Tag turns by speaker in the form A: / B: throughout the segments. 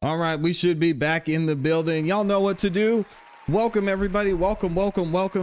A: All right, we should be back in the building. Y'all know what to do. Welcome everybody. Welcome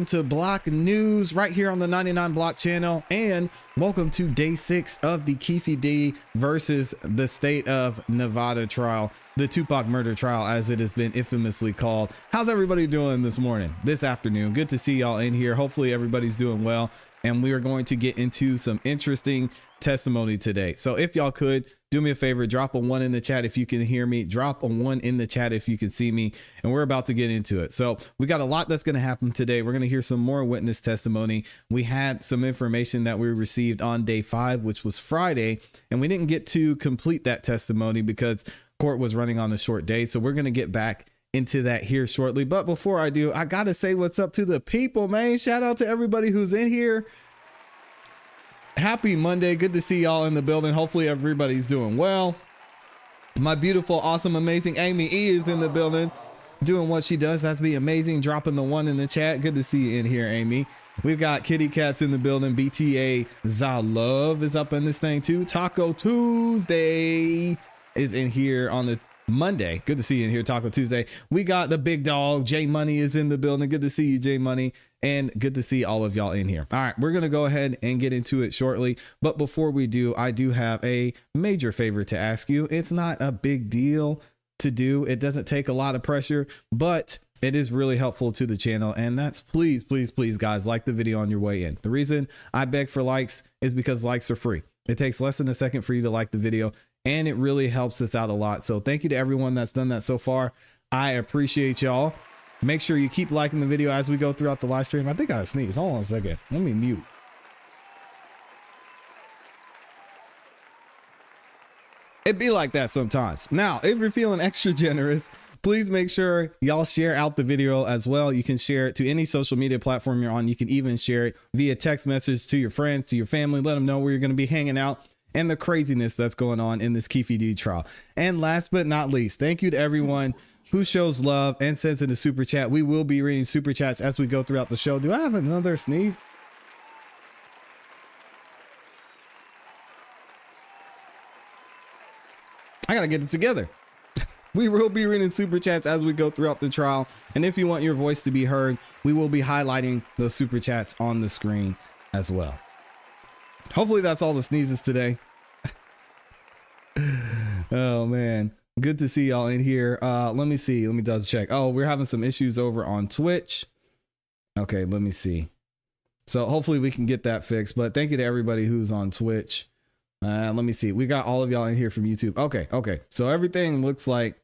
A: to Block News right here on the 99 Block channel, and welcome to day 6 of the Keffe D versus the state of Nevada trial, the Tupac murder trial as it has been infamously called. How's everybody doing this afternoon? Good to see y'all in here. Hopefully everybody's doing well, and we are going to get into some interesting testimony today. So if y'all could do me a favor, drop a 1 in the chat if you can hear me, drop a 1 in the chat if you can see me, and we're about to get into it. So we got a lot that's going to happen today. We're going to hear some more witness testimony. We had some information that we received on day 5, which was Friday, and we didn't get to complete that testimony because court was running on a short day. So we're going to get back into that here shortly. But before I do, I got to say what's up to the people, man. Shout out to everybody who's in here. Happy Monday. Good to see y'all in the building. Hopefully everybody's doing well. My beautiful, awesome, amazing Amy E is in the building doing what she does. That's be amazing. Dropping the 1 in the chat. Good to see you in here, Amy. We've got Kitty Cats in the building. BTA Zalove is up in this thing too. Taco Tuesday is in here on the Monday. Good to see you in here, Taco Tuesday. We got the big dog, J Money is in the building. Good to see you, J Money, and good to see all of y'all in here. All right, we're gonna go ahead and get into it shortly, but before we do, I do have a major favor to ask you. It's not a big deal to do. It doesn't take a lot of pressure, but it is really helpful to the channel, and that's please guys, like the video on your way in. The reason I beg for likes is because likes are free. It takes less than a second for you to like the video, and it really helps us out a lot. So thank you to everyone that's done that so far. I appreciate y'all. Make sure you keep liking the video as we go throughout the live stream. I think I sneezed. Hold on a second. Let me mute. It be like that sometimes. Now, if you're feeling extra generous, please make sure y'all share out the video as well. You can share it to any social media platform you're on. You can even share it via text message to your friends, to your family. Let them know where you're going to be hanging out and the craziness that's going on in this Keffe D trial. And last but not least, thank you to everyone who shows love and sends in a super chat. We will be reading super chats as we go throughout the show. Do I have another sneeze? I gotta get it together. We will be reading super chats as we go throughout the trial. And if you want your voice to be heard, we will be highlighting those super chats on the screen as well. Hopefully that's all the sneezes today. Oh man, good to see y'all in here. Let me see. Let me double check. Oh, we're having some issues over on Twitch. Okay, let me see. So hopefully we can get that fixed. But thank you to everybody who's on Twitch. Let me see. We got all of y'all in here from YouTube. Okay. So everything looks like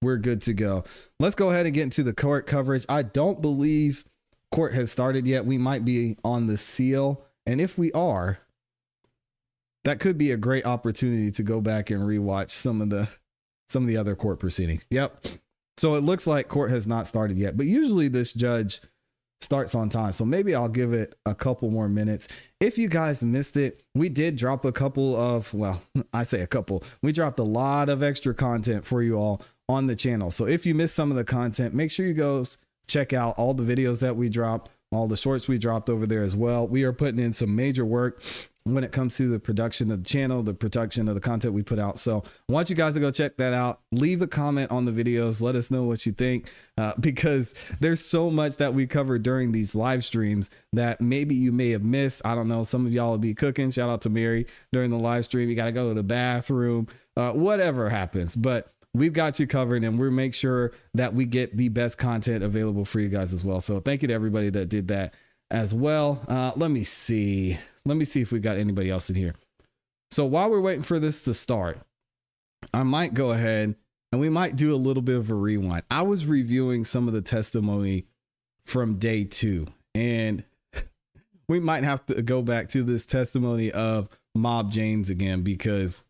A: we're good to go. Let's go ahead and get into the court coverage. I don't believe court has started yet. We might be on the seal. And if we are, that could be a great opportunity to go back and rewatch some of the other court proceedings. Yep. So it looks like court has not started yet, but usually this judge starts on time. So maybe I'll give it a couple more minutes. If you guys missed it, we did drop a couple of, well, I say a couple, we dropped a lot of extra content for you all on the channel. So if you missed some of the content, make sure you go check out all the videos that we dropped, all the shorts we dropped over there as well. We are putting in some major work when it comes to the production of the channel, the production of the content we put out. So I want you guys to go check that out. Leave a comment on the videos. Let us know what you think, because there's so much that we cover during these live streams that maybe you may have missed. I don't know. Some of y'all will be cooking. Shout out to Mary during the live stream. You got to go to the bathroom, whatever happens, but we've got you covered, and we'll make sure that we get the best content available for you guys as well. So thank you to everybody that did that as well. Let me see if we got anybody else in here. So while we're waiting for this to start, I might go ahead and we might do a little bit of a rewind. I was reviewing some of the testimony from day 2, and we might have to go back to this testimony of Mob James again, because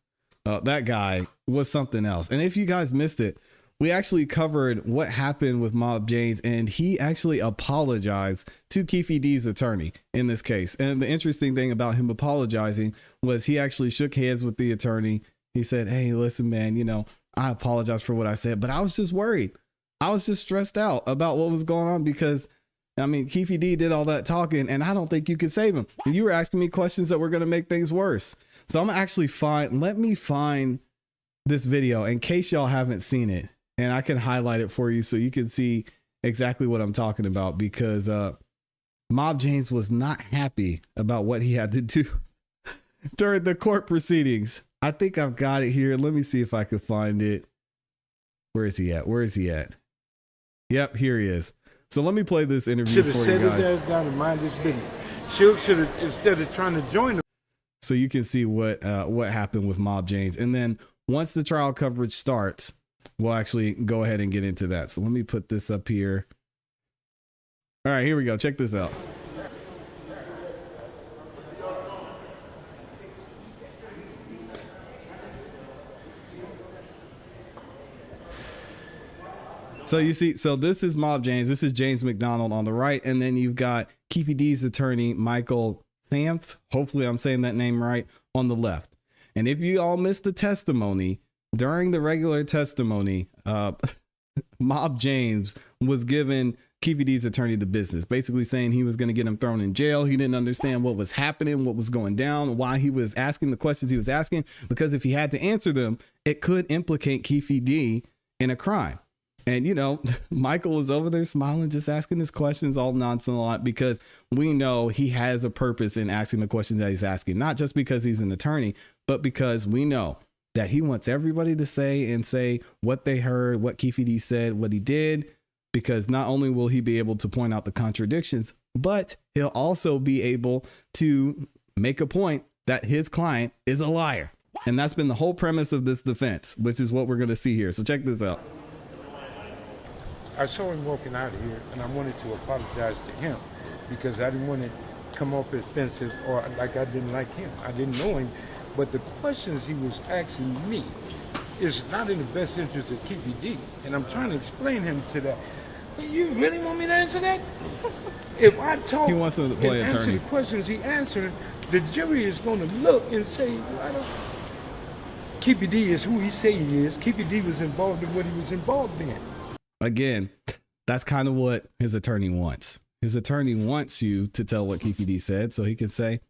A: that guy was something else. And if you guys missed it, we actually covered what happened with Mob James, and he actually apologized to Keffe D's attorney in this case. And the interesting thing about him apologizing was he actually shook hands with the attorney. He said, "Hey, listen, man, you know, I apologize for what I said, but I was just worried. I was just stressed out about what was going on because, I mean, Keffe D did all that talking, and I don't think you could save him. And you were asking me questions that were going to make things worse. So I'm actually fine. Let me find this video in case y'all haven't seen it, and I can highlight it for you so you can see exactly what I'm talking about, because Mob James was not happy about what he had to do during the court proceedings. I think I've got it here. Let me see if I can find it. Where is he at? Where is he at? Yep, here he is. So let me play this interview for you guys. Should have set his ass down and mind his business. Should have, instead of trying to join him. So you can see what happened with Mob James. And then once the trial coverage starts, we'll actually go ahead and get into that. So let me put this up here. All right, here we go. Check this out. So you see, so this is Mob James. This is James McDonald on the right. And then you've got Keffe D's attorney, Michael Santh. Hopefully I'm saying that name right, on the left. And if you all missed the testimony, during the regular testimony, Mob James was giving Keffe D's attorney the business, basically saying he was going to get him thrown in jail. He didn't understand what was happening, what was going down, why he was asking the questions he was asking, because if he had to answer them, it could implicate Keffe D in a crime. And, you know, Michael is over there smiling, just asking his questions all nonchalant, because we know he has a purpose in asking the questions that he's asking, not just because he's an attorney, but because we know that he wants everybody to say what they heard, what Keffe D said, what he did, because not only will he be able to point out the contradictions, but he'll also be able to make a point that his client is a liar. And that's been the whole premise of this defense, which is what we're going to see here. So check this out.
B: I saw him walking out of here, and I wanted to apologize to him because I didn't want to come off offensive or like I didn't like him. I didn't know him, but the questions he was asking me is not in the best interest of Keffe D, and I'm trying to explain him to that. You really want me to answer that? If I talk,
A: he wants to play
B: and
A: attorney.
B: Answer the questions he answered, the jury is going to look and say, Keffe D is who he say he is. Keffe D was involved in what he was involved in.
A: Again, that's kind of what his attorney wants. His attorney wants you to tell what Keffe D said so he can say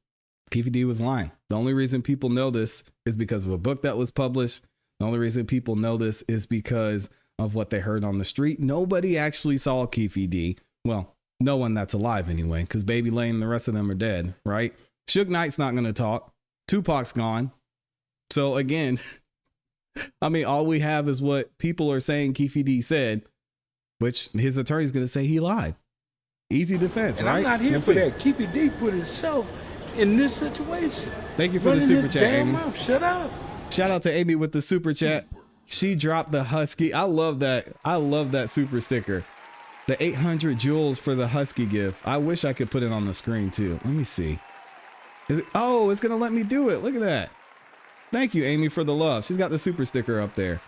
A: Keffe D was lying. The only reason people know this is because of a book that was published. The only reason people know this is because of what they heard on the street. Nobody actually saw Keffe D. Well, no one that's alive anyway, because Baby Lane and the rest of them are dead, right? Suge Knight's not going to talk. Tupac's gone. So again, I mean, all we have is what people are saying Keffe D said, which his attorney's going to say he lied. Easy defense,
B: and
A: right?
B: I'm not here for that. Keffe D put himself in this situation.
A: Thank you for the super chat, Amy.
B: Mouth. Shut up.
A: Shout out to Amy with the super chat. She dropped the Husky. I love that. I love that super sticker. The 800 jewels for the Husky gift. I wish I could put it on the screen too. Let me see. Oh, it's going to let me do it. Look at that. Thank you, Amy, for the love. She's got the super sticker up there.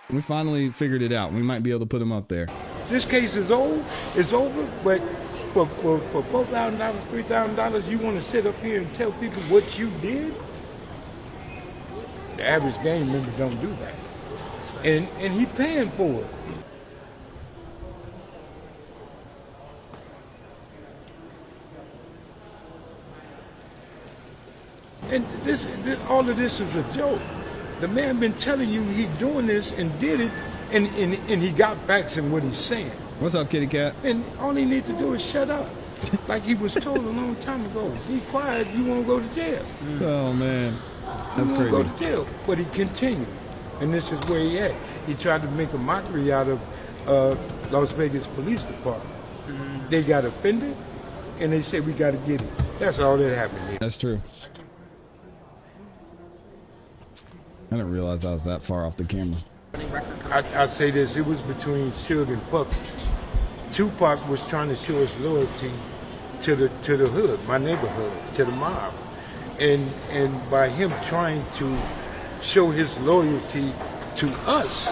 A: We finally figured it out. We might be able to put them up there.
B: This case is old. It's over. But for $4,000, $3,000, you want to sit up here and tell people what you did? The average gang member don't do that. And he paying for it. And all of this is a joke. The man been telling you he doing this and did it, and he got facts in what he's saying.
A: What's up, kitty cat?
B: And all he needs to do is shut up. Like he was told a long time ago. Be quiet, you won't go to jail.
A: Oh, man. That's crazy.
B: He won't go to jail. But he continued. And this is where he at. He tried to make a mockery out of Las Vegas Police Department. Mm-hmm. They got offended, and they said, we got to get it. That's all that happened here.
A: That's true. I didn't realize I was that far off the camera.
B: I say this, it was between Suge and Puffy. Tupac was trying to show his loyalty to the hood, my neighborhood, to the mob. And by him trying to show his loyalty to us,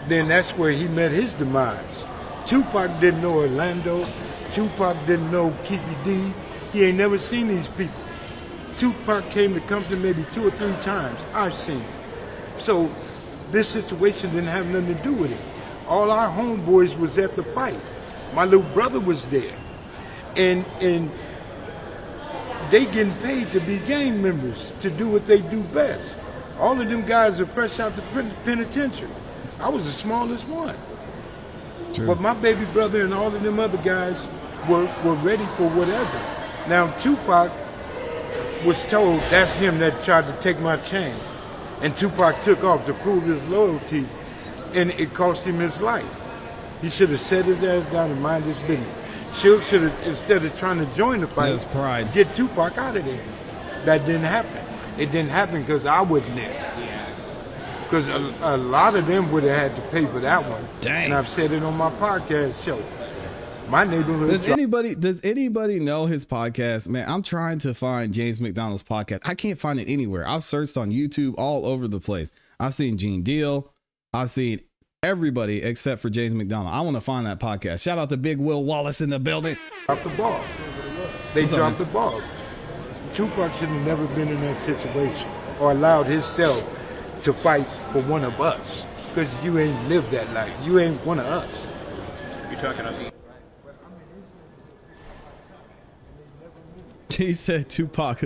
B: then that's where he met his demise. Tupac didn't know Orlando. Tupac didn't know Keffe D. He ain't never seen these people. Tupac came to Compton maybe 2 or 3 times. I've seen it. So this situation didn't have nothing to do with it. All our homeboys was at the fight. My little brother was there. And they getting paid to be gang members, to do what they do best. All of them guys are fresh out the penitentiary. I was the smallest one.
A: True.
B: But my baby brother and all of them other guys were ready for whatever. Now, Tupac was told that's him that tried to take my chain. And Tupac took off to prove his loyalty, and it cost him his life. He should have set his ass down and mind his business. Suge should have, instead of trying to join the fight,
A: That's pride.
B: get Tupac out of there. That didn't happen. It didn't happen because I wasn't there. Because a lot of them would have had to pay for that one.
A: Dang.
B: And I've said it on my podcast show. My neighborhood.
A: Does anybody know his podcast? Man, I'm trying to find James McDonald's podcast. I can't find it anywhere. I've searched on YouTube all over the place. I've seen Gene Deal. I've seen everybody except for James McDonald. I want to find that podcast. Shout out to Big Will Wallace in the building.
B: Dropped the ball. They
A: What's up,
B: dropped
A: man?
B: the ball. Tupac should have never been in that situation or allowed himself to fight for one of us, because you ain't lived that life. You ain't one of us.
C: You're talking us.
A: He said Tupac.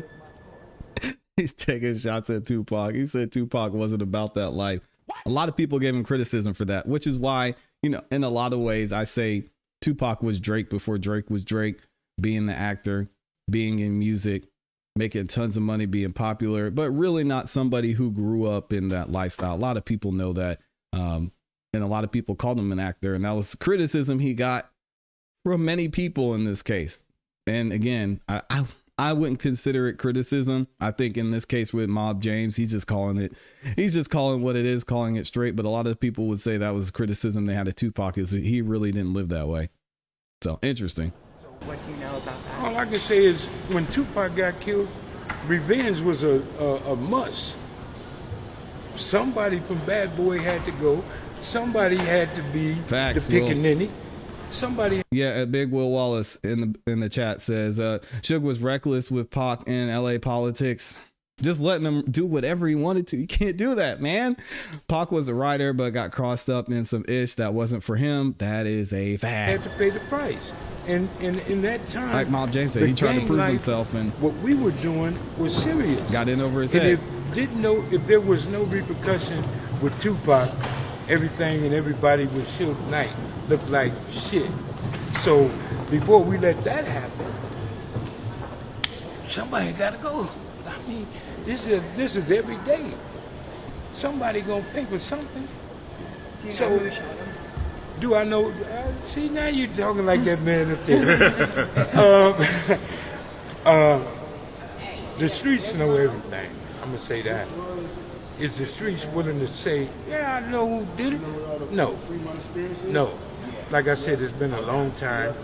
A: He's taking shots at Tupac. He said Tupac wasn't about that life. A lot of people gave him criticism for that, which is why, you know, in a lot of ways, I say Tupac was Drake before Drake was Drake, being the actor, being in music, making tons of money, being popular, but really not somebody who grew up in that lifestyle. A lot of people know that. And a lot of people called him an actor. And that was criticism he got from many people in this case. And again, I wouldn't consider it criticism. I think in this case with Mob James, he's just calling what it is, calling it straight. But a lot of people would say that was criticism they had of Tupac, is he really didn't live that way. So interesting.
D: What do you know about that?
B: All I can say is when Tupac got killed, revenge was a must. Somebody from Bad Boy had to go. Somebody had to be
A: Facts,
B: the
A: Will.
B: pickaninny. Somebody.
A: Yeah, Big Will Wallace in the chat says Suge was reckless with Pac in LA politics, just letting him do whatever he wanted to. You can't do that, man. Pac was a writer, but got crossed up in some ish that wasn't for him. That is a fact.
B: Had to pay the price. And in that time,
A: Like Mob James said,
B: the
A: he tried to
B: gang
A: prove
B: life,
A: himself and
B: what we were doing was serious.
A: got in over his
B: And
A: head.
B: if there was no repercussion with Tupac, everything and everybody with Suge Knight looked like shit. So before we let that happen, somebody got to go. I mean, this is every day. Somebody gonna pay for something.
D: Do you
B: So-
D: know who shot him?
B: Do I know? See, now you're talking like that man up there. The streets know everything. I'm gonna say that. Is the streets willing to say, yeah, I know who did it? No. No. Like I said, it's been a long time.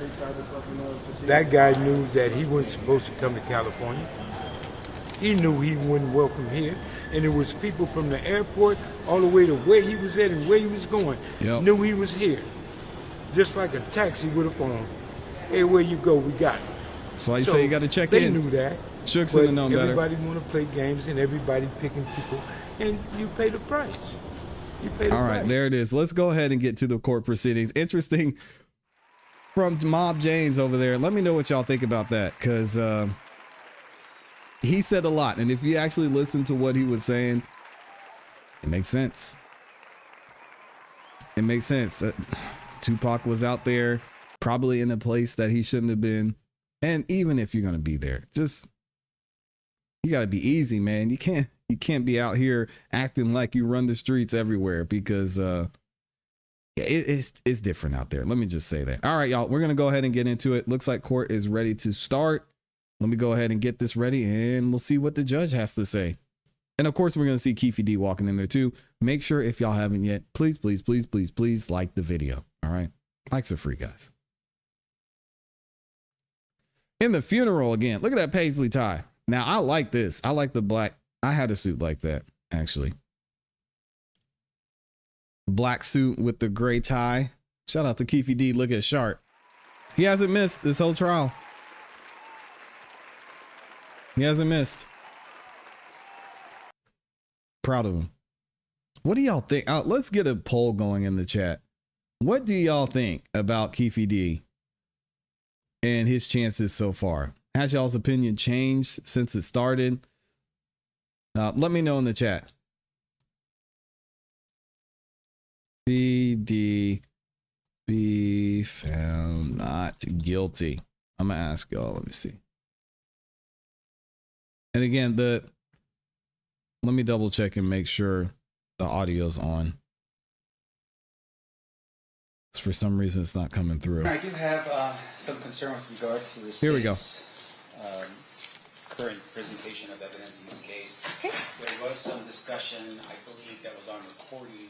B: That guy knew that he wasn't supposed to come to California. He knew he wasn't welcome here. And it was people from the airport all the way to where he was at and where he was going.
A: Yep.
B: Knew he was here. Just like a taxi would have gone, hey, where you go, we got it.
A: So you say you got to check
B: they
A: in.
B: They knew that.
A: Suge's
B: But
A: in the known better.
B: everybody want to play games and everybody picking people. And you pay the price. You pay the
A: All
B: price.
A: right, there it is. Let's go ahead and get to the court proceedings. Interesting from Mob James over there. Let me know what y'all think about that, because he said a lot. And if you actually listen to what he was saying, it makes sense. It makes sense. Tupac was out there probably in a place that he shouldn't have been. And even if you're going to be there, just, you got to be easy, man. You can't be out here acting like you run the streets everywhere, because it's different out there. Let me just say that. All right, y'all, we're going to go ahead and get into it. Looks like court is ready to start. Let me go ahead and get this ready, and we'll see what the judge has to say. And of course, we're going to see Keffe D walking in there too. Make sure, if y'all haven't yet, please, please, please, please, please like the video. All right. Likes are free, guys. In the funeral again. Look at that paisley tie. Now, I like this. I like the black. I had a suit like that, actually. Black suit with the gray tie. Shout out to Keffe D. Look at sharp. He hasn't missed this whole trial. He hasn't missed. Proud of him. What do y'all think? Let's get a poll going in the chat. What do y'all think about Keffe D and his chances so far? Has y'all's opinion changed since it started? Let me know in the chat. Keffe D be found not guilty. I'm gonna ask y'all. Let me see. And again, let me double check and make sure the audio's on. For some reason, it's not coming through.
C: I do have some concern with regards to the
A: Here we go.
C: Current presentation of evidence in this case.
E: Okay.
C: There was some discussion, I believe, that was on recording.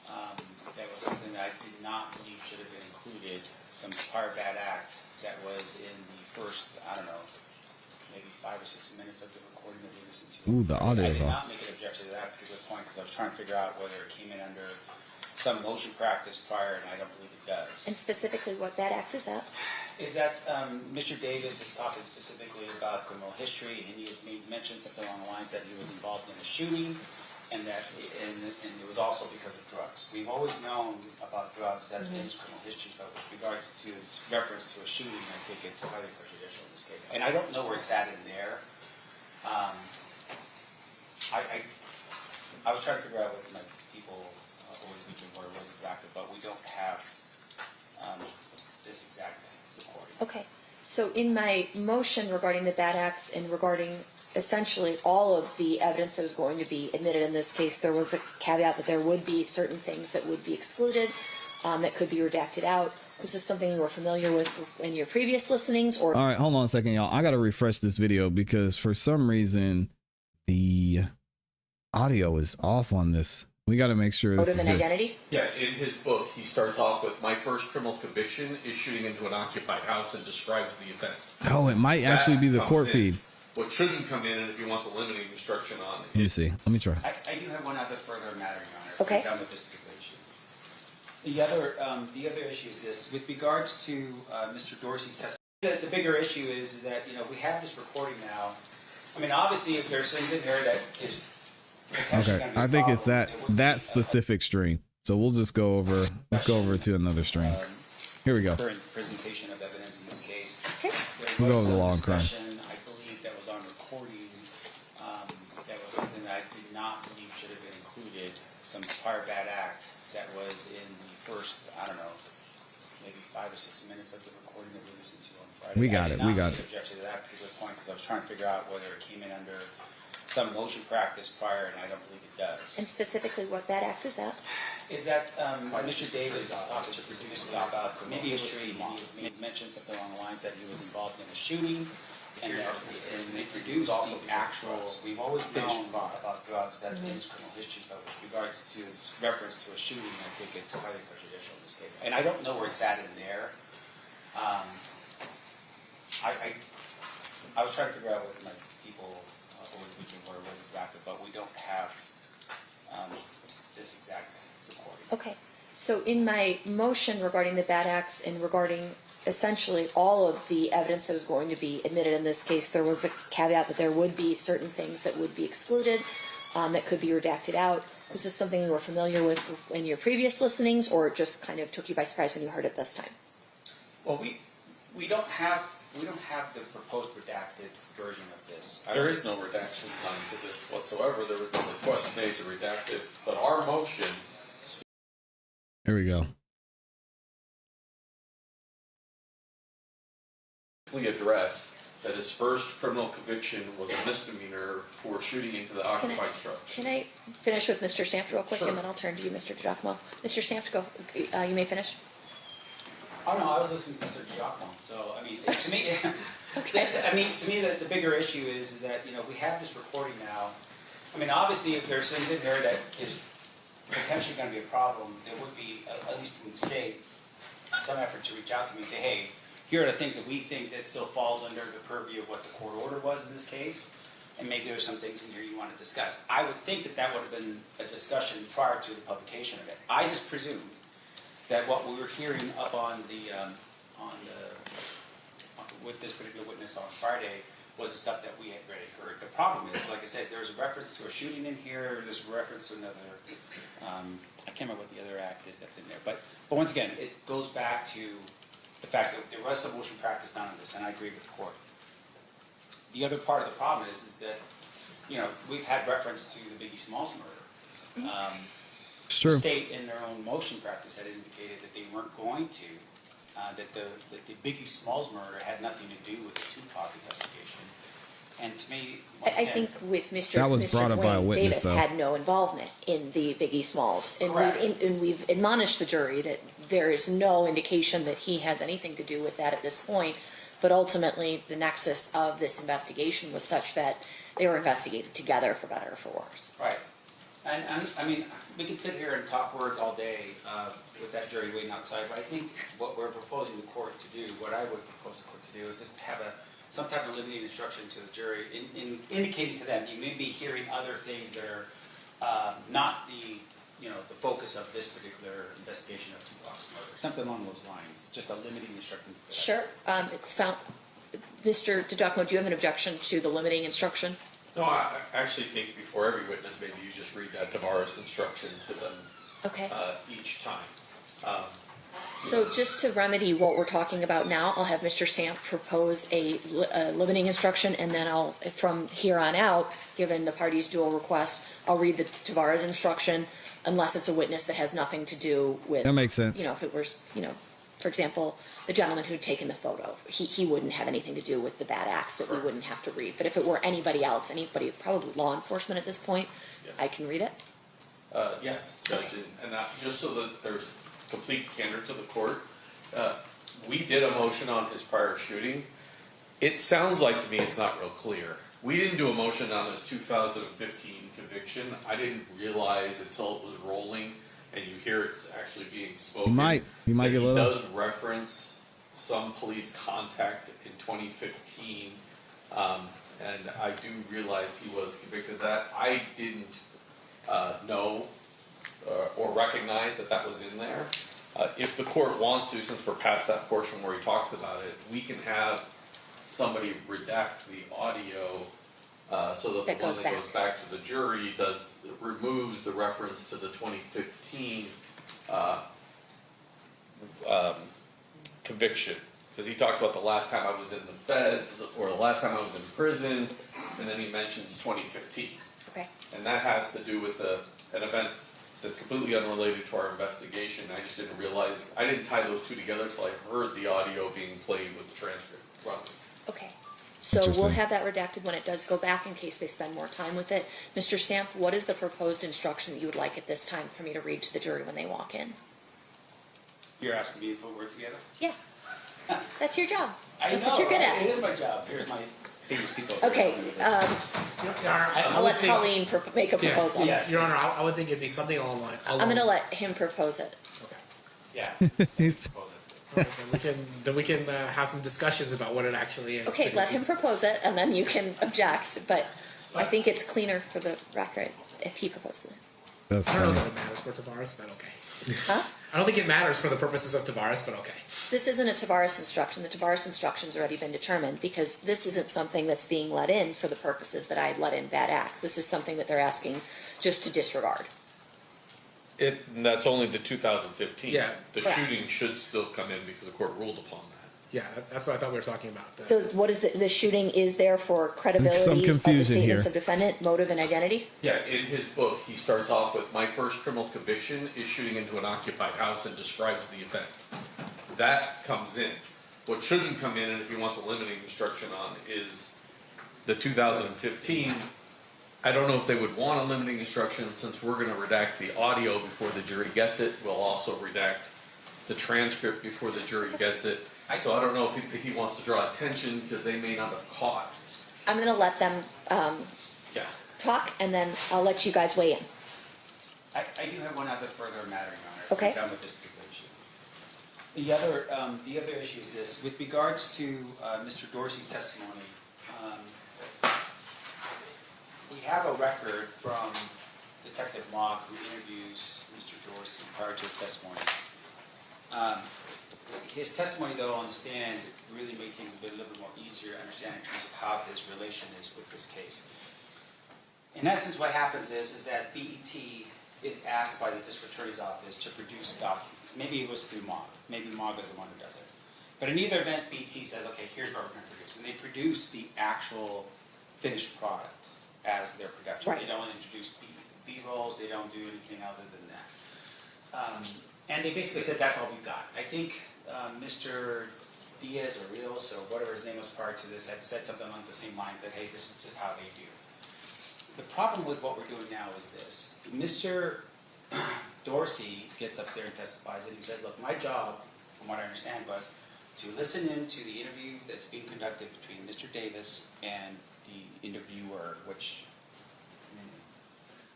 C: That was something that I did not believe should have been included. Some prior bad act that was in the first, I don't know, maybe 5 or 6 minutes of the recording that we listened to.
A: Ooh, the audio is
C: I did
A: off.
C: not make an objection to that particular point because I was trying to figure out whether it came in under some motion practice prior, and I don't believe it does.
E: And specifically what that act is that?
C: Is that Mr. Davis is talking specifically about criminal history, and he had mentioned something along the lines that he was involved in a shooting, and that and it was also because of drugs. We've always known about drugs, that's in his criminal history, but with regards to his reference to a shooting, I think it's highly prejudicial in this case. And I don't know where it's at in there. I was trying to figure out with my people over the weekend where it was exactly, but we don't have this exact recording.
E: Okay. So in my motion regarding the bad acts and regarding essentially all of the evidence that was going to be admitted in this case, there was a caveat that there would be certain things that would be excluded, that could be redacted out. Was this something you were familiar with in your previous listenings? Or
A: All right, hold on a second, y'all. I got to refresh this video because for some reason the audio is off on this. We got to make sure this
E: motive
A: is
E: and
A: good.
E: identity?
F: Yes, in his book, he starts off with, my first criminal conviction is shooting into an occupied house, and describes the event.
A: Oh, it might actually be the
F: That
A: court
F: comes in.
A: feed.
F: What shouldn't come in, and if he wants a limiting instruction on
A: Let me see. Let me try.
C: I do have one other further matter, Your Honor.
E: Okay.
C: We're done with this particular issue. The other issue is this. With regards to Mr. Dorsey's testimony, the bigger issue is that, we have this recording now. I mean, obviously, if there's things in here that is potentially
A: Okay,
C: gonna be a
A: I think it's
C: problem,
A: that
C: it would
A: that
C: be,
A: specific stream. So we'll just go over. Let's go over to another stream. Here we go.
C: current presentation of evidence in this case.
E: Okay.
C: There
A: We'll go
C: was
A: with the
C: some
A: long crime.
C: discussion, I believe, that was on recording, that was something that I did not believe should have been included, some prior bad act that was in the first, I don't know, maybe 5 or 6 minutes of the recording that we listened to on Friday.
A: We got it, we got
C: I did not make an objection to that particular point because I was trying to figure out whether it came in under some motion practice prior, and I don't believe it does.
E: And specifically what that act is that?
C: Is that Mr. Davis is talking specifically about maybe history, he had mentioned something along the lines that he was involved in a shooting, and they produced the actual, we've always known about drugs, that's in his criminal history, but with regards to his reference to a shooting, I think it's highly prejudicial in this case. And I don't know where it's at in there. I was trying to figure out with my people over the weekend where it was exactly, but we don't have this exact recording.
E: Okay. So in my motion regarding the bad acts and regarding essentially all of the evidence that was going to be admitted in this case, there was a caveat that there would be certain things that would be excluded, that could be redacted out. Was this something you were familiar with in your previous listenings, or it just kind of took you by surprise when you heard it this time?
C: Well, we don't have the proposed redacted version of this.
F: There is no redaction done to this whatsoever. There was no request made to redact it, but our motion
A: Here we go.
F: specifically addressed that his first criminal conviction was a misdemeanor for shooting into the occupied structure.
E: Can I finish with Mr. Sampt real quick,
F: Sure.
E: and then I'll turn to you, Mr. DiGiacomo. Mr. Sampt, go. You may finish.
C: Oh no, I was listening to Mr. Giacomo. So I mean, to me,
E: Okay.
C: the bigger issue is that we have this recording now. I mean, obviously, if there's things in there that is potentially going to be a problem, there would be, at least from the state, some effort to reach out to me and say, hey, here are the things that we think that still falls under the purview of what the court order was in this case, and maybe there's some things in here you want to discuss. I would think that that would have been a discussion prior to the publication of it. I just presumed that what we were hearing up on with this particular witness on Friday was the stuff that we had already heard. The problem is, like I said, there's a reference to a shooting in here, there's a reference to another, I can't remember what the other act is that's in there. But once again, it goes back to the fact that there was some motion practice done on this, and I agree with the court. The other part of the problem is that, we've had reference to the Biggie Smalls murder.
A: true.
C: The state, in their own motion practice, had indicated that they weren't going to, that the Biggie Smalls murder had nothing to do with the Tupac investigation. And to me,
E: I think with Mr.
A: That was brought up by a
E: Duane
A: witness,
E: Davis
A: though.
E: had no involvement in the Biggie Smalls. And
C: Correct.
E: we've admonished the jury that there is no indication that he has anything to do with that at this point. But ultimately, the nexus of this investigation was such that they were investigated together, for better or for worse.
C: right. And I mean, we could sit here and talk words all day with that jury waiting outside, but I think what we're proposing the court to do, what I would propose the court to do, is just have some type of limiting instruction to the jury, in indicating to them you may be hearing other things that are not the focus of this particular investigation of Tupac's murder, something along those lines. Just a limiting instruction.
E: Sure. Mr. DiGiacomo, do you have an objection to the limiting instruction?
F: No, I actually think before every witness, maybe you just read that Tavares instruction to them
E: Okay.
F: each time.
E: So just to remedy what we're talking about now, I'll have Mr. Samp propose a limiting instruction, and then I'll, from here on out, given the party's dual request, I'll read the Tavares instruction, unless it's a witness that has nothing to do with.
A: That makes sense.
E: If it were, for example, the gentleman who'd taken the photo, he wouldn't have anything to do with the bad acts that we wouldn't have to read. But if it were anybody else, anybody, probably law enforcement at this point,
F: Yeah.
E: I can read it.
F: Yes, Judge, and just so that there's complete candor to the court, we did a motion on his prior shooting. It sounds like to me it's not real clear. We didn't do a motion on his 2015 conviction. I didn't realize until it was rolling and you hear it's actually being spoken.
A: You might get a little.
F: He does reference some police contact in 2015, and I do realize he was convicted of that. I didn't know or recognize that was in there. If the court wants to, since we're past that portion where he talks about it, we can have somebody redact the audio so that the one that goes back to the jury removes the reference to the 2015 conviction. Because he talks about the last time I was in the feds or the last time I was in prison, and then he mentions 2015.
E: Okay.
F: And that has to do with an event that's completely unrelated to our investigation. I just didn't realize, I didn't tie those two together until I heard the audio being played with the transcript running.
E: Okay. So we'll have that redacted when it does go back in case they spend more time with it. Mr. Samp, what is the proposed instruction that you would like at this time for me to read to the jury when they walk in?
C: You're asking me to put words together?
E: Yeah. That's your job.
C: I
E: That's
C: know,
E: what you're good
C: right?
E: at.
C: It is my job. Here's my famous people.
E: Okay.
G: Your Honor,
E: I'll let Colleen make a proposal.
C: Yeah.
G: Your Honor, I would think it'd be something along the line.
E: I'm going to let him propose it.
G: Okay.
C: Yeah.
A: He's-
C: Propose it.
G: Okay, then we can have some discussions about what it actually is.
E: Okay, let him
G: Because
E: propose it, and then you can object. But I think it's cleaner for the record if he proposes it.
A: That's
G: I don't know
A: funny.
G: that it matters for Tavares, but okay.
E: Huh?
G: I don't think it matters for the purposes of Tavares, but okay.
E: This isn't a Tavares instruction. The Tavares instruction's already been determined because this isn't something that's being let in for the purposes that I let in bad acts. This is something that they're asking just to disregard.
F: And that's only the 2015.
G: Yeah.
F: The
E: Correct.
F: shooting should still come in because the court ruled upon that.
G: Yeah, that's what I thought we were talking about.
E: So what is the shooting is there for credibility
A: Some
E: of the
A: confusion
E: statements
A: here.
E: of defendant, motive, and identity?
G: Yes.
F: In his book, he starts off with, my first criminal conviction is shooting into an occupied house, and describes the event. That comes in. What shouldn't come in, and if he wants a limiting instruction on, is the 2015. I don't know if they would want a limiting instruction, since we're going to redact the audio before the jury gets it. We'll also redact the transcript before the jury gets it. So I don't know if he wants to draw attention because they may not have caught.
E: I'm going to let them
F: Yeah.
E: talk, and then I'll let you guys weigh in.
C: I do have one other further matter, Your Honor.
E: Okay.
C: We're done with this particular issue. The other issue is this. With regards to Mr. Dorsey's testimony, we have a record from Detective Mock, who interviews Mr. Dorsey prior to his testimony. His testimony, though, on the stand really made things a little bit more easier to understand in terms of how his relation is with this case. In essence, what happens is that BET is asked by the district attorney's office to produce documents. Maybe it was through MOG. Maybe MOG is the one who does it. But in either event, BET says, okay, here's what we're going to produce. And they produce the actual finished product as their production.
E: Right.
C: They don't introduce B-rolls. They don't do anything other than that. And they basically said, that's all we've got. I think Mr. Diaz or Rios or whatever his name was prior to this had said something along the same lines that, hey, this is just how they do. The problem with what we're doing now is this. Mr. Dorsey gets up there and testifies and he says, look, my job, from what I understand, was to listen in to the interview that's being conducted between Mr. Davis and the interviewer,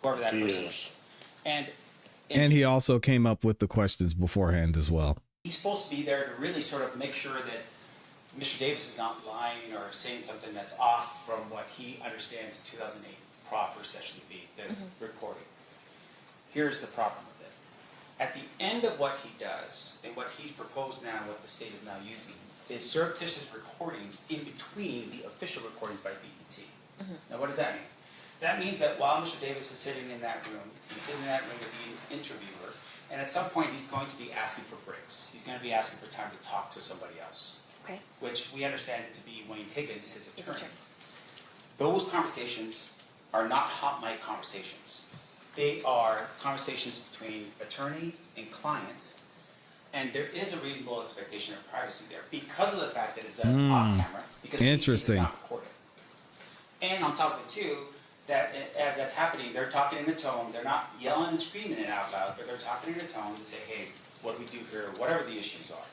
C: whoever that person is.
A: And he also came up with the questions beforehand as well.
C: He's supposed to be there to really sort of make sure that Mr. Davis is not lying or saying something that's off from what he understands the 2008 proper session to be, the recording. Here's the problem with it. At the end of what he does, and what he's proposed now, what the state is now using, is surreptitious recordings in between the official recordings by BET. Now what does that mean? That means that while Mr. Davis is sitting in that room, he's sitting in that room with the interviewer, and at some point he's going to be asking for breaks. He's going to be asking for time to talk to somebody else.
E: Okay.
C: Which we understand it to be Wayne Higgins, his
E: His
C: attorney.
E: attorney.
C: Those conversations are not hot mic conversations. They are conversations between attorney and client, and there is a reasonable expectation of privacy there because of the fact that it's done off camera, because
A: Interesting.
C: it's not recorded. And on top of it too, that as that's happening, they're talking in a tone, they're not yelling and screaming it out loud, but they're talking in a tone to say, hey, what do we do here, whatever the issues are.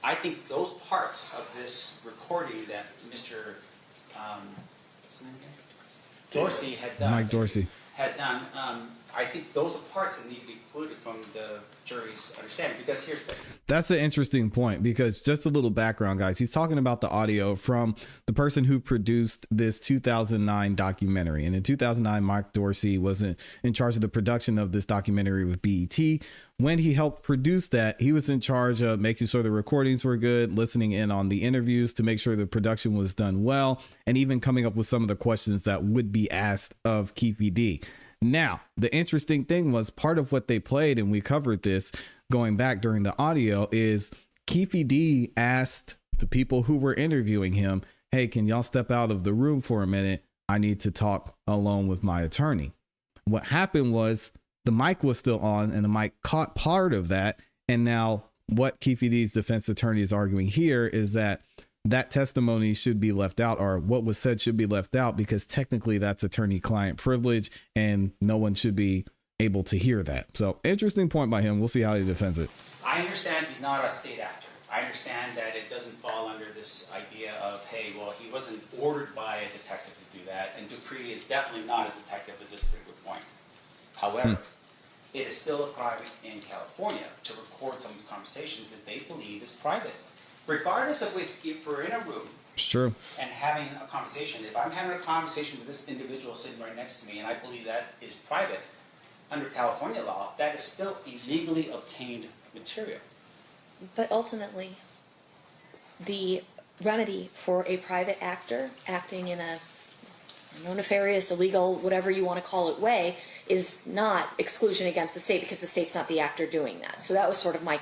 C: I think those parts of this recording that Mr. What's his name again? Dorsey had done.
A: Mike Dorsey.
C: Had done. I think those are parts that need to be included from the jury's understanding, because here's the thing.
A: That's an interesting point, because just a little background, guys. He's talking about the audio from the person who produced this 2009 documentary. And in 2009, Mike Dorsey was in charge of the production of this documentary with BET. When he helped produce that, he was in charge of making sure the recordings were good, listening in on the interviews to make sure the production was done well, and even coming up with some of the questions that would be asked of Keffe D. Now, the interesting thing was part of what they played, and we covered this going back during the audio, is Keffe D asked the people who were interviewing him, hey, can y'all step out of the room for a minute? I need to talk alone with my attorney. What happened was the mic was still on and the mic caught part of that. And now what Keffe D's defense attorney is arguing here is that testimony should be left out, or what was said should be left out, because technically that's attorney-client privilege and no one should be able to hear that. So interesting point by him. We'll see how he defends it.
C: I understand he's not a state actor. I understand that it doesn't fall under this idea of, hey, well, he wasn't ordered by a detective to do that, and Dupree is definitely not a detective at this particular point. However, it is still a crime in California to record someone's conversations that they believe is private. Regardless of if we're in a room
A: It's true.
C: and having a conversation, if I'm having a conversation with this individual sitting right next to me and I believe that is private, under California law, that is still illegally obtained material.
E: But ultimately, the remedy for a private actor acting in a nefarious, illegal, whatever you want to call it, way is not exclusion against the state, because the state's not the actor doing that. So that was sort of my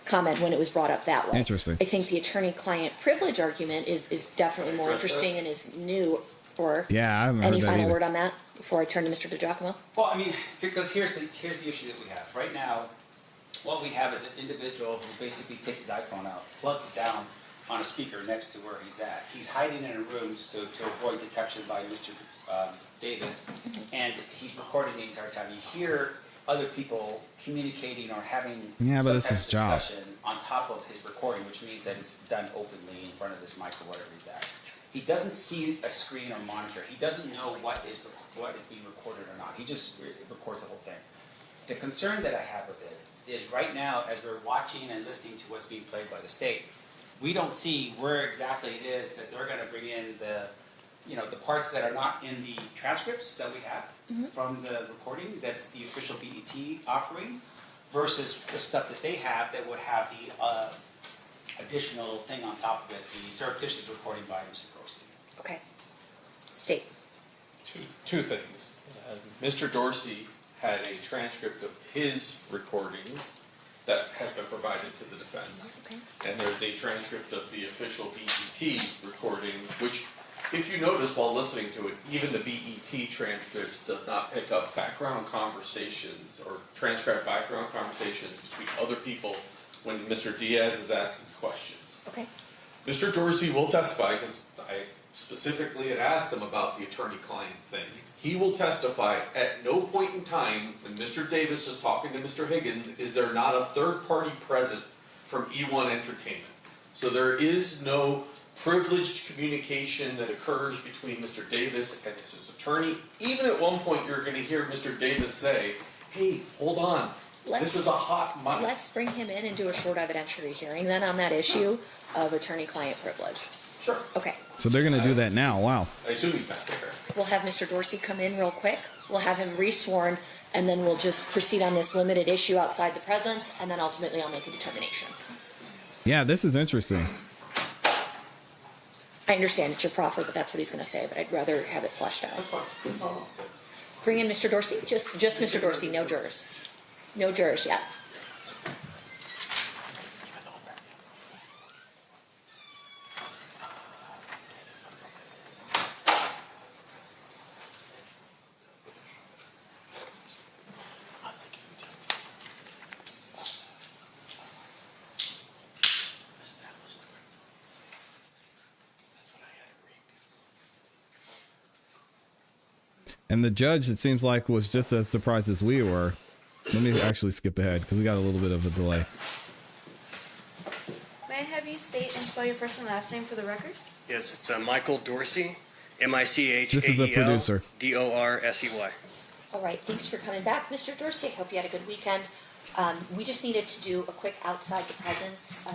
E: comment when it was brought up that way.
A: Interesting.
E: I think the attorney-client privilege argument is definitely more interesting and is new. Or
A: Yeah, I haven't heard
E: any
A: that
E: final
A: either.
E: word on that before I turn to Mr. DiGiacomo?
C: Well, I mean, because here's the issue that we have. Right now, what we have is an individual who basically takes his iPhone out, plugs it down on a speaker next to where he's at. He's hiding in a room to avoid detection by Mr. Davis, and he's recording the entire time. You hear other people communicating or having
A: Yeah, but
C: some
A: it's
C: type
A: his
C: of
A: job.
C: discussion on top of his recording, which means that it's done openly in front of this mic or whatever he's at. He doesn't see a screen or monitor. He doesn't know what is being recorded or not. He just records the whole thing. The concern that I have with it is right now, as we're watching and listening to what's being played by the state, we don't see where exactly it is that they're going to bring in the parts that are not in the transcripts that we have from the recording. That's the official BET offering, versus the stuff that they have that would have the additional thing on top of it, the surreptitious recording by Mr. Dorsey.
E: Okay. State.
F: Two things. Mr. Dorsey had a transcript of his recordings that has been provided to the defense.
E: Okay.
F: And there's a transcript of the official BET recordings, which If you notice while listening to it, even the BET transcripts does not pick up background conversations or transcribe background conversations between other people when Mr. Diaz is asking questions.
E: Okay.
F: Mr. Dorsey will testify, because I specifically had asked him about the attorney-client thing. He will testify at no point in time when Mr. Davis is talking to Mr. Higgins is there not a third party present from E1 Entertainment. So there is no privileged communication that occurs between Mr. Davis and his attorney. Even at one point you're going to hear Mr. Davis say, hey, hold on, this is a hot mic.
E: Let's bring him in and do a short evidentiary hearing then on that issue of attorney-client privilege.
F: Sure.
E: Okay.
A: So they're going to do that now. Wow.
F: I assume he's back there.
E: We'll have Mr. Dorsey come in real quick. We'll have him resworn, and then we'll just proceed on this limited issue outside the presence, and then ultimately I'll make a determination.
A: Yeah, this is interesting.
E: I understand it's your proffer, but that's what he's going to say, but I'd rather have it fleshed out.
F: That's fine. Oh.
E: Bring in Mr. Dorsey. Just Mr. Dorsey, no jurors. No jurors yet.
A: And the judge, it seems like, was just as surprised as we were. Let me actually skip ahead because we got a little bit of a delay.
H: May I have you state and spell your first and last name for the record?
I: Yes, it's Michael Dorsey, M-I-C-H-A-E-L-D-O-R-S-E-Y.
A: This is the producer.
E: All right, thanks for coming back, Mr. Dorsey. I hope you had a good weekend. We just needed to do a quick outside the presence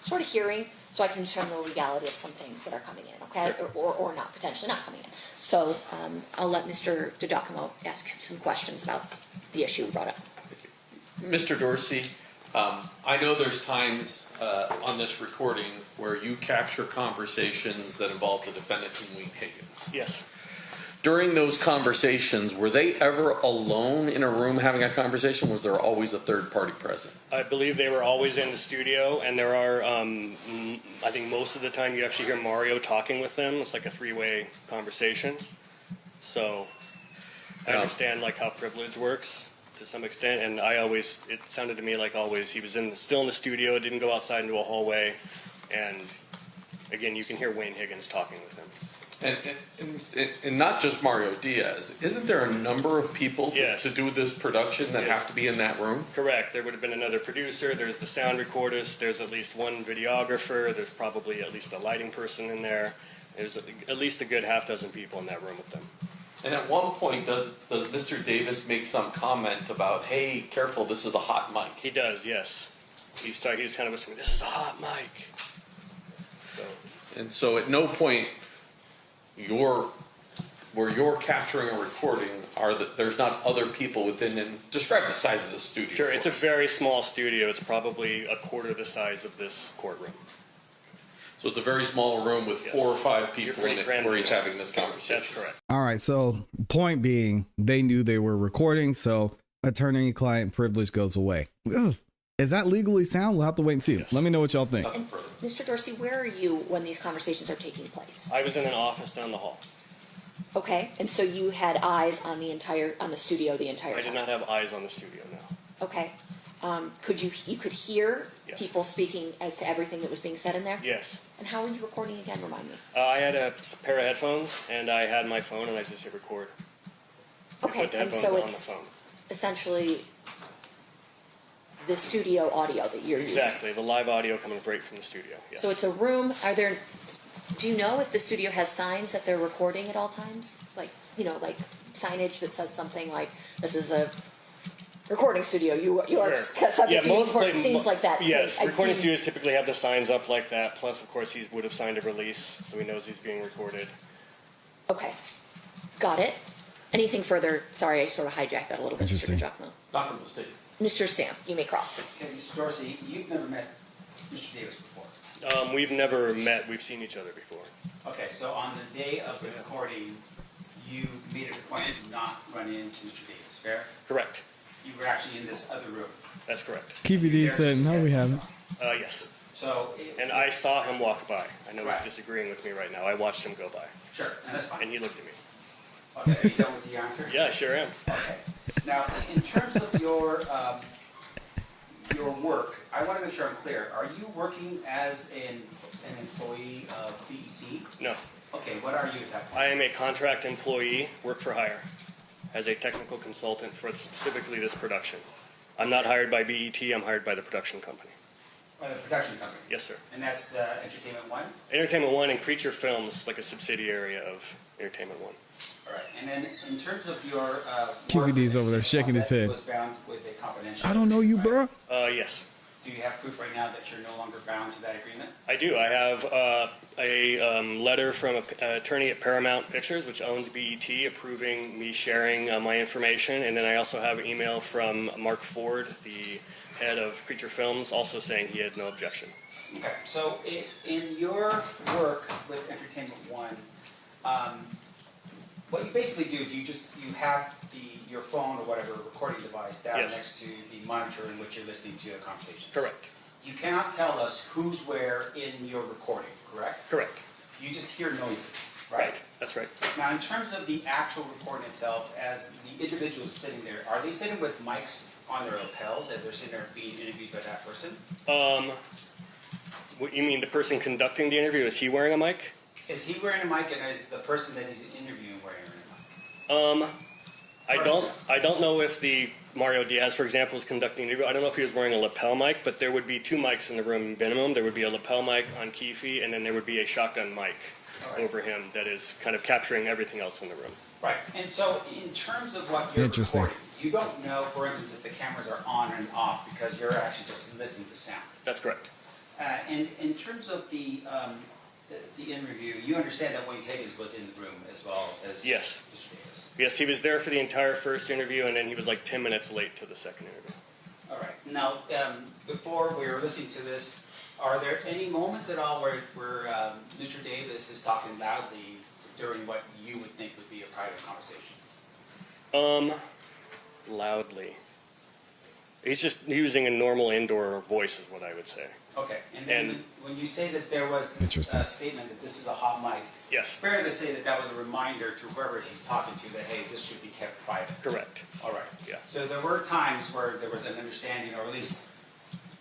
E: sort of hearing so I can determine the legality of some things that are coming in, okay? Or not, potentially not coming in. So I'll let Mr. DiGiacomo ask some questions about the issue we brought up.
F: Mr. Dorsey, I know there's times on this recording where you capture conversations that involve the defendant, Duane Higgins.
I: Yes.
F: During those conversations, were they ever alone in a room having a conversation? Was there always a third party present?
I: I believe they were always in the studio, and there are, I think most of the time you actually hear Mario talking with them. It's like a three-way conversation. So I understand like how privilege works to some extent, and it sounded to me like always he was still in the studio, didn't go outside into a hallway, and again, you can hear Wayne Higgins talking with him.
F: And not just Mario Diaz. Isn't there a number of people
I: Yes.
F: to do this production that have to be in that room?
I: Correct. There would have been another producer. There's the sound recordist. There's at least one videographer. There's probably at least a lighting person in there. There's at least a good half dozen people in that room with them.
F: And at one point, does Mr. Davis make some comment about, hey, careful, this is a hot mic?
I: He does, yes. He's kind of whispering, this is a hot mic.
F: And so at no point where you're capturing a recording there's not other people within, and describe the size of the studio.
I: Sure, it's a very small studio. It's probably a quarter the size of this courtroom.
F: So it's a very small room with 4 or 5 people in it where he's
I: cramped.
F: having this conversation.
I: That's correct.
A: All right. So point being, they knew they were recording, so attorney-client privilege goes away. Ugh. Is that legally sound? We'll have to wait and see. Yes. Let me know what y'all think.
E: And Mr. Dorsey, where are you when these conversations are taking place?
I: I was in an office down the hall.
E: Okay, and so you had eyes on the studio the entire time?
I: I did not have eyes on the studio, no.
E: Okay. You could hear
I: Yes.
E: people speaking as to everything that was being said in there?
I: Yes.
E: And how were you recording again? Remind me.
I: I had a pair of headphones, and I had my phone, and I just hit record.
E: Okay,
I: put the
E: and
I: headphones
E: so
I: on the
E: it's
I: phone.
E: essentially the studio audio that you're using.
I: Exactly, the live audio coming right from the studio. Yes.
E: So it's a room. Do you know if the studio has signs that they're recording at all times? Like signage that says something like, this is a recording studio. You are subject to record. Things like that.
I: Yes, recording studios typically have the signs up like that. Plus, of course, he would have signed a release, so he knows he's being recorded.
E: Okay, got it. Anything further? Sorry, I sort of hijacked that a little bit, Mr. DiGiacomo.
F: Not from the state.
E: Mr. Sam, you may cross.
C: Okay, Mr. Dorsey, you've never met Mr. Davis before.
I: We've never met. We've seen each other before.
C: Okay, so on the day of the recording, you made it a point to not run into Mr. Davis, fair?
I: Correct.
C: You were actually in this other room.
I: That's correct.
A: Keffe D said, no, we haven't.
I: Yes.
C: So,
I: And I saw him walk by. I know
C: Right.
I: he's disagreeing with me right now. I watched him go by,
C: sure, and that's fine.
I: and he looked at me.
C: Okay, are you done with the answer?
I: Yeah, I sure am.
C: Okay. Now, in terms of your work, I want to make sure I'm clear. Are you working as an employee of BET?
I: No,
C: Okay, what are you at that point?
I: I am a contract employee, work for hire, as a technical consultant for specifically this production. I'm not hired by BET, I'm hired by the production company.
C: By the production company?
I: Yes, sir.
C: And that's Entertainment One?
I: Entertainment One and Creature Films, like a subsidiary of Entertainment One.
C: All right. And then in terms of your
A: Keffe D's over there shaking his head.
C: was bound with a confidential.
A: I don't know you,
C: agreement,
A: bro.
I: Yes,
C: Do you have proof right now that you're no longer bound to that agreement?
I: I do. I have a letter from an attorney at Paramount Pictures, which owns BET, approving me sharing my information. And then I also have an email from Mark Ford, the head of Creature Films, also saying he had no objection.
C: Okay. So in your work with Entertainment One, what you basically do is you have your phone or whatever recording device down
I: Yes.
C: next to the monitor in which you're listening to a conversation.
I: Correct.
C: You cannot tell us who's where in your recording, correct?
I: Correct.
C: You just hear noises, right?
I: That's right.
C: Now, in terms of the actual recording itself, as the individuals sitting there, are they sitting with mics on their lapels as they're sitting there being interviewed by that person?
I: What you mean, the person conducting the interview, is he wearing a mic?
C: Is he wearing a mic, and is the person that he's interviewing wearing a mic?
I: I don't know if the Mario Diaz, for example, is conducting the interview. I don't know if he was wearing a lapel mic, but there would be two mics in the room minimum. There would be a lapel mic on Keffe, and then there would be a shotgun mic over him that is kind of capturing everything else in the room.
C: Right. And so, in terms of what you're
A: Interesting.
C: recording, you don't know, for instance, if the cameras are on and off because you're actually just listening to sound.
I: That's correct.
C: And in terms of the interview, you understand that Wayne Higgins was in the room as well as
I: Yes.
C: Mr. Davis.
I: Yes, he was there for the entire first interview, and then he was like 10 minutes late to the second interview.
C: All right. Now, before we were listening to this, are there any moments at all where Mr. Davis is talking loudly during what you would think would be a private conversation?
I: Loudly. He's just using a normal indoor voice is what I would say.
C: Okay. And then when you say that there was this
A: Interesting.
C: statement that this is a hot mic,
I: Yes,
C: fair to say that that was a reminder to whoever he's talking to that, hey, this should be kept private.
I: correct.
C: All right.
I: Yeah.
C: So there were times where there was an understanding, or at least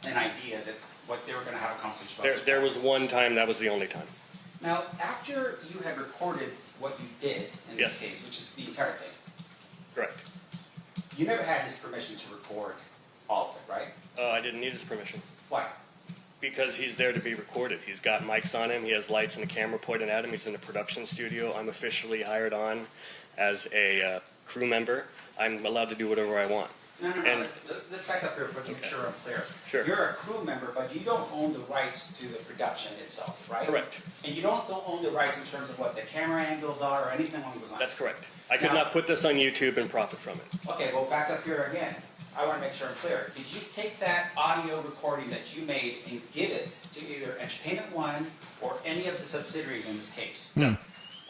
C: an idea that what they were going to have a conversation about.
I: There was one time, that was the only time.
C: Now, after you had recorded what you did in this
I: Yes.
C: case, which is the entire thing,
I: Correct.
C: you never had his permission to record all of it, right?
I: I didn't need his permission.
C: Why?
I: Because he's there to be recorded. He's got mics on him. He has lights and a camera pointed at him. He's in the production studio. I'm officially hired on as a crew member. I'm allowed to do whatever I want.
C: No.
I: And-
C: Let's back up here to make sure I'm clear.
I: Sure.
C: You're a crew member, but you don't own the rights to the production itself, right?
I: Correct.
C: And you don't own the rights in terms of what the camera angles are or anything along those lines.
I: That's correct. I could
C: Now-
I: not put this on YouTube and profit from it.
C: Okay, well, back up here again. I want to make sure I'm clear. Did you take that audio recording that you made and give it to either Entertainment One or any of the subsidiaries in this case?
I: No.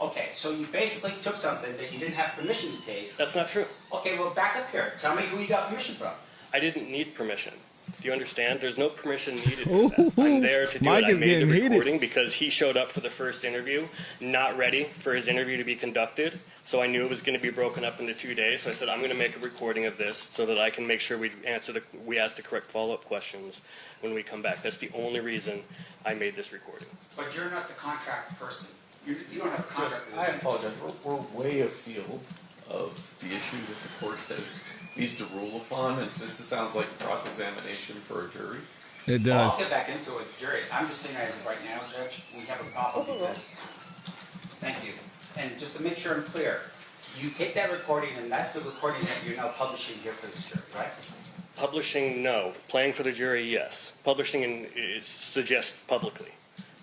C: Okay, so you basically took something that you didn't have permission to take.
I: That's not true.
C: Okay, well, back up here. Tell me who you got permission from.
I: I didn't need permission. Do you understand? There's no permission needed for that. I'm there to do
A: Mike
I: it. I
A: is
I: made the
A: getting heated.
I: recording because he showed up for the first interview, not ready for his interview to be conducted. So I knew it was going to be broken up into 2 days. So I said, I'm going to make a recording of this so that I can make sure we ask the correct follow-up questions when we come back. That's the only reason I made this recording.
C: But you're not the contract person. You don't have a contract with
F: I
C: this.
F: apologize, we're way afield of the issue that the court needs to rule upon, and this sounds like cross-examination for a jury.
A: It
C: Well, I'll
A: does.
C: get back into it, jury. I'm just saying as of right now, Judge, we have a problem because, thank you. And just to make sure I'm clear, you take that recording and that's the recording that you're now publishing here for this jury, right?
I: Publishing, no. Playing for the jury, yes. Publishing suggests publicly.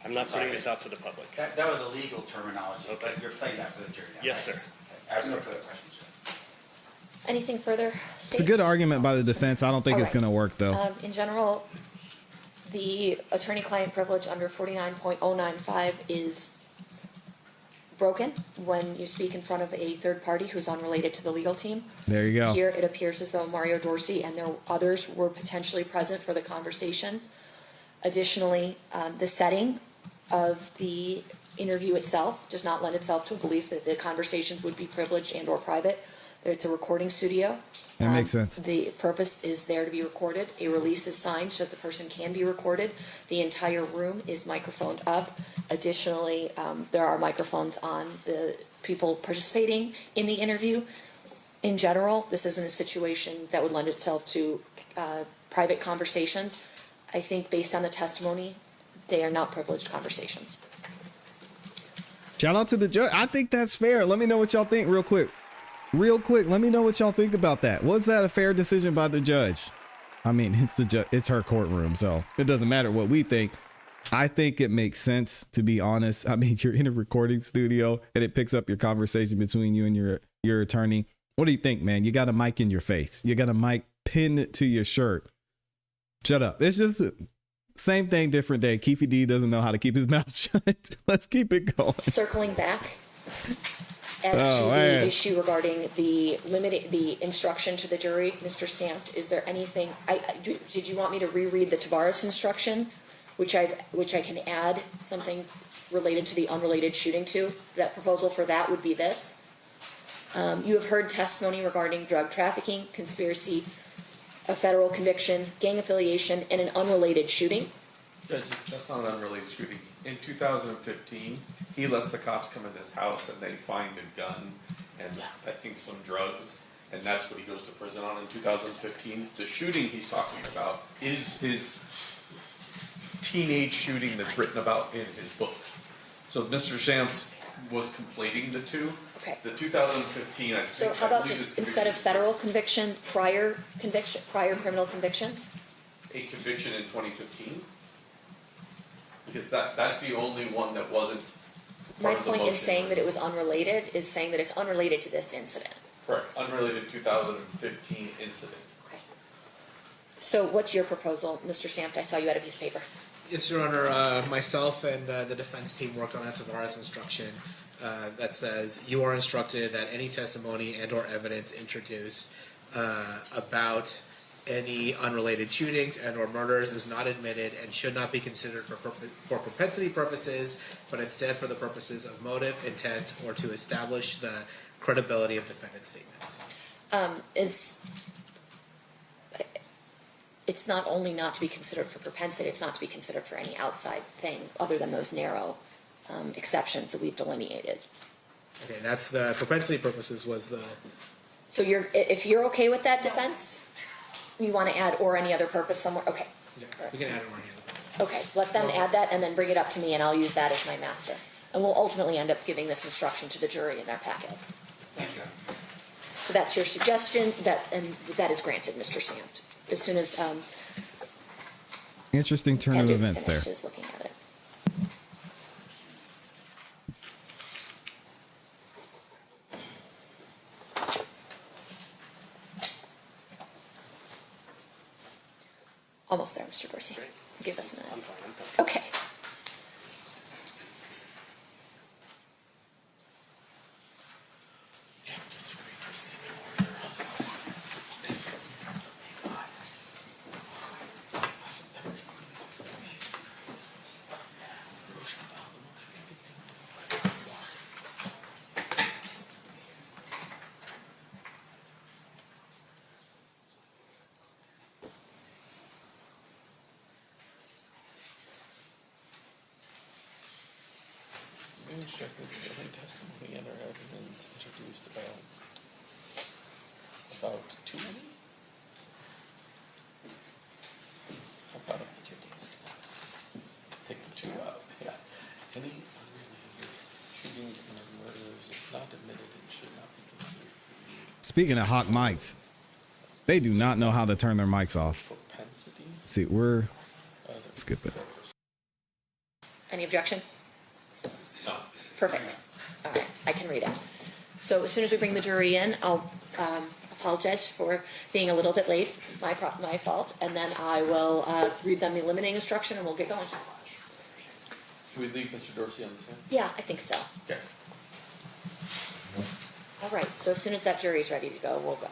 I: I'm not putting this out to the public.
C: That was a legal terminology,
I: Okay.
C: but you're playing that for the jury now,
I: Yes,
C: right?
I: sir.
C: Okay. I have no further questions, Judge.
E: Anything further?
A: It's a good argument by the defense. I don't think it's
E: All right.
A: going to work, though.
E: In general, the attorney-client privilege under 49.095 is broken when you speak in front of a third party who's unrelated to the legal team.
A: There you go.
E: Here, it appears as though Mario Dorsey and there others were potentially present for the conversations. Additionally, the setting of the interview itself does not lend itself to a belief that the conversations would be privileged and or private. It's a recording studio.
A: That makes sense.
E: The purpose is there to be recorded. A release is signed so that the person can be recorded. The entire room is microphoned up. Additionally, there are microphones on the people participating in the interview. In general, this isn't a situation that would lend itself to private conversations. I think based on the testimony, they are not privileged conversations.
A: Shout out to the judge. I think that's fair. Let me know what y'all think real quick. Real quick, let me know what y'all think about that. Was that a fair decision by the judge? I mean, it's her courtroom, so it doesn't matter what we think. I think it makes sense, to be honest. I mean, you're in a recording studio and it picks up your conversation between you and your attorney. What do you think, man? You got a mic in your face. You got a mic pinned to your shirt. Shut up. It's just same thing, different day. Keffe D doesn't know how to keep his mouth shut. Let's keep it going.
E: Circling back as to the issue regarding the instruction to the jury, Mr. Sampt, is there anything? Did you want me to reread the Tavares instruction, which I can add something related to the unrelated shooting to? That proposal for that would be this. You have heard testimony regarding drug trafficking, conspiracy, a federal conviction, gang affiliation, and an unrelated shooting.
F: Judge, that's not an unrelated shooting. In 2015, he lets the cops come in his house and they find a gun and I think some drugs, and that's what he goes to prison on in 2015. The shooting he's talking about is his teenage shooting that's written about in his book. So Mr. Shams was conflating the two.
E: Okay.
F: The 2015, I think.
E: So how about just instead of federal conviction, prior criminal convictions?
F: A conviction in 2015? Because that's the only one that wasn't
E: My
F: part of the
E: point in
F: motion.
E: saying that it was unrelated is saying that it's unrelated to this incident.
F: Correct. Unrelated 2015 incident.
E: Okay. So what's your proposal, Mr. Sampt? I saw you had a piece of paper.
G: Yes, Your Honor. Myself and the defense team worked on a Tavares instruction that says you are instructed that any testimony and or evidence introduced about any unrelated shootings and or murders is not admitted and should not be considered for propensity purposes, but instead for the purposes of motive, intent, or to establish the credibility of defendant statements.
E: It's not only not to be considered for propensity, it's not to be considered for any outside thing other than those narrow exceptions that we've delineated.
G: Okay, that's the propensity purposes was the...
E: So if you're okay with that defense, you want to add or any other purpose somewhere? Okay.
G: Yeah, we can add it or any other purpose.
E: Okay, let them add that and then bring it up to me and I'll use that as my master. And we'll ultimately end up giving this instruction to the jury in their packet.
F: Thank you.
E: So that's your suggestion, and that is granted, Mr. Sampt. As soon as
A: Interesting turn of events there.
E: finishes looking at it. Almost there, Mr. Dorsey. Give us a minute.
I: I'm fine.
E: Okay.
F: Check with the only testimony and or evidence introduced about too many? About a take the two out. Yeah. Any unrelated shootings or murders is not admitted and should not be considered.
A: Speaking of hawk mics, they do not know how to turn their mics off.
F: Propensity.
A: Let's see, we're skip it.
E: Any objection?
F: No.
E: Perfect. All right, I can read it. So as soon as we bring the jury in, I'll apologize for being a little bit late, my fault, and then I will read them the limiting instruction and we'll get going.
F: Should we leave Mr. Dorsey on the stand?
E: Yeah, I think so.
F: Okay.
E: All right, so as soon as that jury's ready to go, we'll go.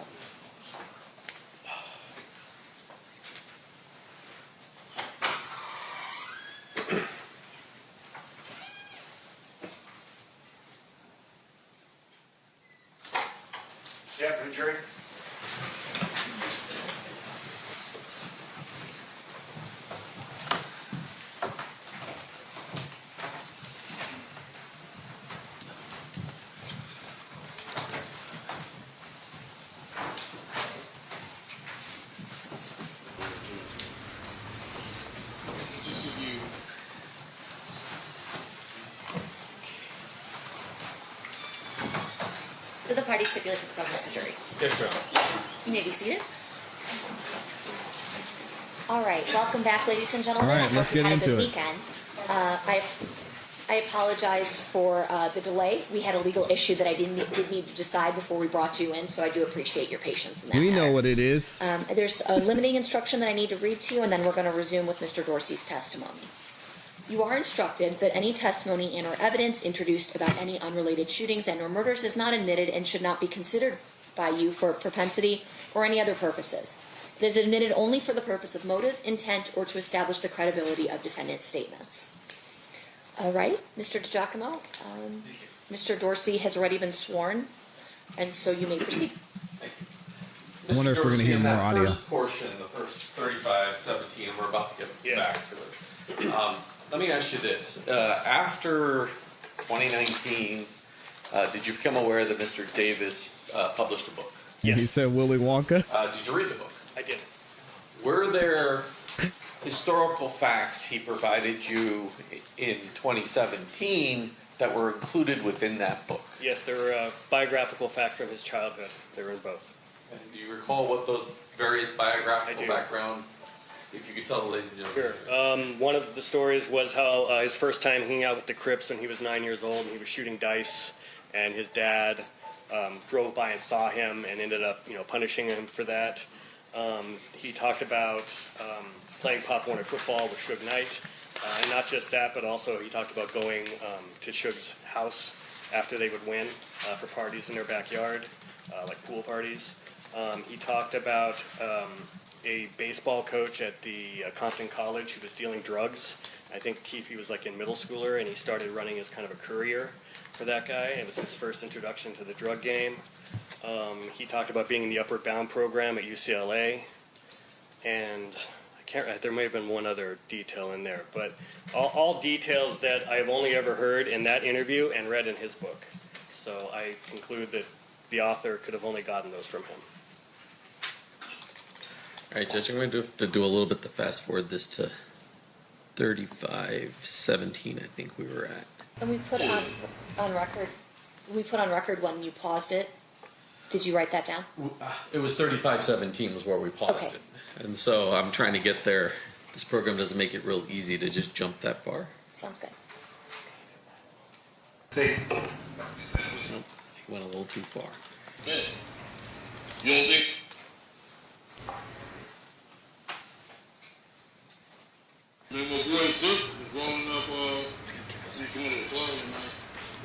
C: jury.
E: Did the party stipulate to the presence of the jury?
F: Yes, Your Honor.
E: You may be seated. All right, welcome back, ladies and gentlemen.
A: All right,
E: I hope
A: let's
E: you
A: get
E: had a
A: into
E: good
A: it.
E: Weekend. I apologize for the delay. We had a legal issue that I did need to decide before we brought you in, so I do appreciate your patience in that
A: We
E: matter.
A: know what it is.
E: There's a limiting instruction that I need to read to you, and then we're going to resume with Mr. Dorsey's testimony. You are instructed that any testimony and or evidence introduced about any unrelated shootings and or murders is not admitted and should not be considered by you for propensity or any other purposes. It is admitted only for the purpose of motive, intent, or to establish the credibility of defendant's statements. All right, Mr. DiGiacomo, Mr. Dorsey has already been sworn, and so you may proceed.
A: I wonder if we're going to hear
F: in
A: more
F: that
A: audio.
F: First portion, the first 35, 17, and we're about to get back to it. Let me ask you this. After 2019, did you become aware that Mr. Davis published a book?
I: Yes.
A: He said Willy Wonka.
F: Did you read the book?
I: I did.
F: Were there historical facts he provided you in 2017 that were included within that book?
I: Yes, there were biographical facts from his childhood. They were in both.
F: And do you recall what those various biographical
I: I do.
F: background, if you could tell the ladies and gentlemen?
I: Sure. One of the stories was how his first time hanging out with the Crips when he was 9 years old, and he was shooting dice, and his dad drove by and saw him and ended up, punishing him for that. He talked about playing Pop Warner football with Suge Knight, and not just that, but also he talked about going to Suge's house after they would win for parties in their backyard, like pool parties. He talked about a baseball coach at the Compton College who was dealing drugs. I think Keffe was like in middle schooler, and he started running as kind of a courier for that guy. It was his first introduction to the drug game. He talked about being in the Upward Bound program at UCLA, and there may have been one other detail in there, but all details that I've only ever heard in that interview and read in his book. So I conclude that the author could have only gotten those from him.
J: All right, Judge, I'm going to have to do a little bit to fast forward this to 35:17, I think we were at.
E: And we put on record. We put on record when you paused it. Did you write that down?
J: It was 35:17 was where we paused
E: Okay.
J: it. And so I'm trying to get there. This program doesn't make it real easy to just jump that far.
E: Sounds good.
J: Nope, he went a little too far.
K: Yeah. You don't think? Remember my brother and sister was growing up, we going to the club and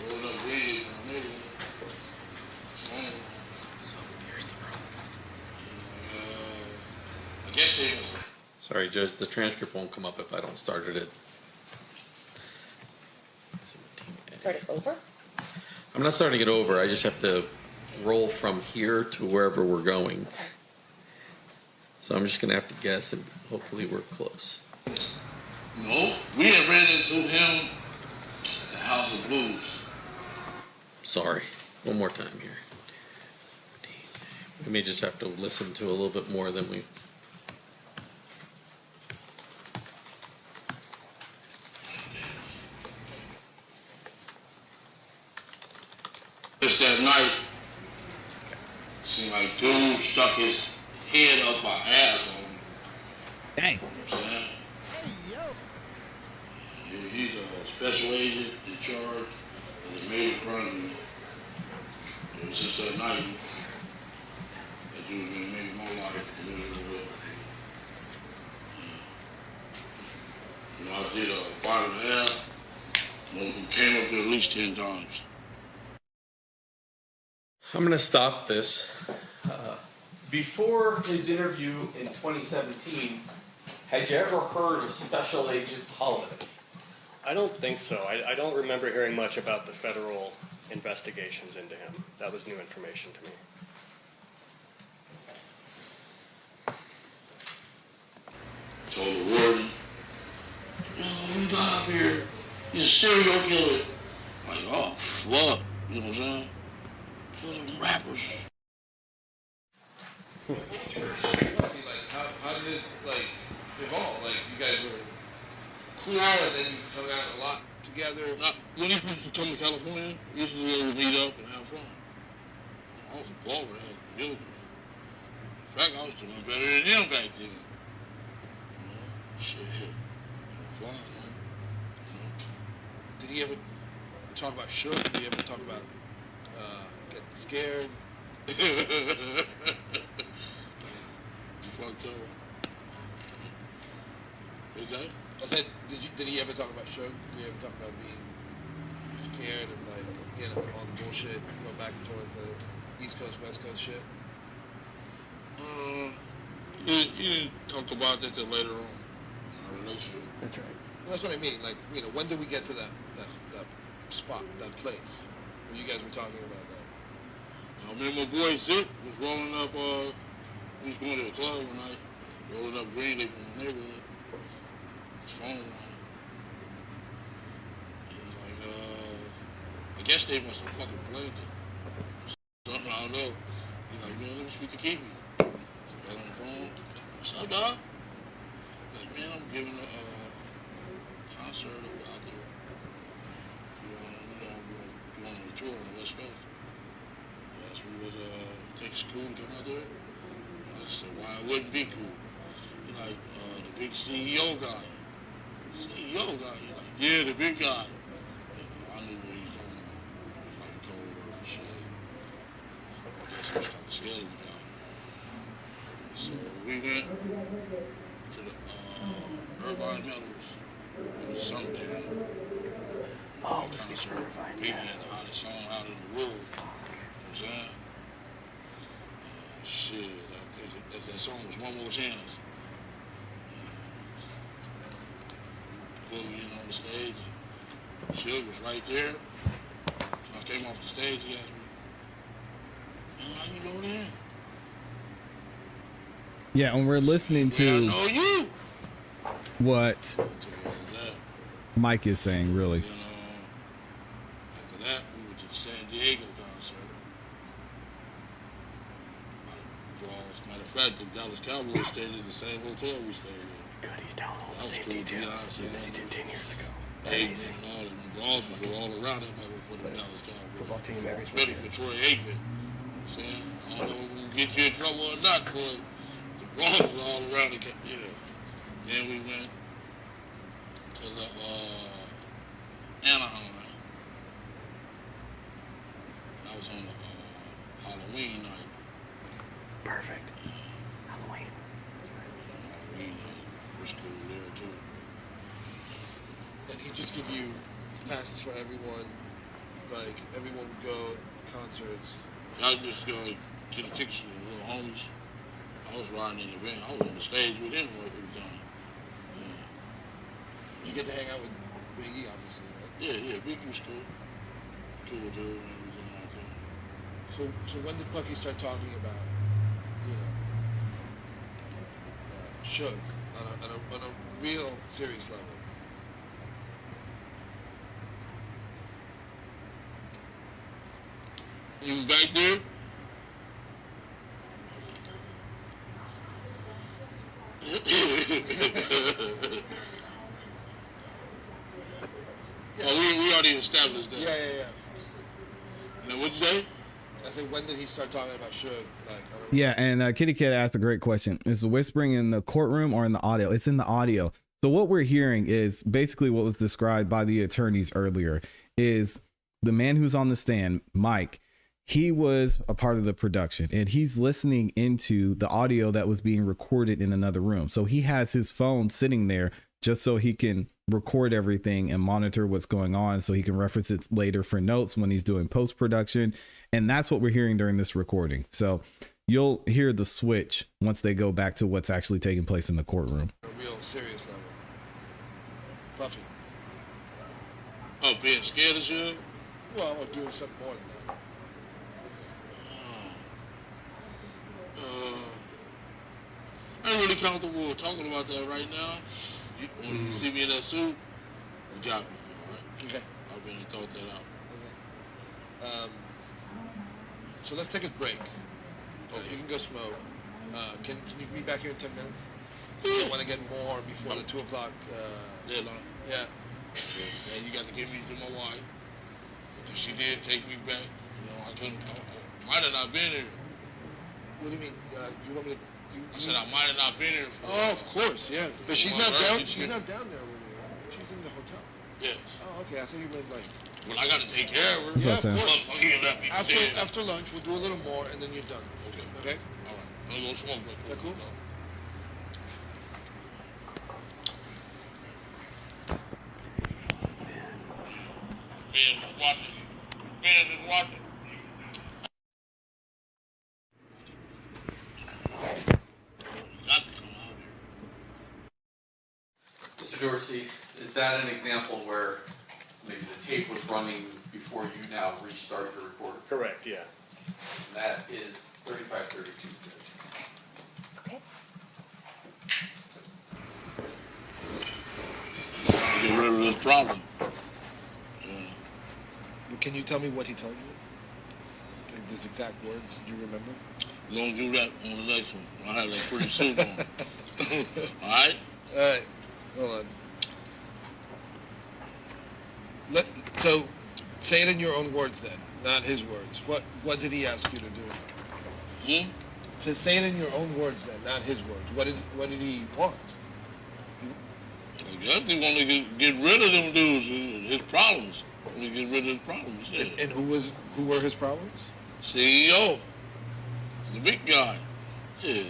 K: growing up green in our neighborhood. I guess they was.
J: Sorry, Judge, the transcript won't come up if I don't start it at 17A.
E: Start it over.
J: I'm not starting it over. I just have to roll from here to wherever we're going.
E: Okay.
J: So I'm just going to have to guess, and hopefully we're close.
K: No, we had ran into him at the House of Blues.
J: Sorry. One more time here. We may just have to listen to a little bit more than we...
K: Just that night, seemed like dude stuck his head up our ass on him.
L: Dang.
K: You know what I'm saying? He's a special agent in charge, and they made it front of me. It was just that night that dude made my life miserable. You know, I did a 5.5. He came up there at least 10 times.
J: I'm going to stop this.
F: Before his interview in 2017, had you ever heard of Special Agent Holiday?
I: I don't think so. I don't remember hearing much about the federal investigations into him. That was new information to me.
K: He's a serial killer. Like, oh, fuck. You know what I'm saying? Kill them rappers.
G: Like, how did it, like, evolve? Like, you guys were cool, and then you hung out a lot together.
K: Now, when these people come to California, usually we always meet up and have fun. I was a baller, I had millions. In fact, I was doing better than him back then. You know, shit. Had fun, man. You know.
G: Did he ever talk about Shook? Did he ever talk about getting scared?
K: Fucked up. What's that?
G: I said, did he ever talk about Shook? Did he ever talk about being scared and like, you know, all the bullshit, going back and forth, the East Coast, West Coast shit?
K: You talked about that till later on in our relationship.
A: That's right.
G: Well, that's what I mean. Like, you know, when did we get to that spot, that place where you guys were talking about that?
K: I remember my boy Zip was rolling up, he was going to the club one night, rolling up Greenleaf in the neighborhood. His phone rang. He was like, I guess they must have fucking blamed it. Something, I don't know. He's like, man, let me speak to Keffe. So I got on the phone. What's up, dog? Like, man, I'm giving a concert out there. You want to tour on the West Coast. He asked me, think it's cool to come out there? I just said, why it wouldn't be cool? He's like, the big CEO guy. CEO guy? He's like, yeah, the big guy. I knew what he was talking about. He was like cold and shit. So I guess he was kind of scared of the guy. So we went to the Irvine Meadows. It was something. Oh, let's get Irvine. He had the hottest song out in the world. You know what I'm saying? Shit, that song was One More Chance. Pulled me in on the stage. Suge was right there. So I came off the stage, he asked me, man, how you know that?
A: Yeah, and we're listening to
K: I know you.
A: what Mike is saying, really.
K: Then, after that, we went to the San Diego concert. Matter of fact, the Dallas Cowboys stayed in the same hotel we stayed in.
I: It's good he's telling all the same
K: Cool,
I: details as he did 10 years ago.
K: Aikman and all the bosses were all around him for the Dallas Cowboys.
I: Football team, everything.
K: Ready for Troy Aikman. You know what I'm saying? I don't know if we're going to get you in trouble or not, but the bosses were all around the yeah. Then we went to the Anaheim. That was on the Halloween night.
I: Perfect. Halloween.
K: Halloween night. Was cool there too.
G: And he'd just give you passes for everyone, like everyone would go concerts.
K: I was just going to get a ticket with the little homies. I was riding in the van. I was on the stage with him every time.
G: You get to hang out with Big E, obviously, right?
K: Yeah, Big E was cool. Cool dude and everything like that.
G: So when did Puffy start talking about, you know, Shook on a real serious level?
K: You was back there? Oh, we already established that.
G: Yeah.
K: Now, what'd you say?
G: I said, when did he start talking about Shook? Like,
A: Yeah, and Kitty Cat asked a great question. Is the whispering in the courtroom or in the audio? It's in the audio. So what we're hearing is basically what was described by the attorneys earlier is the man who's on the stand, Mike. He was a part of the production and he's listening into the audio that was being recorded in another room. So he has his phone sitting there just so he can record everything and monitor what's going on so he can reference it later for notes when he's doing post-production. And that's what we're hearing during this recording. So you'll hear the switch once they go back to what's actually taking place in the courtroom.
G: a real serious level. Puffy.
K: Oh, being scared of shit?
G: Well, or doing something more than that.
K: I ain't really comfortable talking about that right now. When you see me in that suit, you got me, all right? Okay. I really thought that out.
L: Okay. So let's take a break. You can go smoke. Can you be back here in 10 minutes? I want to get more before the 2 o'clock.
K: Deadline.
L: Yeah.
K: And you got to give me to my wife. Because she did take me back. You know, I couldn't. I might have not been here.
L: What do you mean? You want me to?
K: I said I might have not been here.
L: Oh, of course, yeah. But she's not down. She's not down there with you, right? She's in the hotel.
K: Yes.
L: Oh, okay. I thought you meant like.
K: Well, I got to take care of her.
L: Yeah, of
K: course.
L: After lunch, we'll do a little more, and then you're done.
K: Okay.
L: Okay.
K: All right. I'm gonna go smoke.
L: Is that cool?
K: Fans is watching. Fans is watching. Got to come out here.
F: Mr. Dorsey, is that an example where maybe the tape was running before you now restart the recorder?
I: Correct, yeah.
F: And that is 3532, Judge.
E: Okay.
K: Get rid of this problem.
L: Can you tell me what he told you? Like his exact words? Do you remember?
K: We're going to do that on the next one. I have that pretty suit on. All right?
L: All right. Hold on. So, say it in your own words then, not his words. What did he ask you to do? So say it in your own words then, not his words. What did he want?
K: I guess he wanted to get rid of them dudes, his problems. He wanted to get rid of his problems, yeah.
L: And who were his problems?
K: CEO. The big guy. Yeah.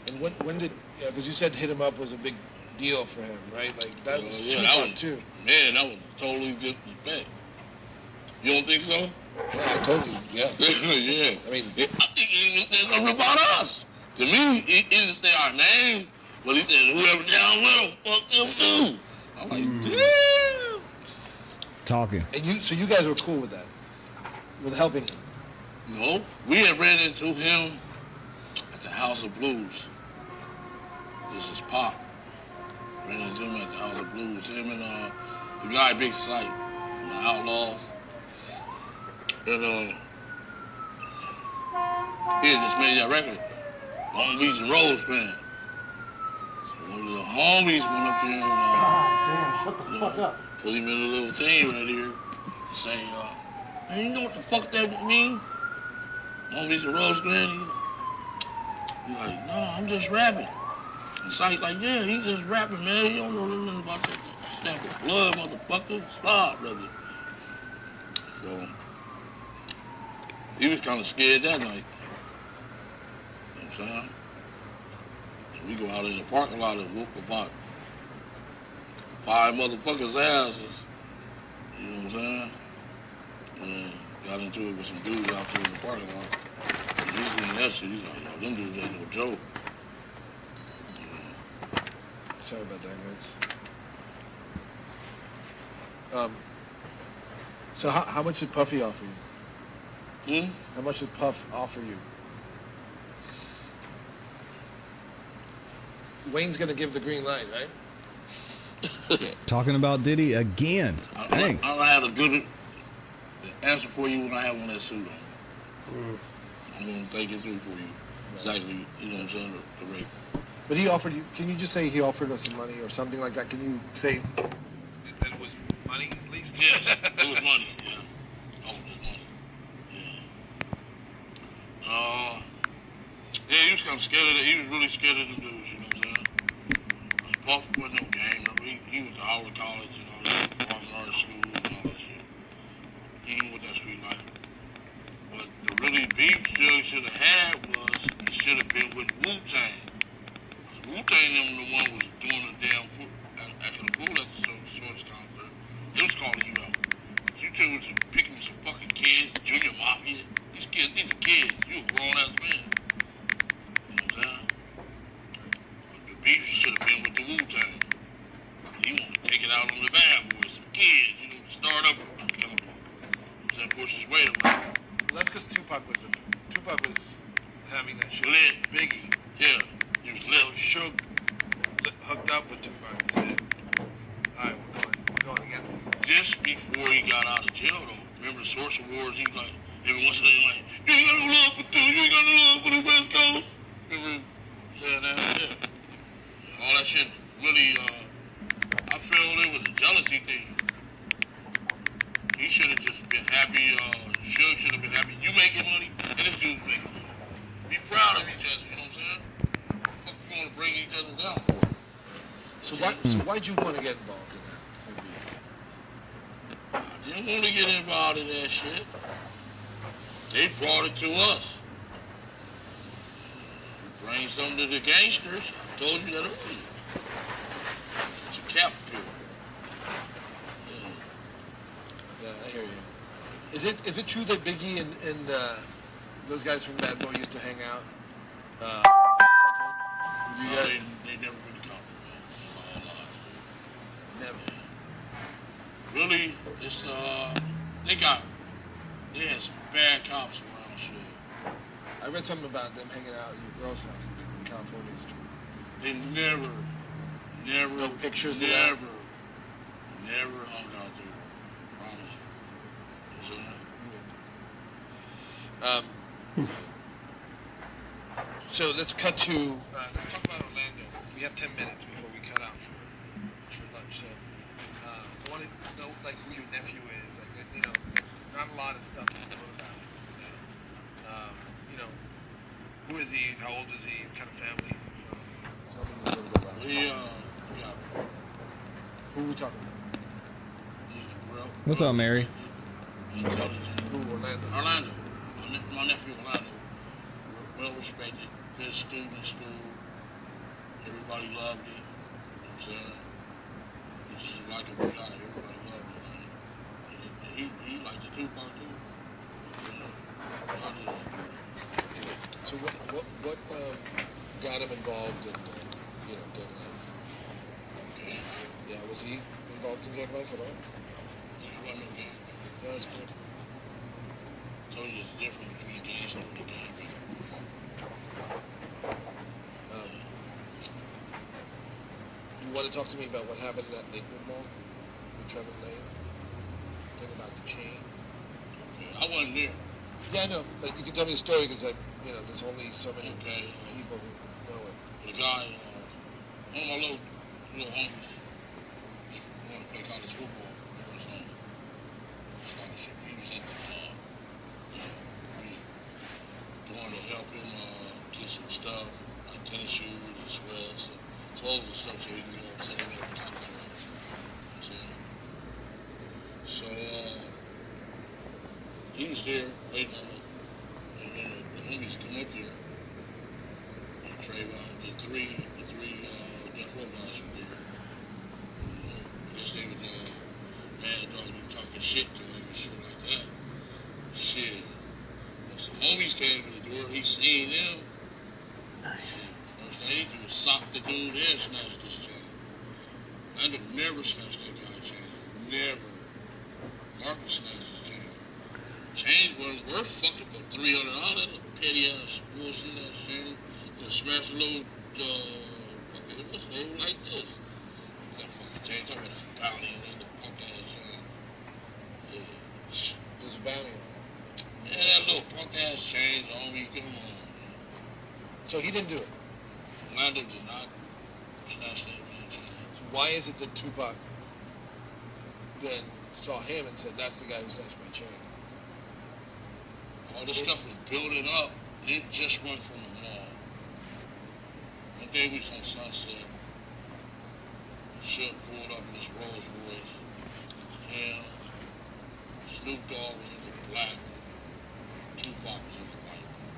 L: And when did, because you said hit him up was a big deal for him, right? Like that was Tupac too.
K: Man, that was totally disrespect. You don't think so?
L: Yeah, I told you, yeah.
K: Yeah.
L: I mean,
K: I think he even said something about us. To me, he didn't say our names, but he said whoever down with him, fuck them too. I'm like, damn.
A: Talking.
L: And so you guys were cool with that, with helping him.
K: No, we had ran into him at the House of Blues. This is Pop. Ran into him at the House of Blues. Him and the guy Big Sight, the Outlaws. And he had just made that record, Long Beach and Rose Band. So one of the homies went up there and
M: shut the fuck up.
K: Put him in a little thing right here and say, man, you know what the fuck that mean? Long Beach and Rose Band? He's like, no, I'm just rapping. And Sight like, yeah, he's just rapping, man. He don't know nothing about that stamp of blood, motherfucker. Stop, brother. So he was kind of scared that night. You know what I'm saying? And we go out in the parking lot and whoop about 5 motherfuckers' asses. You know what I'm saying? And got into it with some dudes out there in the parking lot. And he's seeing that shit. He's like, yo, them dudes ain't no joke.
L: Sorry about that, guys. So how much did Puffy offer you? How much did Puff offer you? Wayne's gonna give the green light, right?
A: Talking about Diddy again. Dang.
K: I'll have a good answer for you when I have one that suit on. I'm gonna take it through for you. Exactly, you know what I'm saying, the rate.
L: But he offered you, can you just say he offered us some money or something like that? Can you say that it was money at least?
K: Yes, it was money, yeah. Offered us money. Yeah. Yeah, he was kind of scared of it. He was really scared of them dudes, you know what I'm saying? Because Puff wasn't no game. I mean, he was to Howard College and all that, martial arts school and all that shit. He ain't with that street life. But the really beef Jug should have had was, he should have been with Wu-Tang. Wu-Tang them the one was doing the damn food, acting a fool at the Shorts concert. They was calling you out. You two was picking some fucking kids, Junior Mafia. These are kids. You a grown-ass man. You know what I'm saying? The beef should have been with the Wu-Tang. He wanted to take it out on the bad boys, some kids, you know, start up. You know what I'm saying? Push his way around.
L: Well, that's because Tupac was having that shit.
K: Lit.
L: Biggie.
K: Yeah. He was lit.
L: So Suge hooked up with Tupac and said, all right, we're going against these
K: this before he got out of jail, though. Remember the Source Awards? He's like, every once in a while, like, you ain't got no love for two, you ain't got no love for the West Coast. Remember saying that? Yeah. All that shit really, I feel it was a jealousy thing. He should have just been happy, Suge should have been happy. You making money, and this dude's making money. Be proud of each other, you know what I'm saying? Fuck, you want to bring each other down for?
L: So why'd you want to get involved in that?
K: I didn't want to get involved in that shit. They brought it to us. Bring something to the gangsters. I told you that earlier. It's a cap pill.
L: Yeah, I hear you. Is it true that Biggie and those guys from Bad Boy used to hang out?
K: You guys, they never really compromised. Never. Really, it's they had some bad cops around shit.
L: I read something about them hanging out at your girl's house in California.
K: They never
L: no pictures of that?
K: Never hung out there. Promise. You know what
L: So let's cut to let's talk about Orlando. We have 10 minutes before we cut out for lunch. So I want to know like who your nephew is. Like not a lot of stuff to know about. Who is he? How old is he? What kind of family? Tell me a little bit about him. Who are we talking about?
A: What's up, Mary?
L: Who, Orlando?
K: Orlando. My nephew Orlando. Well respected. Good student in school. Everybody loved him. You know what I'm saying? He's just like a guy. Everybody loved him. And he liked the Tupac too.
L: So what got him involved in gang life? Yeah, was he involved in gang life at all?
K: He wasn't no gang.
L: Yeah, that's cool.
K: So there's a difference between gangster and gang.
L: You want to talk to me about what happened at Lakewood Mall with Trevor Lane? Thing about the chain?
K: I wasn't there.
L: Yeah, I know. But you can tell me a story because there's only so many people who know it.
K: The guy, one of my little homies, wanted to play college football in Arizona. Scholarship. He was at the going to help him get some stuff, like tennis shoes and sweats and clothes and stuff so he can send him to college. So he was there waiting on it. And then the homies come up there. And Trayvon, the three Death Row guys from there. I guess they was mad dog, you talking shit to him and shit like that. Shit. When some homies came to the door, he seen them. Nice. First thing he did was sock the dude and snatch this chain. I'd have never snatched that guy's chain. Never. Marcus snatched his chain. Chains weren't worth fucking but $300. Petty ass bullshit ass chain. Smash a little fucking it was old like this. That fucking chain, talking about some bounty on that little punk ass chain. Yeah.
L: There's a bounty on it.
K: Man, that little punk ass chains on me, come on.
L: So he didn't do it.
K: Orlando did not snatch that man chain.
L: So why is it that Tupac then saw him and said, "That's the guy who snatched my chain"?
K: All this stuff was building up. It just went from the mall. One day we was on Sunset. Suge pulled up in this Rolls Royce. Him, Snoop Dogg was in the black one. Tupac was in the white one.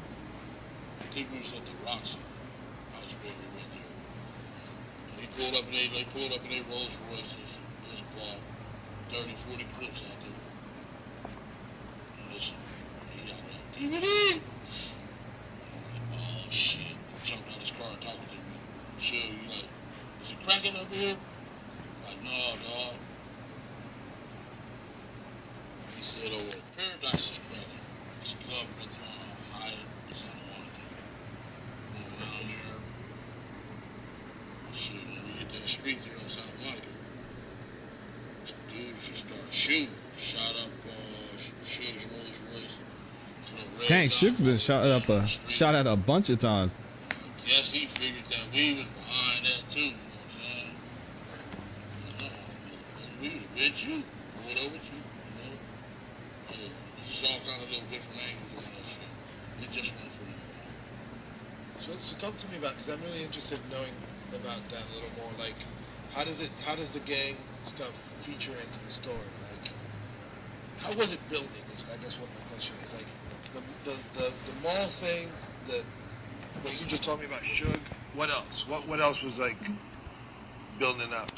K: I think we was at the Roxy. I was where we went there. And they pulled up in their Rolls Royces. Just bought 30, 40 clips out there. And listen, he got that DVD. Oh shit. Jumped out his car and talking to me. Sure, you like, is it cracking up here? Like, no, dog. He said, oh, well, Paradise is cracking. It's a club that's on Hyatt, it's on Monica. Going around there. Shit, when we hit that street there on Santa Monica, dudes just started shooting. Shot up Suge's Rolls Royce.
A: Dang, Suge's been shot at a bunch of times.
K: I guess he figured that we was behind that too, you know what I'm saying? We was with you, pulled over with you, you know? It's all kind of little different angles on that shit. It just went from there.
L: So talk to me about, because I'm really interested in knowing about that a little more. Like, how does the gang stuff feature into the story? Like, how was it building? Is I guess what my question is. Like, the mall thing, what you just told me about Suge. What else? What else was like building up?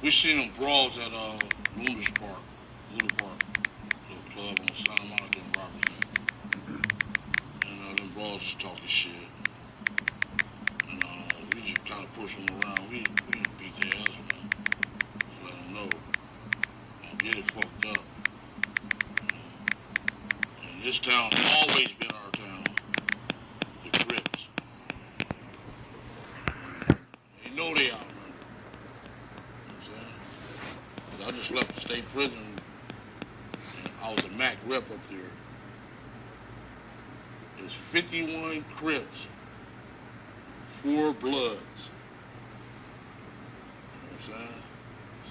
K: We seen them brawls at Little Park, little club on Santa Monica and Robertson. And them brawls just talking shit. And we just kind of push them around. We didn't beat their ass, man. Just let them know. Don't get it fucked up. And this town's always been our town. The Crips. They know they out. I just left the state prison, and I was a MAC rep up there. There's 51 Crips, 4 Bloods. You know what I'm saying?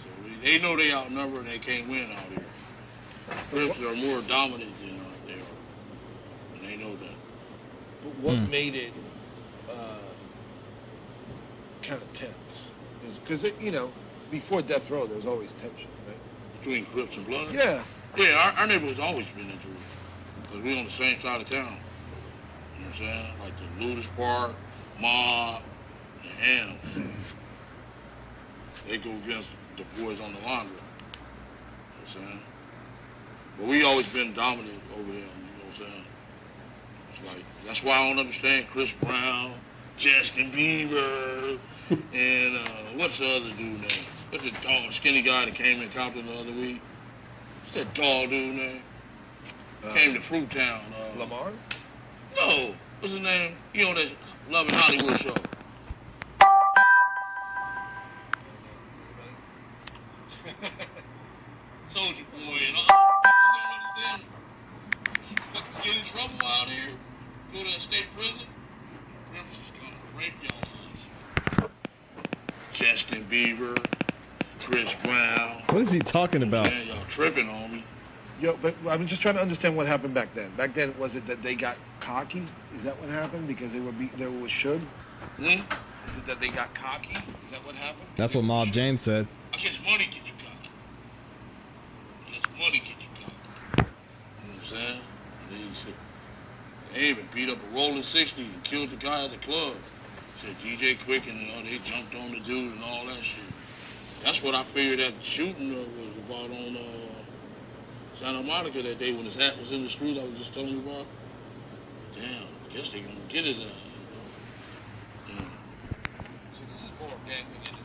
K: So they know they outnumbered and they can't win out here. Crips are more dominant than they are, and they know that.
L: But what made it kind of tense? Because, you know, before death row, there was always tension, right?
K: Between Crips and Bloods?
L: Yeah.
K: Yeah, our neighborhood's always been into it. Because we on the same side of town. You know what I'm saying? Like the Ludus Park, Mob, and Hams. They go against the boys on the laundry. You know what I'm saying? But we always been dominant over there, you know what I'm saying? It's like, that's why I don't understand Chris Brown, Justin Bieber, and what's the other dude name? What's the tall, skinny guy that came in Compton the other week? What's that tall dude name? Came to Fruit Town.
L: Lamar?
K: No. What's his name? You know that Love and Hollywood show. Soldier Boy and all. You don't understand. Get in trouble out here. Go to a state prison. Crips is gonna rape y'all. Justin Bieber, Chris Brown.
A: What is he talking about?
K: Man, y'all tripping on me.
L: Yo, but I'm just trying to understand what happened back then. Back then, was it that they got cocky? Is that what happened? Because they were Suge? Is it that they got cocky? Is that what happened?
A: That's what Mob James said.
K: I guess money get you cocky. I guess money get you cocky. You know what I'm saying? They even beat up a rolling 60 and killed the guy at the club. Said DJ Quick and they jumped on the dude and all that shit. That's what I figured that shooting was about on Santa Monica that day when his hat was in the street I was just telling you about. Damn, I guess they gonna get his ass.
L: So this is more gang related.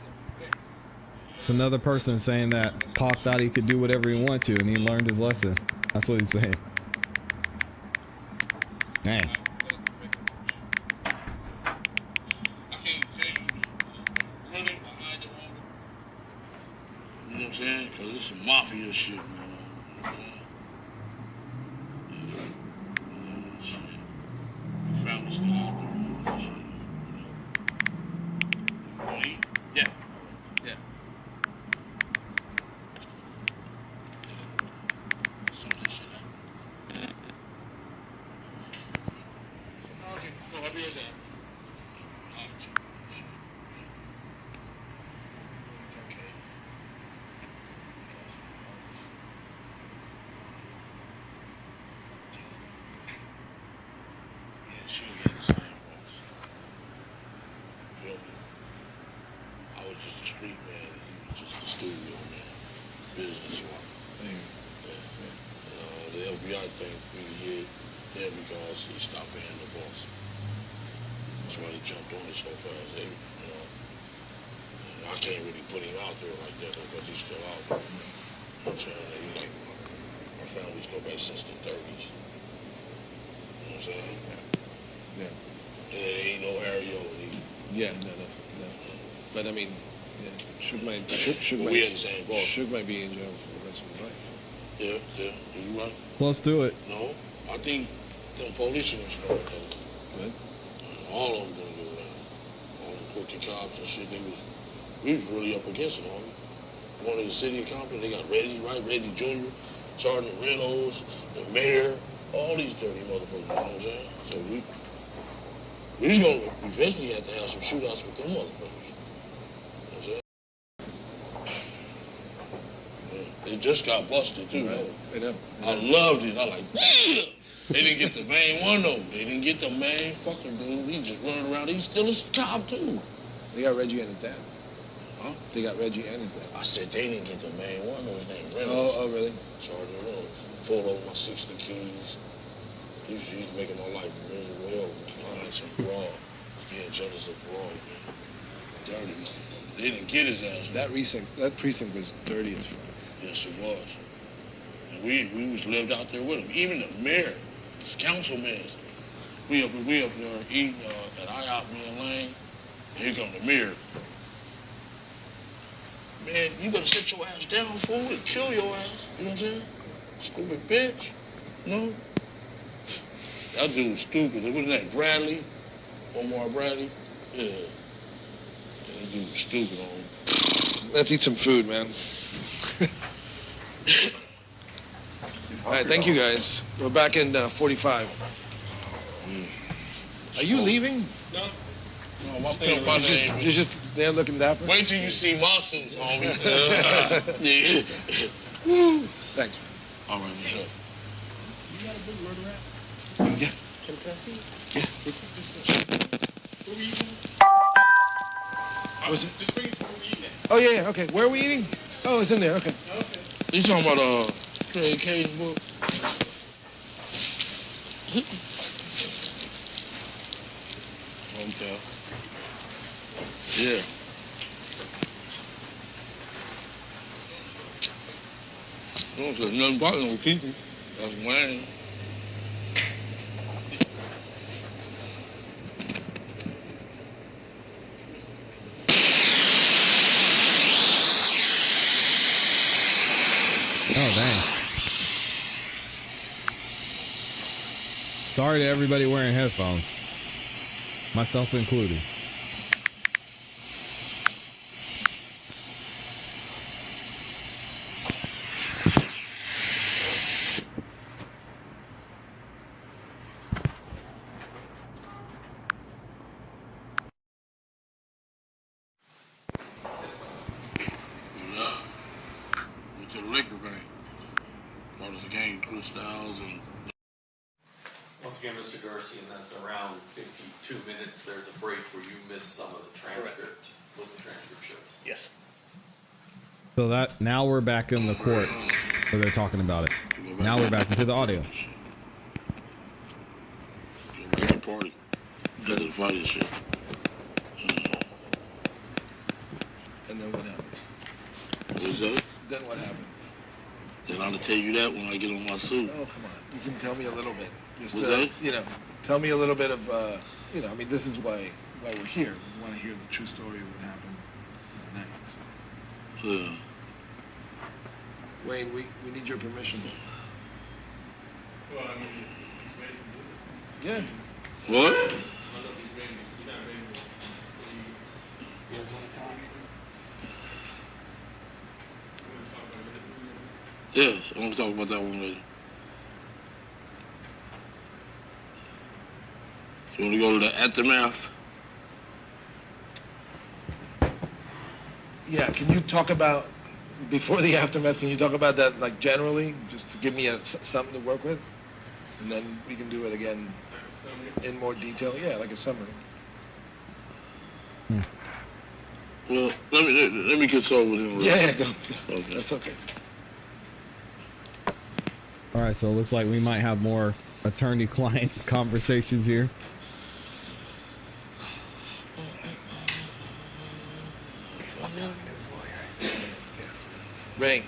A: It's another person saying that Pac thought he could do whatever he wanted to, and he learned his lesson. That's what he's saying. Dang.
K: You know what I'm saying? Because it's some mafia shit, man. You know what I'm saying? Family still out there. Yeah. Yeah. Some of that shit out.
L: Okay, well, I'll be right there.
K: Since the 30s. You know what I'm saying? Yeah. And it ain't no Harry either.
L: Yeah, no. But I mean, Suge might
K: we in the same boat.
L: Suge might be in jail for the rest of his life.
K: Yeah, you right.
A: Close to it.
K: No, I think them police should start thinking.
L: Good.
K: All of them gonna do that. All the crooked cops and shit, we was really up against it, homie. One of the city of Compton, they got Reggie, right? Reggie Jr., Sergeant Reynolds, the mayor, all these dirty motherfuckers, you know what I'm saying? So we just gonna eventually have to have some shootouts with them motherfuckers. You know what I'm saying? Yeah. It just got busted too,
L: Right.
K: man. I loved it. I like, yeah! They didn't get the main one though. They didn't get the main fucking dude. He just running around. He's still a cop too.
L: They got Reggie and his dad.
K: Huh?
L: They got Reggie and his dad.
K: I said they didn't get the main one. His name Reynolds.
L: Oh, really?
K: Sergeant Reynolds. Pulled over my 60 keys. He's making my life miserable. Hell, behind some broad. Being jealous of broad, man. Dirty motherfucker. They didn't get his ass.
L: That precinct was dirty as fuck.
K: Yes, it was. And we was lived out there with him. Even the mayor, his councilman. We up there eating at IHOP, me and Lane. And here come the mayor. Man, you better sit your ass down, fool, and kill your ass. You know what I'm saying? Stupid bitch. You know? That dude was stupid. Wasn't that Bradley? Omar Bradley? Yeah. That dude was stupid on him.
L: Let's eat some food, man. All right, thank you guys. We're back in 45. Are you leaving?
K: No. No, my name.
L: You're just there looking dapper?
K: Wait till you see my suits, homie. Yeah.
L: Thanks.
K: All right, what's up?
L: You got a big murder rap? Yeah. Can I see it? Yeah. Where are we eating? Was it? Just bring it to where we eating at. Oh, yeah, okay. Where are we eating? Oh, it's in there, okay. Okay.
K: You talking about Craig K's book? Okay. Yeah. Don't say nothing about no people. That's Wayne.
A: Oh, dang. Sorry to everybody wearing headphones, myself included.
F: Once again, Mr. Dorsey, and that's around 52 minutes. There's a break where you missed some of the transcript. What the transcript shows.
I: Yes.
A: So that now we're back in the court where they're talking about it. Now we're back into the audio.
K: Back to party. Back to the fight and shit.
L: And then what happened?
K: What's that?
L: Then what happened?
K: Then I'll tell you that when I get on my suit.
L: Oh, come on. You can tell me a little bit. Just,
K: What's that?
L: you know, tell me a little bit of, you know, I mean, this is why we're here. We want to hear the true story of what happened that night.
K: Yeah.
L: Wayne, we need your permission.
K: Well, I mean,
L: Yeah.
K: what? Yeah, I want to talk about that one later. You want to go to the aftermath?
L: Yeah, can you talk about, before the aftermath, can you talk about that, like, generally, just to give me something to work with? And then we can do it again in more detail. Yeah, like a summary.
K: Well, let me consult with him.
L: Yeah, go.
K: Okay.
L: That's okay.
A: All right, so it looks like we might have more attorney-client conversations here.
L: Ray,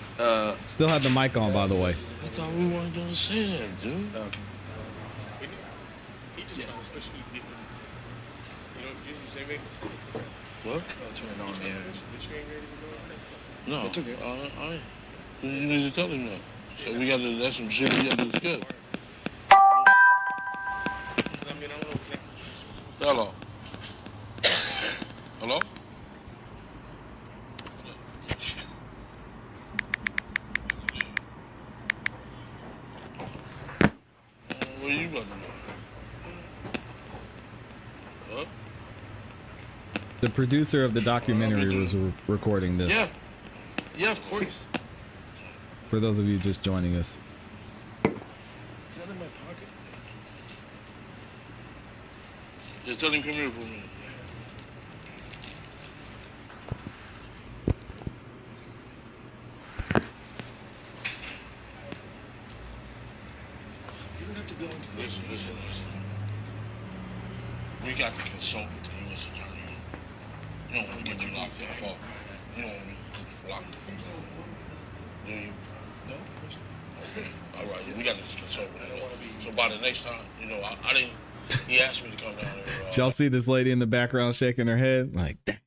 A: still have the mic on, by the way.
K: I thought we weren't going to say that, dude.
L: Okay.
K: What?
L: I'll turn it on, man.
K: No.
L: It's okay.
K: You need to tell him that. So we got to, that's some shit we got to discuss. Hello. Hello? What are you about to do? Huh?
A: The producer of the documentary was recording this.
L: Yeah. Yeah, of course.
A: For those of you just joining us.
L: Is that in my pocket?
K: Just tell him come here for a minute.
L: You don't have to go into
K: Listen. We got to consult with the U.S. Attorney. You don't want to get you locked up. You don't want me to lock you. Do you?
L: No?
K: Okay. All right. Yeah, we got to consult with him. So by the next time, I didn't. He asked me to come down there.
A: Y'all see this lady in the background shaking her head? Like, damn.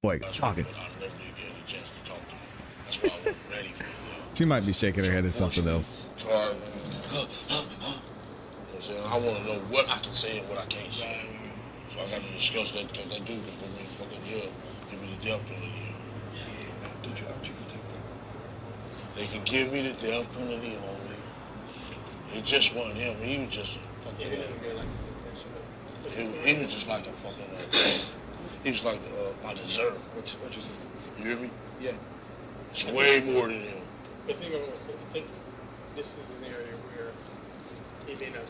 A: Boy, talking.
K: I never did get a chance to talk to him. That's why I wasn't ready for it.
A: She might be shaking her head at something else.
K: You know what I'm saying? I want to know what I can say and what I can't say. So I got to discuss that because that dude can put me in fucking jail. Give me the death penalty. They can give me the death penalty on me. It just wasn't him. He was just fucking. He was just like a fucking. He was like my dessert.
L: What you say?
K: You hear me?
L: Yeah.
K: It's way more than him.
N: The thing I want to say, I think this is an area where he may not.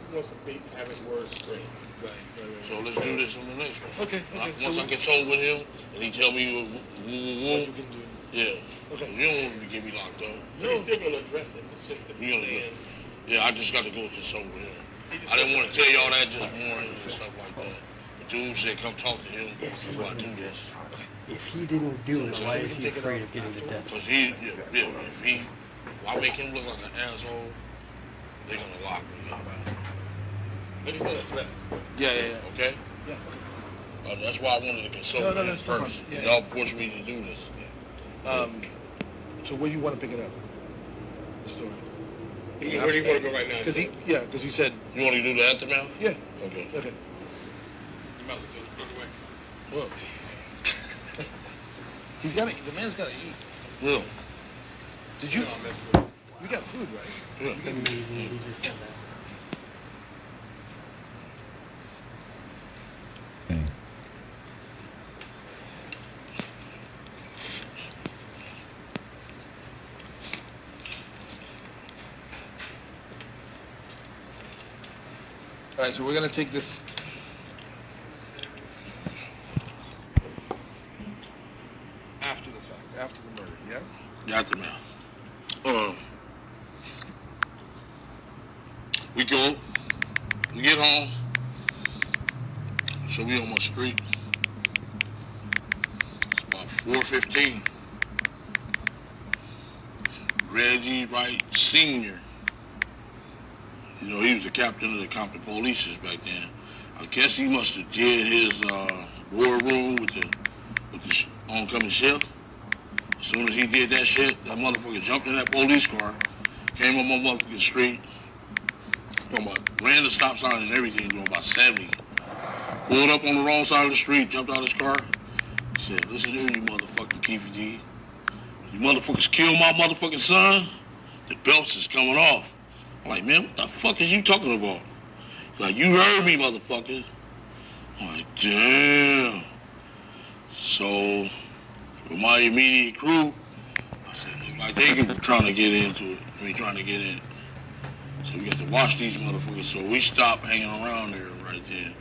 N: He wants to have his words straight. Right.
K: So let's do this on the next one.
L: Okay.
K: Once I get told with him and he tell me what you can do. Yeah.
L: Okay.
K: You don't want to get me locked up.
N: No. He's still going to address it. It's just that
K: You
N: he's
K: know,
N: saying.
K: yeah, I just got to go to sober him. I didn't want to tell y'all that just morning and stuff like that. But dude said, come talk to him before I do this.
M: If he didn't do it, why is he afraid of getting the death
K: Because if I make him look like an asshole, they're going to lock me up.
N: But he's going to address it.
K: Yeah. Okay?
L: Yeah.
K: That's why I wanted to consult with him first.
L: Yeah.
K: Y'all forced me to do this.
L: So where do you want to pick it up? The story.
N: Where do you want to go right now?
L: Because he said.
K: You want to do the aftermath?
L: Yeah.
K: Okay.
L: Okay.
N: You might as well do it the away.
K: What?
L: He's got to. The man's got to eat.
K: Yeah.
L: Did you? We got food, right?
K: Yeah.
M: It's amazing that he just said that.
L: All right, so we're gonna take this. After the fact, after the murder, yeah?
K: The aftermath. We go, we get home, so we on my street. It's about 4:15. Reggie Wright Sr. He was the captain of the Compton Police back then. I guess he must have did his war room with the oncoming shift. As soon as he did that shit, that motherfucker jumped in that police car, came up my motherfucking street, ran the stop sign and everything, doing about 70. Pulled up on the wrong side of the street, jumped out of his car, said, "Listen here, you motherfucking Keffe D. You motherfuckers killed my motherfucking son, the belts is coming off." I'm like, "Man, what the fuck is you talking about?" He's like, "You heard me, motherfuckers." I'm like, "Damn." So, with my immediate crew, I said, look like they trying to get into it. Trying to get in. So we got to watch these motherfuckers. So we stopped hanging around there right there.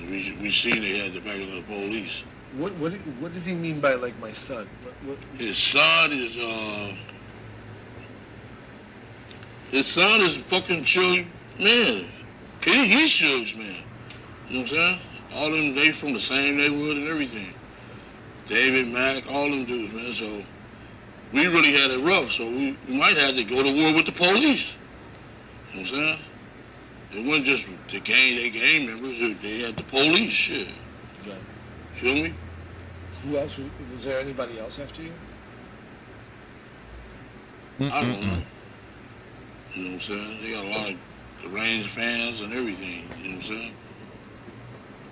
K: We seen they had the back of the police.
L: What does he mean by, like, my son?
K: His son is fucking Suge, man. He's Suge's man. You know what I'm saying? All them, they from the same neighborhood and everything. David, Mack, all them dudes, man. So we really had it rough. So we might have to go to war with the police. You know what I'm saying? It wasn't just the gang members. They had the police, shit.
L: Right.
K: Feel me?
L: Who else? Was there anybody else after you?
K: I don't know. You know what I'm saying? They got a lot of deranged fans and everything. You know what I'm saying?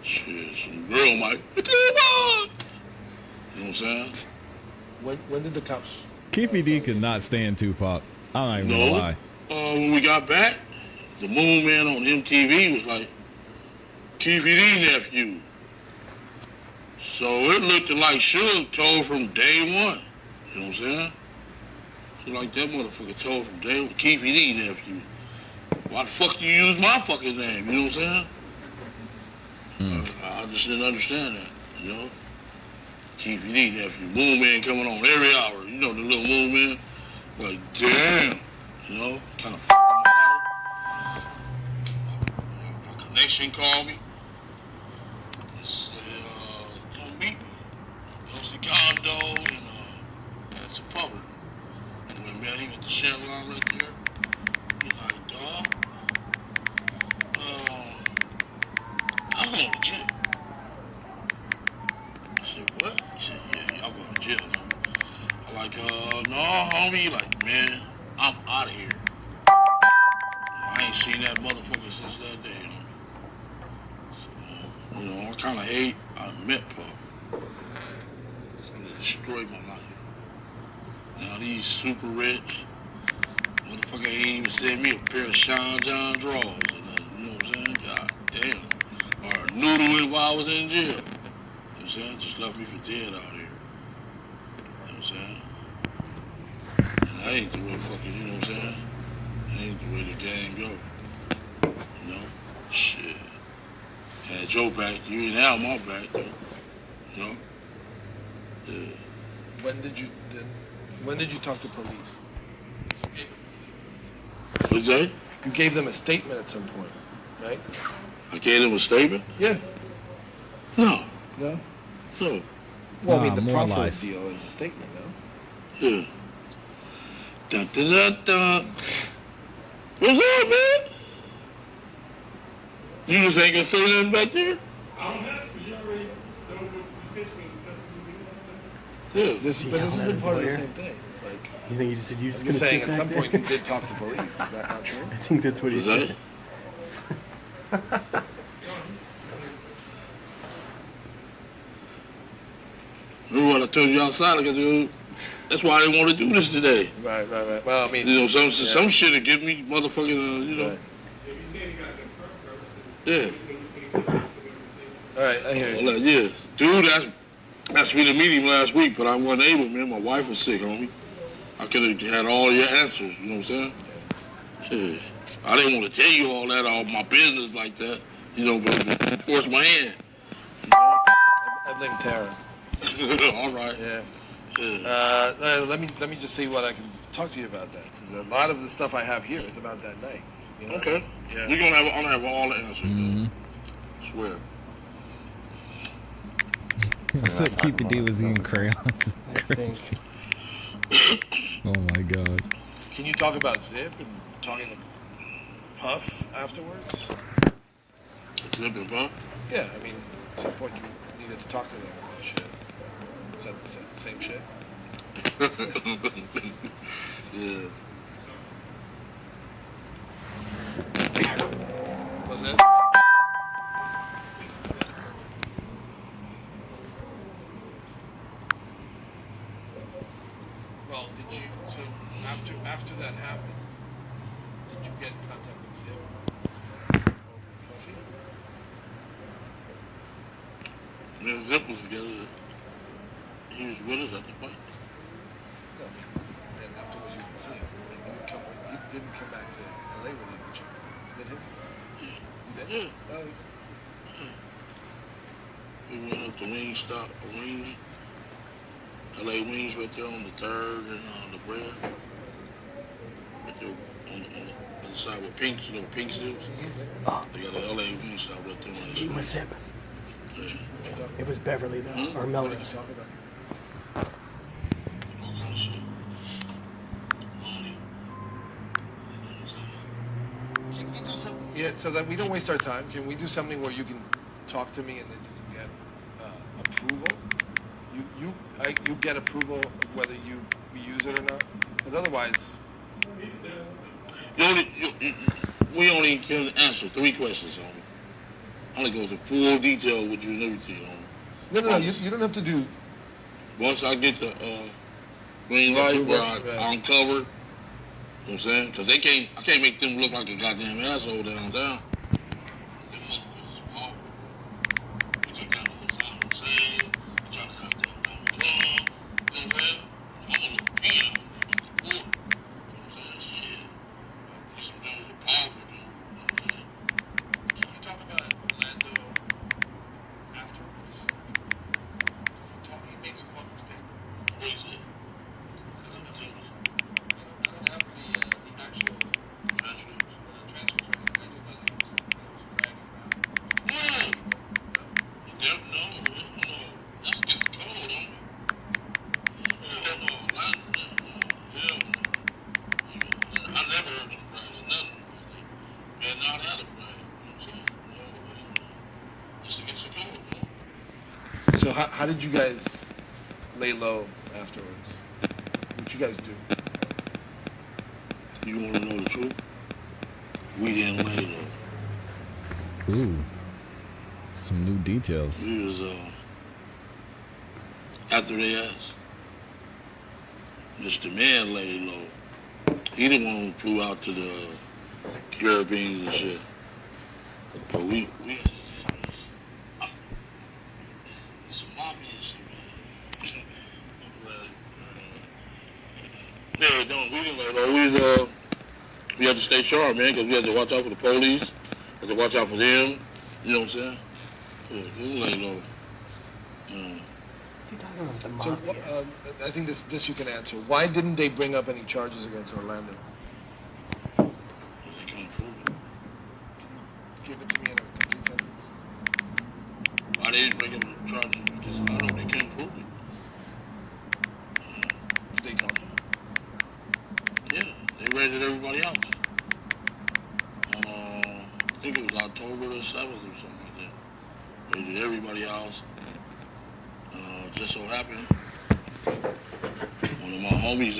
K: Shit, some girl might. You know what I'm saying?
L: When did the cops?
A: Keffe D could not stand Tupac. I'm not even gonna lie.
K: When we got back, the Moon Man on MTV was like, Keffe D nephew. So it looked like Suge told from day one. You know what I'm saying? So like that motherfucker told from day one, Keffe D nephew. Why the fuck do you use my fucking name? You know what I'm saying? I just didn't understand that, you know? Keffe D nephew. Moon Man coming on every hour. You know the little Moon Man? Like, damn. You know? Kind of fucking my connection called me. They said, come meet me. Posted condo and it's a public. And we met him at the Chevron right there. He's like, dog, I'm going to jail. I said, what? He said, yeah, y'all going to jail. I'm like, no, homie. He like, man, I'm out of here. I ain't seen that motherfucker since that day, you know. So, you know, I kind of hate I met Puff. Something destroyed my life. Now these super rich motherfucker ain't even sent me a pair of Sean John drawers or nothing, you know what I'm saying? God damn. Or noodling while I was in jail. You know what I'm saying? Just left me for dead out here. You know what I'm saying? And that ain't the way fucking, you know what I'm saying? That ain't the way the game go. You know? Shit. Had your back, you ain't have my back though. You know? Yeah.
L: When did you talk to police?
K: What's that?
L: You gave them a statement at some point, right?
K: I gave them a statement?
L: Yeah.
K: No.
L: No?
K: No.
L: Well, I mean, the
A: more
L: profit
A: lies.
L: deal is a statement, no?
K: Yeah. Dun, dun, dun, dun. What's up, man? You just ain't gonna say nothing back there?
N: I don't have to. You already know what the situation is.
K: Yeah.
L: This is part of the same thing. It's like,
M: You think you just said you just
L: I'm
M: gonna
L: just saying,
M: sit
L: at
M: back
L: some
M: there?
L: point you did talk to police. Is that not true?
M: I think that's what he
K: Is that?
M: said.
K: Remember what I told you outside? Like I said, that's why I didn't want to do this today.
L: Right. Well, I mean,
K: You know, some shit would give me motherfucking, you know.
L: Right.
K: Yeah.
L: All right, I hear you.
K: Well, yeah. Dude asked me to meet him last week, but I wasn't able, man. My wife was sick, homie. I could have had all your answers, you know what I'm saying? Shit. I didn't want to tell you all my business like that, you know, but force my hand.
L: I blame Tara.
K: All right.
L: Yeah. Let me just see what I can talk to you about that. Because a lot of the stuff I have here is about that night. You know?
K: Okay.
L: Yeah.
K: You're gonna have all the answers.
A: Mm-hmm.
K: I swear.
A: So Keffe D was eating crayons. Crazy. Oh my god.
L: Can you talk about Zip and talking to Puff afterwards?
K: Zip and Puff?
L: Yeah, I mean, at some point you needed to talk to them about shit. Is that the same shit?
K: Yeah.
L: Was it? Well, did you, so after that happened, did you get in contact with Zip? Or Puffy?
K: Me and Zip was together. He was with us at the point.
L: No. And afterwards you didn't see him. Like, you didn't come back to LA with him, did you? Did him? You did?
K: Yeah.
L: Oh,
K: We went up to Wingstop, Wings, LA Wings right there on the 3rd and the bread. Right there on the other side with Pinks, you know, Pink Stills.
M: Oh.
K: They got a LA Wingstop right there on that
M: Eat
K: side.
M: with Zip.
K: Yeah.
M: It was Beverly though, or
L: what did you
M: Melrose.
L: talk about?
K: All kind of shit. Money.
L: Yeah, so that we don't waste our time, can we do something where you can talk to me and then you can get a approval, you get approval of whether you use it or not. Because otherwise,
K: we only can answer 3 questions, homie. I'm gonna go into full detail with you and everything, homie.
L: No, you don't have to do.
K: Once I get the green light where I'm covered, you know what I'm saying? Because I can't make them look like a goddamn asshole downtown.
L: So how did you guys lay low afterwards? What you guys do?
K: You want to know the truth? We didn't lay low.
A: Ooh, some new details.
K: We was after they asked. Mr. Man laid low. He the one who flew out to the Caribbean and shit. But we some mafia shit, man. Yeah, don't. We didn't lay low. We had to stay sharp, man, because we had to watch out for the police. Had to watch out for them. You know what I'm saying? Yeah, we didn't lay low.
L: So I think this you can answer. Why didn't they bring up any charges against Orlando?
K: They can't prove it.
L: Give it to me in a complete sentence.
K: Why they didn't bring up the charges? Because I know they can't prove it.
L: Did they talk?
K: Yeah, they raided everybody else. I think it was October the 7th or something like that. Raided everybody else. Just so happened, one of my homies,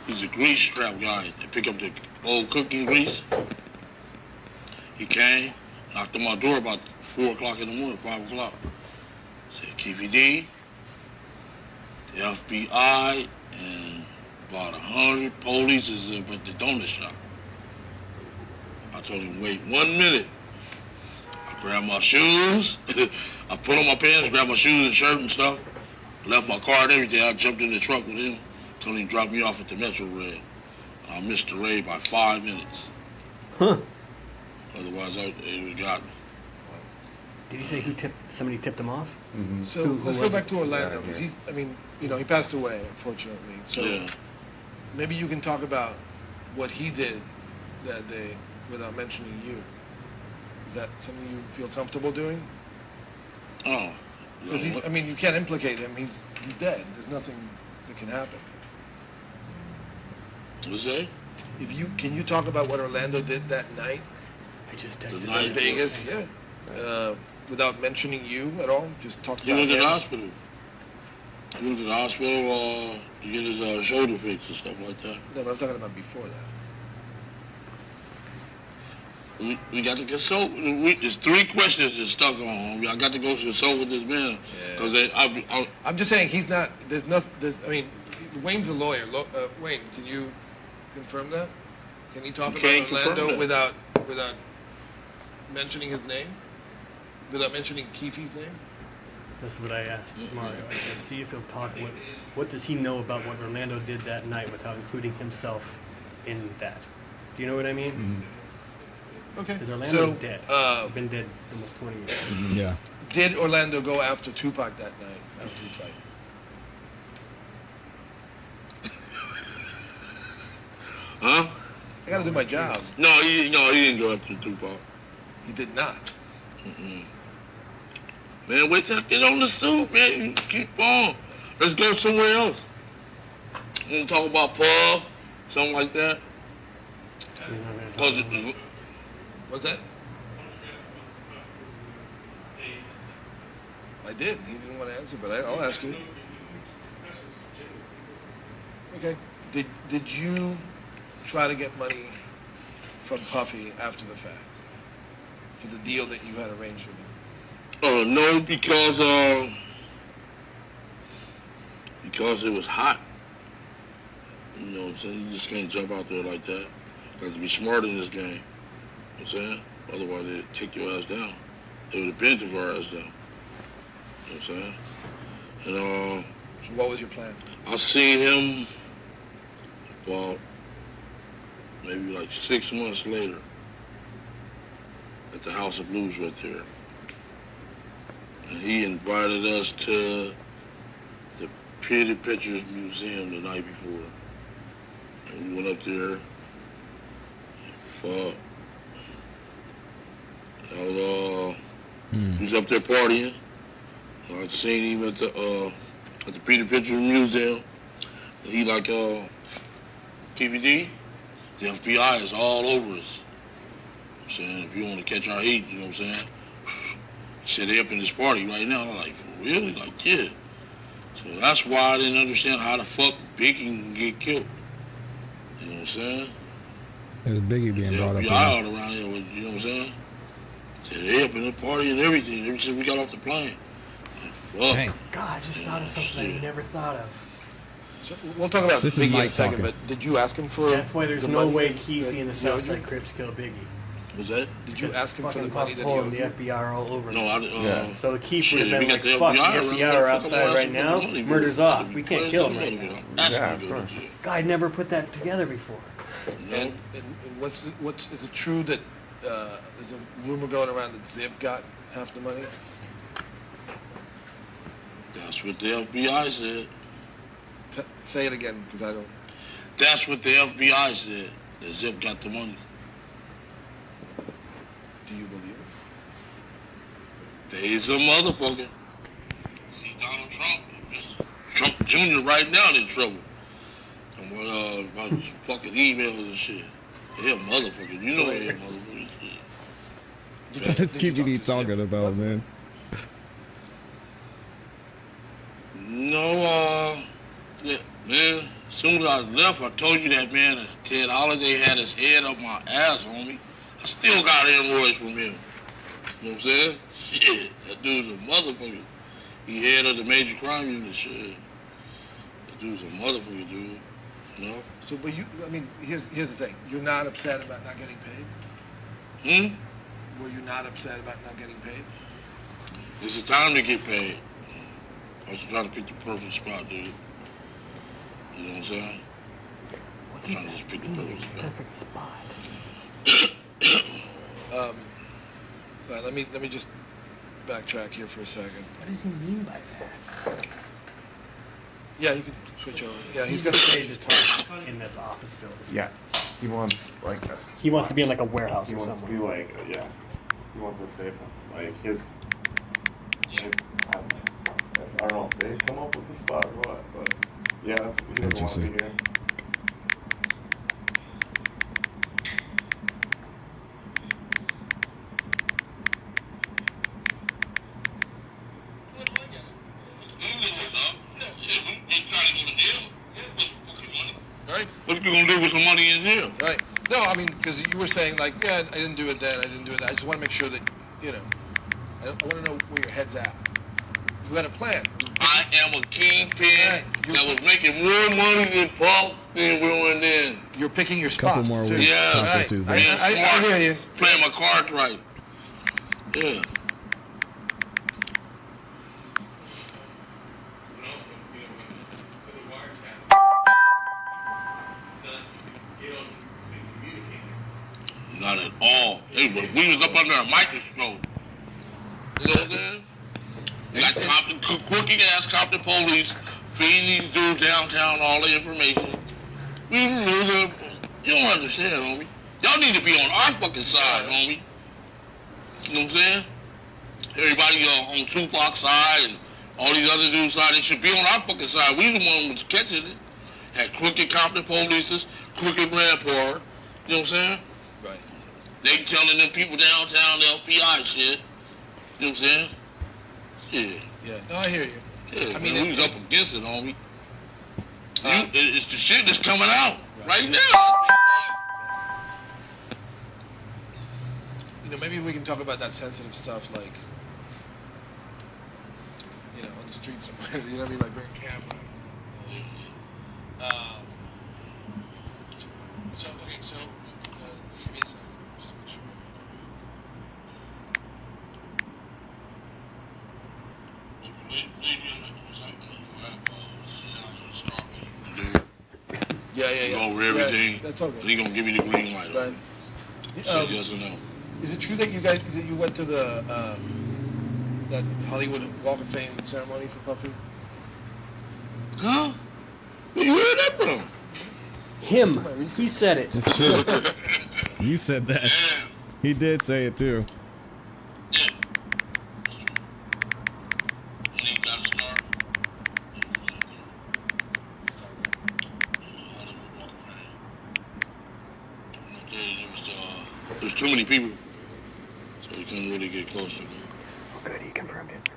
K: he's a grease trap guy. They pick up the old cooking grease. He came, knocked on my door about 4 o'clock in the morning, 5 o'clock. Said, Keffe D, the FBI, and about 100 police is at the donut shop. I told him, wait 1 minute. Grabbed my shoes, I put on my pants, grabbed my shoes and shirt and stuff, left my car and everything. I jumped in the truck with him, told him to drop me off at the Metro Red. I missed the raid by 5 minutes.
M: Huh.
K: Otherwise, they would have got me.
M: Did he say somebody tipped him off?
A: Mm-hmm.
L: So let's go back to Orlando, because he passed away, unfortunately. So maybe you can talk about what he did that day without mentioning you. Is that something you feel comfortable doing?
K: Oh.
L: Because you can't implicate him. He's dead. There's nothing that can happen.
K: What's that?
L: Can you talk about what Orlando did that night?
M: I just
L: texted him in Vegas. Yeah. Without mentioning you at all. Just talk about.
K: He went to the hospital. He went to the hospital to get his shoulder fixed and stuff like that.
L: No, but I'm talking about before that.
K: We got to consult. There's 3 questions that's stuck on. I got to go consult with this man because
L: I'm just saying he's not. There's nothing. Wayne's a lawyer. Wayne, can you confirm that? Can he talk about Orlando without mentioning his name? Without mentioning Keffe's name?
M: That's what I asked Mario. I said, see if he'll talk. What does he know about what Orlando did that night without including himself in that? Do you know what I mean?
A: Mm-hmm.
L: Okay.
M: Because Orlando's dead. Been dead almost 20 years.
A: Yeah.
L: Did Orlando go after Tupac that night after the fight?
K: Huh?
L: I got to do my job.
K: No, he didn't go after Tupac.
L: He did not.
K: Mm-mm. Man, wait till I get on the suit, man. You keep on. Let's go somewhere else. You want to talk about Paul? Something like that?
L: What's that? I did. He didn't want to answer, but I'll ask you. Okay. Did you try to get money from Puffy after the fact for the deal that you had arranged with him?
K: No, because it was hot. You know what I'm saying? You just can't jump out there like that. You have to be smart in this game. You know what I'm saying? Otherwise, they'd take your ass down. They would have bent your ass down. You know what I'm saying? And
L: so what was your plan?
K: I seen him about maybe like 6 months later at the House of Blues right there. And he invited us to the Keffe Pictures Museum the night before. And we went up there, fought. He was up there partying. I seen him at the Keffe Pictures Museum. And he like, Keffe D, the FBI is all over us. I'm saying, if you want to catch our heat, you know what I'm saying? Said they up in this party right now. I'm like, for really? Like, yeah. So that's why I didn't understand how the fuck Biggie can get killed. You know what I'm saying?
A: It was Biggie being brought up.
K: FBI all around here, with, you know what I'm saying? Said they up in the party and everything. Ever since we got off the plane. Fuck.
A: Dang.
M: God, I just thought of something I never thought of.
L: So we'll talk about
A: This
L: Biggie
A: is Mike
L: in a second,
A: talking.
L: but did you ask him for
M: That's why there's
L: the
M: no
L: money
M: way
L: that
M: Keefe and the
L: he owed you?
M: Southside Crips killed Biggie.
K: Was that?
L: Did you ask him for the
M: Fucking
L: money
M: Puff
L: that he
M: Pull
L: owed
M: and the
L: you?
M: FBI are all over.
K: No, I
M: So the Keefe
K: Shit,
M: would have
K: we
M: been
K: got
M: like,
K: the
M: fuck, the
K: FBI
M: FBI
K: around,
M: are
K: fuck
M: outside
K: them
M: right
K: ass
M: now,
K: for money,
M: murder's
K: bro.
M: off, we can't kill him right now.
K: Yeah, of course.
M: Guy never put that together before.
L: And what's is it true that there's a rumor going around that Zip got half the money?
K: That's what the FBI said.
L: Say it again, because I don't.
K: That's what the FBI said. That Zip got the money.
L: Do you believe it?
K: He's a motherfucker. See Donald Trump, Trump Jr. right now in trouble. And what about his fucking emails and shit. He a motherfucker. You know he a motherfucker.
A: Let's keep you talking about, man.
K: No, yeah, man. As soon as I left, I told you that, man. That Ted Holiday had his head up my ass on me. I still got invoice from him. You know what I'm saying? Shit, that dude's a motherfucker. He head of the major crime unit. Shit, that dude's a motherfucker, dude. You know?
L: So, but here's the thing. You're not upset about not getting paid? Were you not upset about not getting paid?
K: It's the time to get paid. I was trying to pick the perfect spot, dude. You know what I'm saying? I'm trying to just pick the perfect spot.
L: All right, let me just backtrack here for a second.
M: What does he mean by that?
L: Yeah, you can switch over. Yeah,
M: He's got paid to talk in this office building.
O: Yeah, he wants like this.
M: He wants to be in like a warehouse
O: He
M: or
O: wants
M: something.
O: to be like, yeah. He wants to save him. Like his. I don't know if they come up with the spot or what, but yeah, that's he doesn't want to be here.
L: Right?
K: What you gonna do with some money in here?
L: Right. No, I mean, because you were saying like, yeah, I didn't do it then, I didn't do it then. I just want to make sure that, you know, I want to know where your head's at. You had a plan.
K: I am a kingpin that was making more money than Paul than we were then.
L: You're picking your spots.
A: Couple more
L: too.
A: weeks,
K: Yeah,
A: Taco
L: right.
A: Tuesday.
L: I hear you.
K: Playing my cards right. Yeah. Not at all. Hey, but we was up under a microscope. You know what I'm saying? You got crooked ass Compton police feeding these dudes downtown all the information. You don't understand, homie. Y'all need to be on our fucking side, homie. You know what I'm saying? Everybody on Tupac's side and all these other dudes' side, they should be on our fucking side. We the one was catching it. Had crooked Compton police, crooked Rampart. You know what I'm saying?
L: Right.
K: They telling them people downtown the FBI shit. You know what I'm saying? Yeah.
L: Yeah. No, I hear you.
K: Yeah,
L: I mean,
K: we was up against it, homie. It's the shit that's coming out right now.
L: You know, maybe we can talk about that sensitive stuff, like, you know, on the street somewhere. You know what I mean? Like, bring a camera. So, okay, so, just give me a second. Just make sure. Yeah.
K: Go over everything.
L: Yeah, that's okay.
K: And he gonna give me the green light.
L: Right.
K: Say yes or no.
L: Is it true that you went to the that Hollywood Walk of Fame ceremony for Puffy?
K: Huh? Where you heard that from?
M: Him. He said it.
A: It's true. You said that. He did say it too.
K: There's too many people, so you couldn't really get close to them.
M: Oh, good, he confirmed it.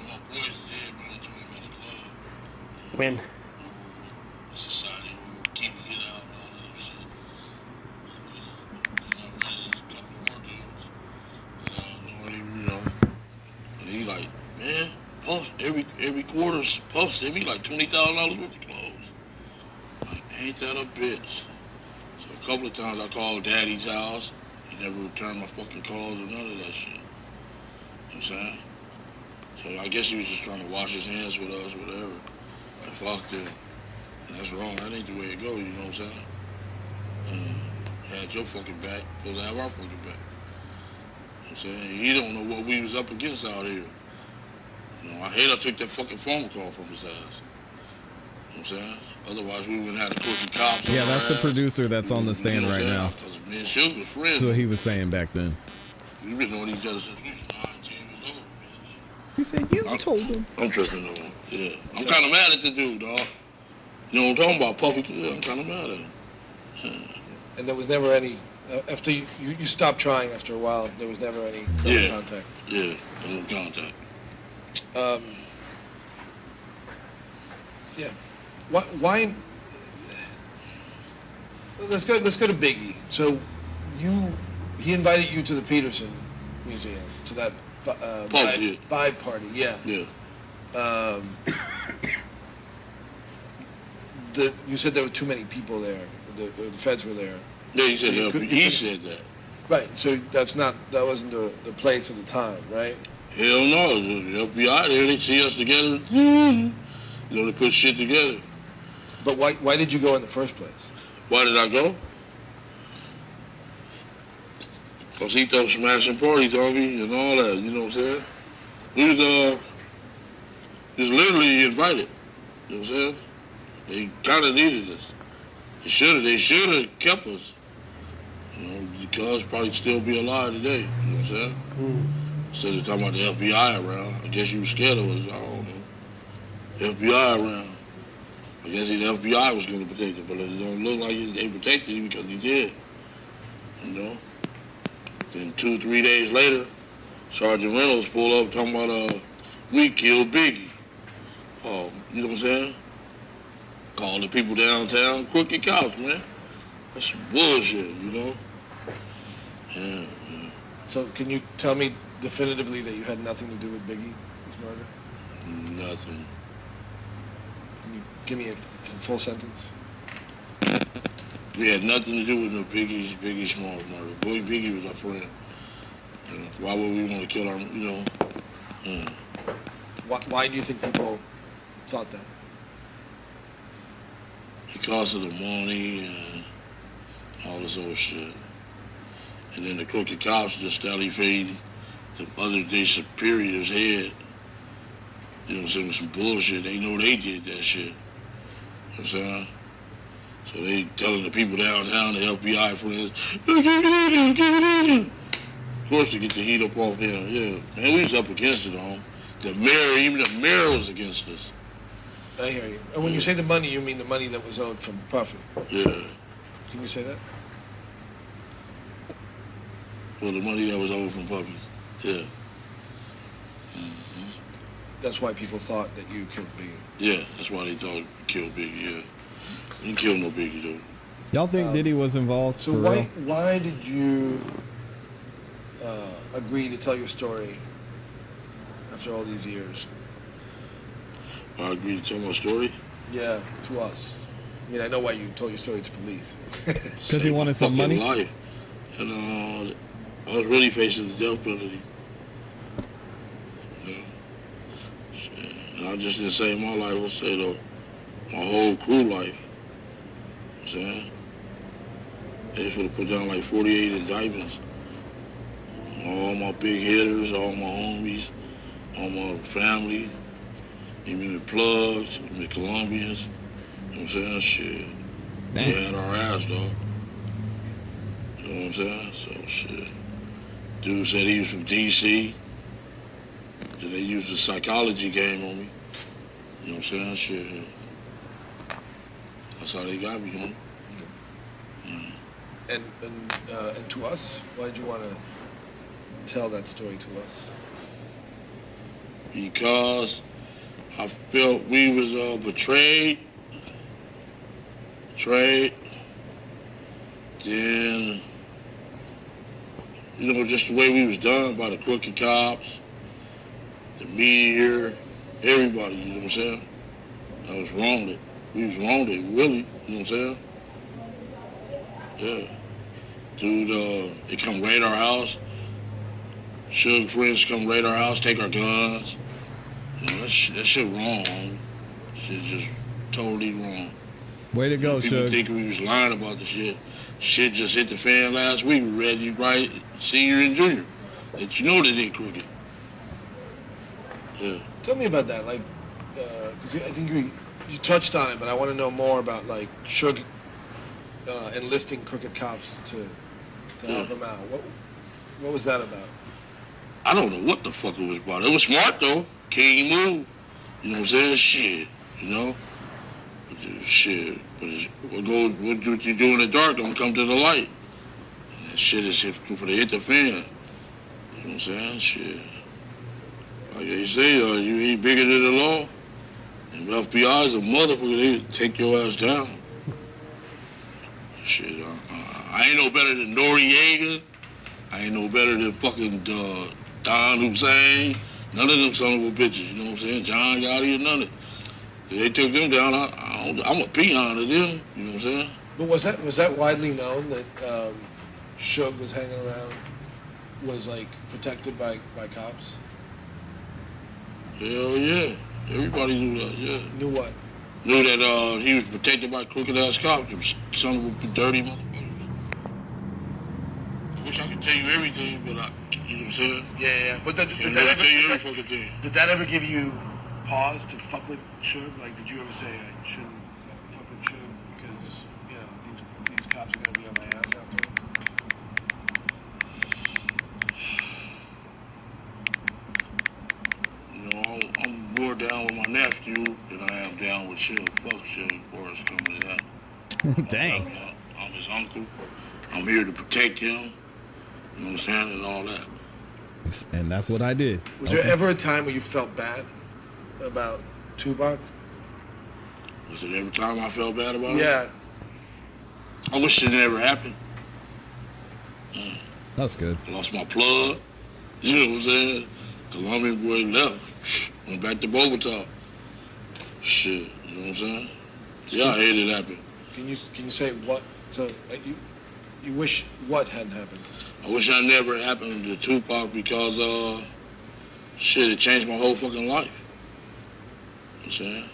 K: My boys did run into him at a club.
M: When?
K: Society, keep it out, and all that shit. And I ran into a couple more dudes. You know, and he like, man, post every quarter's posted me like $20,000 worth of clothes. Like, ain't that a bitch? So a couple of times I called Daddy's house. He never returned my fucking calls or none of that shit. You know what I'm saying? So I guess he was just trying to wash his hands with us, whatever. I fucked him. And that's wrong. That ain't the way it goes, you know what I'm saying? Had your fucking back, supposed to have our fucking back. You know what I'm saying? He don't know what we was up against out here. You know, I hate I took that fucking phone call from his ass. You know what I'm saying? Otherwise, we wouldn't have the crooked cops.
A: Yeah, that's the producer that's on the stand right now.
K: Because me and Sugar was friends.
A: That's what he was saying back then.
K: We've been knowing each other since we was 9, 10 years old.
A: You said you told him.
K: I'm tripping on him. Yeah. I'm kind of mad at the dude, dog. You know what I'm talking about, Puffy? Yeah, I'm kind of mad at him. Yeah.
L: And there was never any, after you stopped trying after a while, there was never any contact.
K: Yeah, no contact.
L: Yeah. Why? Let's go to Biggie. So, he invited you to the Peterson Museum, to that vibe party. Yeah.
K: Yeah.
L: You said there were too many people there. The feds were there.
K: Yeah, he said that.
L: Right. So that wasn't the place or the time, right?
K: Hell no. The FBI there, they see us together. You know, they put shit together.
L: But why did you go in the first place?
K: Why did I go? Because he thought smashing parties on me and all that, you know what I'm saying? We was just literally invited. You know what I'm saying? They kind of needed us. They should have kept us. You know, because probably still be alive today. You know what I'm saying? Instead of talking about the FBI around, I guess you were scared of us. I don't know. The FBI around. I guess the FBI was going to protect him, but it don't look like they protected him because he did. You know? Then 2-3 days later, Sergeant Reynolds pulled up talking about, we killed Biggie. Oh, you know what I'm saying? Calling the people downtown crooked cops, man. That's some bullshit, you know? Yeah.
L: So can you tell me definitively that you had nothing to do with Biggie's murder?
K: Nothing.
L: Can you give me a full sentence?
K: We had nothing to do with no Biggie Smalls murder. Biggie was our friend. You know, why would we want to kill our, you know?
L: Why do you think people thought that?
K: Because of the money and all this old shit. And then the crooked cops just started feeding the other day superior's head. You know what I'm saying? Some bullshit. They know they did that shit. You know what I'm saying? So they telling the people downtown, the FBI friends, of course to get the heat up off them. Yeah, man, we was up against it, on. The mayor, even the mayor was against us.
L: I hear you. And when you say the money, you mean the money that was owed from Puffy?
K: Yeah.
L: Can you say that?
K: Well, the money that was owed from Puffy. Yeah.
L: that's why people thought that you killed Biggie.
K: Yeah, that's why they thought you killed Biggie. Yeah, you didn't kill no Biggie though.
A: Y'all think Diddy was involved?
L: So
A: for real?
L: why did you agree to tell your story after all these years?
K: I agreed to tell my story.
L: Yeah, to us. I mean, I know why you told your story to police.
A: Because he wanted some money.
K: Life. And I was really facing the death penalty. Yeah. And I just didn't say my life. I say though, my whole crew life. You know what I'm saying? They should have put down like 48 indictments. All my big hitters, all my homies, all my family, even the plugs, even the Colombians. You know what I'm saying? Shit. They had our ass, dog. You know what I'm saying? So, shit. Dude said he was from D.C. Then they used the psychology game on me. You know what I'm saying? Shit. That's how they got me, man.
L: And to us, why did you want to tell that story to us?
K: Because I felt we was betrayed. Then, you know, just the way we was done by the crooked cops, the media, everybody, you know what I'm saying? I was wronged. We was wronged, really, you know what I'm saying? Yeah. Dude, they come raid our house. Suge friends come raid our house, take our guns. You know, that shit wrong, homie. Shit just totally wrong.
A: Way to go,
K: People
A: Suge.
K: think we was lying about the shit. Shit just hit the fan last week. We read you right, senior and junior. That you know they did crooked. Yeah.
L: Tell me about that, like, because I think you touched on it, but I want to know more about, like, Suge enlisting crooked cops to help him out. What was that about?
K: I don't know what the fuck it was about. It was smart though. King move. You know what I'm saying? Shit. You know? Shit. But what you do in the dark don't come to the light. And that shit is for to hit the fan. You know what I'm saying? Shit. Like they say, you ain't bigger than the law. And the FBI is a motherfucker. They take your ass down. Shit. I ain't no better than Noriega. I ain't no better than fucking Don Hussein. None of them son of a bitches, you know what I'm saying? John Gotti or none of it. If they took them down, I'm a peon to them, you know what I'm saying?
L: But was that widely known that Suge was hanging around, was like protected by cops?
K: Hell yeah. Everybody knew that, yeah.
L: Knew what?
K: Knew that he was protected by crooked ass cops, them son of a dirty motherfuckers. I wish I could tell you everything, but you know what I'm saying?
L: Yeah. But did
K: that ever tell you every fucking thing?
L: Did that ever give you pause to fuck with Suge? Like, did you ever say I shouldn't fuck with Suge because you know these cops are gonna be on my ass afterwards?
K: You know, I'm more down with my nephew than I am down with Suge. Fuck Suge, for us coming to that.
A: Dang.
K: I'm his uncle. I'm here to protect him. You know what I'm saying? And all that.
A: And that's what I did.
L: Was there ever a time where you felt bad about Tupac?
K: Was it every time I felt bad about it?
L: Yeah.
K: I wish it never happened.
A: That's good.
K: I lost my plug. You know what I'm saying? Colombian boy left. Went back to Bogota. Shit. You know what I'm saying? Yeah, I hated it happen.
L: Can you say what? So like you wish what hadn't happened?
K: I wish that never happened to Tupac because shit, it changed my whole fucking life. You know what I'm saying?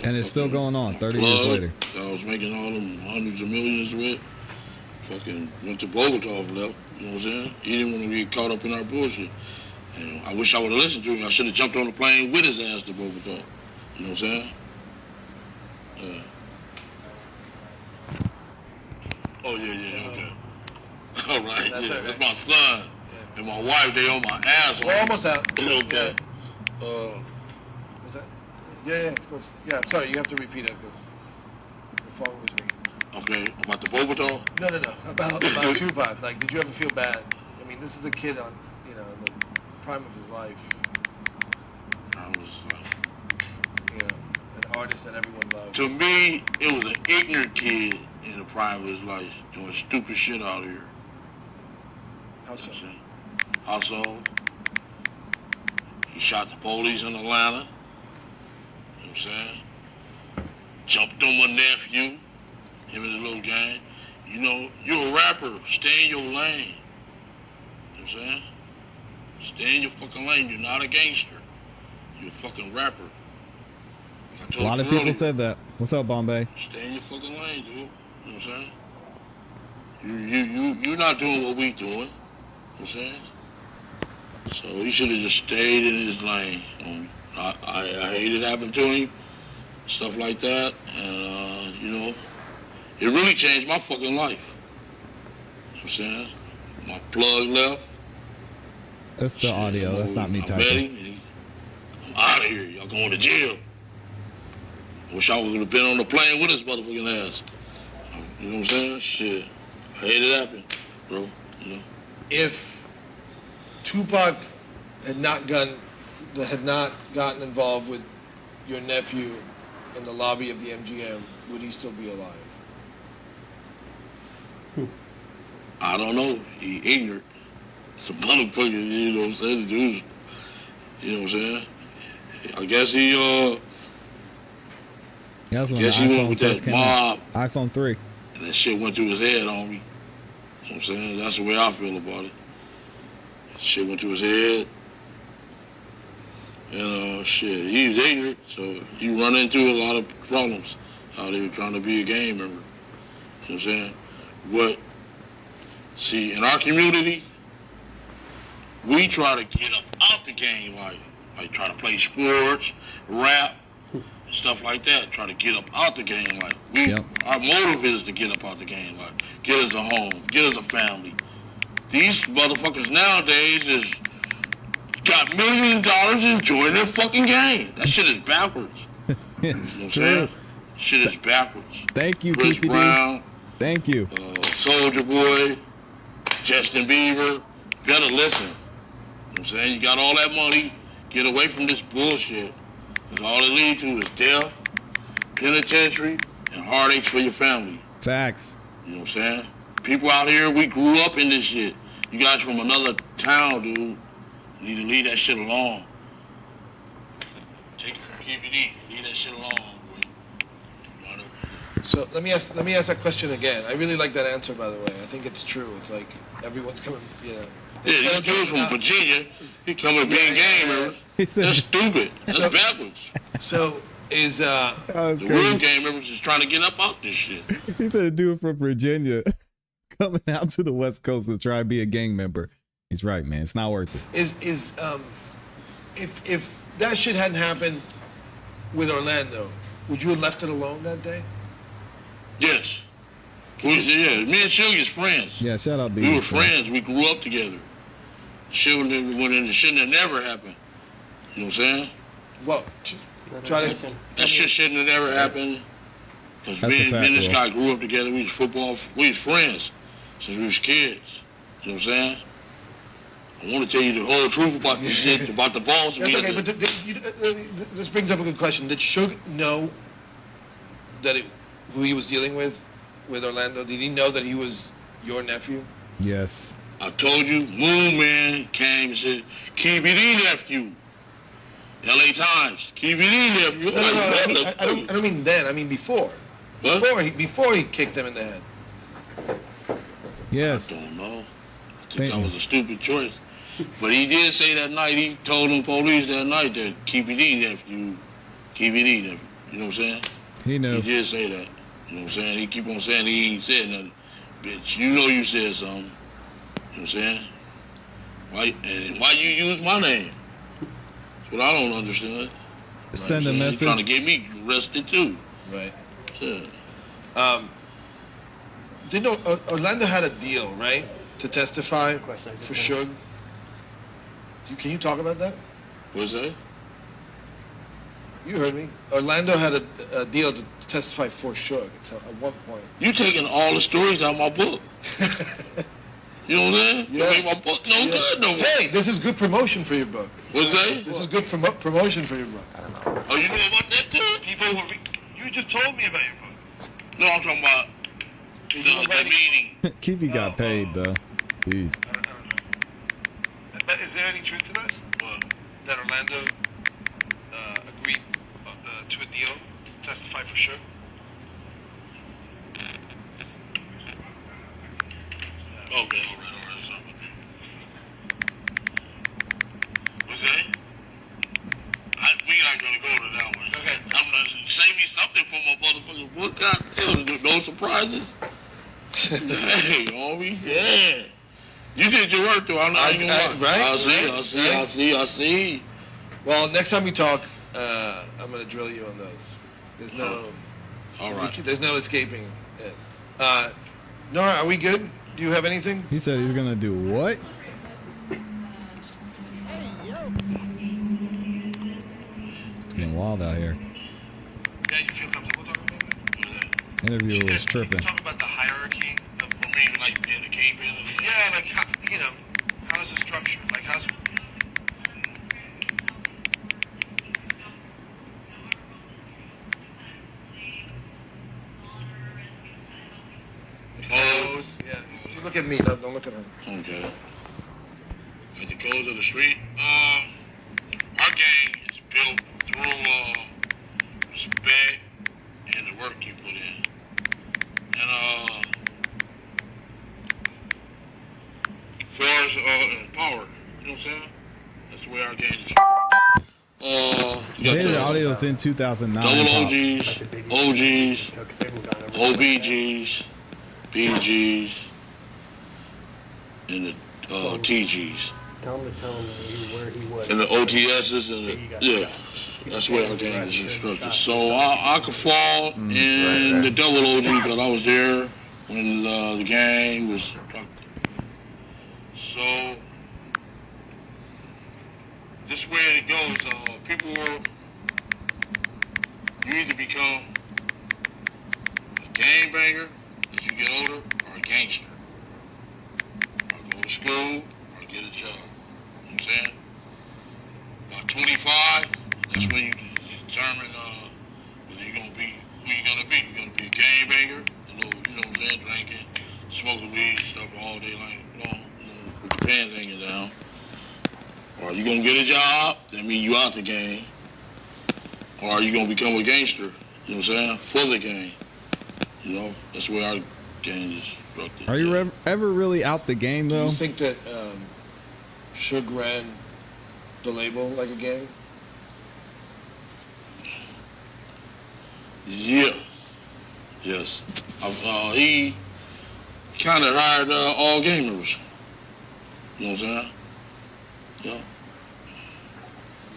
A: And it's still going on 30 years later.
K: I was making all them hundreds of millions with. Fucking went to Bogota left. You know what I'm saying? He didn't want to get caught up in our bullshit. And I wish I would have listened to him. I should have jumped on the plane with his ass to Bogota. You know what I'm saying? Yeah. Oh, yeah, okay. All right, that's my son. Yeah. And my wife, they on my ass.
L: We're almost out.
K: Okay.
L: Was that? Yeah, of course. Yeah, sorry, you have to repeat it because the phone was ringing.
K: Okay, about the Bogota?
L: No. About Tupac. Like, did you ever feel bad? I mean, this is a kid on, the prime of his life.
K: I was like,
L: an artist that everyone loves.
K: to me, it was an ignorant kid in the prime of his life doing stupid shit out here.
L: How so?
K: How so? He shot the police in Atlanta. You know what I'm saying? Jumped on my nephew, him and his little gang. You know, you're a rapper. Stay in your lane. You know what I'm saying? Stay in your fucking lane. You're not a gangster. You're a fucking rapper.
A: A lot of people said that. What's up, Bombay?
K: Stay in your fucking lane, dude. You know what I'm saying? You're not doing what we doing. You know what I'm saying? So he should have just stayed in his lane. I hate it happened to him, stuff like that, and you know, it really changed my fucking life. You know what I'm saying? My plug left.
A: That's the audio. That's not me
K: I
A: typing.
K: I'm out of here. Y'all going to jail. Wish I would have been on the plane with his motherfucking ass. You know what I'm saying? Shit. I hate it happen, bro. You know.
L: If Tupac had not gotten involved with your nephew in the lobby of the MGM, would he still be alive?
K: I don't know. He ignorant. Some motherfucker, you know what I'm saying? The dude's, you know what I'm saying? I guess he,
A: That's when
K: guess
A: the
K: he went
A: iPhone
K: with
A: first
K: that
A: came out.
K: mob.
A: iPhone 3.
K: And that shit went to his head on me. You know what I'm saying? That's the way I feel about it. Shit went to his head. And shit, he was ignorant, so he run into a lot of problems out here trying to be a gang member. You know what I'm saying? But see, in our community, we try to get up out the game, like try to play sports, rap, and stuff like that. Try to get up out the game, our motive is to get up out the game, like get us a home, get us a family. These motherfuckers nowadays is got millions of dollars enjoying their fucking game. That shit is backwards.
A: It's
K: you know
A: true.
K: Shit is backwards.
A: Thank you,
K: Chris
A: Keffe D.
K: Brown.
A: Thank you.
K: Soulja Boy, Justin Bieber. Better listen. You know what I'm saying? You got all that money. Get away from this bullshit. Because all it leads to is death, penitentiary, and heartaches for your family.
A: Facts.
K: You know what I'm saying? People out here, we grew up in this shit. You guys from another town, dude. You need to leave that shit alone. Take Keffe D. Leave that shit alone, boy.
L: So let me ask that question again. I really like that answer, by the way. I think it's true. It's like everyone's coming,
K: Yeah, this dude from Virginia, he coming being gang members. That's stupid. That's backwards.
L: So is
K: the real gang members is trying to get up out this shit.
A: He said a dude from Virginia coming out to the West Coast to try to be a gang member. He's right, man. It's not worth it.
L: If that shit hadn't happened with Orlando, would you have left it alone that day?
K: Yes. Me and Sugar's friends.
A: Yeah, shout out, B.
K: We were friends. We grew up together. Shit shouldn't have never happened. You know what I'm saying?
L: Well,
K: that shit shouldn't have never happened. Because me and this guy grew up together. We was friends since we was kids. You know what I'm saying? I want to tell you the whole truth about this shit, about the balls.
L: That's okay, but this brings up a good question. Did Suge know that who he was dealing with Orlando? Did he know that he was your nephew?
A: Yes.
K: I told you, Moon Man came and said, Keffe D nephew. LA Times, Keffe D nephew.
L: No, I don't mean then. I mean before.
K: What?
L: Before he kicked him in the head.
A: Yes.
K: I don't know. I think that was a stupid choice. But he did say that night, he told them police that night that Keffe D nephew, Keffe D nephew. You know what I'm saying?
A: He knew.
K: He did say that. You know what I'm saying? He keep on saying he ain't said nothing. Bitch, you know you said something. You know what I'm saying? Why you use my name? That's what I don't understand.
A: Send a message.
K: He's trying to get me arrested too.
L: Right.
K: Yeah.
L: Orlando had a deal, right, to testify for Suge? Can you talk about that?
K: What's that?
L: You heard me. Orlando had a deal to testify for Suge at one point.
K: You taking all the stories out of my book. You know what I'm saying?
L: Yeah.
K: It make my book no good no more.
L: Hey, this is good promotion for your book.
K: What's that?
L: This is good promotion for your book.
K: Oh, you know about that too?
L: You just told me about your book.
K: No, I'm talking about the meeting.
A: Keffe got paid though. Jeez.
L: I don't know. But is there any truth to that? That Orlando agreed to a deal to testify for sure?
K: Okay, all right, sorry about that. What's that? We not gonna go to that one. Okay. I'm gonna save me something for my motherfucking book. Goddamn, no surprises. Hey, homie, yeah. You did your work though. Right? I see.
L: Well, next time we talk, I'm gonna drill you on those. There's no.
K: All right.
L: There's no escaping it. Nora, are we good? Do you have anything?
A: He said he's gonna do what? It's getting wild out here.
L: Yeah, you feel comfortable talking about that?
A: Interviewer was tripping.
L: Talk about the hierarchy of, like in the game business. Yeah, like how, how's the structure? Like how's.
K: Codes.
L: Yeah. You look at me. Don't look at him.
K: Okay. At the codes of the street, our gang is built through respect and the work you put in. And as far as power, you know what I'm saying? That's the way our gang is.
A: Dated audio is in 2009.
K: Double OGs, OGs, OBGs, BGs, and the TGs.
M: Tell him where he was.
K: And the OTSs and the, that's where our gang is instructed. So I could fall in the double OG because I was there when the gang was instructed. So this way it goes. People you either become a gangbanger as you get older, or a gangster, or go to school, or get a job. You know what I'm saying? About 25, that's when you determine whether you're gonna be who you're gonna be. You're gonna be a gangbanger, a little, you know what I'm saying, drinking, smoking weed, stuff all day long, with your pants hanging down. Or you gonna get a job, that means you out the game. Or are you gonna become a gangster, you know what I'm saying, for the game. You know, that's where our game is structured.
A: Are you ever really out the game though?
L: Do you think that Suge ran the label like a gang?
K: Yeah. Yes. He kind of hired all gamers. You know what I'm saying? Yeah.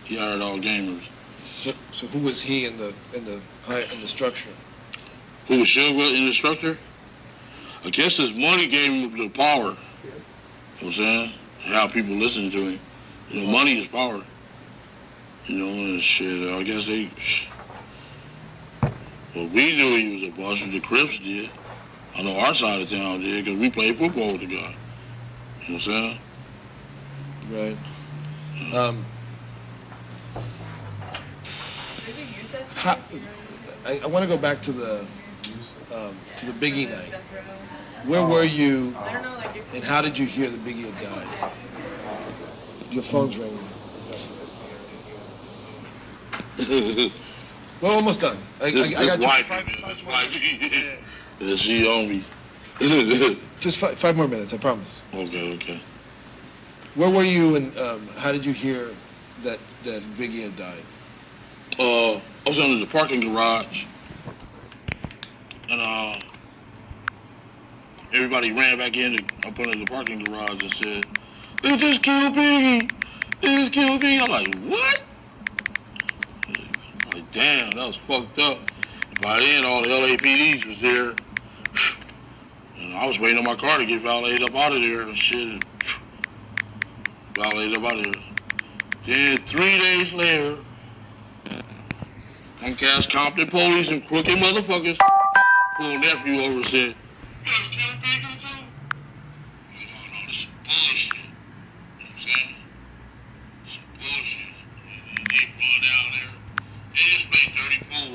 K: He hired all gamers.
L: So who was he in the structure?
K: Who was Suge in the structure? I guess his money gave him the power. You know what I'm saying? How people listen to him. You know, money is power. You know, and shit, I guess they... Well, we knew he was a boss, the Crips did. I know our side of town did, because we played football with the guy. You know what I'm saying?
L: Right. I want to go back to the Biggie night. Where were you, and how did you hear the Biggie had died? Your phone's ringing. We're almost done. I got you.
K: That's wifey. She on me.
L: Just 5 more minutes, I promise.
K: Okay.
L: Where were you, and how did you hear that Biggie had died?
K: I was under the parking garage, and everybody ran back up under the parking garage and said, "They just killed Biggie! They just killed Biggie!" I'm like, "What?" I'm like, damn, that was fucked up. By then, all the LAPDs was there, and I was waiting on my car to get valeted up out of there and shit. Valeted up out of there. Then 3 days later, punk-ass Compton police and crooked motherfuckers pulled nephew over and said, "You guys killed Biggie too?" No,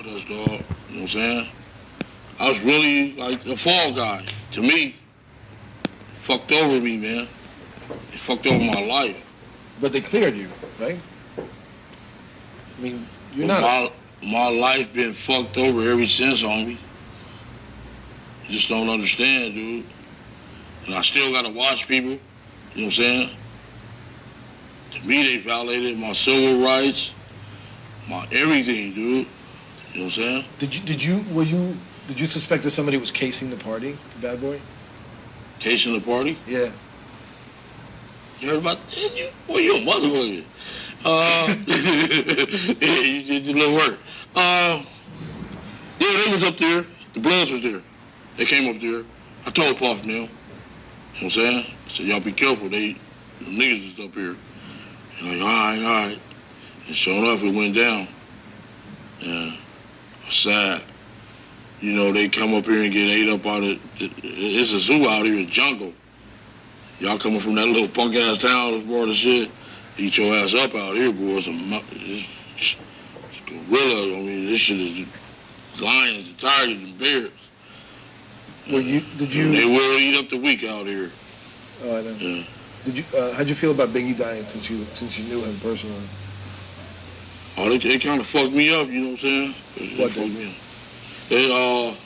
K: with us, dog. You know what I'm saying? I was really like a fall guy. To me, fucked over me, man. It fucked over my life.
L: But they cleared you, right? I mean, you're
K: But
L: not.
K: my life been fucked over ever since, homie. You just don't understand, dude. And I still gotta watch people. You know what I'm saying? To me, they violated my civil rights, my everything, dude. You know what I'm saying?
L: Did you suspect that somebody was casing the party, Bad Boy?
K: Casing the party?
L: Yeah.
K: You heard about that? Boy, you a motherfucker. Yeah, you did your little work. Yeah, they was up there. The Bloods was there. They came up there. I told Puff, man. You know what I'm saying? I said, y'all be careful. Them niggas is up here. And like, all right. And sure enough, it went down. Yeah. Sad. You know, they come up here and get ate up out of it's a zoo out here, a jungle. Y'all coming from that little punk ass town, this boy, the shit. Eat your ass up out here, boy. It's gorillas. I mean, this shit is lions and tigers and bears. They will eat up the weak out here.
L: Oh, I know.
K: Yeah.
L: Did you? How'd you feel about Biggie dying since you knew him personally?
K: Oh, they kind of fucked me up. You know what I'm saying? What fucked me up?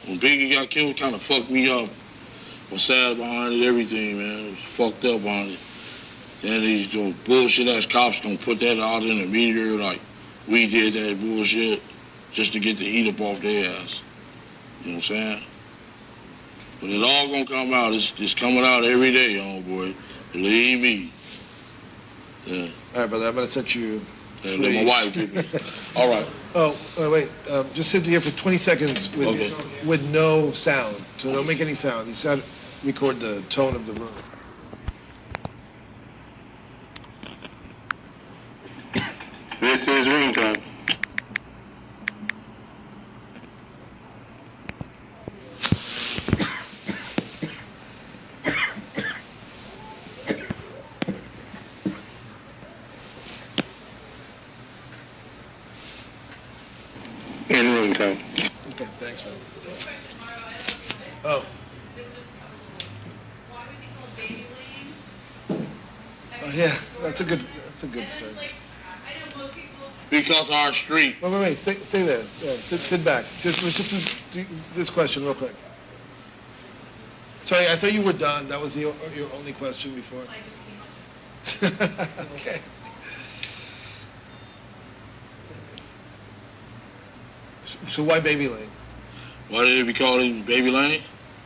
K: When Biggie got killed, it kind of fucked me up. I was sad behind it, everything, man. It was fucked up behind it. Then these bullshit ass cops gonna put that out in the media like we did that bullshit just to get the heat up off their ass. You know what I'm saying? But it's all gonna come out. It's coming out every day, homeboy. Believe me. Yeah.
L: All right, brother. I'm gonna set you.
K: Yeah, let my wife give me. All right.
L: Oh, wait. Just sit here for 20 seconds with no sound. So don't make any sound. You just gotta record the tone of the room.
K: This is ringtone.
L: Okay, thanks, man. Oh. Oh yeah, that's a good start.
K: Because our street.
L: Wait, stay there. Yeah, sit back. Just do this question real quick. Sorry, I thought you were done. That was your only question before. Okay. So why Baby Lane?
K: Why did it be called Baby Lane?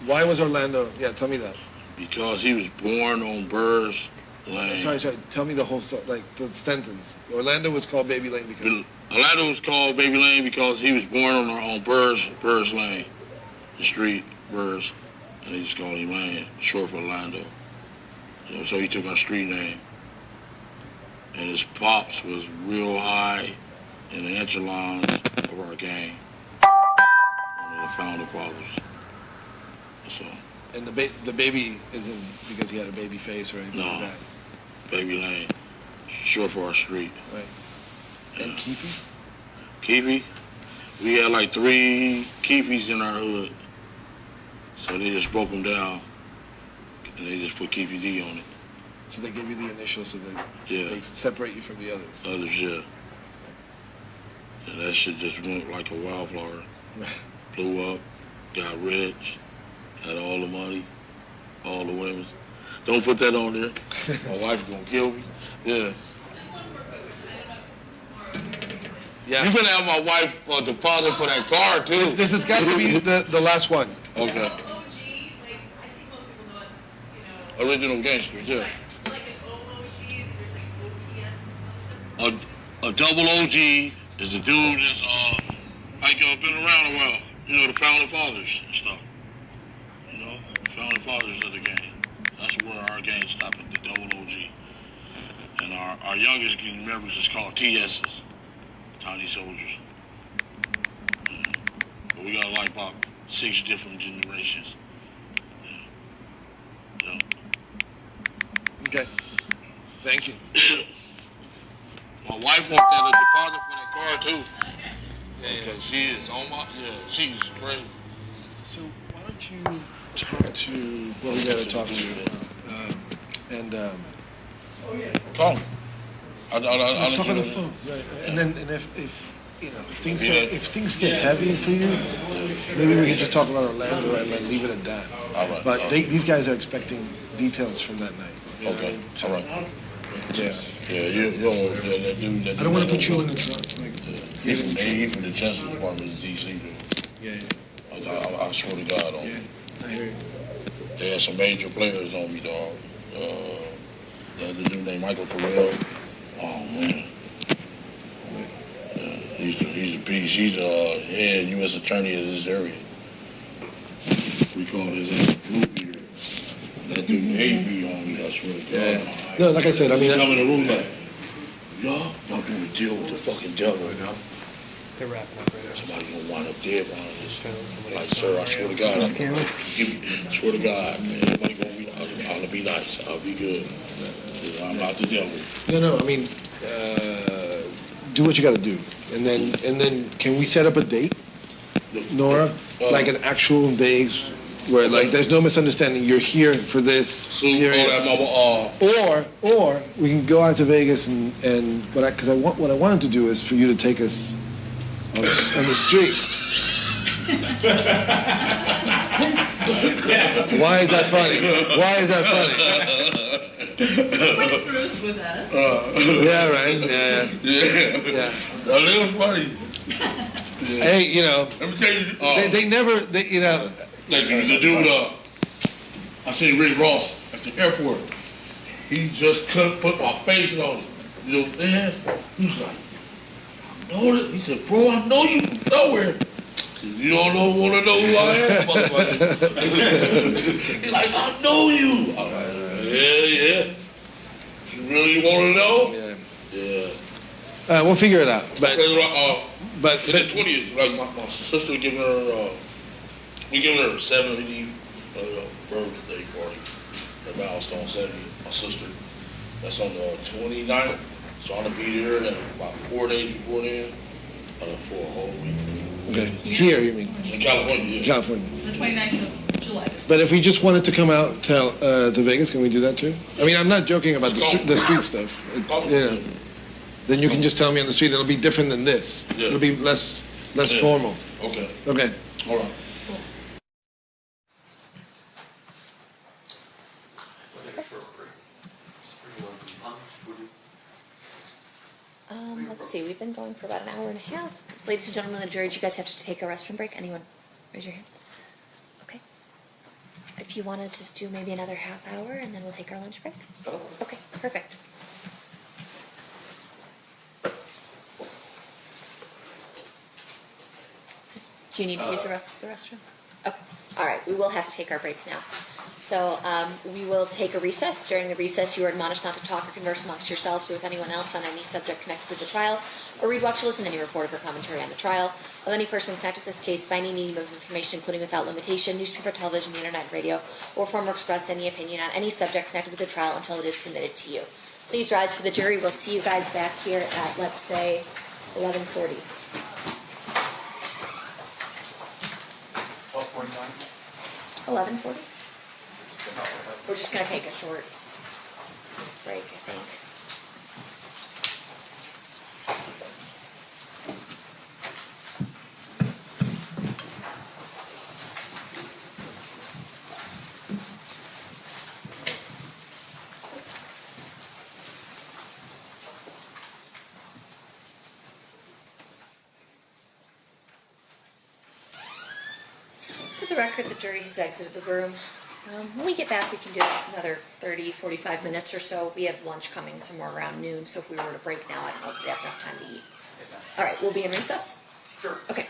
L: Why was Orlando? Yeah, tell me that.
K: Because he was born on Burrs Lane.
L: Sorry. Tell me the whole story, like the sentence. Orlando was called Baby Lane because...
K: Orlando was called Baby Lane because he was born on Burrs Lane, the street, Burrs. And they just called him Lane, short for Orlando. You know, so he took our street name. And his pops was real high in the echelons of our gang. One of the founder fathers. So.
L: And the baby isn't because he had a baby face or anything like that?
K: Baby Lane. Short for our street.
L: Right.
K: Yeah.
L: And Keffe?
K: Keffe? We had like 3 Keffes in our hood. So they just broke them down. And they just put Keffe D on it.
L: So they give you the initials so that
K: Yeah.
L: they separate you from the others?
K: Others, yeah. And that shit just went like a wildflower. Blew up, got rich, had all the money, all the women. Don't put that on there. My wife's gonna kill me. Yeah.
L: Yeah.
K: You better have my wife deposit for that car too.
L: This has got to be the last one.
K: Okay. Original gangsters, yeah. A double OG is the dude that's been around a while. You know, the founding fathers and stuff. You know, the founding fathers of the gang. That's where our gang stopped at, the double OG. And our youngest gang members is called TSs, Tiny Soldiers. Yeah. But we got like about 6 different generations. Yeah.
L: Okay. Thank you.
K: My wife wants that deposit for that car too. Okay, she is on my. Yeah, she's great.
L: So why don't you talk to? Well, we gotta talk to you. And
K: Call me. I'll
L: let's
K: let
L: talk
K: you
L: on the
K: know.
L: phone, right? And then, and if you know, if things get heavy for you, maybe we can just talk about Orlando and then leave it at that.
K: All right.
L: But
K: all right.
L: these guys are expecting details from that night. You know what I
K: Okay.
L: mean?
K: All right.
L: Yeah.
K: Yeah, you don't. That dude.
L: I don't want to put you in the
K: He from the Justice Department in D.C. Dude.
L: Yeah.
K: I swear to God on me.
L: I hear you.
K: They had some major players on me, dog. The other dude named Michael Terrell. Oh man. Yeah, he's a beast. He's a head U.S. attorney of this area. We call his ass Bluebeard. That dude hate me on me. I swear to God.
L: Yeah. No, like I said, I mean,
K: he come in the room like, y'all not gonna deal with the fucking devil right now.
M: They're wrapping up right now.
K: Somebody gonna wind up dead behind this. Like, sir, I swear to God, I swear to God, man, everybody gonna be. I'll be nice. I'll be good. I'm not the devil.
L: No, I mean, do what you got to do, and then can we set up a date, Nora, like an actual date where like there's no misunderstanding. You're here for this. Or we can go out to Vegas and what I wanted to do is for you to take us on the street. Why is that funny? Why is that funny?
P: Bruce was at it.
L: Yeah, right. Yeah.
K: A little funny. Yeah.
L: Hey, you know,
K: Let me tell you.
L: they never, you know.
K: Like the dude, I seen Rick Ross at the airport. He just couldn't put my face on it. You know, man, he was like, I know this. He said, bro, I know you from nowhere. You don't want to know who I am, motherfucker. He's like, I know you. I'm like, yeah. You really want to know? Yeah.
L: We'll figure it out. But
K: it's 20th. Like my sister giving her, we giving her a 70 birthday party. Her milestone 70. My sister. That's on the 29th. So I'm gonna be there in about 4 days before then, for a whole week.
L: Okay. Here, you mean?
K: In California, yeah.
L: California.
P: The 29th of July.
L: But if we just wanted to come out to Vegas, can we do that too? I mean, I'm not joking about the street stuff. Yeah. Then you can just tell me on the street. It'll be different than this.
K: Yeah.
L: It'll be less formal.
K: Okay.
L: Okay.
K: All right.
E: Let's see, we've been going for about an hour and a half. Ladies and gentlemen of the jury, do you guys have to take a restroom break? Anyone? Raise your hand. Okay. If you want to just do maybe another half hour and then we'll take our lunch break? Okay, perfect. Do you need to use the restroom? Okay. All right, we will have to take our break now. So we will take a recess. During the recess, you are admonished not to talk or converse amongst yourselves or with anyone else on any subject connected to the trial, or read, watch, or listen to any report or commentary on the trial of any person connected with this case, finding medium of information, including without limitation, newspaper, television, internet, radio, or form or express any opinion on any subject connected with the trial until it is submitted to you. Please rise for the jury. We'll see you guys back here at, let's say, 11:40. 11:40? We're just going to take a short break, I think. For the record, the jury has exited the room. When we get back, we can do another 30, 45 minutes or so. We have lunch coming somewhere around noon, so if we were to break now, I don't know if we'd have enough time to eat.
C: Yes, ma'am.
E: All right, we'll be in recess?
C: Sure.
E: Okay.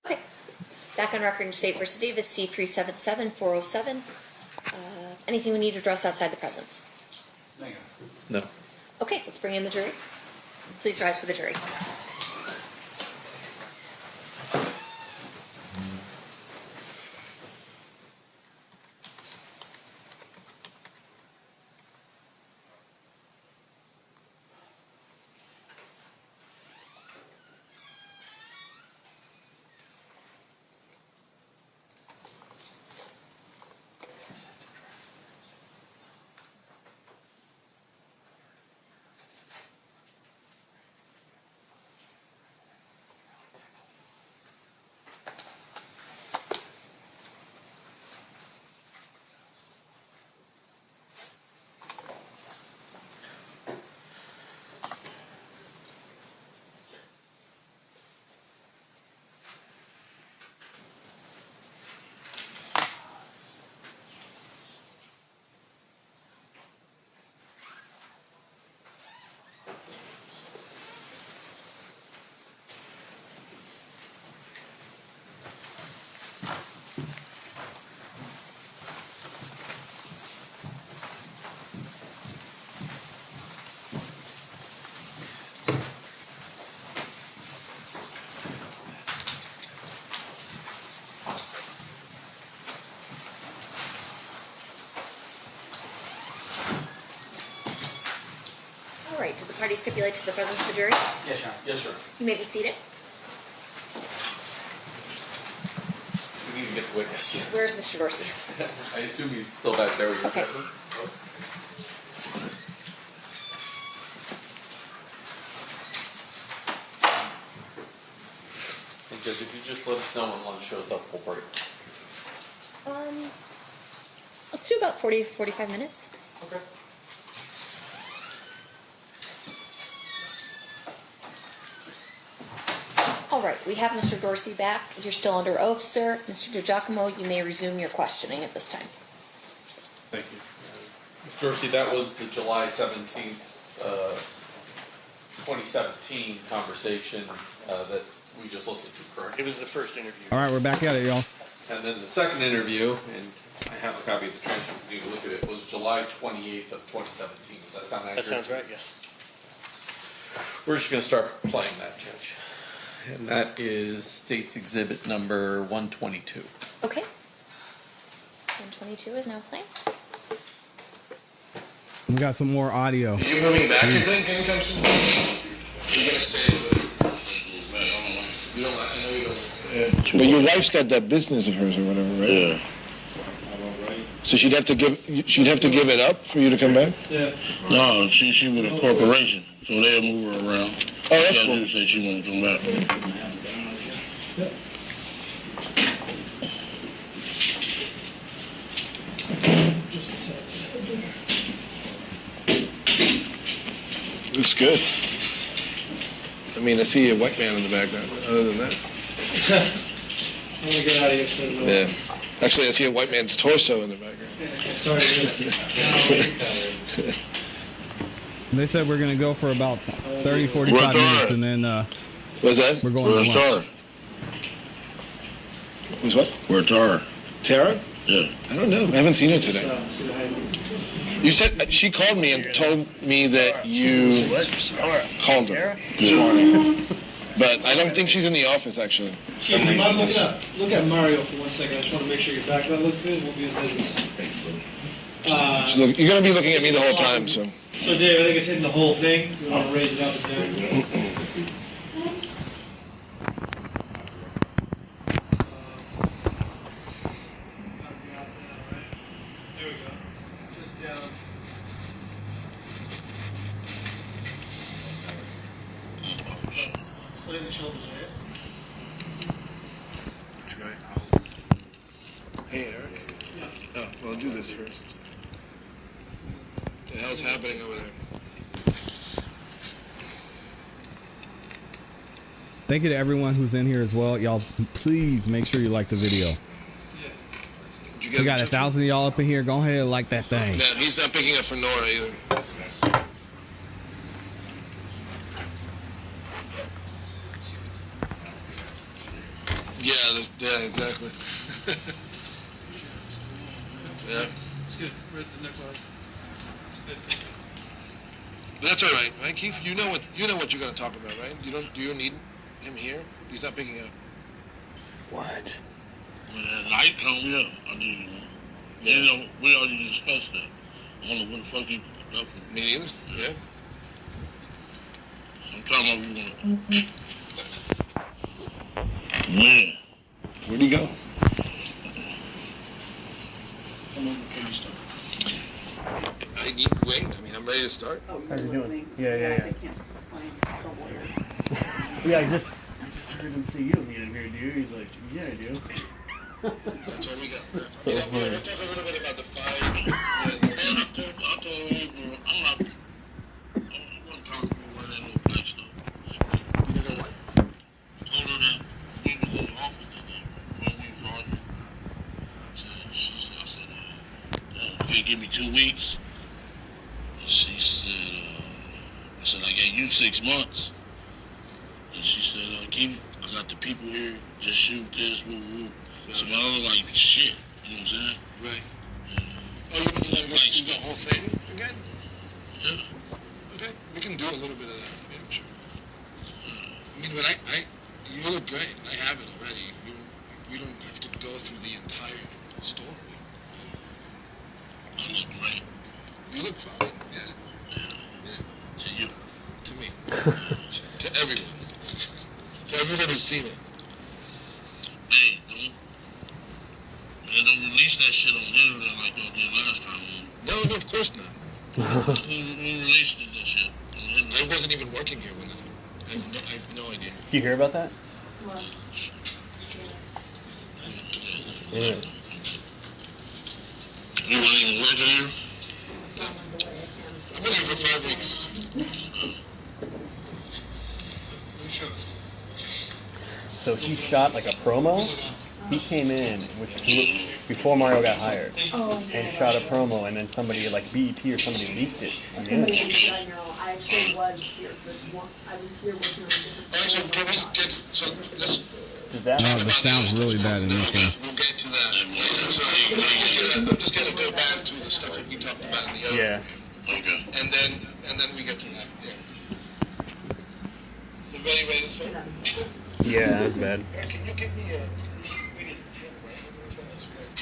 E: Okay. Back on record in State versus Davis, C-377-407. Anything we need to address outside the presence?
J: No.
E: Okay, let's bring in the jury. Please rise for the jury. All right, did the party stipulate to the presence of the jury?
C: Yes, Your Honor.
F: Yes, sir.
E: You may be seated.
F: We need to get the witness.
E: Where's Mr. Dorsey?
F: I assume he's still back there with your
E: Okay.
F: paper. And Judge, if you just let us know when lunch shows up, we'll break.
E: Up to about 45 minutes.
F: Okay.
E: All right, we have Mr. Dorsey back. You're still under oath, sir. Mr. DiGiacomo, you may resume your questioning at this time.
F: Thank you. Mr. Dorsey, that was the July 17th, 2017 conversation that we just listened to, correct?
I: It was the first interview.
A: All right, we're back at it, y'all.
F: And then the second interview, and I have a copy of the transcript if you need to look at it, was July 28th of 2017. Does that sound accurate?
I: That sounds right, yes.
F: We're just going to start playing that, Judge. And that is State's Exhibit number 122.
E: Okay. 122 is now playing.
A: We got some more audio.
L: Are you moving back, you think, anytime soon? You're gonna stay with you don't like, I know you don't.
K: Yeah.
L: But your wife's got that business of hers or whatever, right?
K: Yeah.
L: So she'd have to give it up for you to come back?
K: Yeah. No, she with a corporation, so they'll move her around.
L: Oh, that's
K: Judge
L: cool.
K: said she wanted to come back.
L: Looks good. I mean, I see a white man in the background. Other than that,
N: I want to get out of here soon.
L: yeah. Actually, I see a white man's torso in the background.
N: Sorry to hear that.
A: They said we're going to go for about 30, 45
K: Where's
A: minutes,
K: Tara?
A: and then
L: What's that?
A: we're going
K: Where's
A: to lunch.
K: Tara?
L: Who's what?
K: Where's Tara?
L: Tara?
K: Yeah.
L: I don't know. I haven't seen her today. You said she called me and told me that you called her this morning. But I don't think she's in the office, actually.
N: Chief, you mind look at Mario for 1 second. I just want to make sure your background looks good. We'll be in business.
L: You're going to be looking at me the whole time, so.
N: So, Dave, I think it's hitting the whole thing. We want to raise it up again. There we go. Just down. Slay the shoulders, right?
L: Try. Hey, Eric. Oh, well, I'll do this first. What the hell's happening over there?
A: Thank you to everyone who's in here as well. Y'all, please make sure you like the video. We got 1,000 of y'all up in here. Go ahead and like that thing.
L: No, he's not picking up for Nora either. Yeah, exactly. Yeah. That's all right, right, Keith? You know what you're going to talk about, right? Do you need him here? He's not picking up.
M: What?
K: When night come, yeah, I need him. Yeah. You know, we already discussed that. I don't know what the fuck you up with.
L: Me neither. Yeah.
K: Sometime we want to. When?
L: Where'd he go?
K: Come on before you start.
L: I need wait. I mean, I'm ready to start.
M: How's he doing? Yeah. Yeah, I just heard him say you don't need him here, do you? He's like, yeah, I do.
L: That's all we got.
M: So
L: We'll talk a little bit about the fight.
K: I told him, I'm not comfortable with that little place, though.
L: You know what?
K: Told her that we was in the office that day when we was arguing. I said, can you give me 2 weeks? She said, I said, I gave you 6 months. And she said, I got the people here, just shoot this, woo woo. So I don't like shit, you know what I'm saying?
L: Right. Yeah. Oh, you mean you gotta go through the whole thing again?
K: Yeah.
L: Okay, we can do a little bit of that. Yeah, sure. I mean, but you look great. I have it already. We don't have to go through the entire story.
K: I look great.
L: You look fine. Yeah.
K: To you.
L: To me. To everyone. To everyone who's seen it.
K: Hey, don't release that shit on the internet like y'all did last time.
L: No, of course not.
K: Who released that shit on the internet?
L: I wasn't even working here when that happened. I have no idea.
M: Did you hear about that? Yeah.
K: You weren't even working here?
L: I've been here for 5 weeks.
M: So he shot like a promo. He came in, before Mario got hired, and shot a promo, and then somebody like BET or somebody leaked it on the internet.
Q: I know. I actually was here for one. I was here working on a different program.
M: Does that?
A: No, the sound's really bad in this one.
L: We'll get to that later. So I'm just gonna go back to the stuff that we talked about in the other.
M: Yeah.
L: Okay. And then we get to that. Yeah. Everybody ready to start?
M: Yeah, that was bad.
L: Can you give me a?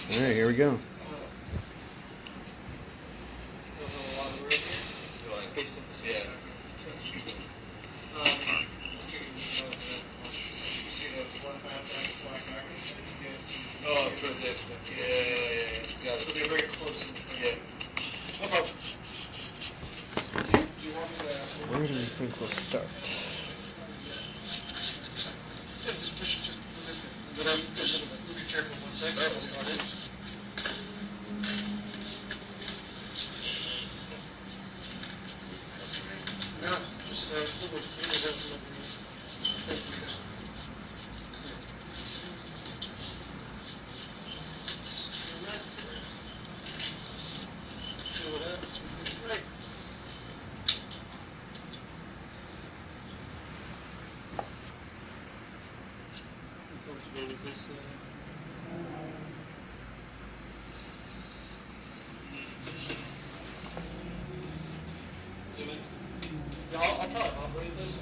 M: All right, here we go.
L: Oh, for this. Yeah. Got it. So they're very close. Yeah. No problem.
M: Where do you think we'll start?
L: Just push it. Just be careful 1 second. Yeah, just see what happens. Right. I'll probably operate this.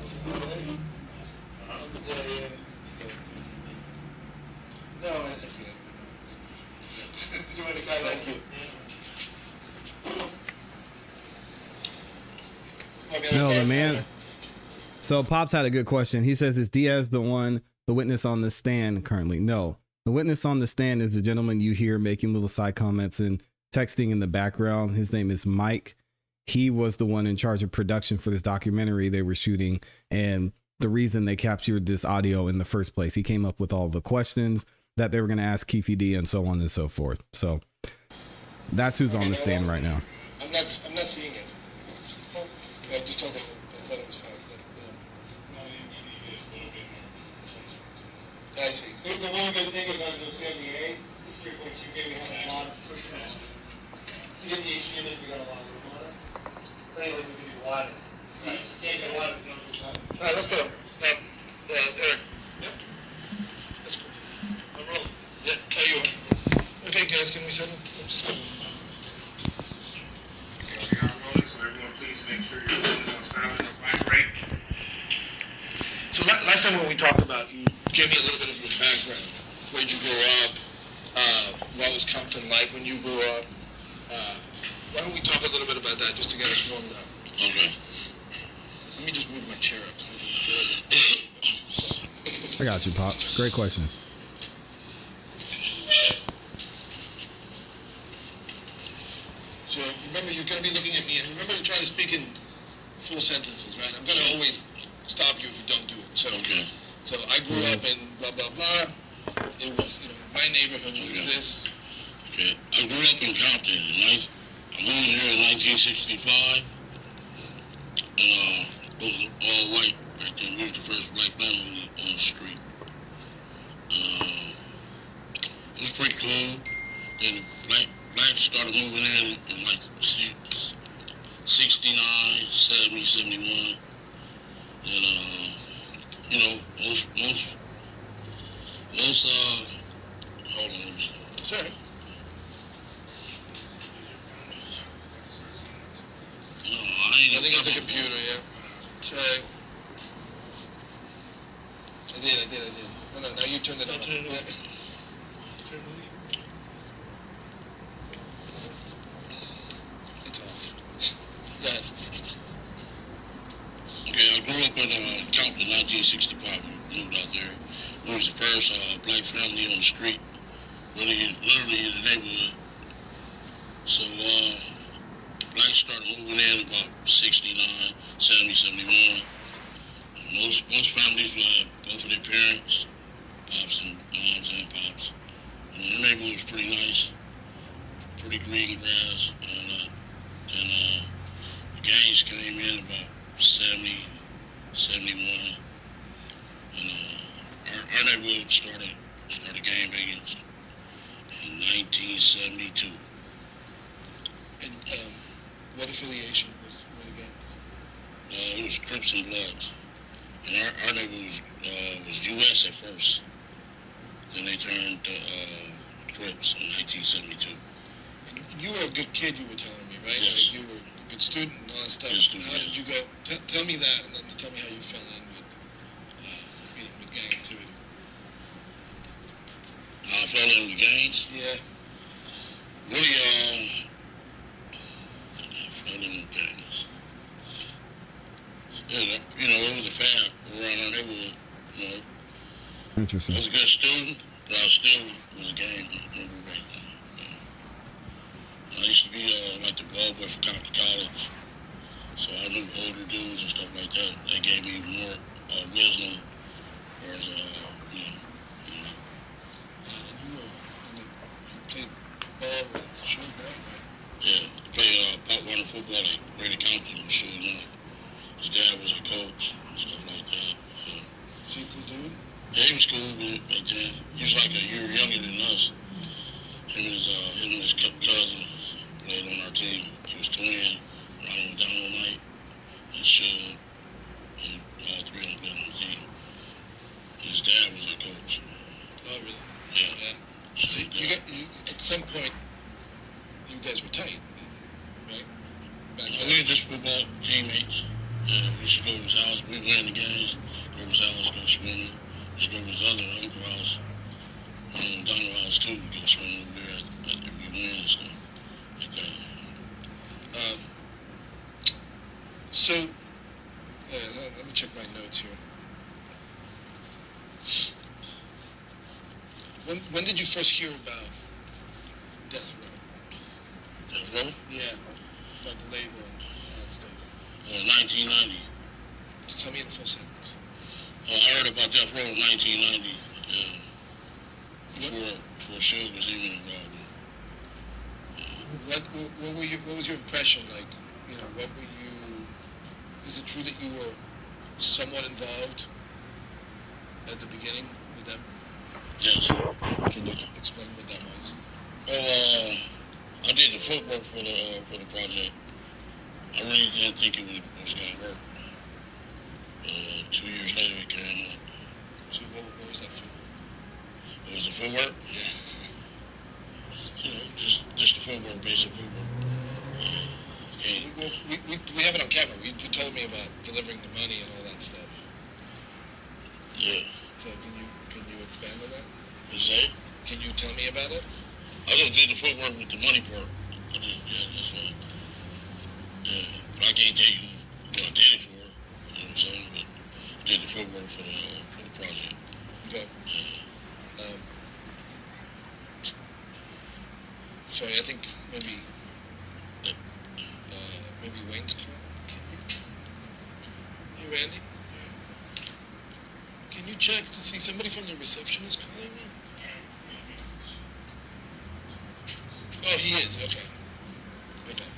L: No, I see it. Do it exactly. Thank you.
A: No, the man. So Pops had a good question. He says, is Diaz the witness on the stand currently? No, the witness on the stand is the gentleman you hear making little side comments and texting in the background. His name is Mike. He was the one in charge of production for this documentary they were shooting, and the reason they captured this audio in the first place. He came up with all the questions that they were going to ask Keffe D and so on and so forth. So that's who's on the stand right now.
L: I'm not seeing it. I just told them I thought it was fine. I see.
N: The one good thing is under the 78, which you maybe have a lot of pushback. To get the issue in, we got a lot of room on it. But anyways, we can do water. Right. You can't get water if you don't do water.
L: All right, let's go. Eric. Yep. That's cool. Chairman.
N: So everyone, please make sure your phones on silent or vibrate.
L: So last time when we talked about, you gave me a little bit of your background. Where'd you grow up? What was Compton like when you grew up? Why don't we talk a little bit about that just to get us warmed up?
K: Okay.
L: Let me just move my chair up.
A: I got you, Pops. Great question.
L: So remember, you're going to be looking at me, and remember to try to speak in full sentences, right? I'm going to always stop you if you don't do it. So,
K: Okay.
L: So I grew up in blah, blah, blah. It was, my neighborhood was this.
K: Okay. I grew up in Compton. I moved here in 1965. And it was all white back then. We was the first black family on the street. It was pretty cool. Then the blacks started moving in like 69, 70, 71. And most hold on.
L: Sorry.
K: No, I
L: think it's a computer, yeah. Check. I did. No, now you turned it on. It's off. Go ahead.
K: Okay, I grew up in Compton, 1965. We moved out there. We was the first black family on the street, literally in the neighborhood. So blacks started moving in about 69, 70, 71. Most families had both of their parents, pops and moms and pops. And the neighborhood was pretty nice, pretty green grass, and all that. And the gangs came in about 70, 71. And our neighborhood started gangbanging in 1972.
L: And what affiliation were the gangs?
K: It was Crips and Bloods. And our neighborhood was U.S. at first. Then they turned to Crips in 1972.
L: And you were a good kid, you were telling me, right?
K: Yes.
L: Like you were a good student and all that stuff.
K: Good student,
L: How did you go? Tell me that, and then tell me how you fell in with gang activity.
K: I fell in with gangs.
L: Yeah.
K: Really, I fell in with gangs. Yeah, it was a fad around our neighborhood.
A: Interesting.
K: I was a good student, but I still was a gang member back then. I used to be like the ball boy for Compton College, so I knew older dudes and stuff like that. That gave me more wisdom, whereas
L: You played ball with Shakur, right?
K: Yeah, played Pop Warner football at Greater Compton with Shakur. His dad was a coach and stuff like that. Yeah.
L: So you cool dude?
K: Yeah, he was cool back then. He was like a year younger than us. Him and his cousins played on our team. He was twin, Ronald Dynamite, and Shug. All three of them played on the team. His dad was a coach.
L: Oh, really?
K: Yeah.
L: So at some point, you guys were tight, right?
K: We were just football teammates. Yeah, we used to go to his house. We win the games. Go to his house, go swimming. We used to go to his other uncle house. Donald house too. We go swimming over there after we win and stuff like that.
L: So, let me check my notes here. When did you first hear about Death Row?
K: Death Row?
L: Yeah, about the label and all that stuff.
K: 1990.
L: Just tell me in a full sentence.
K: I heard about Death Row in 1990. Before Suge was even involved.
L: What was your impression like? What were you? Is it true that you were somewhat involved at the beginning with them?
K: Yes.
L: Can you explain what that was?
K: Well, I did the footwork for the project. I really didn't think it was going to work. 2 years later, it came up.
L: So what was that footwork?
K: What was the footwork?
L: Yeah.
K: Just footwork, basic footwork.
L: We have it on camera. You told me about delivering the money and all that stuff.
K: Yeah.
L: So can you expand on that?
K: What's that?
L: Can you tell me about it?
K: I just did the footwork with the money part. That's all. Yeah, but I can't tell you who I did it for. You know what I'm saying? But I did the footwork for the project.
L: Okay.
K: Yeah.
L: So I think maybe Wayne's calling. Hey, Randy. Can you check to see somebody from the reception is calling me? Oh, he is. Okay. Okay.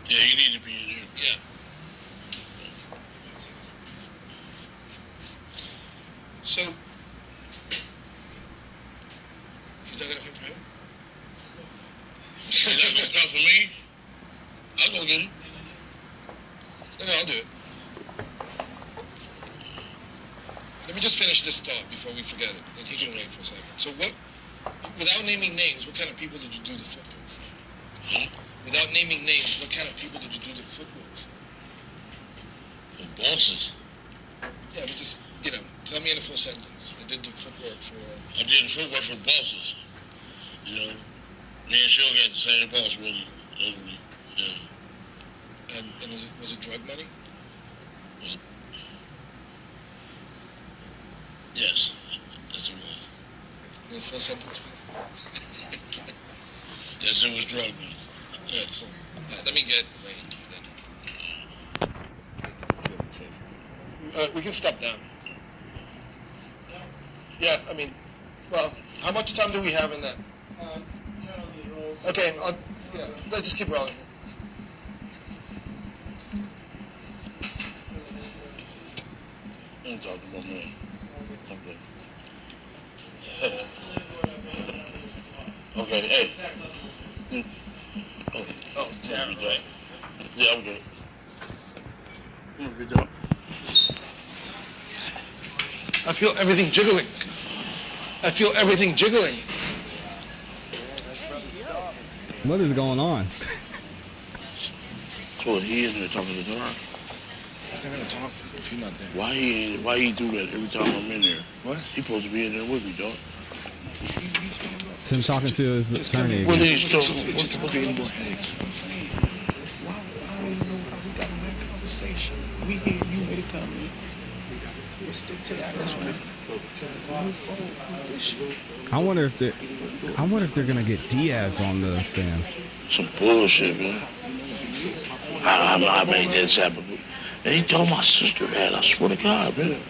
K: Yeah, you need to be in there.
L: Yeah. So, he's not gonna come for him?
K: He's not gonna come for me? I'll go get him.
L: No, I'll do it. Let me just finish this thought before we forget it, and he can wait for a second. So what, without naming names, what kind of people did you do the footwork for?
K: Huh?
L: Without naming names, what kind of people did you do the footwork for?
K: The bosses.
L: Yeah, but just, tell me in a full sentence. I did the footwork for...
K: I did the footwork for bosses. You know, me and Shakur got the same boss, really. Literally. Yeah.
L: And was it drug money?
K: Was it? Yes, yes it was.
L: In a full sentence?
K: Yes, it was drug money. Yes.
L: Let me get Wayne then. Feel safer. We can step down. Yeah, well, how much time do we have in that?
N: 10 of these rolls.
L: Okay, let's just keep rolling.
K: I'm talking about me. Okay. Okay, hey.
L: Oh, damn.
K: Yeah, I'm good. Good job.
L: I feel everything jiggling. I feel everything jiggling.
A: What is going on?
K: So he in there talking to Don?
L: He's not gonna talk if you're not there.
K: Why he do that every time I'm in there?
L: What?
K: He's supposed to be in there with me, dog.
A: It's him talking to his attorney.
K: Well, he's still.
L: What's any more headaches? I'm saying. Why don't you know how we got to have the conversation? We need you to come in. We'll stick to that. That's right.
A: I wonder if they're gonna get Diaz on the stand.
K: Some bullshit, man. I made that happen. And he told my sister that, I swear to God, man.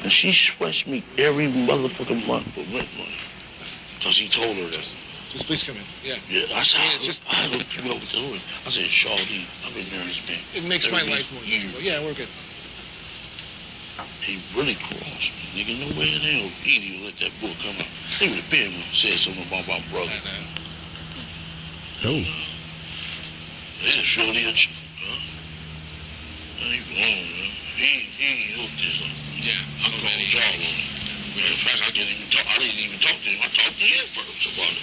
K: And she sweats me every motherfucking month for rent money. Because he told her that.
L: Just please come in. Yeah.
K: Yeah, I looked you up to it. I said, Shawty, I've been there, man.
L: It makes my life more miserable. Yeah, we're good.
K: He really crossed me. Nigga, no way in hell Edie will let that book come out. He would have been when he said something about my brother.
A: Oh.
K: They just showed him, huh? He go on, man. He hooked this up. Yeah, I called y'all on it. In fact, I didn't even talk to him. I talked to him first about it.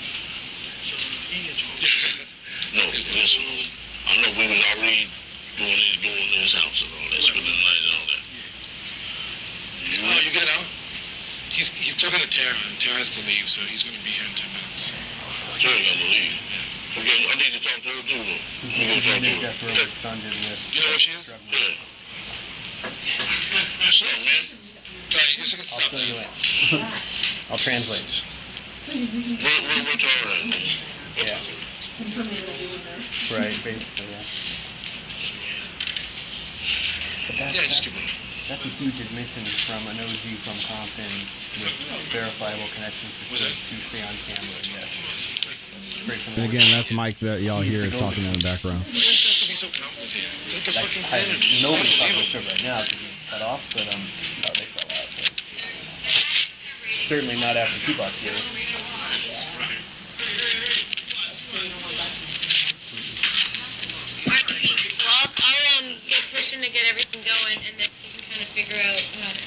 K: No, listen, I know we was already doing this house and all that, spending the night and all that.
L: Oh, you get out? He's talking to Tara, and Tara has to leave, so he's going to be here in 10 minutes.
K: Tara got to leave. Okay, I need to talk to her too, though. You know where she is? Yeah. What's up, man?
L: Alright, you're just going to stop there.
M: I'll translate.
K: Where Tara at?
M: Yeah. Right, basically, yeah. But
L: just keep it.
M: That's a huge admission from an OG from Compton with verifiable connections to stay on camera, yes.
A: And again, that's Mike that y'all hear talking in the background.
L: It doesn't have to be so complicated. It's like a fucking
M: Nobody's talking about it right now because he's cut off, but no, they fell out. But certainly not after Tupac's here.
R: I'll get Christian to get everything going, and then he can kind of figure out how to.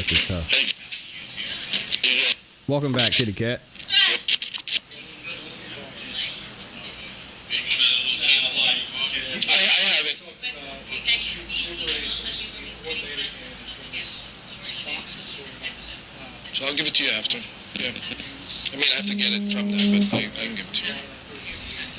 A: static is tough. Welcome back, Kitty Cat.
L: So I'll give it to you after. Yeah. I mean, I have to get it from them, but I can give it to you.
R: As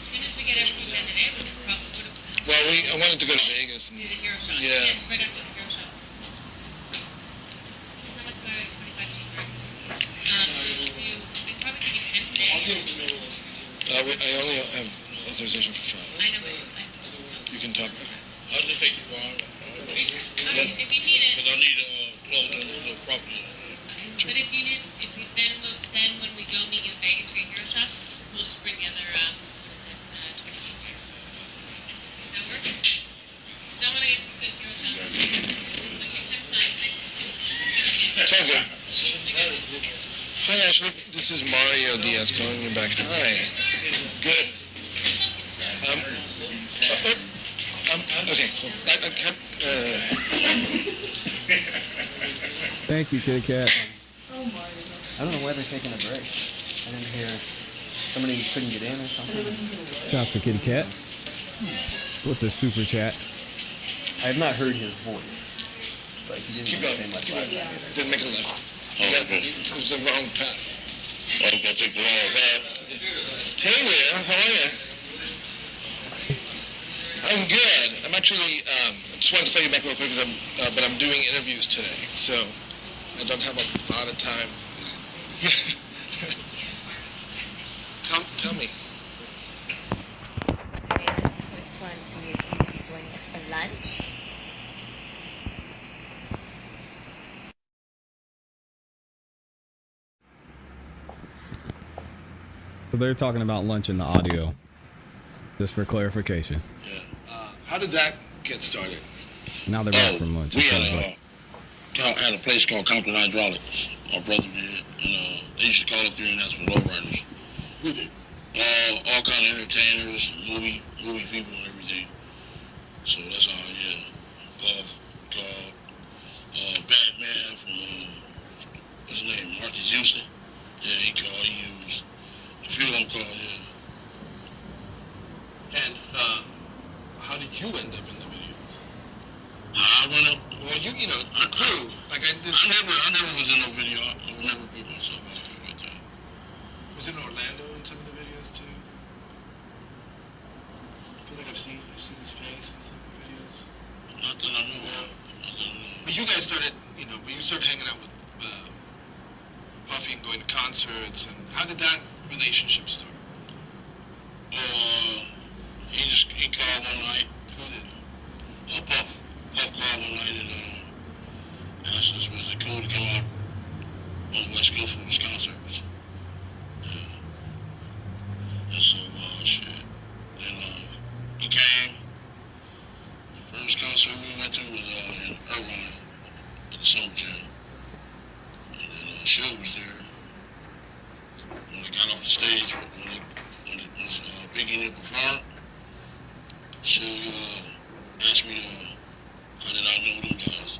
R: soon as we get everything done today, we can probably put it.
L: Well, I wanted to go to Vegas. And,
R: Do the hero shot.
L: Yeah.
R: Yes, right after the hero shot. How much do I write? 25 G's, right? We probably could do 10 today.
L: I only have authorization for 5.
R: I know, but
L: You can talk.
K: I'll just take it for hour.
R: if you need it.
K: Because I need to close the property.
R: But if you need, then when we go meet you in Vegas for your hero shot, we'll just bring the other, 26 years. Does that work? Because I want to get some good hero shots. Like your check signed.
L: It's all good. Hi, Ashley. This is Mario Diaz calling you back. Hi. Good. Okay, cool.
A: Thank you, Kitty Cat.
M: I don't know why they're taking a break. I didn't hear somebody couldn't get in or something.
A: Shout out to Kitty Cat with the super chat.
M: I have not heard his voice, but he didn't
L: Keep
M: say
L: going.
M: much
L: Keep
M: last
L: going.
M: time either.
L: Didn't make a left. It was the wrong path.
K: Oh, you gotta take the wrong path.
L: Hey there, how are you? I'm good. I'm actually, I just wanted to call you back real quick because but I'm doing interviews today, so I don't have a lot of time. Tell me.
S: Which one do you see going for lunch?
A: So they're talking about lunch in the audio, just for clarification.
L: How did that get started?
A: Now they're back from lunch.
K: We
A: It
K: had
A: sounds like.
K: had a place called Compton Hydraulics. My brother did. And they used to call up there and ask for lowriders.
L: Who did?
K: All kind of entertainers, movie people and everything. So that's how, yeah. Puff, Batman from, what's his name, Marcus Houston. Yeah, he used a few of them called, yeah.
L: And how did you end up in the video?
K: I went up.
L: Well, you know, a crew. Like I
K: never was in no video. I would never put myself out there like that.
L: Was it in Orlando in some of the videos too? I feel like I've seen his face in some of the videos.
K: Not that I know of.
L: But you guys started, but you started hanging out with Puffy and going to concerts, and how did that relationship start?
K: He called one night.
L: Who did?
K: Puff called one night and asked us was it cool to come out on the West Coast for his concerts. Yeah. And so, shit. Then he came. The first concert we went to was in Irvine at the Summer Jam. And then Suge was there. When they got off the stage, when Biggie did perform, Suge asked me how did I know them guys.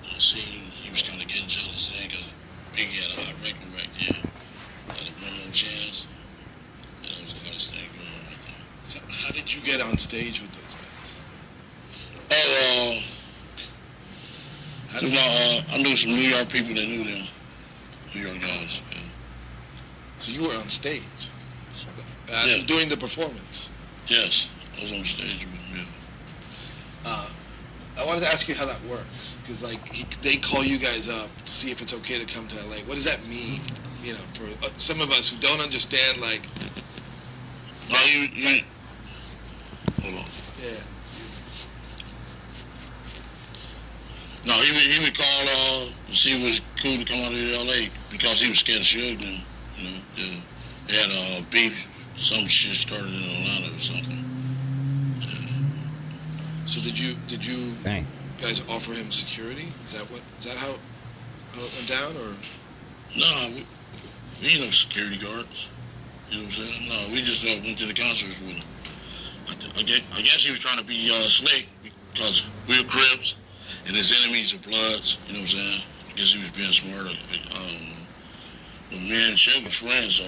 K: I seen he was kind of getting jealous then because Biggie had a hot record back then. Had a one more chance. And that was the hottest thing going on right there.
L: So how did you get on stage with those guys?
K: I knew some New York people that knew them. New York guys. Yeah.
L: So you were on stage
K: Yeah.
L: during the performance?
K: Yes, I was on stage with them, yeah.
L: I wanted to ask you how that works, because they call you guys up to see if it's okay to come to LA. What does that mean? For some of us who don't understand,
K: Hold on.
L: Yeah.
K: No, he would call to see if it was cool to come out to LA because he was scared of Suge. Then, yeah. They had a beef. Some shit started in Atlanta or something.
L: So did you
A: Dang.
L: guys offer him security? Is that how it went down, or?
K: No, we ain't no security guards. You know what I'm saying? No, we just went to the concerts with him. I guess he was trying to be slick because we were Crips and his enemies are Bloods. You know what I'm saying? I guess he was being smart. But me and Suge was friends, so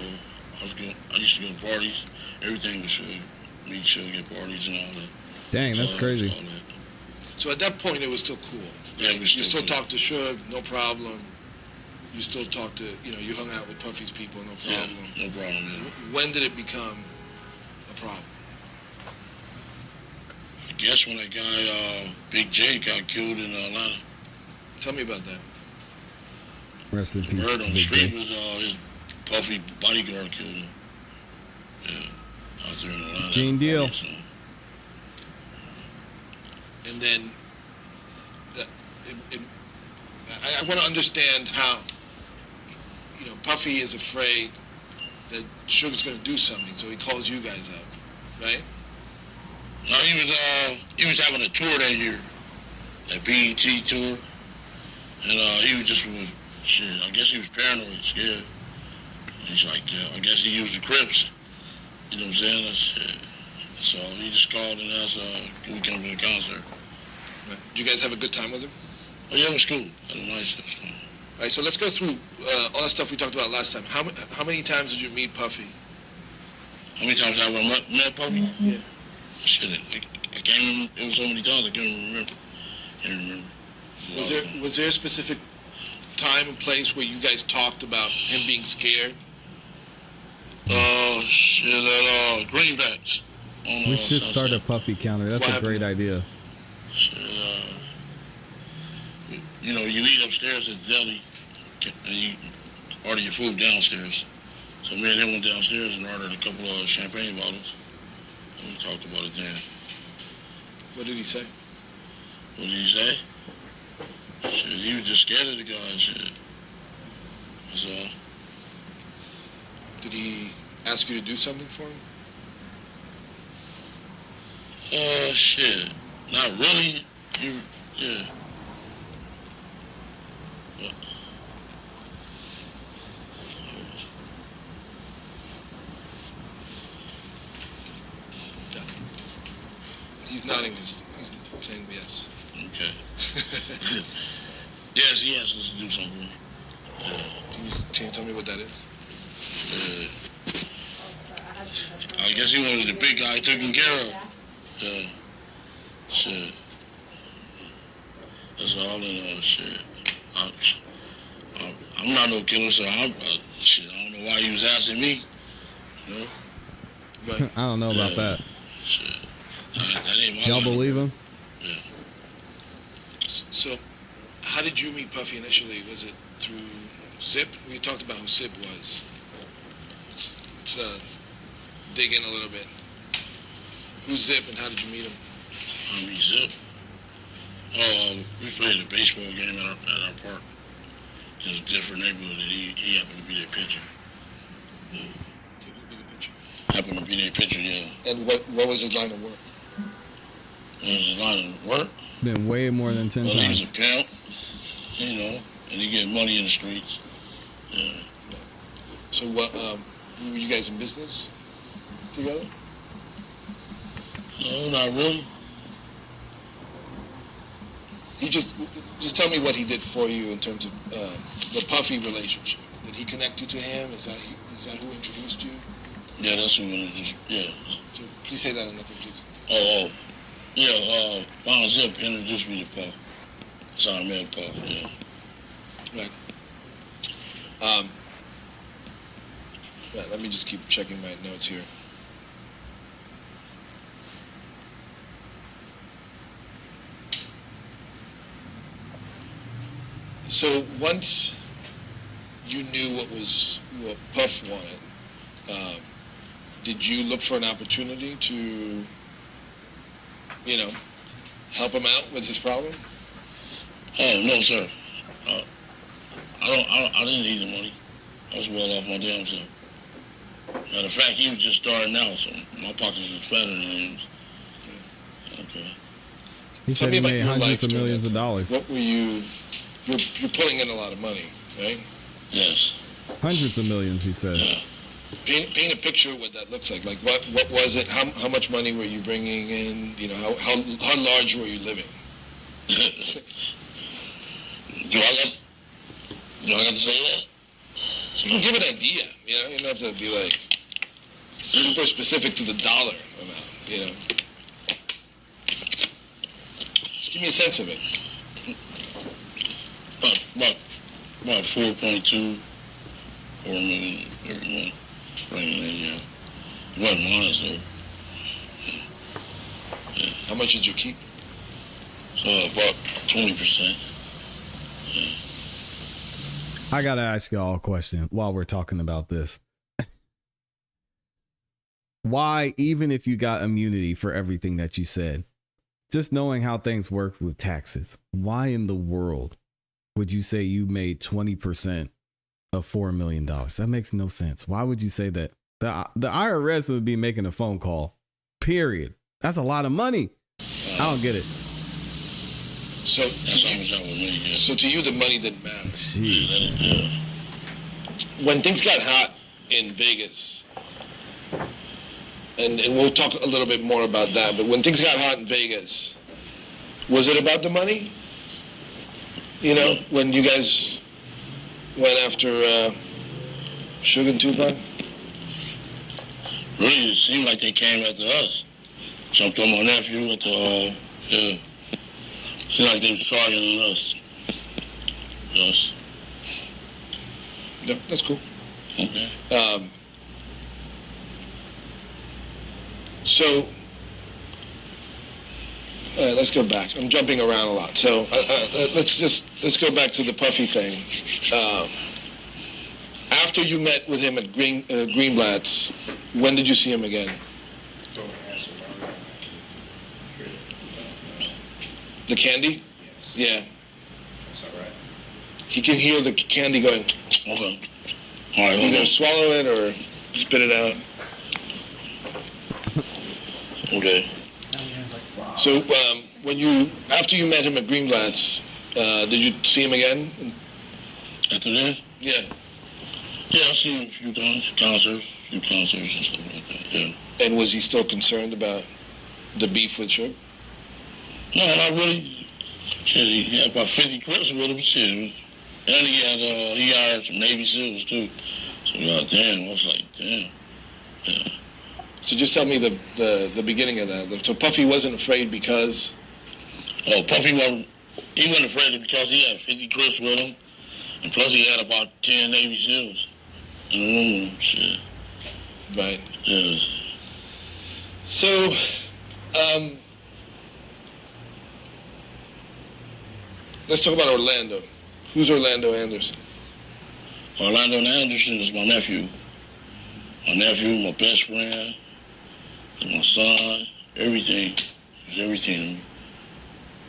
K: I used to go to parties. Everything was Suge. Me, Suge at parties and all that.
A: Dang, that's crazy.
L: So at that point, it was still cool.
K: Yeah, it was
L: you still talked to Suge, no problem. You still talked to, you hung out with Puffy's people, no problem.
K: Yeah, no problem. Yeah.
L: When did it become a problem?
K: I guess when that guy, Big J, got killed in Atlanta.
L: Tell me about that.
A: Rest in peace.
K: Word on the
A: Big
K: street
A: J.
K: was his Puffy bodyguard killed him. Yeah, out there in Atlanta.
A: Gene Deal.
L: And then, I want to understand how, Puffy is afraid that Sugar's going to do something, so he calls you guys out, right?
K: No, he was having a tour that year, that BET tour, and he was just shit. I guess he was paranoid, scared. And he's like, I guess he used the Crips. You know what I'm saying? That's shit. So he just called and asked, can we come to the concert?
L: Right. Did you guys have a good time with him?
K: Oh yeah, it was cool. Had a nice time.
L: All right, so let's go through all that stuff we talked about last time. How many times did you meet Puffy?
K: How many times have I met Puffy?
L: Yeah.
K: Shit, I can't remember. It was so many times I can't remember.
L: Was there a specific time and place where you guys talked about him being scared?
K: Shit, at Greenbacks.
A: We should start a Puffy counter. That's a great idea.
K: Shit, you eat upstairs at the deli, and you order your food downstairs. So me and him went downstairs and ordered a couple of champagne bottles. And we talked about it then.
L: What did he say?
K: What did he say? Shit, he was just scared of the guy, shit. That's all.
L: Did he ask you to do something for him?
K: Shit. Not really. Yeah. But,
L: He's nodding. He's saying yes.
K: Okay. Yes, he asked us to do something.
L: Can you tell me what that is?
K: I guess he wanted the big guy taken care of. Yeah. Shit. That's all in shit. I'm not no killer, so shit. I don't know why he was asking me.
A: Right. I don't know about that.
K: Shit. That ain't my
A: Y'all
K: line.
A: believe him?
K: Yeah.
L: So, how did you meet Puffy initially? Was it through Zip? We talked about who Zip was. Let's dig in a little bit. Who's Zip and how did you meet him?
K: I meet Zip. We played a baseball game at our park. It was a different neighborhood, and he happened to be their pitcher. Happened to be their pitcher, yeah.
L: And what was his line of work?
K: What was his line of work?
A: Been way more than 10
K: He
A: times.
K: was a pimp, and he get money in the streets. Yeah.
L: So what? Were you guys in business together?
K: No, not really.
L: You just tell me what he did for you in terms of the Puffy relationship. Did he connect you to him? Is that who introduced you?
K: Yeah, that's who introduced. Yeah.
L: So please say that in English, please.
K: Yeah. Von Zip introduced me to Puff. That's how I met Puff. Yeah.
L: Right. Right, let me just keep checking my notes here. So once you knew what Puff wanted, did you look for an opportunity to, help him out with his problem?
K: Oh no, sir. I didn't need the money. I was well off my damn self. Matter of fact, he was just starting out, so my pockets was fatter than his. Okay.
A: He said he made hundreds of millions of dollars.
L: What were you're pulling in a lot of money, right?
K: Yes.
A: Hundreds of millions, he said.
K: Yeah.
L: Paint a picture of what that looks like. Like what was it? How much money were you bringing in? You know, how large were you living?
K: Do I got to say that?
L: You can give an idea. You know, you don't have to be like super specific to the dollar amount. You know, just give me a sense of it.
K: About 4.2, 4 million every month. Yeah. It wasn't mine, so. Yeah.
L: How much did you keep?
K: About 20%. Yeah.
A: I gotta ask y'all a question while we're talking about this. Why, even if you got immunity for everything that you said, just knowing how things work with taxes, why in the world would you say you made 20% of $4 million? That makes no sense. Why would you say that? The IRS would be making a phone call, period. That's a lot of money. I don't get it.
L: So to you, the money didn't matter.
A: Jeez.
L: When things got hot in Vegas, and we'll talk a little bit more about that, but when things got hot in Vegas, was it about the money? You know, when you guys went after Sugar and Tupac?
K: Really, it seemed like they came after us. Jumped on my nephew at the, yeah. Seemed like they was targeting us. Yes.
L: Yeah, that's cool.
K: Okay.
L: So, let's go back. I'm jumping around a lot. So let's go back to the Puffy thing. After you met with him at Greenblatt's, when did you see him again? The candy? Yes. Yeah. That's all right. He can hear the candy going.
K: Okay. All right.
L: Either swallow it or spit it out.
K: Okay.
L: So after you met him at Greenblatt's, did you see him again?
K: After that?
L: Yeah.
K: Yeah, I seen him a few times, concerts and stuff like that. Yeah.
L: And was he still concerned about the beef with Suge?
K: No, not really. Shit, he had about 50 clips with him. Shit. And he hired some Navy SEALs too. So goddamn, I was like, damn. Yeah.
L: So just tell me the beginning of that. So Puffy wasn't afraid because?
K: Oh, Puffy wasn't afraid because he had 50 clips with him. And plus he had about 10 Navy SEAls in the room. Shit.
L: Right.
K: Yeah.
L: So, let's talk about Orlando. Who's Orlando Anderson?
K: Orlando Anderson is my nephew. My nephew, my best friend, my son, everything. He's everything to me.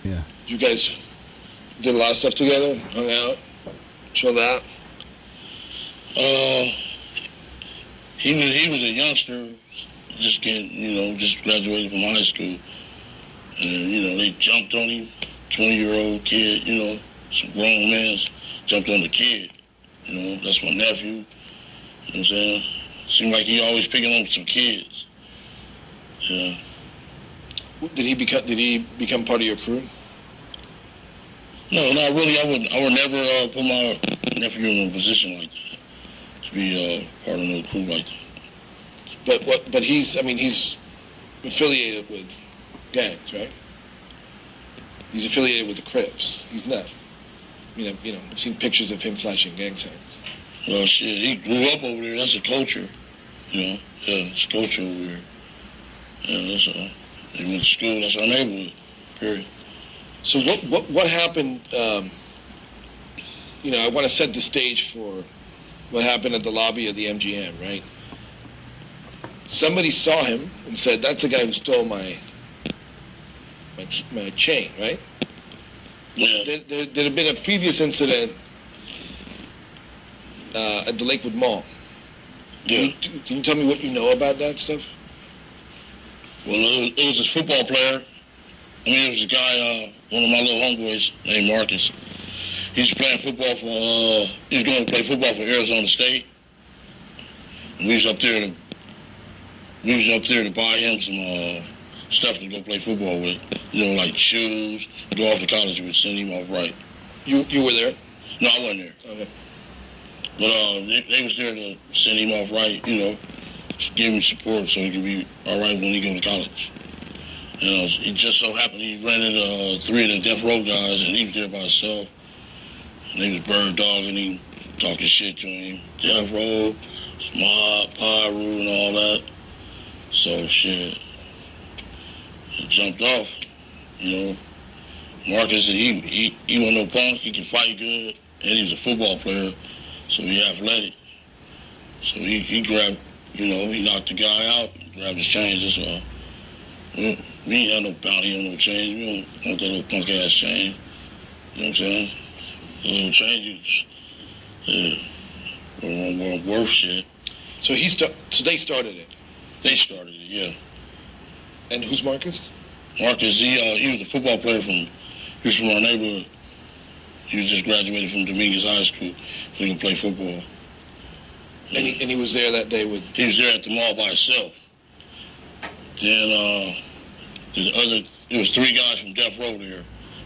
A: Yeah.
L: You guys did a lot of stuff together, hung out, chilled out?
K: He was a youngster, just graduated from high school. And, they jumped on him, 20-year-old kid, some grown men jumped on the kid. That's my nephew. You know what I'm saying? Seemed like he always picking on some kids. Yeah.
L: Did he become part of your crew?
K: No, not really. I would never put my nephew in a position like that to be part of no crew like that.
L: But he's affiliated with gangs, right? He's affiliated with the Crips. He's not. I've seen pictures of him flashing gang signs.
K: Well, shit, he grew up over there. That's a culture, Yeah, it's culture over there. Yeah, that's all. He went to school. That's our neighborhood. Period.
L: So what happened? I want to set the stage for what happened at the lobby of the MGM, right? Somebody saw him and said, "That's the guy who stole my chain," right?
K: Yeah.
L: There had been a previous incident at the Lakewood Mall.
K: Yeah.
L: Can you tell me what you know about that stuff?
K: Well, it was this football player. It was a guy, one of my little homeboys named Marcus. He was playing football he was going to play football for Arizona State. And we was up there to buy him some stuff to go play football with. You know, like shoes, go off to college with, send him off right.
L: You were there?
K: No, I wasn't there.
L: Okay.
K: But they was there to send him off right, you know, give him support so he could be all right when he go to college. You know, it just so happened he ran into 3 of the death row guys, and he was there by himself. And they was bird dogging him, talking shit to him. Death row, mob, pyro, and all that. So shit, he jumped off. You know, Marcus, he wasn't no punk. He could fight good, and he was a football player, so he athletic. So he grabbed, you know, he knocked the guy out, grabbed his chains. That's all. We ain't had no bounty on no change. We don't want that little punk ass chain. You know what I'm saying? The little changes, weren't worth shit.
L: So so they started it.
K: They started it, yeah.
L: And who's Marcus?
K: Marcus, he was a football player he was from our neighborhood. He was just graduated from Dominguez High School, so he could play football.
L: And he was there that day with.
K: He was there at the mall by himself. Then it was 3 guys from Death Row there,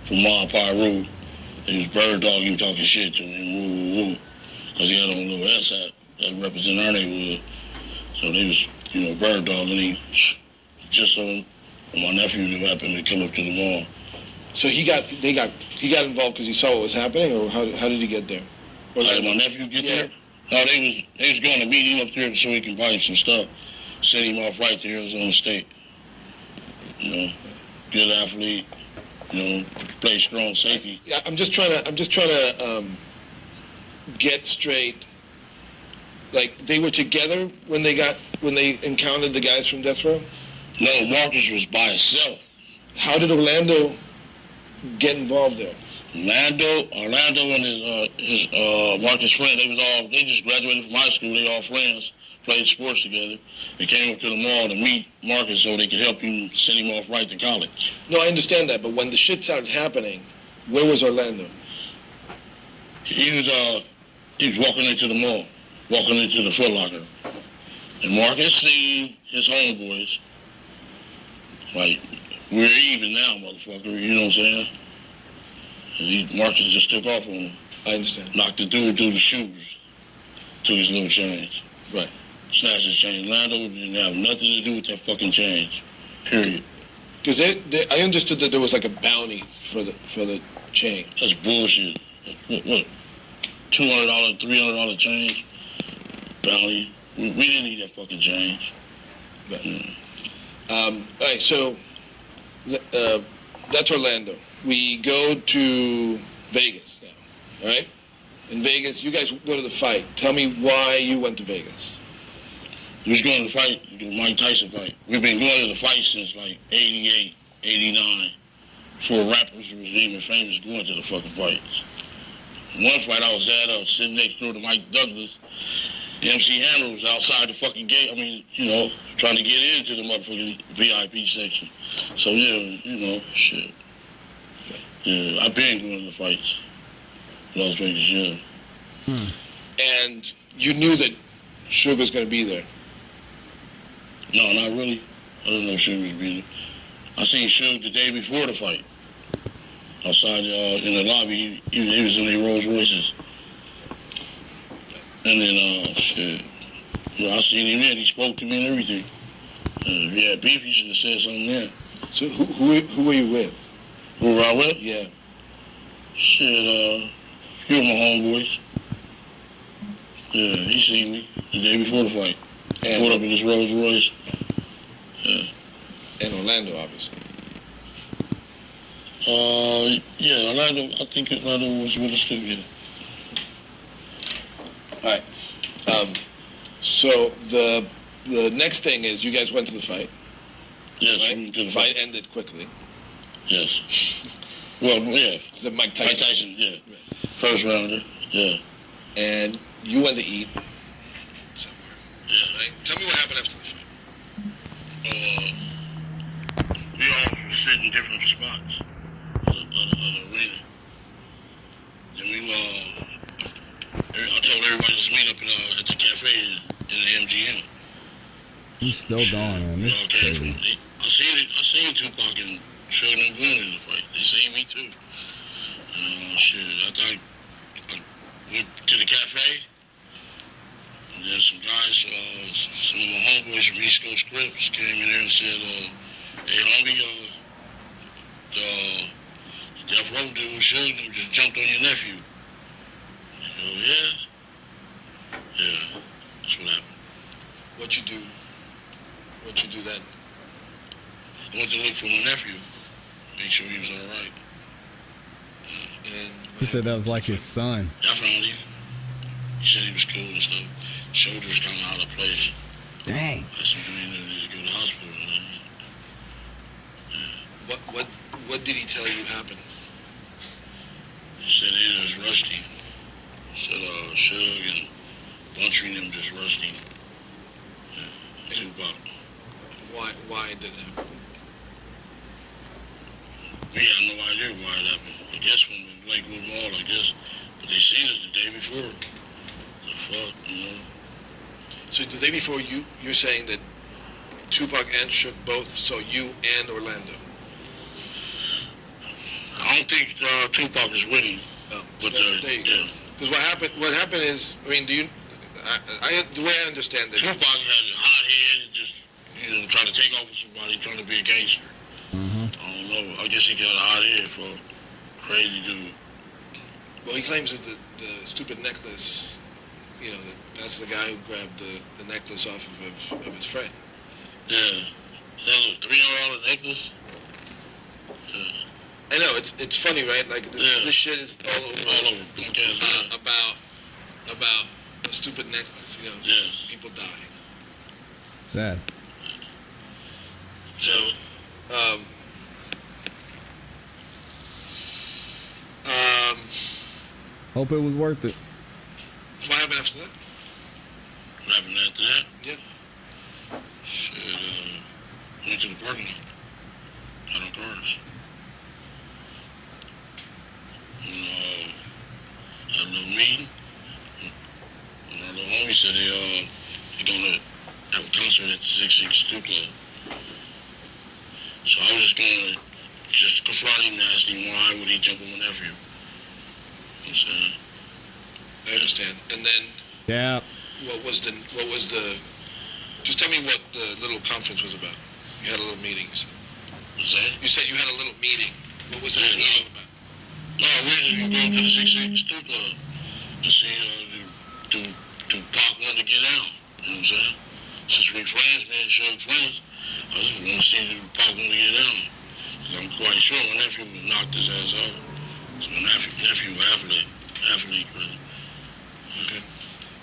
K: from Mob Pyro. They was bird dogging, talking shit to him, woo, because he had on a little S hat that represented our neighborhood. So they was, you know, bird dogging him, just so my nephew knew happened to come up to the mall.
L: So he got involved because he saw what was happening, or how did he get there?
K: Or how did my nephew get there? No, they was going to meet him up there so he can buy him some stuff, send him off right to Arizona State. You know, good athlete. You know, play strong safety.
L: Yeah, I'm just trying to get straight. Like, they were together when they encountered the guys from Death Row?
K: No, Marcus was by himself.
L: How did Orlando get involved there?
K: Orlando and his Marcus friend, they just graduated from high school. They all friends, played sports together. They came up to the mall to meet Marcus so they could help him, send him off right to college.
L: No, I understand that, but when the shit started happening, where was Orlando?
K: He was walking into the mall, walking into the Foot Locker. And Marcus seen his homeboys, like, we're even now, motherfucker, you know what I'm saying? And Marcus just took off on him.
L: I understand.
K: Knocked the dude through the shoes, took his little change.
L: Right.
K: Snatched his change. Orlando didn't have nothing to do with that fucking change. Period.
L: Because I understood that there was like a bounty for the chain.
K: That's bullshit. What? $200, $300 change? Bounty. We didn't need that fucking change.
L: But, all right, so that's Orlando. We go to Vegas now, all right? In Vegas, you guys go to the fight. Tell me why you went to Vegas.
K: We was going to the fight, the Mike Tyson fight. We've been going to the fight since like 88, 89. Before rappers was even famous going to the fucking fights. One fight I was at, sitting next door to Mike Douglas. MC Hammer was outside the fucking gate. I mean, you know, trying to get into the motherfucking VIP section. So, yeah, you know, shit. Yeah, I've been going to the fights. Las Vegas, yeah.
L: And you knew that Sugar's going to be there?
K: No, not really. I didn't know Sugar was be there. I seen Sugar the day before the fight. Outside in the lobby, he was in their Rolls Royces. And then, shit. You know, I seen him there. He spoke to me and everything. If he had beef, he should have said something there.
L: So who were you with?
K: Who were I with?
L: Yeah.
K: Shit, few of my homeboys. Yeah, he seen me the day before the fight. Pulled up in his Rolls Royce. Yeah.
L: And Orlando, obviously.
K: Yeah, Orlando, I think Orlando was with us too, yeah.
L: All right. So the next thing is you guys went to the fight.
K: Yes,
L: right?
K: we went to the
L: fight. Ended quickly.
K: Yes. Well, yeah.
L: Is it Mike Tyson?
K: Mike Tyson, yeah. First rounder, yeah.
L: And you went to eat somewhere.
K: Yeah.
L: Right? Tell me what happened after the fight.
K: We all were sitting in different spots of the arena. Then I told everybody to meet up at the cafe in the MGM. him.
A: He's still going, man. This is crazy.
K: I seen Tupac and Suge them going in the fight. They seen me too. Shit, I went to the cafe. And then some guys, some of my homeboys from East Coast Crips came in there and said, hey, homie, the Death Row dude, Suge, just jumped on your nephew. I go, yeah? Yeah, that's what happened.
L: What'd you do then?
K: I went to look for my nephew, make sure he was all right.
L: And
A: He said that was like his son.
K: I found him. He said he was cool and stuff. Shoulders kind of out of place.
A: Dang.
K: I said, you need to go to the hospital.
L: What did he tell you happened?
K: He said he was rusty. He said Suge and Buntry and them just rusty. Yeah, Tupac.
L: Why did it happen?
K: We had no idea why it happened. I guess when we Lakewood Mall, I guess. But they seen us the day before. The fuck, you know.
L: So the day before you're saying that Tupac and Suge both saw you and Orlando?
K: I don't think Tupac is winning. But
L: there you go. Because what happened is, I mean, the way I understand it,
K: Tupac had a hot head and just, trying to take off with somebody, trying to be a gangster.
A: Mm-hmm.
K: I don't know. I guess he got a hot head for a crazy dude.
L: well, he claims that the stupid necklace, that's the guy who grabbed the necklace off of his friend.
K: Yeah. That was a $300 necklace. Yeah.
L: I know, it's funny, right? Like, this shit is all over. About a stupid necklace,
K: Yes.
L: People die.
A: Sad.
K: So,
A: Hope it was worth it.
L: what happened after that?
K: what happened after that?
L: Yeah.
K: Shit, went to the parking lot. Out of cars. And, had a little meeting. And our little homie said they're gonna have a concert at the 662 Club. So I was just gonna confront him and ask him why would he jump on my nephew. You know what I'm saying?
L: I understand. And then
A: Yeah.
L: what was the just tell me what the little conference was about. You had a little meeting, you said.
K: What's that?
L: You said you had a little meeting. What was that meeting about?
K: No, we just going to the 662 Club and see Tupac wanted to get out. You know what I'm saying? Since we friends, man, Suge friends, I just want to see Tupac want to get out. Because I'm quite sure my nephew would knock his ass out. So my nephew athlete, really.
L: Okay.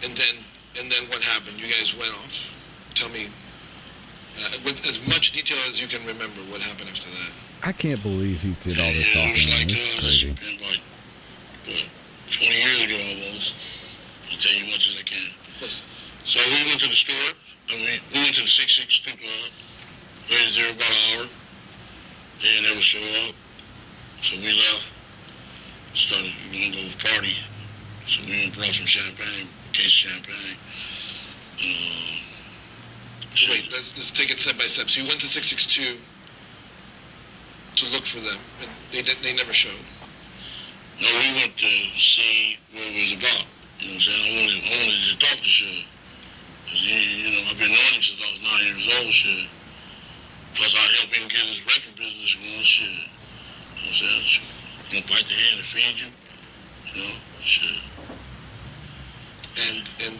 L: And then what happened? You guys went off. Tell me, with as much detail as you can remember, what happened after that.
A: I can't believe he did all this talking, man. This is crazy.
K: It's been like, 20 years ago almost. I'll tell you as much as I can. So we went to the store. We went to the 662 Club. Waited there about an hour. They never show up. So we left. Started, we were going to go party. So we went and brought some champagne, case of champagne.
L: Wait, let's take it step by step. So you went to 662 to look for them, and they never showed.
K: No, we went to see what it was about. You know what I'm saying? I wanted to talk to Suge. Because, I've been knowing him since I was 9 years old, shit. Plus, I helped him get his record business going, shit. You know what I'm saying? You gonna bite the hand and feed you? Shit.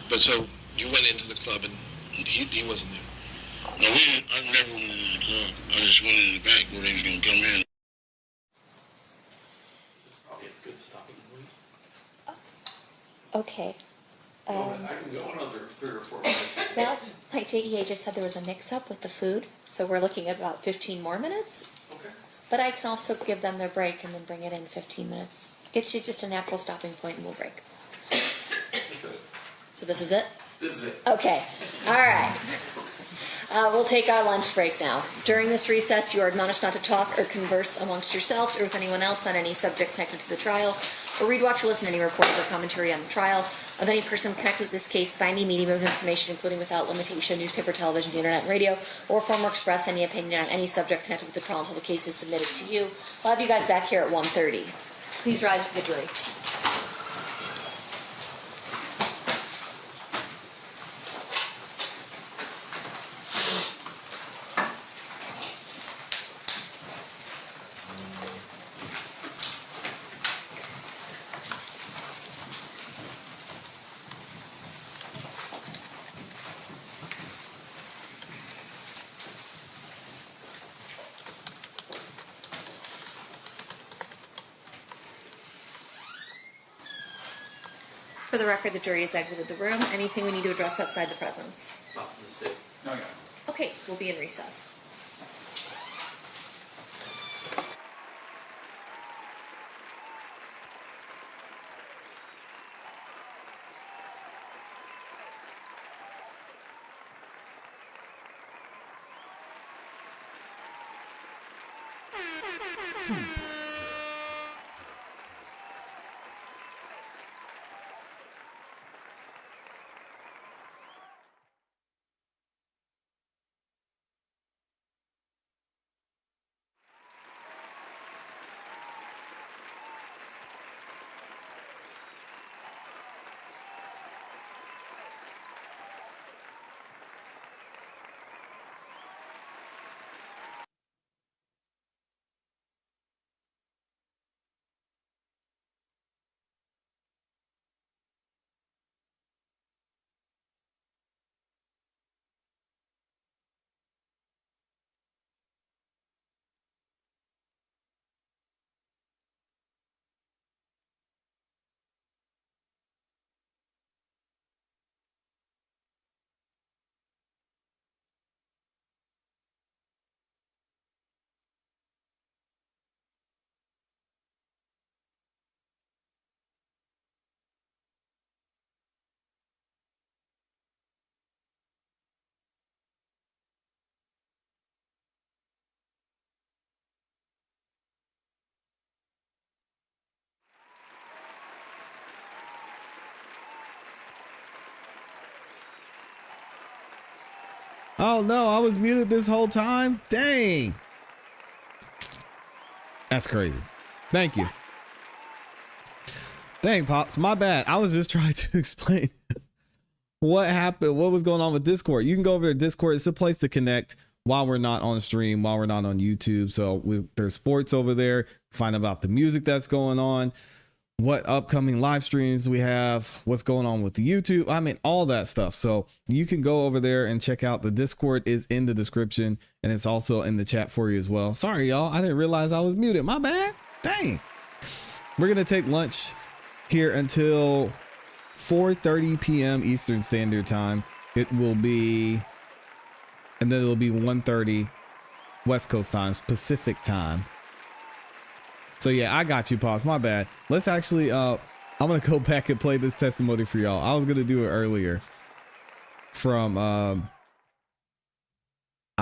L: But so you went into the club and he wasn't there.
K: No, I never went into the club. I just went in the back where they was gonna come in. It's probably a good stopping point.
E: Okay.
F: I can go another 3 or 4 minutes.
E: Well, like JEA just said, there was a mix-up with the food, so we're looking at about 15 more minutes.
F: Okay.
E: But I can also give them their break and then bring it in 15 minutes. Get you just a natural stopping point and we'll break. So this is it?
F: This is it.
E: Okay. All right. We'll take our lunch break now. During this recess, you are admonished not to talk or converse amongst yourselves or with anyone else on any subject connected to the trial. or read, watch, or listen to any report or commentary on the trial of any person connected with this case by any medium of information, including without limitation, newspaper, television, the internet, and radio, or form or express any opinion on any subject connected with the trial until the case is submitted to you. I'll have you guys back here at 1:30. Please rise for the jury. For the record, the jury has exited the room. Anything we need to address outside the presence?
C: No, yeah.
E: Okay, we'll be in recess.
A: Oh no, I was muted this whole time. Dang. That's crazy. Thank you. Dang, Pops, my bad. I was just trying to explain what happened, what was going on with Discord. You can go over to Discord. It's a place to connect while we're not on stream, while we're not on YouTube. So there's sports over there. Find about the music that's going on, what upcoming live streams we have, what's going on with the YouTube. I mean, all that stuff. So you can go over there and check out. The Discord is in the description, and it's also in the chat for you as well. Sorry, y'all. I didn't realize I was muted. My bad. Dang. We're going to take lunch here until 4:30 p.m. Eastern Standard Time. It will be, and then it'll be 1:30 West Coast time, Pacific time. So yeah, I got you, Pause. My bad. Let's actually, I'm going to go back and play this testimony for y'all. I was going to do it earlier from, I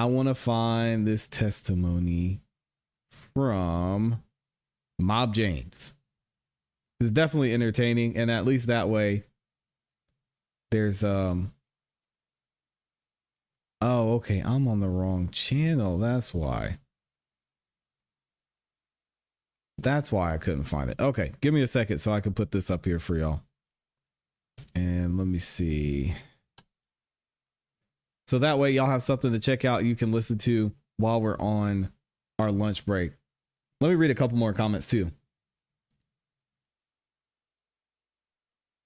A: want to find this testimony from Mob James. It's definitely entertaining, and at least that way there's, oh, okay. I'm on the wrong channel. That's why. That's why I couldn't find it. Okay, give me a second so I can put this up here for y'all. And let me see. So that way y'all have something to check out you can listen to while we're on our lunch break. Let me read a couple more comments too.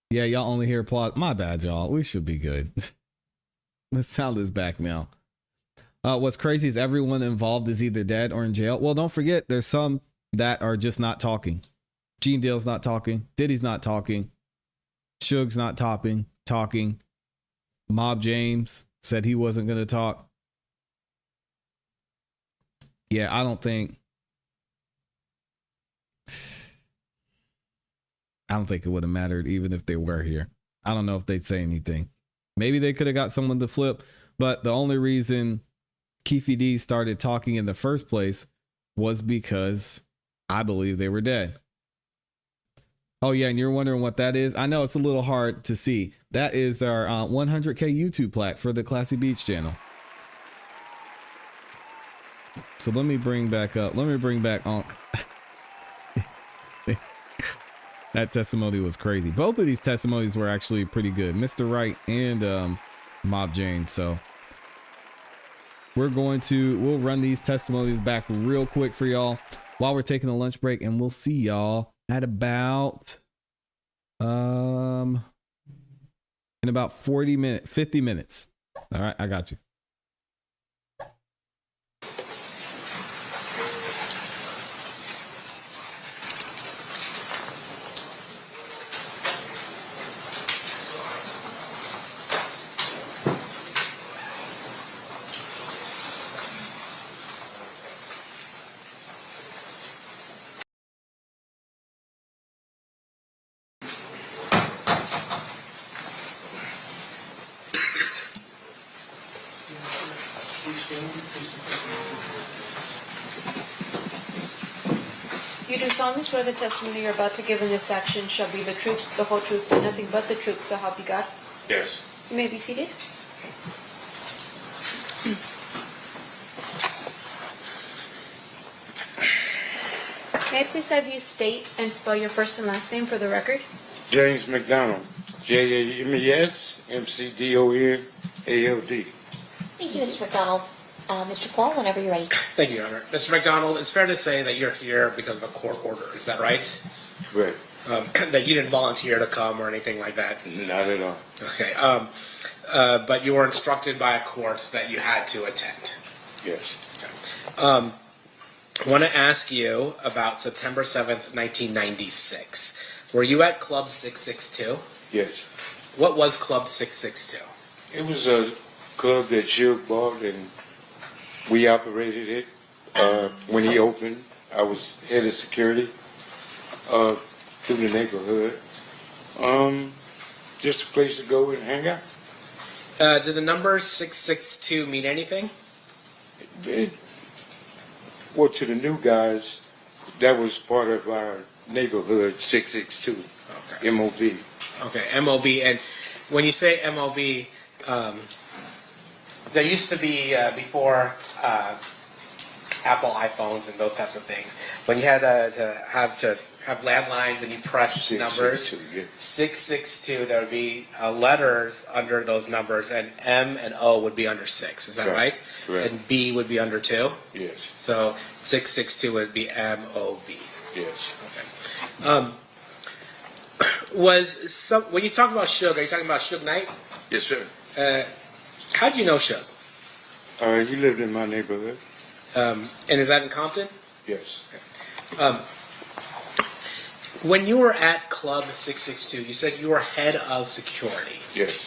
A: Yeah, y'all only hear applause. My bad, y'all. We should be good. The sound is back now. What's crazy is everyone involved is either dead or in jail. Well, don't forget, there's some that are just not talking. Gene Dale's not talking. Diddy's not talking. Suge's not talking. Mob James said he wasn't going to talk. Yeah, I don't think it would have mattered even if they were here. I don't know if they'd say anything. Maybe they could have got someone to flip, but the only reason Keffe D started talking in the first place was because I believe they were dead. Oh yeah, and you're wondering what that is? I know it's a little hard to see. That is our 100K YouTube plaque for the Classy Beats channel. So let me bring back Onk. That testimony was crazy. Both of these testimonies were actually pretty good, Mr. Wright and Mob Jane. So we'll run these testimonies back real quick for y'all while we're taking a lunch break, and we'll see y'all at about in about 50 minutes. All right, I got you.
H: You do solemnly swear the testimony you're about to give in this action shall be the truth, the whole truth, and nothing but the truth, so help you God?
B: Yes.
H: You may be seated. May I please have you state and spell your first and last name for the record?
B: James McDonald. JAMES-MCDONALD.
E: Thank you, Mr. McDonald. Mr. Paul, whenever you're ready.
G: Thank you, Your Honor. Mr. McDonald, it's fair to say that you're here because of a court order. Is that right?
B: Right.
G: That you didn't volunteer to come or anything like that?
B: Not at all.
G: Okay. But you were instructed by a court that you had to attend?
B: Yes.
G: Okay. I want to ask you about September 7th, 1996. Were you at Club 662?
B: Yes.
G: What was Club 662?
B: It was a club that Suge bought, and we operated it. When he opened, I was head of security through the neighborhood. Just a place to go and hang out.
G: Did the number 662 mean anything?
B: Well, to the new guys, that was part of our neighborhood, 662, okay. MOB.
G: Okay, MOB. And when you say MOB, there used to be, before Apple iPhones and those types of things, when you had to have landlines and you pressed numbers, 662, there would be letters under those numbers, and M and O would be under 6. Is that right?
B: Correct.
G: And B would be under 2?
B: Yes.
G: So 662 would be MOB.
B: Yes.
G: Okay. When you talk about Suge, are you talking about Suge Knight?
B: Yes, sir.
G: How did you know Suge?
B: He lived in my neighborhood.
G: And is that in Compton?
B: Yes.
G: Okay. When you were at Club 662, you said you were head of security.
B: Yes.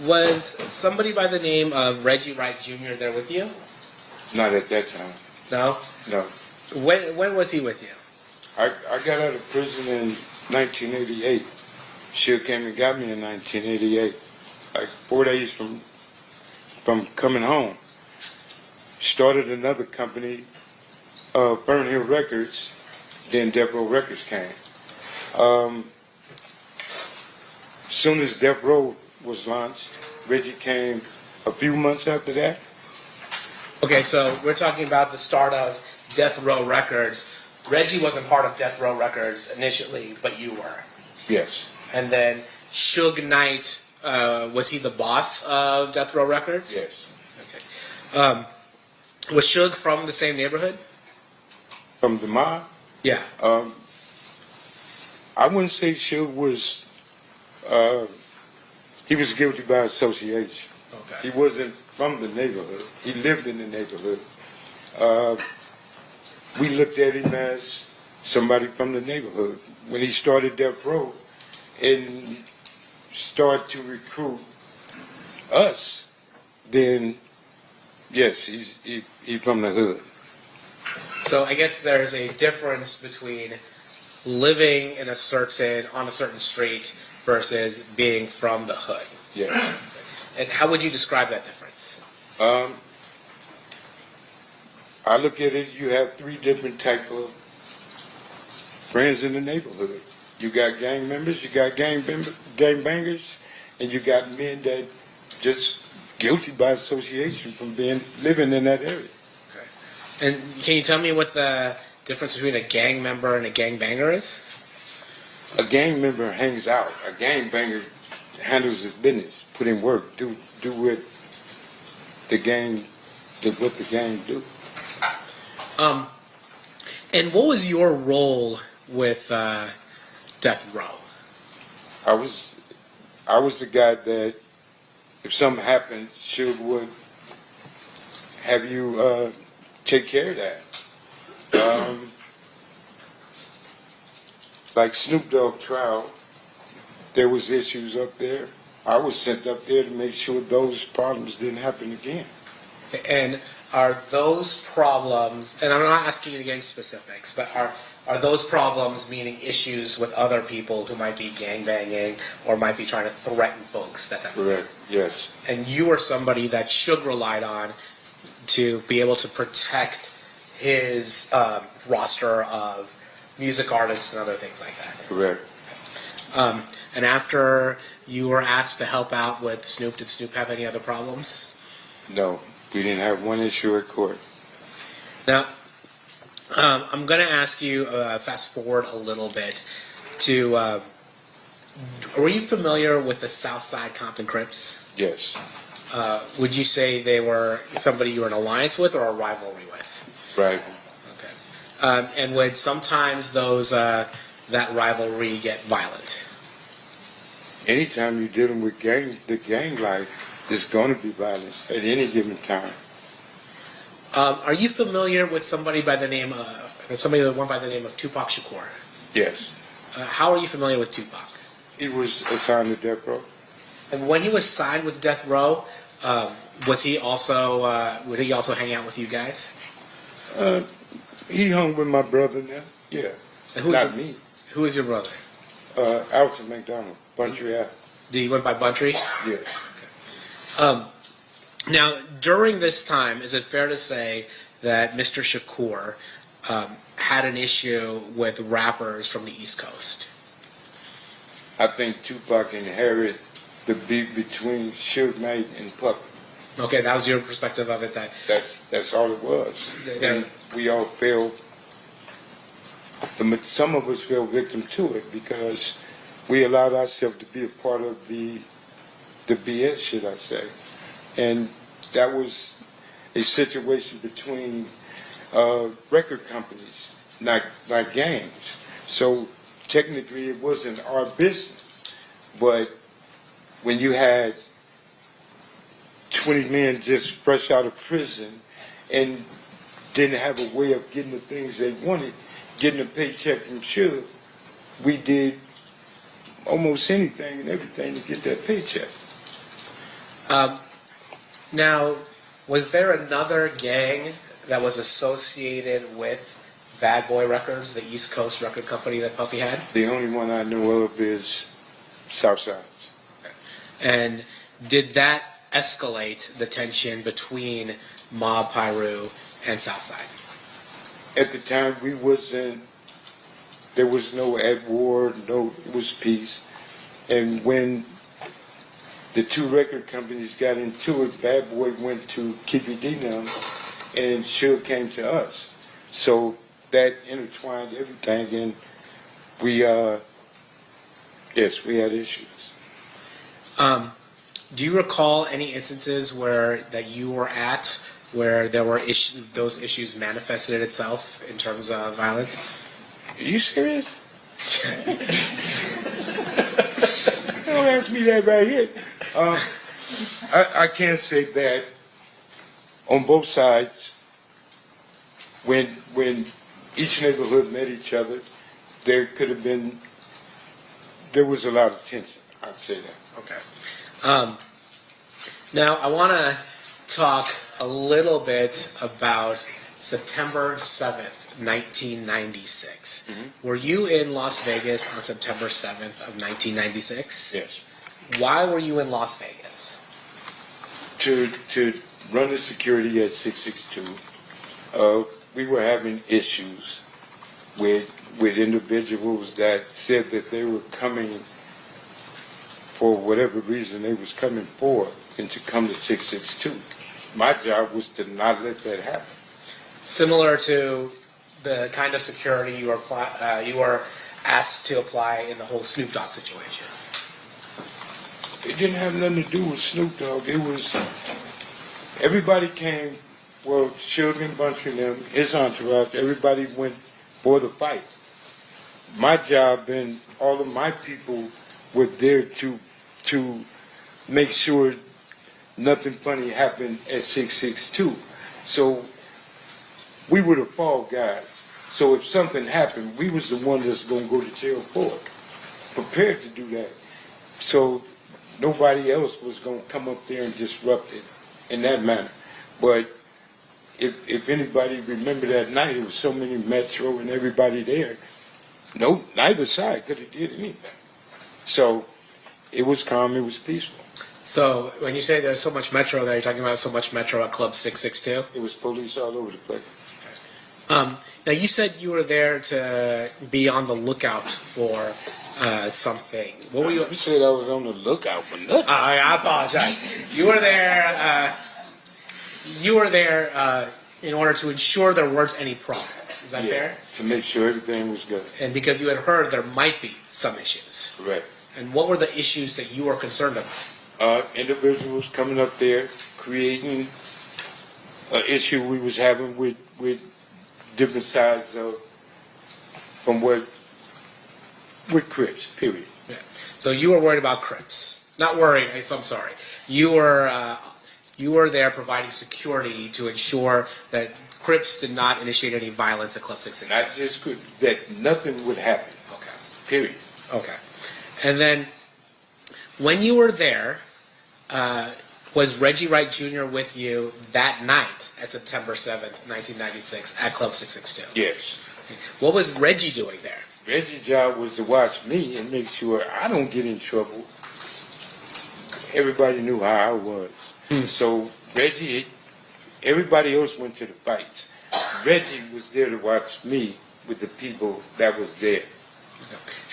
G: Was somebody by the name of Reggie Wright Jr. there with you?
B: Not at that time.
G: No?
B: No.
G: When was he with you?
B: I got out of prison in 1988. Suge came and got me in 1988. Like 4 days from coming home. Started another company, Burn Hill Records. Then Death Row Records came. Soon as Death Row was launched, Reggie came a few months after that.
G: Okay, so we're talking about the start of Death Row Records. Reggie wasn't part of Death Row Records initially, but you were.
B: Yes.
G: And then Suge Knight, was he the boss of Death Row Records?
B: Yes.
G: Okay. Was Suge from the same neighborhood?
B: From the mob?
G: Yeah.
B: I wouldn't say Suge was, he was guilty by association.
G: Okay.
B: He wasn't from the neighborhood. He lived in the neighborhood. We looked at him as somebody from the neighborhood. When he started Death Row and started to recruit us, then yes, he's from the hood.
G: So I guess there's a difference between living on a certain street versus being from the hood.
B: Yeah.
G: And how would you describe that difference?
B: I look at it, you have 3 different type of friends in the neighborhood. You got gang members, you got gang bangers, and you got men that just guilty by association from living in that area.
G: And can you tell me what the difference between a gang member and a gang banger is?
B: A gang member hangs out. A gang banger handles his business, put in work, do what the gang do.
G: And what was your role with Death Row?
B: I was the guy that if something happened, Suge would have you take care of that. Like Snoop Dogg trial, there was issues up there. I was sent up there to make sure those problems didn't happen again.
G: And are those problems, and I'm not asking you to get into specifics, but are those problems meaning issues with other people who might be gangbanging or might be trying to threaten folks?
B: Correct, yes.
G: And you were somebody that Suge relied on to be able to protect his roster of music artists and other things like that.
B: Correct.
G: And after you were asked to help out with Snoop, did Snoop have any other problems?
B: No, we didn't have one issue at court.
G: Now, I'm going to ask you, fast forward a little bit, to, were you familiar with the Southside Compton Crips?
B: Yes.
G: Would you say they were somebody you were in alliance with or a rivalry with?
B: Right.
G: And would sometimes that rivalry get violent?
B: Anytime you're dealing with the gang life, it's going to be violent at any given time.
G: Are you familiar with somebody that went by the name of Tupac Shakur?
B: Yes.
G: How are you familiar with Tupac?
B: He was assigned to Death Row.
G: And when he was signed with Death Row, would he also hang out with you guys?
B: He hung with my brother now. Yeah. Not me.
G: Who is your brother?
B: Alfred McDonald, Buntry Ave.
G: Did he went by Buntry?
B: Yes.
G: Now, during this time, is it fair to say that Mr. Shakur had an issue with rappers from the East Coast?
B: I think Tupac inherited the beef between Suge Knight and Puck.
G: Okay, that was your perspective of it.
B: That's all it was. And we all fell. Some of us fell victim to it because we allowed ourselves to be a part of the BS, should I say. And that was a situation between record companies, not gangs. So technically it wasn't our business. But when you had 20 men just fresh out of prison and didn't have a way of getting the things they wanted, getting a paycheck from Suge, we did almost anything and everything to get that paycheck.
G: Now, was there another gang that was associated with Bad Boy Records, the East Coast record company that Puffy had?
B: The only one I know of is Southside.
G: And did that escalate the tension between Mob Piru and Southside?
B: At the time, there was no at war, it was peace. And when the two record companies got into it, Bad Boy went to Keffe D now, and Suge came to us. So that intertwined everything, and we had issues.
G: Do you recall any instances that you were at where there were those issues manifested itself in terms of violence?
B: Are you serious? Don't ask me that right here. I can't say that on both sides. When each neighborhood met each other, there was a lot of tension. I'd say that.
G: Okay. Now I want to talk a little bit about September 7th, 1996. Mm-hmm. Were you in Las Vegas on September 7th of 1996?
B: Yes.
G: Why were you in Las Vegas?
B: To run the security at 662. We were having issues with individuals that said that they were coming for whatever reason they was coming for, and to come to 662. My job was to not let that happen.
G: Similar to the kind of security you were asked to apply in the whole Snoop Dogg situation.
B: It didn't have nothing to do with Snoop Dogg. It was, everybody came, well, Suge and Bunch of them, his entourage, everybody went for the fight. My job and all of my people were there to make sure nothing funny happened at 662. So we were the fall guys. So if something happened, we was the one that's going to go to jail for it. Prepared to do that. So nobody else was going to come up there and disrupt it in that manner. But if anybody remember that night, it was so many Metro and everybody there. No, neither side could have did anything. So it was calm, it was peaceful.
G: So when you say there's so much Metro there, you're talking about so much Metro at Club 662?
B: It was police all over the place.
G: Now you said you were there to be on the lookout for something. What were you?
B: You said I was on the lookout for nothing.
G: I apologize. You were there. You were there in order to ensure there weren't any problems. Is that fair?
B: To make sure everything was good.
G: And because you had heard there might be some issues.
B: Correct.
G: And what were the issues that you were concerned about?
B: Individuals coming up there creating an issue we was having with different sides of from with Crips, period.
G: Yeah. So you were worried about Crips. Not worried, I'm sorry. You were there providing security to ensure that Crips did not initiate any violence at Club 660.
B: Not just Crips, that nothing would happen.
G: Okay.
B: Period.
G: Okay. And then when you were there, was Reggie Wright Jr. with you that night at September 7th, 1996 at Club 662?
B: Yes.
G: What was Reggie doing there?
B: Reggie's job was to watch me and make sure I don't get in trouble. Everybody knew how I was. So Reggie, everybody else went to the fights. Reggie was there to watch me with the people that was there.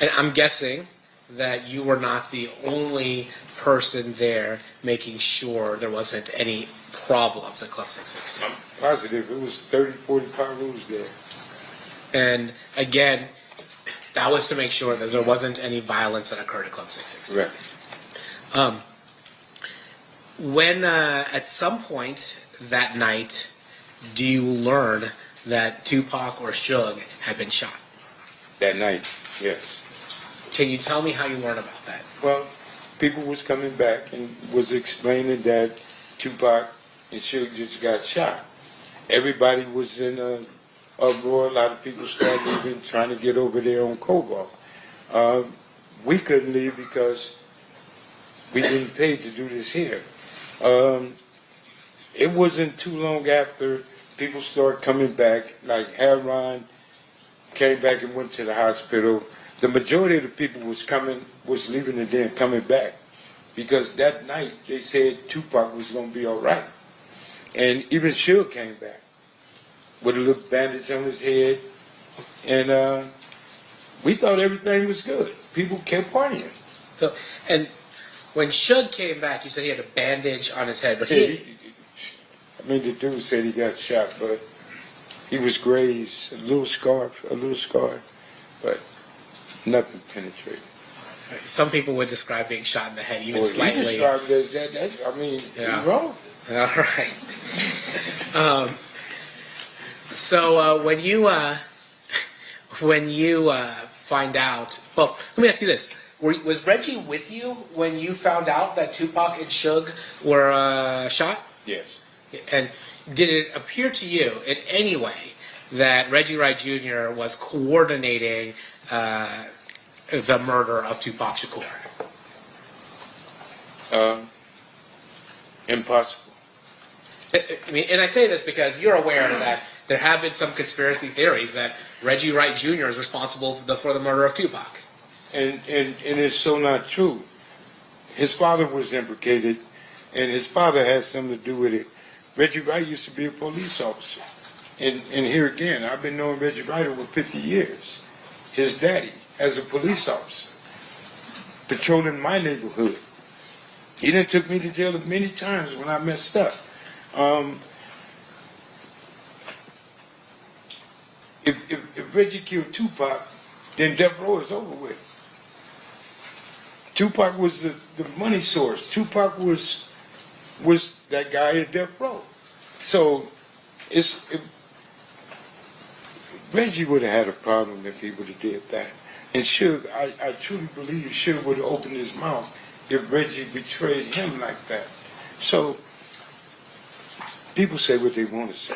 G: And I'm guessing that you were not the only person there making sure there wasn't any problems at Club 660.
B: I'm positive. It was 30, 40 Pyros there.
G: And again, that was to make sure that there wasn't any violence that occurred at Club 660.
B: Right.
G: When at some point that night, do you learn that Tupac or Suge had been shot?
B: That night, yes.
G: Can you tell me how you learned about that?
B: Well, people was coming back and was explaining that Tupac and Suge just got shot. Everybody was in a uproar. A lot of people started leaving, trying to get over there on Cobalt. We couldn't leave because we didn't pay to do this here. It wasn't too long after people started coming back, like Heron came back and went to the hospital. The majority of the people was leaving and then coming back. Because that night they said Tupac was going to be all right. And even Suge came back with a little bandage on his head. And we thought everything was good. People kept partying.
G: So, and when Suge came back, you said he had a bandage on his head. But
B: the dude said he got shot, but he was grazed, a little scar, but nothing penetrated.
G: Some people would describe being shot in the head, even slightly.
B: You described that, I mean,
G: yeah.
B: You're wrong.
G: All right. So when you find out, well, let me ask you this: was Reggie with you when you found out that Tupac and Suge were shot?
B: Yes.
G: And did it appear to you in any way that Reggie Wright Jr. was coordinating the murder of Tupac Shakur?
B: Impossible.
G: I mean, and I say this because you're aware that there have been some conspiracy theories that Reggie Wright Jr. is responsible for the murder of Tupac.
B: And it's so not true. His father was implicated, and his father had something to do with it. Reggie Wright used to be a police officer, And here again, I've been knowing Reggie Ryder for 50 years. His daddy, as a police officer, patrolling my neighborhood. He done took me to jail many times when I messed up. If Reggie killed Tupac, then death row is over with. Tupac was the money source. Tupac was that guy at death row. So Reggie would have had a problem if he would have did that. And Suge, I truly believe Suge would have opened his mouth if Reggie betrayed him like that. So people say what they want to say.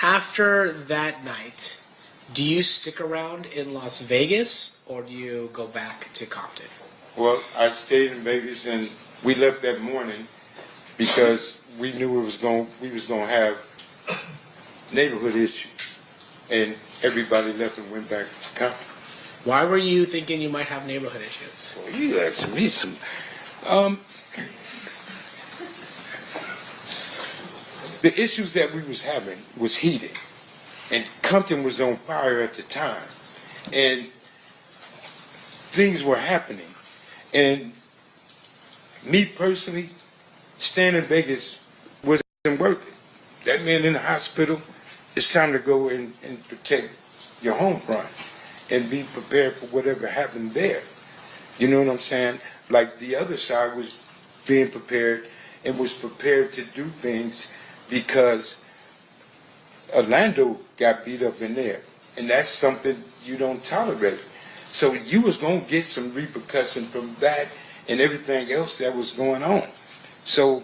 G: After that night, do you stick around in Las Vegas or do you go back to Compton?
B: Well, I stayed in Vegas and we left that morning because we knew we was going to have neighborhood issues, and everybody left and went back to Compton.
G: Why were you thinking you might have neighborhood issues?
B: Well, you asking me some. The issues that we was having was heated, and Compton was on fire at the time, and things were happening. And me personally, staying in Vegas wasn't worth it. That man in the hospital, it's time to go and protect your home front and be prepared for whatever happened there. You know what I'm saying? Like the other side was being prepared and was prepared to do things because Orlando got beat up in there. And that's something you don't tolerate. So you was going to get some repercussion from that and everything else that was going on. So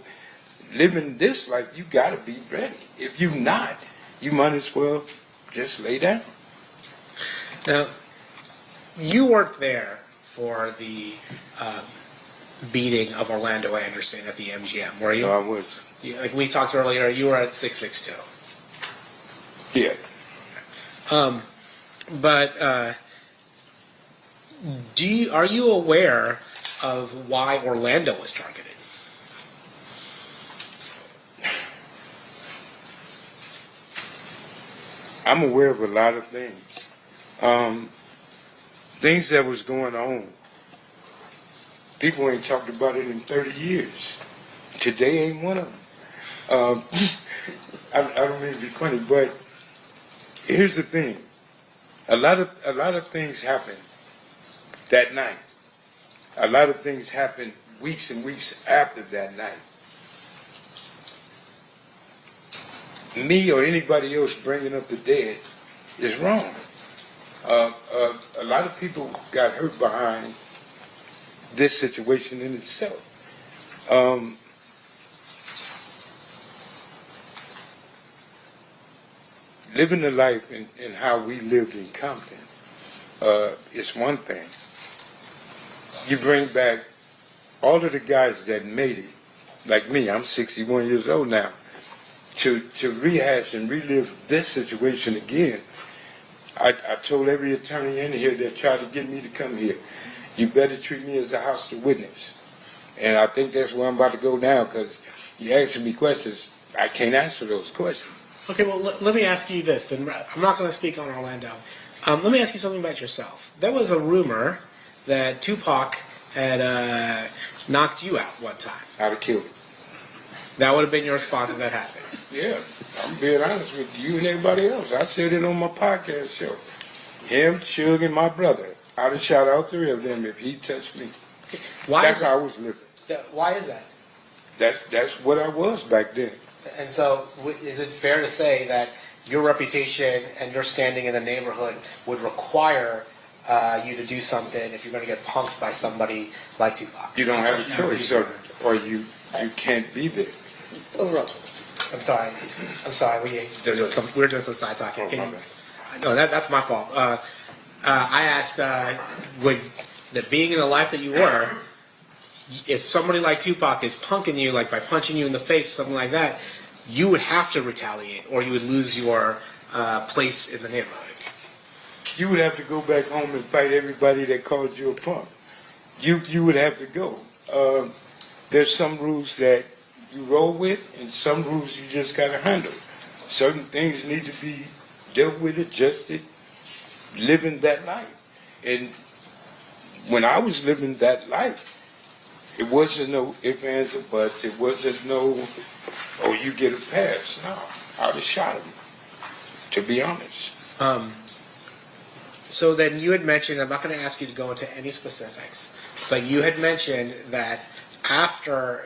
B: living this life, you got to be ready. If you not, you might as well just lay down.
G: Now, you weren't there for the beating of Orlando Anderson at the MGM, were you?
B: No, I was.
G: Like we talked earlier, you were at 662.
B: Yeah.
G: But are you aware of why Orlando was targeted?
B: I'm aware of a lot of things. Things that was going on. People ain't talked about it in 30 years. Today ain't one of them. I don't mean to be funny, but here's the thing. A lot of things happened that night. A lot of things happened weeks and weeks after that night. Me or anybody else bringing up the dead is wrong. A lot of people got hurt behind this situation in itself. Living the life and how we lived in Compton is one thing. You bring back all of the guys that made it, like me, I'm 61 years old now, to rehash and relive this situation again. I told every attorney in here that tried to get me to come here, you better treat me as a hostile witness. And I think that's where I'm about to go now, because you're asking me questions, I can't answer those questions.
G: Okay, well, let me ask you this. Then I'm not going to speak on Orlando. Let me ask you something about yourself. There was a rumor that Tupac had knocked you out one time.
B: I'd have killed him.
G: That would have been your response if that happened.
B: Yeah, I'm being honest with you and everybody else. I said it on my podcast show. Him, Suge, and my brother. I'd have shot all three of them if he touched me. That's how I was living.
G: Why is that?
B: That's what I was back then.
G: And so, is it fair to say that your reputation and your standing in the neighborhood would require you to do something if you're going to get punked by somebody like Tupac?
B: You don't have a choice, or you can't be there.
G: I'm sorry. We're doing some side talk here. No, that's my fault. I asked, that being in the life that you were, if somebody like Tupac is punking you, like by punching you in the face or something like that, you would have to retaliate, or you would lose your place in the neighborhood.
B: You would have to go back home and fight everybody that called you a punk. You would have to go. There's some rules that you roll with, and some rules you just got to handle. Certain things need to be dealt with, adjusted, living that life. And when I was living that life, it wasn't no ifs, ands, or buts. It wasn't no, oh, you get a pass. No, I would have shot him, to be honest.
G: So then you had mentioned, I'm not going to ask you to go into any specifics, but you had mentioned that after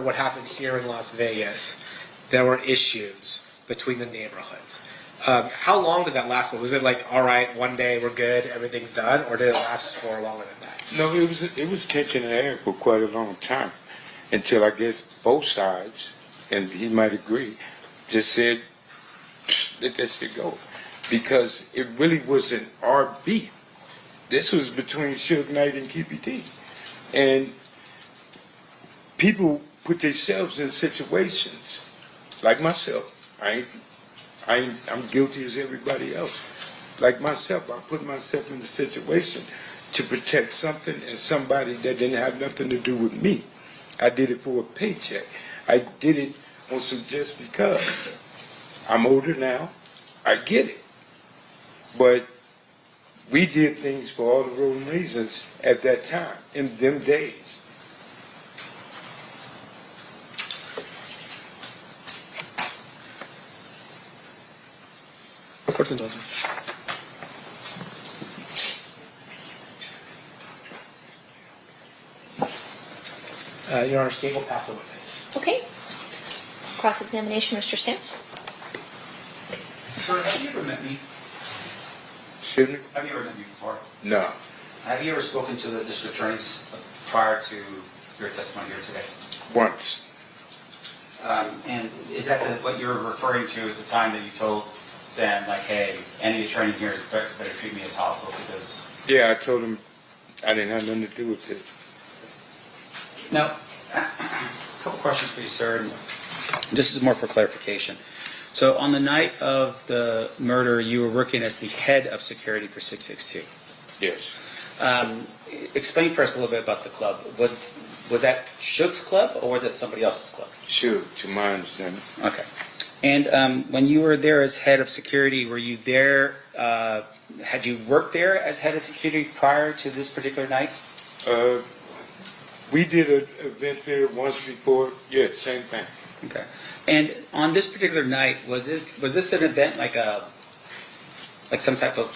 G: what happened here in Las Vegas, there were issues between the neighborhoods. How long did that last? Was it like, all right, one day we're good, everything's done, or did it last for longer than that?
B: No, it was tension in the air for quite a long time, until I guess both sides, and he might agree, just said, let that shit go. Because it really wasn't our beef. This was between Suge Knight and Keffe D. And people put themselves in situations, like myself. I'm guilty as everybody else. Like myself, I put myself in a situation to protect something and somebody that didn't have nothing to do with me. I did it for a paycheck. I did it on some just because. I'm older now. I get it. But we did things for all the wrong reasons at that time, in them days.
G: Court's indulgence. Your Honor, Steve will pass a witness.
E: Okay. Cross-examination, Mr. Sam.
C: Sir, have you ever met me?
B: Excuse me?
C: Have you ever met me before?
B: No.
C: Have you ever spoken to the district attorneys prior to your testimony here today?
B: Once.
C: And is that what you're referring to as the time that you told them, like, hey, any attorney here is better treat me as hostile because...
B: Yeah, I told him I didn't have nothing to do with it.
C: Now, a couple questions for you, sir. This is more for clarification. So on the night of the murder, you were working as the head of security for 662.
B: Yes.
C: Explain for us a little bit about the club. Was that Suge's club or was it somebody else's club?
B: Suge, to my understanding.
C: Okay. And when you were there as head of security, were you there, had you worked there as head of security prior to this particular night?
B: We did an event there once before. Yeah, same thing.
C: Okay. And on this particular night, was this an event like some type of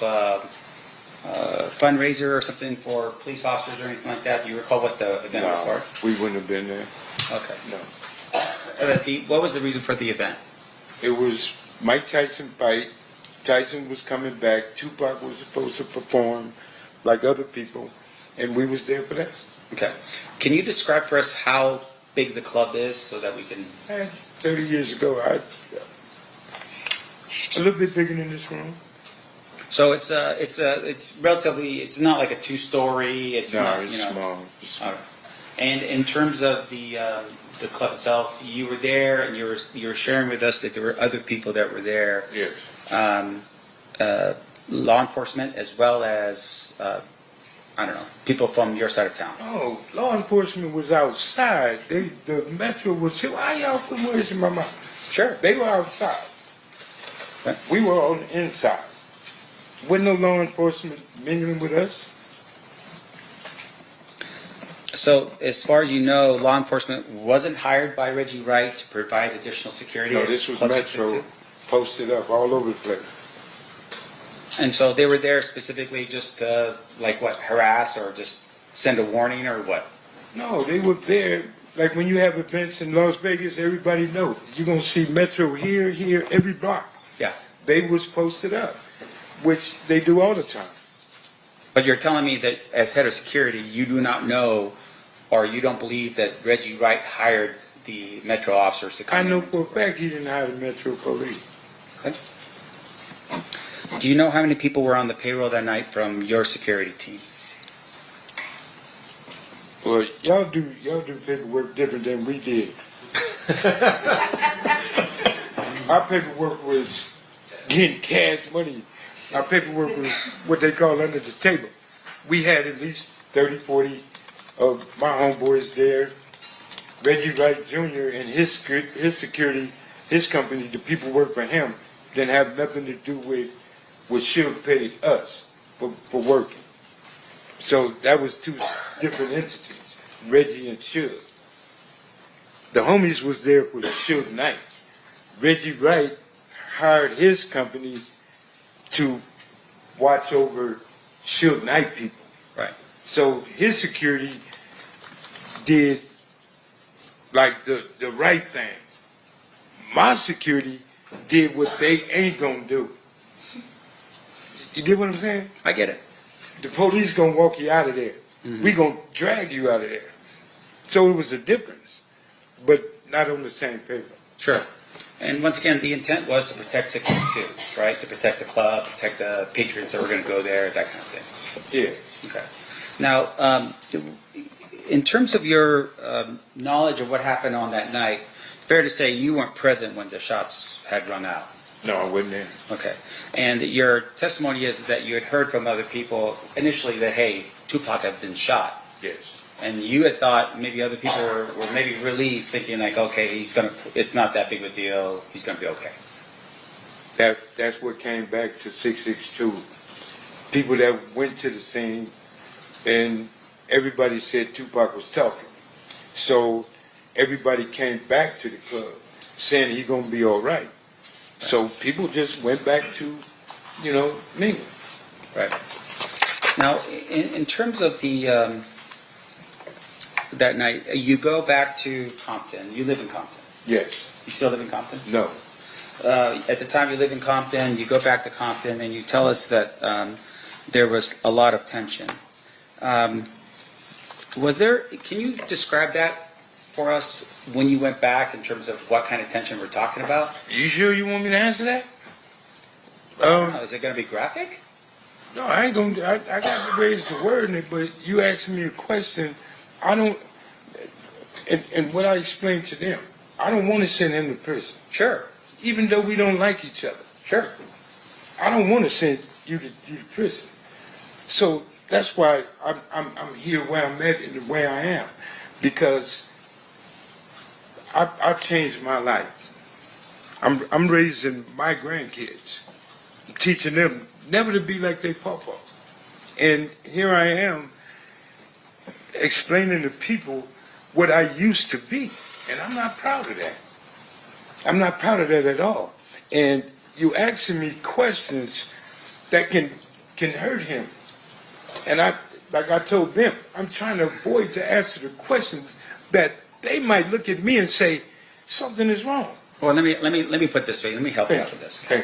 C: fundraiser or something for police officers or anything like that? Do you recall what the event was for?
B: We wouldn't have been there.
C: Okay.
B: No.
C: What was the reason for the event?
B: It was Mike Tyson fight. Tyson was coming back. Tupac was supposed to perform like other people, and we was there for that.
C: Okay. Can you describe for us how big the club is so that we can...
B: 30 years ago, a little bit bigger than this room.
C: So it's relatively, it's not like a two-story. It's
B: no,
C: not,
B: it's
C: you know,
B: small.
C: All right. And in terms of the club itself, you were there and you were sharing with us that there were other people that were there.
B: Yes.
C: Law enforcement as well as I don't know, people from your side of town.
B: Oh, law enforcement was outside. The Metro was here. Why y'all put words in my mouth?
C: Sure.
B: They were outside. Okay. We were on the inside. Wasn't no law enforcement mingling with us.
C: So, as far as you know, law enforcement wasn't hired by Reggie Wright to provide additional security?
B: No, this was Metro posted up all over the place.
C: And so they were there specifically just to, like what, harass or just send a warning or what?
B: No, they were there. Like when you have events in Las Vegas, everybody knows. You're going to see Metro here, every block.
C: Yeah.
B: They was posted up, which they do all the time.
C: But you're telling me that as head of security, you do not know or you don't believe that Reggie Wright hired the Metro officers to come
B: I know for a fact he didn't hire the Metro police.
C: Okay. Do you know how many people were on the payroll that night from your security team?
B: Well, y'all do paperwork different than we did. Our paperwork was getting cash money. Our paperwork was what they call under the table. We had at least 30, 40 of my homeboys there. Reggie Wright Jr. and his security, his company, the people work for him, didn't have nothing to do with what Suge paid us for working. So that was two different entities, Reggie and Suge. The homies was there for Suge Knight. Reggie Wright hired his company to watch over Suge Knight people.
C: Right.
B: So his security did like the right thing. My security did what they ain't gonna do. You get what I'm saying?
C: I get it.
B: The police gonna walk you out of there. We gonna drag you out of there. So it was a difference, but not on the same paper.
C: Sure. And once again, the intent was to protect 662, right? To protect the club, protect the patrons that were going to go there, that kind of thing.
B: Yeah.
C: Okay. Now, in terms of your knowledge of what happened on that night, fair to say you weren't present when the shots had run out.
B: No, I wasn't there.
C: Okay. And your testimony is that you had heard from other people initially that, hey, Tupac had been shot.
B: Yes.
C: And you had thought maybe other people were maybe relieved, thinking like, okay, it's not that big of a deal. He's gonna be okay.
B: That's what came back to 662. People that went to the scene, and everybody said Tupac was talking. So everybody came back to the club saying he's gonna be all right. So people just went back to, mingling.
C: Right. Now, in terms of the that night, you go back to Compton. You live in Compton.
B: Yes.
C: You still live in Compton?
B: No.
C: At the time you live in Compton, you go back to Compton, and you tell us that there was a lot of tension. Can you describe that for us when you went back in terms of what kind of tension we're talking about?
B: You sure you want me to answer that?
C: Is it going to be graphic?
B: No, I ain't gonna. I got to raise the word in it, but you asked me a question. I don't. And what I explained to them, I don't want to send him to prison.
C: Sure.
B: Even though we don't like each other.
C: Sure.
B: I don't want to send you to prison. So that's why I'm here where I'm at and the way I am, because I've changed my life. I'm raising my grandkids, teaching them never to be like their papa. And here I am explaining to people what I used to be. And I'm not proud of that. I'm not proud of that at all. And you asking me questions that can hurt him. And like I told them, I'm trying to avoid to answer the questions that they might look at me and say, something is wrong.
C: Well, let me put this way. Let me help you out with this.
B: Okay.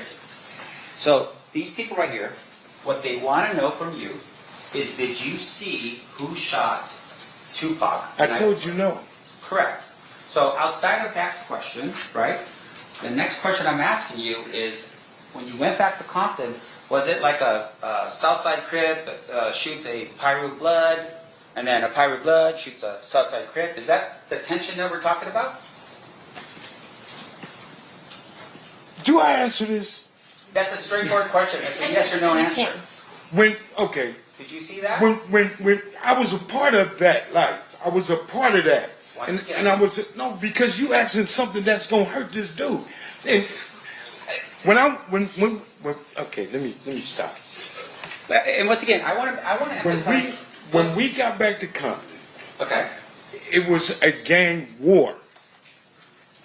C: So these people right here, what they want to know from you is, did you see who shot Tupac?
B: I told you no.
C: Correct. So outside of that question, right, the next question I'm asking you is, when you went back to Compton, was it like a Southside Crip that shoots a Pyru Blood, and then a Pyru Blood shoots a Southside Crip? Is that the tension that we're talking about?
B: Do I answer this?
C: That's a straightforward question. It's a yes or no answer.
B: Okay.
C: Did you see that?
B: When I was a part of that life, I was a part of that. And I was, no, because you asking something that's going to hurt this dude. And okay, let me stop.
C: And once again, I want to emphasize.
B: When we got back to Compton,
C: okay,
B: it was a gang war.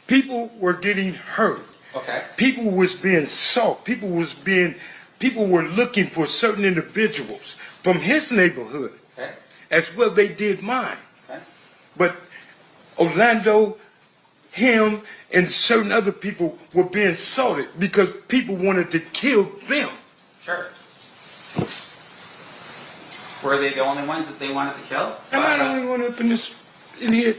B: People were getting hurt.
C: Okay.
B: People was being sought. People were looking for certain individuals from his neighborhood,
C: okay,
B: as well they did mine.
C: Okay.
B: But Orlando, him, and certain other people were being assaulted because people wanted to kill them.
C: Sure. Were they the only ones that they wanted to kill?
B: I'm not the only one up in here.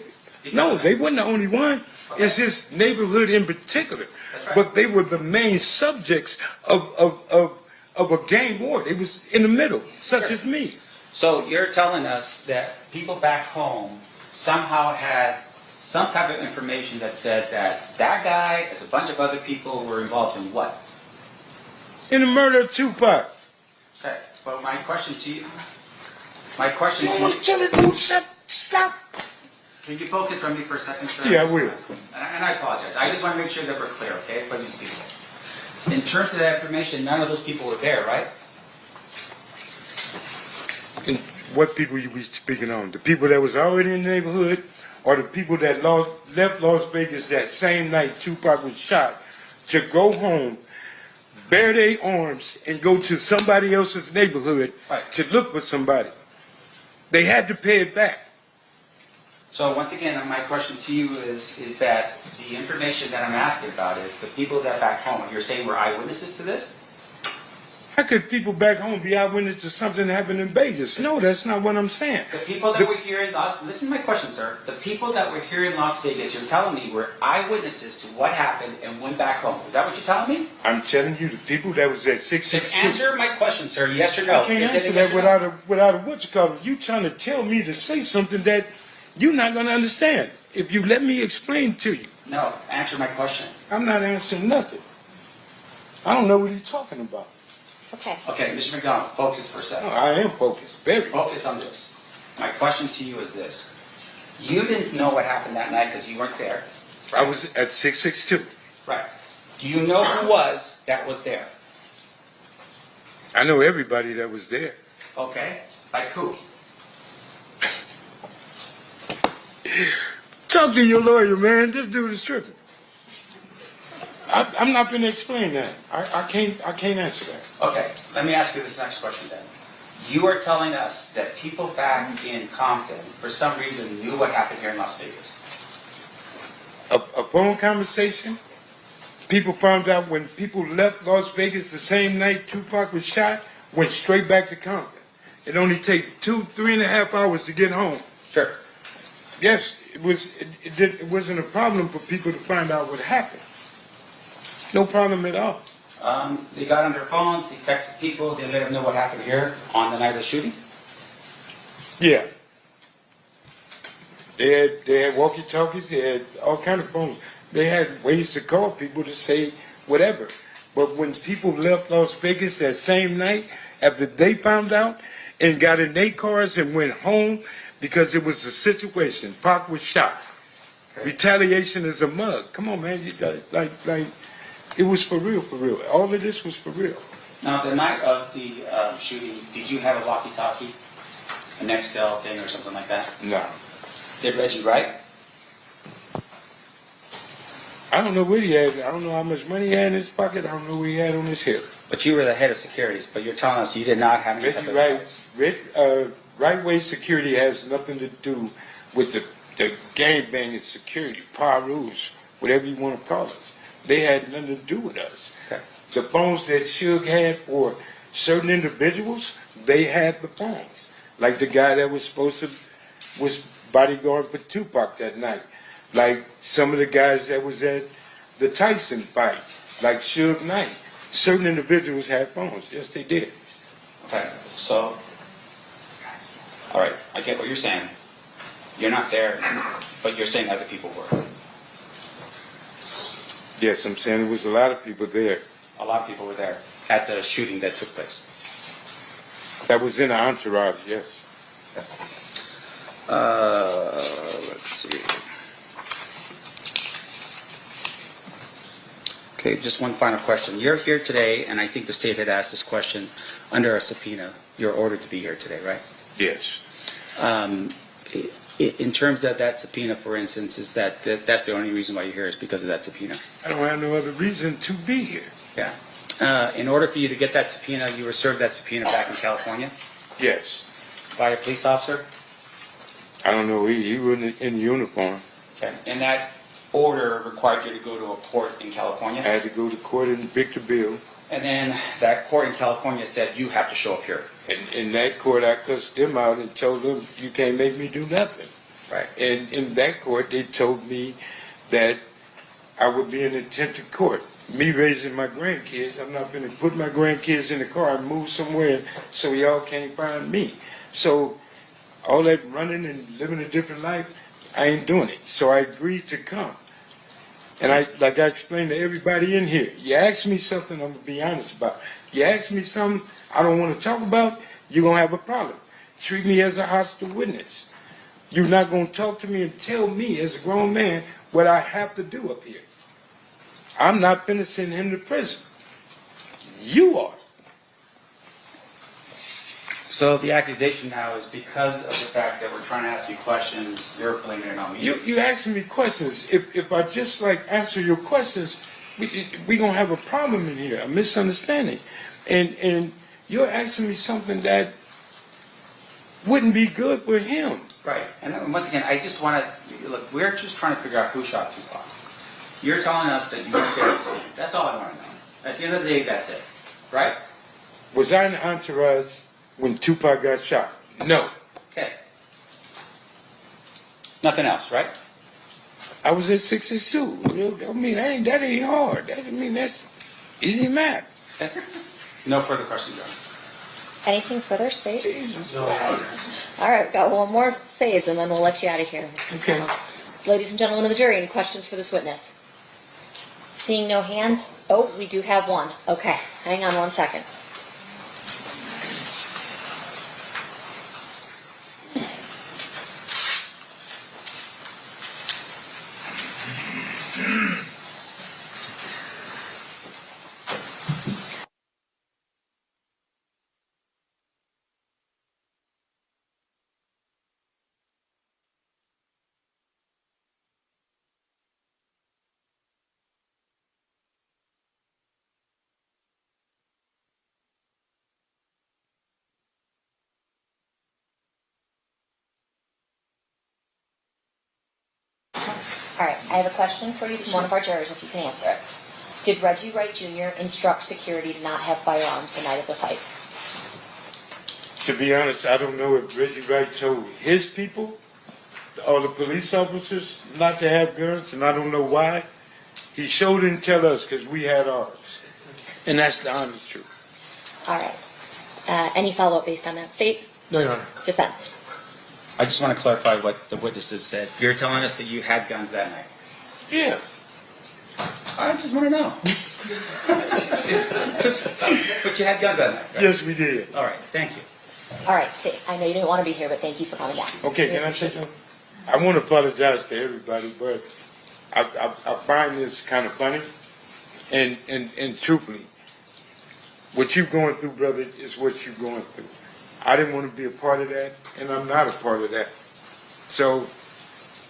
B: No, they weren't the only one. Okay. It's his neighborhood in particular. Right. But they were the main subjects of a gang war. They was in the middle, such as me.
C: So you're telling us that people back home somehow had some type of information that said that guy, as a bunch of other people, were involved in what?
B: In the murder of Tupac.
C: Okay, but my question to you... My question to you...
B: Stop.
C: Can you focus on me for a second, sir?
B: Yeah, I will.
C: And I apologize. I just want to make sure that we're clear, okay, for these people. In terms of that information, none of those people were there, right?
B: And what people you be speaking on? The people that was already in the neighborhood, or the people that left Las Vegas that same night Tupac was shot to go home, bear their arms, and go to somebody else's neighborhood to look for somebody? They had to pay it back.
C: So once again, my question to you is that the information that I'm asking about is the people that back home, you're saying were eyewitnesses to this?
B: How could people back home be eyewitnesses to something that happened in Vegas? No, that's not what I'm saying.
C: The people that were here in listen to my question, sir. The people that were here in Las Vegas, you're telling me were eyewitnesses to what happened and went back home. Is that what you're telling me?
B: I'm telling you, the people that was at 662.
C: Just answer my question, sir. Yes or no?
B: I can't
C: Is it
B: answer
C: a yes
B: that
C: or no?
B: without a what you call it. You trying to tell me to say something that you're not going to understand. If you let me explain to you.
C: No, answer my question.
B: I'm not answering nothing. I don't know what you're talking about.
C: Okay. Okay, Mr. McDonald, focus for a second.
B: No, I am focused. Very.
C: Focus on this. My question to you is this. You didn't know what happened that night because you weren't there.
B: I was at 662.
C: Right. Do you know who that was there?
B: I know everybody that was there.
C: Okay. Like who?
B: Talk to your lawyer, man. This dude is tripping. I'm not going to explain that. I can't answer that.
C: Okay, let me ask you this next question then. You are telling us that people back in Compton, for some reason, knew what happened here in Las Vegas.
B: A phone conversation? People found out when people left Las Vegas the same night Tupac was shot, went straight back to Compton. It only takes 3.5 hours to get home.
C: Sure.
B: Yes, it wasn't a problem for people to find out what happened. No problem at all.
C: They got on their phones, they texted people, they let them know what happened here on the night of the shooting?
B: Yeah. They had walkie-talkies, they had all kind of phones. They had ways to call people to say whatever. But when people left Las Vegas that same night, after they found out and got in their cars and went home because it was a situation, Pac was shot. Okay. Retaliation is a mug. Come on, man. It was for real, for real. All of this was for real.
C: Now, the night of the shooting, did you have a walkie-talkie, a Nextel thing or something like that?
B: No.
C: Did Reggie Wright?
B: I don't know what he had. I don't know how much money he had in his pocket. I don't know what he had on his hip.
C: But you were the head of securities, but you're telling us you did not have any type of
B: Reggie Right-way security has nothing to do with the gang-banging security, PARUs, whatever you want to call us. They had nothing to do with us.
C: Okay.
B: The phones that Suge had for certain individuals, they had the phones. Like the guy that was bodyguard for Tupac that night. Like some of the guys that was at the Tyson fight, like Suge Knight. Certain individuals had phones. Yes, they did.
C: Okay, so, all right, I get what you're saying. You're not there, but you're saying other people were.
B: Yes, I'm saying there was a lot of people there.
C: A lot of people were there at the shooting that took place.
B: That was in the entourage, yes.
C: Let's see. Okay, just one final question. You're here today, and I think the state had asked this question under a subpoena. You're ordered to be here today, right?
B: Yes.
C: In terms of that subpoena, for instance, is that's the only reason why you're here is because of that subpoena?
B: I don't have no other reason to be here.
C: Yeah. In order for you to get that subpoena, you were served that subpoena back in California?
B: Yes.
C: By a police officer?
B: I don't know. He was in uniform.
C: Okay. And that order required you to go to a court in California?
B: I had to go to court in Victorville.
C: And then that court in California said you have to show up here.
B: And in that court, I cussed them out and told them, you can't make me do nothing.
C: Right.
B: And in that court, they told me that I would be in attempted court. Me raising my grandkids, I'm not going to put my grandkids in the car and move somewhere so y'all can't find me. So all that running and living a different life, I ain't doing it. So I agreed to come. And like I explained to everybody in here, you ask me something, I'm going to be honest about. You ask me something I don't want to talk about, you're going to have a problem. Treat me as a hostile witness. You're not going to talk to me and tell me as a grown man what I have to do up here. I'm not finna send him to prison. You are.
C: So the accusation now is because of the fact that we're trying to ask you questions, you're blaming it on me.
B: You asking me questions. If I just like answer your questions, we gonna have a problem in here, a misunderstanding, and you're asking me something that wouldn't be good for him.
C: Right. And once again, I just want to look. We're just trying to figure out who shot Tupac. You're telling us that you weren't there to see him. That's all I want to know. At the end of the day, that's it. Right?
B: Was I in the entourage when Tupac got shot? No.
C: Okay. Nothing else, right?
B: I was at 62. I mean, that ain't hard. That's easy math.
C: No further questions, John.
E: Anything further, State?
B: Jesus.
E: All right, we've got one more phase, and then we'll let you out of here.
B: Okay.
E: Ladies and gentlemen of the jury, any questions for this witness? Seeing no hands? Oh, we do have one. Okay, hang on one second. All right, I have a question for you from one of our jurors, if you can answer it. Did Reggie Wright Jr. instruct security to not have firearms the night of the fight?
B: To be honest, I don't know if Reggie Wright told his people, or the police officers, not to have guns, and I don't know why. He sure didn't tell us because we had ours. And that's the honest truth.
E: All right. Any follow-up based on that, State?
G: No, Your Honor.
E: Defense.
C: I just want to clarify what the witnesses said. You're telling us that you had guns that night.
B: Yeah.
C: I just want to know. But you had guns that night, right?
B: Yes, we did.
C: All right, thank you.
E: All right, I know you didn't want to be here, but thank you for coming down.
B: Okay, can I say something? I want to apologize to everybody, but I find this kind of funny. And truthfully, what you're going through, brother, is what you're going through. I didn't want to be a part of that, and I'm not a part of that. So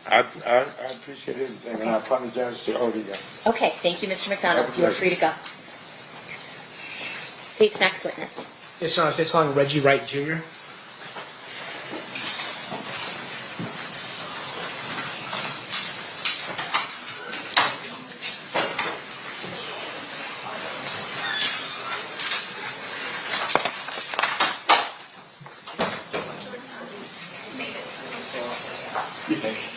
B: I appreciate everything, and I apologize to all of you guys.
E: Okay, thank you, Mr. McDonald. You are free to go. State's next witness.
G: Yes, Your Honor. State's calling Reggie Wright Jr.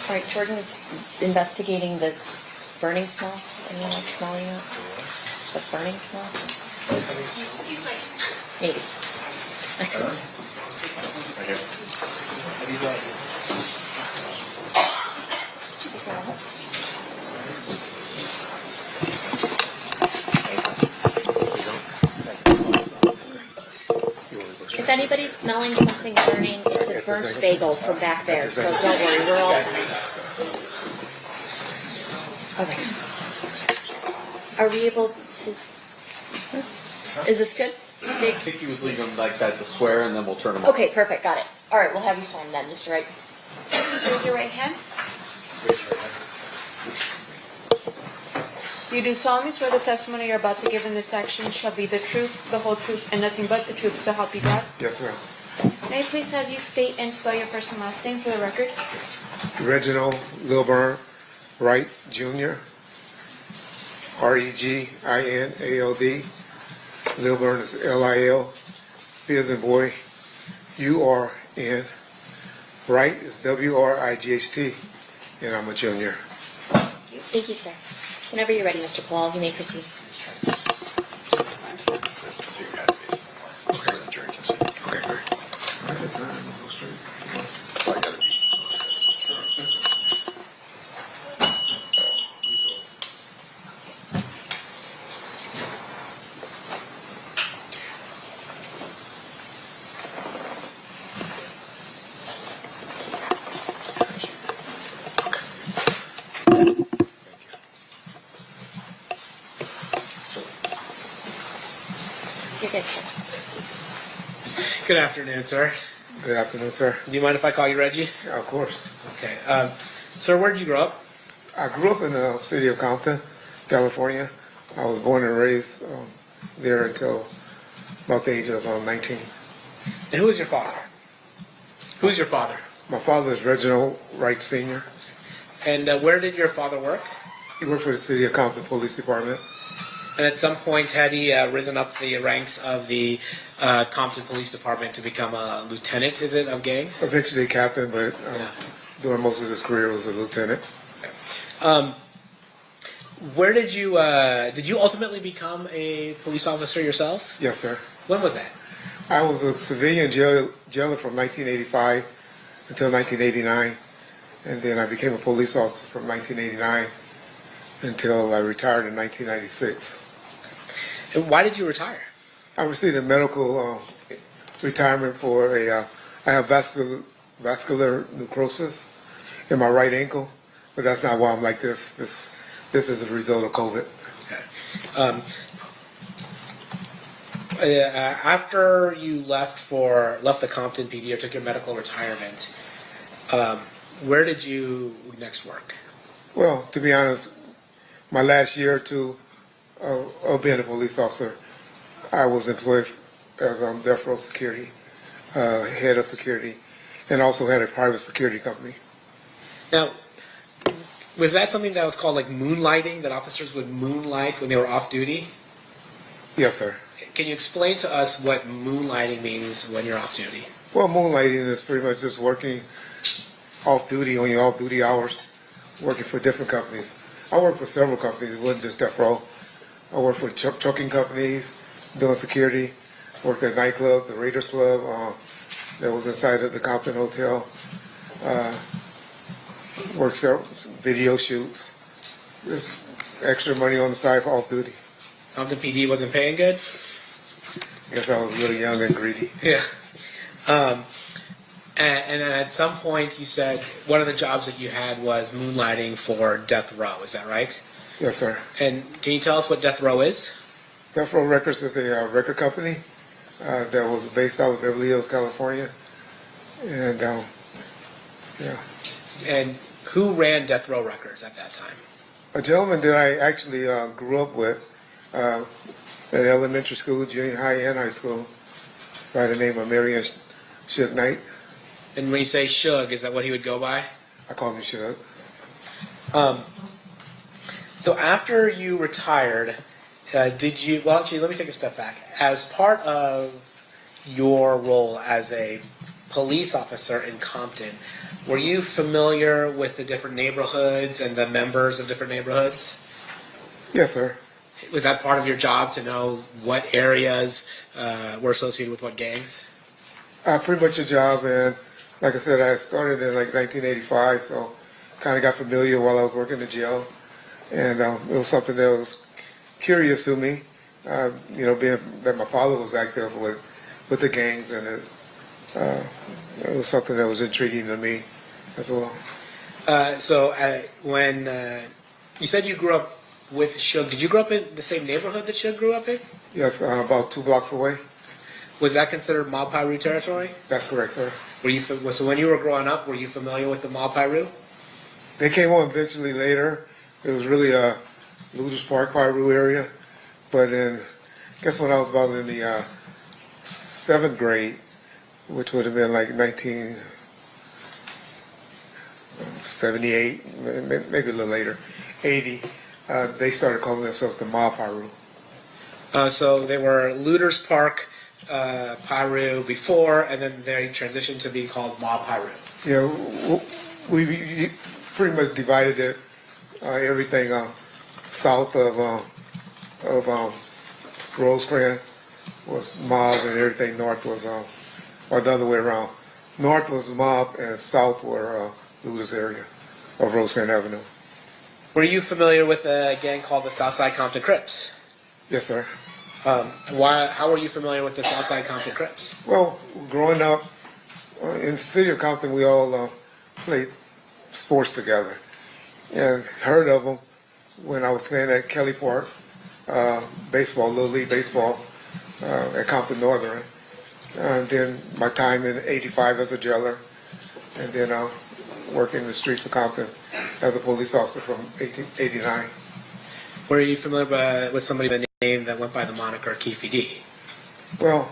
E: All right, Jordan's investigating the burning smell. Anyone like smelling that? The burning smell? Maybe. If anybody's smelling something burning, it's a burnt bagel from back there, so don't worry, we're all fine. Okay. Are we able to... Is this good?
J: I think he was leaving like that to swear, and then we'll turn him off.
E: Okay, perfect, got it. All right, we'll have you sworn then, Mr. Wright.
H: Raise your right hand. You do solemnly swear the testimony you're about to give in this section shall be the truth, the whole truth, and nothing but the truth, so help you God?
L: Yes, ma'am.
H: May I please have you state and spell your first and last name for the record?
L: Reginald Lilburn Wright Jr. R-E-G-I-N-A-L-D. Lilburn is L-I-L. B as in boy. U-R-N. Wright is W-R-I-G-H-T. And I'm a junior.
E: Thank you, sir. Whenever you're ready, Mr. Paul, you may proceed.
L: Okay, great.
E: You're good.
G: Good afternoon, sir.
L: Good afternoon, sir.
G: Do you mind if I call you Reggie?
L: Of course.
G: Okay. Sir, where did you grow up?
L: I grew up in the city of Compton, California. I was born and raised there until about the age of 19.
G: And who is your father? Who's your father?
L: My father is Reginald Wright Sr.
G: And where did your father work?
L: He worked for the city of Compton Police Department.
G: And at some point, had he risen up the ranks of the Compton Police Department to become a lieutenant, is it, of gangs?
L: Eventually captain, but during most of his career was a lieutenant.
G: Where did you ultimately become a police officer yourself?
L: Yes, sir.
G: When was that?
L: I was a civilian jailer from 1985 until 1989, and then I became a police officer from 1989 until I retired in 1996.
G: And why did you retire?
L: I received a medical retirement for I have vascular necrosis in my right ankle, but that's not why I'm like this. This is a result of COVID.
G: After you left the Compton PD or took your medical retirement, where did you next work?
L: Well, to be honest, my last year or two of being a police officer, I was employed as death row security, head of security, and also had a private security company.
G: Now, was that something that was called like moonlighting, that officers would moonlight when they were off duty?
L: Yes, sir.
G: Can you explain to us what moonlighting means when you're off duty?
L: Well, moonlighting is pretty much just working off duty on your off duty hours, working for different companies. I worked for several companies. It wasn't just death row. I worked for trucking companies, doing security. Worked at a nightclub, the Raiders Club, that was inside of the Compton Hotel. Worked several video shoots. Just extra money on the side for off duty.
G: Compton PD wasn't paying good?
L: Guess I was really young and greedy.
G: Yeah. And then at some point you said one of the jobs that you had was moonlighting for Death Row. Is that right?
L: Yes, sir.
G: And can you tell us what Death Row is?
L: Death Row Records is a record company that was based out of Beverly Hills, California. And, yeah.
G: And who ran Death Row Records at that time?
L: A gentleman that I actually grew up with at elementary school, junior high, and high school by the name of Marion Suge Knight.
G: And when you say Suge, is that what he would go by?
L: I call him Suge.
G: So after you retired, did you, well actually let me take a step back. As part of your role as a police officer in Compton, were you familiar with the different neighborhoods and the members of different neighborhoods?
L: Yes, sir.
G: Was that part of your job to know what areas were associated with what gangs?
L: Pretty much a job, and like I said, I started in like 1985, so kind of got familiar while I was working in jail, and it was something that was curious to me, you know, being that my father was active with the gangs, and it was something that was intriguing to me as well.
G: So when you said you grew up with Suge, did you grow up in the same neighborhood that Suge grew up in?
L: Yes, about 2 blocks away.
G: Was that considered Mob Piru territory?
L: That's correct, sir.
G: Were you so when you were growing up, were you familiar with the Mob Piru?
L: They came on eventually later. It was really a Luther's Park, Piru area. But then, I guess when I was about in the 7th grade, which would have been like 1978, maybe a little later, 80, they started calling themselves the Mob Piru.
G: So they were Luther's Park, Piru before, and then they transitioned to being called Mob Piru.
L: Yeah, we pretty much divided it, everything south of Rosecrans was mob, and everything north was, or the other way around. North was mob, and south were Luther's area of Rosecrans Avenue.
G: Were you familiar with a gang called the Southside Compton Crips?
L: Yes, sir.
G: How were you familiar with the Southside Compton Crips?
L: Well, growing up in the city of Compton, we all played sports together, and heard of them when I was playing at Kelly Park, baseball, Little League baseball,
T: at Compton Northern. And then my time in '85 as a jailer, and then working the streets of Compton as a police officer from 1989.
G: Were you familiar with somebody by the name that went by the moniker Keffe D?
T: Well,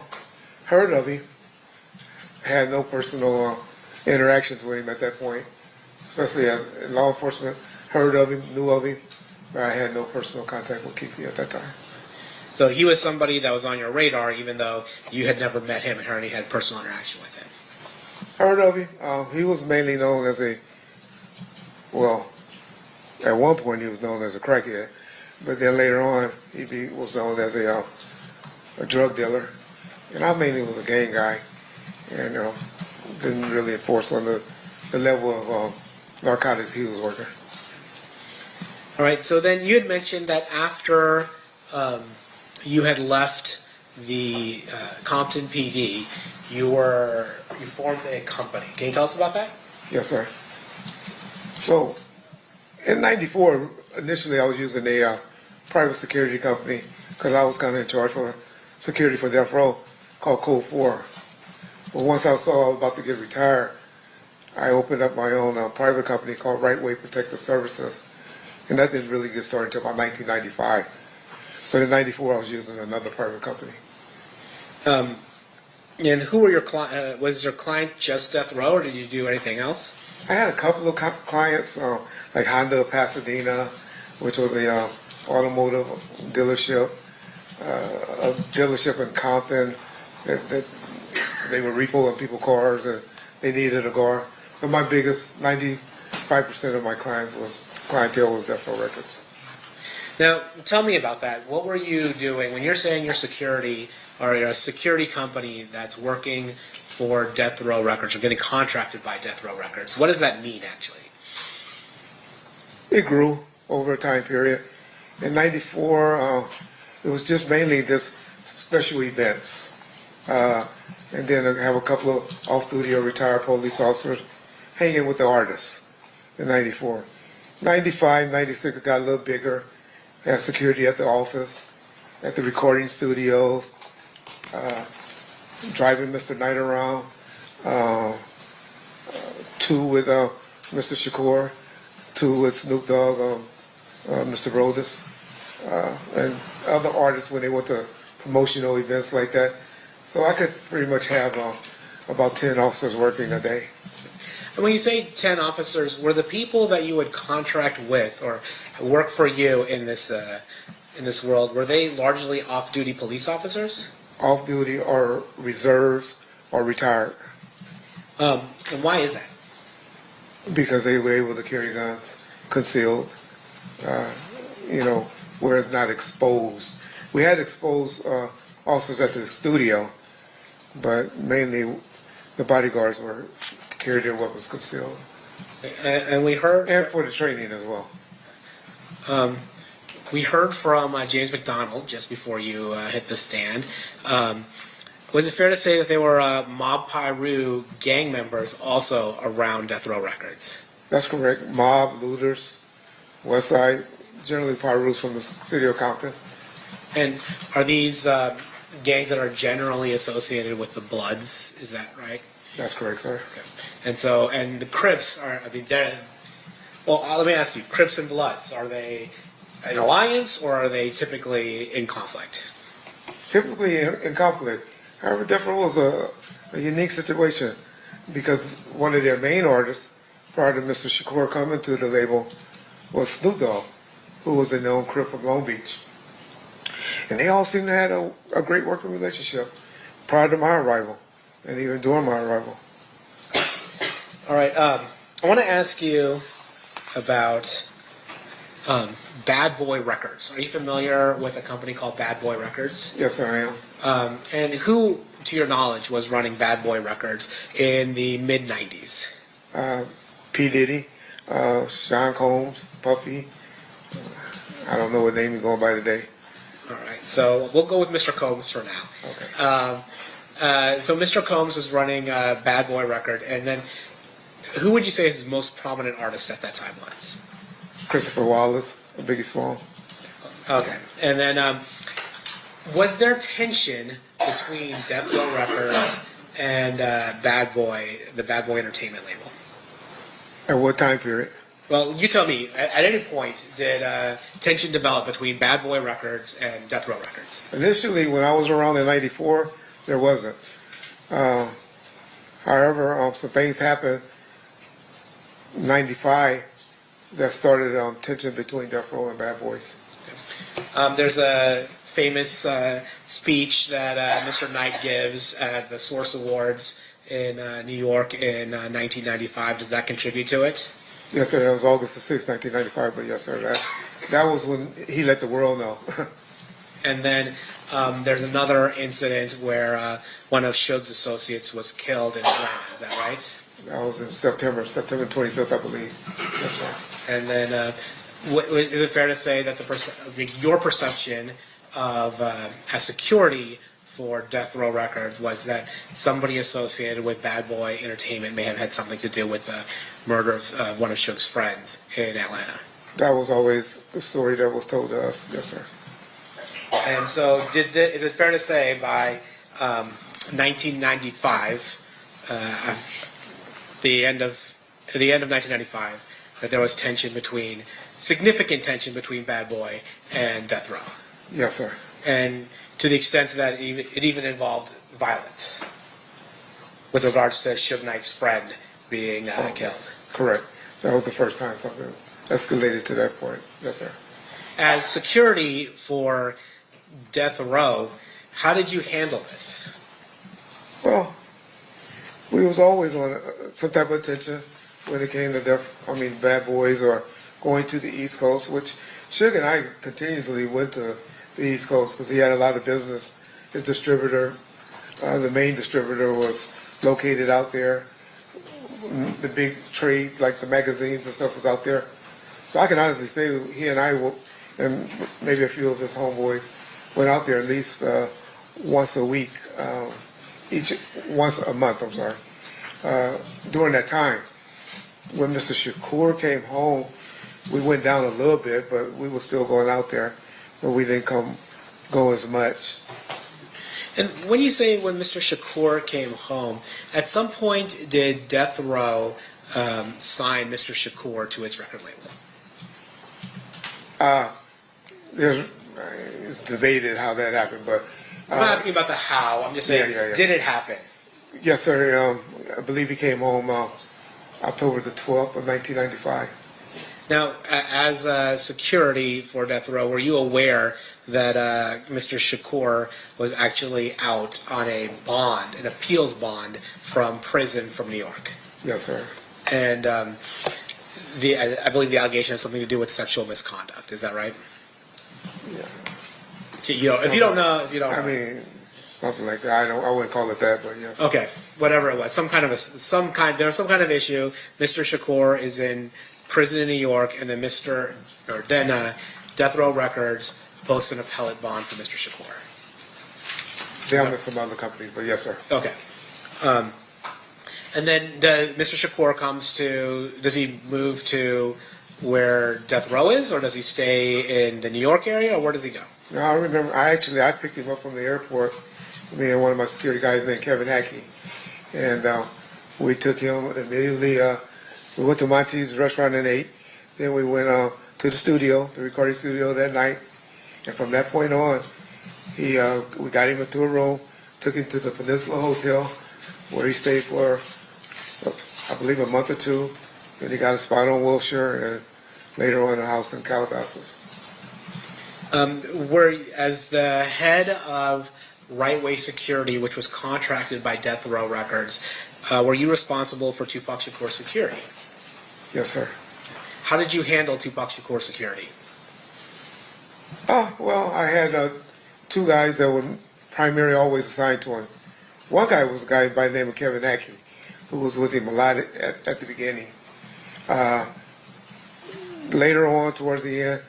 T: heard of him. Had no personal interactions with him at that point, especially in law enforcement. Heard of him, knew of him, but I had no personal contact with Keffe at that time.
G: So he was somebody that was on your radar, even though you had never met him and already had personal interaction with him.
T: Heard of him. He was mainly known as well, at one point he was known as a crackhead, but then later on he was known as a drug dealer. And I mainly was a gang guy, and didn't really enforce on the level of narcotics he was working.
G: All right, so then you had mentioned that after you had left the Compton PD, you formed a company. Can you tell us about that?
T: Yes, sir. So, in '94, initially I was using a private security company because I was kind of in charge for security for death row called Code 4. But once I saw I was about to get retired, I opened up my own private company called Right Way Protective Services. And that didn't really get started until about 1995. But in '94, I was using another private company.
G: And who were your clients? Was your client just death row, or did you do anything else?
T: I had a couple of clients, like Honda of Pasadena, which was a automotive dealership, a dealership in Compton that they were repoing people's cars and they needed a car. But my biggest, 95% of my clientele was Death Row Records.
G: Now, tell me about that. What were you doing when you're saying you're security, or you're a security company that's working for Death Row Records or getting contracted by Death Row Records? What does that mean, actually?
T: It grew over a time period. In '94, it was just mainly just special events. And then I have a couple of off-duty or retired police officers hanging with the artists in '94. '95, '96, it got a little bigger. Had security at the office, at the recording studios, driving Mr. Knight around, two with Mr. Shakur, two with Snoop Dogg, Mr. Brodus, and other artists when they went to promotional events like that. So I could pretty much have about 10 officers working a day.
G: And when you say 10 officers, were the people that you would contract with or work for you in this world, were they largely off-duty police officers?
T: Off-duty or reserves or retired.
G: And why is that?
T: Because they were able to carry guns concealed, where it's not exposed. We had exposed officers at the studio, but mainly the bodyguards carried their weapons concealed.
G: And we heard...
T: And for the training as well.
G: We heard from James McDonald just before you hit the stand. Was it fair to say that there were Mob Piru gang members also around Death Row Records?
T: That's correct. Mob, Looters, West Side, generally Pirus from the city of Compton.
G: And are these gangs that are generally associated with the Bloods? Is that right?
T: That's correct, sir.
G: Okay. And the Crips are, let me ask you, Crips and Bloods, are they an alliance or are they typically in conflict?
T: Typically in conflict. However, Death Row was a unique situation because one of their main artists, prior to Mr. Shakur coming to the label, was Snoop Dogg, who was a known Crip from Long Beach. And they all seemed to have a great working relationship prior to my arrival and even during my arrival.
G: All right. I want to ask you about Bad Boy Records. Are you familiar with a company called Bad Boy Records?
T: Yes, I am.
G: And who, to your knowledge, was running Bad Boy Records in the mid-'90s?
T: P. Diddy, Sean Combs, Puffy. I don't know what name he's going by today.
G: All right. So we'll go with Mr. Combs for now.
T: Okay.
G: So Mr. Combs was running Bad Boy Record, and then who would you say his most prominent artist at that time was?
T: Christopher Wallace, Biggie Small.
G: Okay. And then Was there tension between Death Row Records and Bad Boy, the Bad Boy Entertainment label?
T: At what time period?
G: Well, you tell me. At any point, did tension develop between Bad Boy Records and Death Row Records?
T: Initially, when I was around in '94, there wasn't. However, some things happened in '95 that started tension between Death Row and Bad Boys.
G: There's a famous speech that Mr. Knight gives at the Source Awards in New York in 1995. Does that contribute to it?
T: Yes, sir. That was August the 6th, 1995. But yes, sir. That was when he let the world know.
G: And then there's another incident where one of Suge's associates was killed in Atlanta. Is that right?
T: That was in September 25th, I believe. Yes, sir.
G: And then, is it fair to say that your perception of as security for Death Row Records was that somebody associated with Bad Boy Entertainment may have had something to do with the murder of one of Suge's friends in Atlanta?
T: That was always the story that was told to us. Yes, sir.
G: And so, is it fair to say by 1995, the end of 1995, that there was significant tension between Bad Boy and Death Row?
T: Yes, sir.
G: And to the extent that it even involved violence with regards to Suge Knight's friend being killed.
T: Correct. That was the first time something escalated to that point. Yes, sir.
G: As security for Death Row, how did you handle this?
T: Well, we was always on some type of tension when it came to Bad Boys or going to the East Coast, which Suge and I continuously went to the East Coast because he had a lot of business. His distributor, the main distributor, was located out there. The big trade, like the magazines and stuff, was out there. So I can honestly say he and I, and maybe a few of his homeboys, went out there at least once a week, once a month, I'm sorry, during that time. When Mr. Shakur came home, we went down a little bit, but we were still going out there, but we didn't go as much.
G: And when you say when Mr. Shakur came home, at some point did Death Row sign Mr. Shakur to its record label?
T: It's debated how that happened, but
G: I'm not asking about the how. I'm just saying, did it happen?
T: Yes, sir. I believe he came home October the 12th of 1995.
G: Now, as security for Death Row, were you aware that Mr. Shakur was actually out on a bond, an appeals bond from prison from New York?
T: Yes, sir.
G: And I believe the allegation has something to do with sexual misconduct. Is that right?
T: Yeah.
G: If you don't know.
T: I mean, something like that. I wouldn't call it that, but yes.
G: Okay, whatever it was, there was some kind of issue. Mr. Shakur is in prison in New York, and then Death Row Records posts an appellate bond for Mr. Shakur.
T: They have some other companies, but yes, sir.
G: Okay. And then Mr. Shakur does he move to where Death Row is, or does he stay in the New York area, or where does he go?
T: No, I remember, I picked him up from the airport, me and one of my security guys named Kevin Hackey, and we took him immediately, we went to Monty's restaurant and ate, then we went to the studio, the recording studio that night, and from that point on, we got him into a room, took him to the Peninsula Hotel, where he stayed for, I believe, a month or two. Then he got a spot on Wilshire, and later on a house in Calabasas.
G: As the head of Right Way Security, which was contracted by Death Row Records, were you responsible for Tupac Shakur's security?
T: Yes, sir.
G: How did you handle Tupac Shakur's security?
T: Well, I had two guys that were primarily always assigned to him. One guy was a guy by the name of Kevin Hackey, who was with him a lot at the beginning. Later on, towards the end,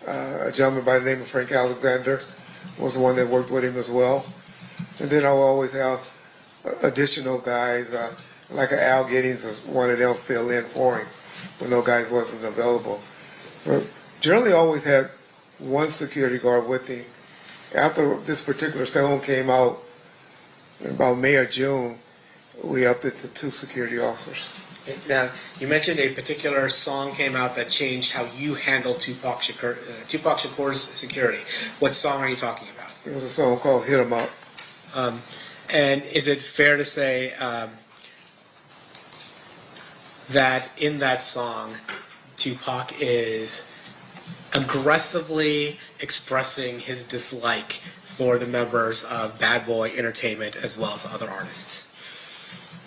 T: a gentleman by the name of Frank Alexander was the one that worked with him as well. And then I will always have additional guys, like Al Giddings, as one of them fill in for him when those guys wasn't available. But generally always had one security guard with him After this particular song came out, in about May or June, we upped it to 2 security officers.
G: Now, you mentioned a particular song came out that changed how you handled Tupac Shakur's security. What song are you talking about?
T: It was a song called Hit 'Em Up.
G: And is it fair to say that in that song, Tupac is aggressively expressing his dislike for the members of Bad Boy Entertainment as well as other artists?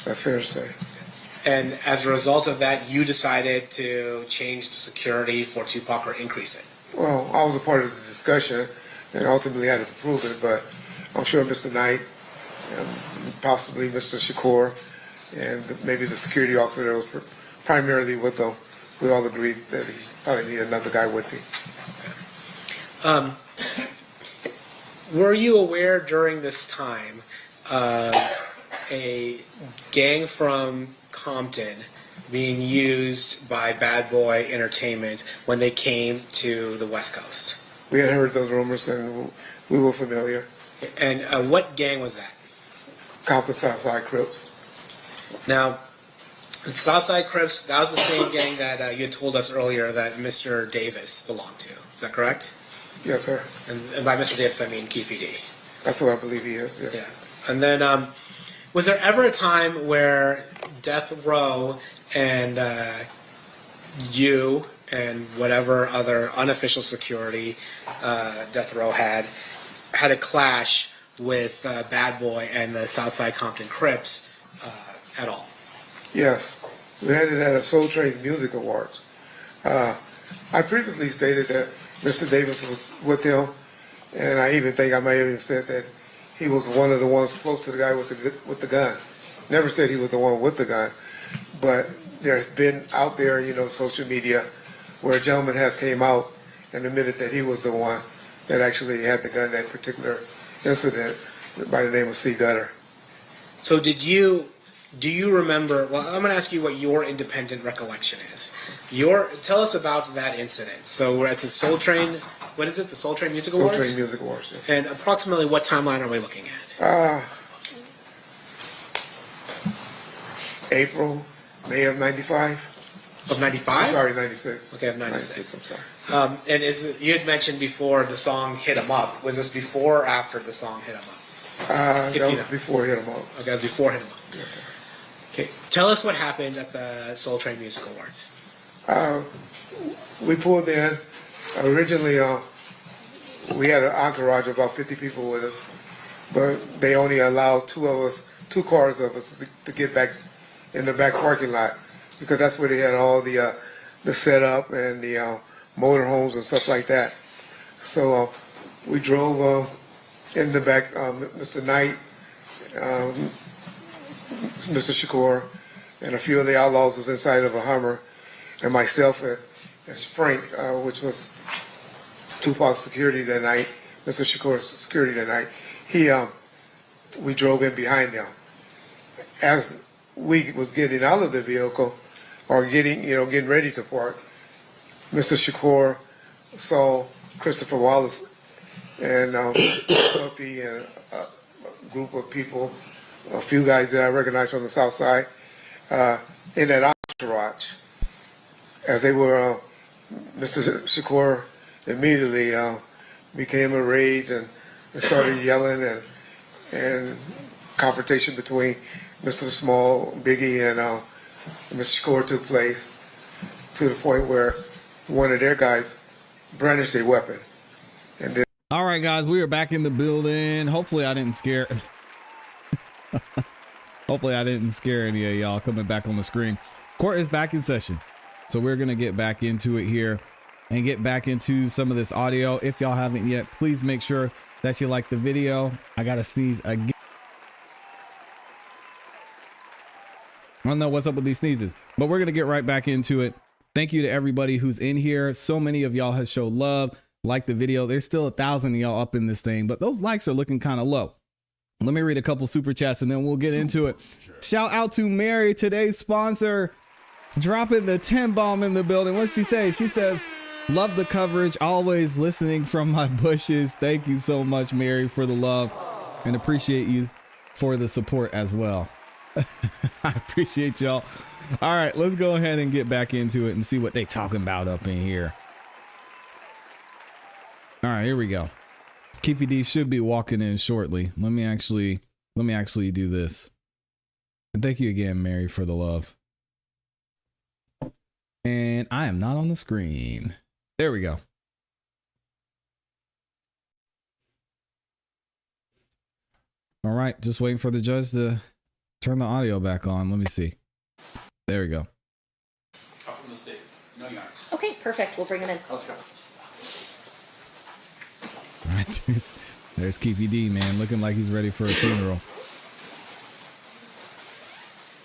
T: That's fair to say.
G: And as a result of that, you decided to change the security for Tupac or increase it?
T: Well, I was a part of the discussion and ultimately had to approve it, but I'm sure Mr. Knight, possibly Mr. Shakur, and maybe the security officer that was primarily with them, we all agreed that he probably needed another guy with him.
G: Were you aware during this time of a gang from Compton being used by Bad Boy Entertainment when they came to the West Coast?
T: We had heard those rumors and we were familiar.
G: And what gang was that?
T: Compton Southside Crips.
G: Now, the Southside Crips, that was the same gang that you had told us earlier that Mr. Davis belonged to. Is that correct?
T: Yes, sir.
G: And by Mr. Davis, I mean Keffe D.
T: That's what I believe he is, yes.
G: Yeah. And then, was there ever a time where Death Row and you and whatever other unofficial security Death Row had a clash with Bad Boy and the Southside Compton Crips at all?
T: Yes. We had it at a Soul Train Music Awards. I previously stated that Mr. Davis was with him, and I even think I may have even said that he was one of the ones close to the guy with the gun. Never said he was the one with the gun, but there's been out there, social media, where a gentleman has came out and admitted that he was the one that actually had the gun that particular incident by the name of C. Gutter.
G: So do you remember, well, I'm going to ask you what your independent recollection is. Tell us about that incident. So we're at the Soul Train, what is it, the Soul Train Music Awards?
T: Soul Train Music Awards, yes.
G: And approximately what timeline are we looking at?
T: April, May of 95.
G: Of 95?
T: Sorry, 96.
G: Okay, of 96.
T: I'm sorry.
G: And you had mentioned before the song Hit 'Em Up. Was this before or after the song Hit 'Em Up?
T: That was before Hit 'Em Up.
G: Okay, that was before Hit 'Em Up.
T: Yes, sir.
G: Okay, tell us what happened at the Soul Train Music Awards.
T: We pulled in. Originally, we had an entourage of about 50 people with us, but they only allowed two cars of us to get back in the back parking lot because that's where they had all the setup and the motorhomes and stuff like that. So we drove in the back. Mr. Knight, Mr. Shakur, and a few of the outlaws was inside of a Hummer, and myself as Frank, which was Tupac's security that night, Mr. Shakur's security that night. We drove in behind them. As we was getting out of the vehicle, or getting ready to park, Mr. Shakur saw Christopher Wallace and Puffy and a group of people, a few guys that I recognized from the South Side, in that entourage. As they were, Mr. Shakur immediately became enraged and started yelling, and confrontation between Mr. Small, Biggie, and Mr. Shakur took place to the point where one of their guys brandished a weapon. And then,
A: all right, guys, we are back in the building. Hopefully I didn't scare hopefully I didn't scare any of y'all coming back on the screen. Court is back in session. So we're going to get back into it here and get back into some of this audio. If y'all haven't yet, please make sure that you like the video. I got to sneeze again. I don't know what's up with these sneezes, but we're going to get right back into it. Thank you to everybody who's in here. So many of y'all has showed love, like the video. There's still 1,000 of y'all up in this thing, but those likes are looking kind of low. Let me read a couple super chats and then we'll get into it. Shout out to Mary, today's sponsor, dropping the 10 bomb in the building. What's she say? She says, Love the coverage. Always listening from my bushes. Thank you so much, Mary, for the love, and appreciate you for the support as well. I appreciate y'all. All right, let's go ahead and get back into it and see what they talking about up in here. All right, here we go. Keffe D should be walking in shortly. Let me actually do this. And thank you again, Mary, for the love. And I am not on the screen. There we go. All right, just waiting for the judge to turn the audio back on. Let me see. There we go.
F: Come from the state. No yards.
E: Okay, perfect. We'll bring him in.
F: Let's go.
A: All right, there's Keffe D, man, looking like he's ready for a funeral.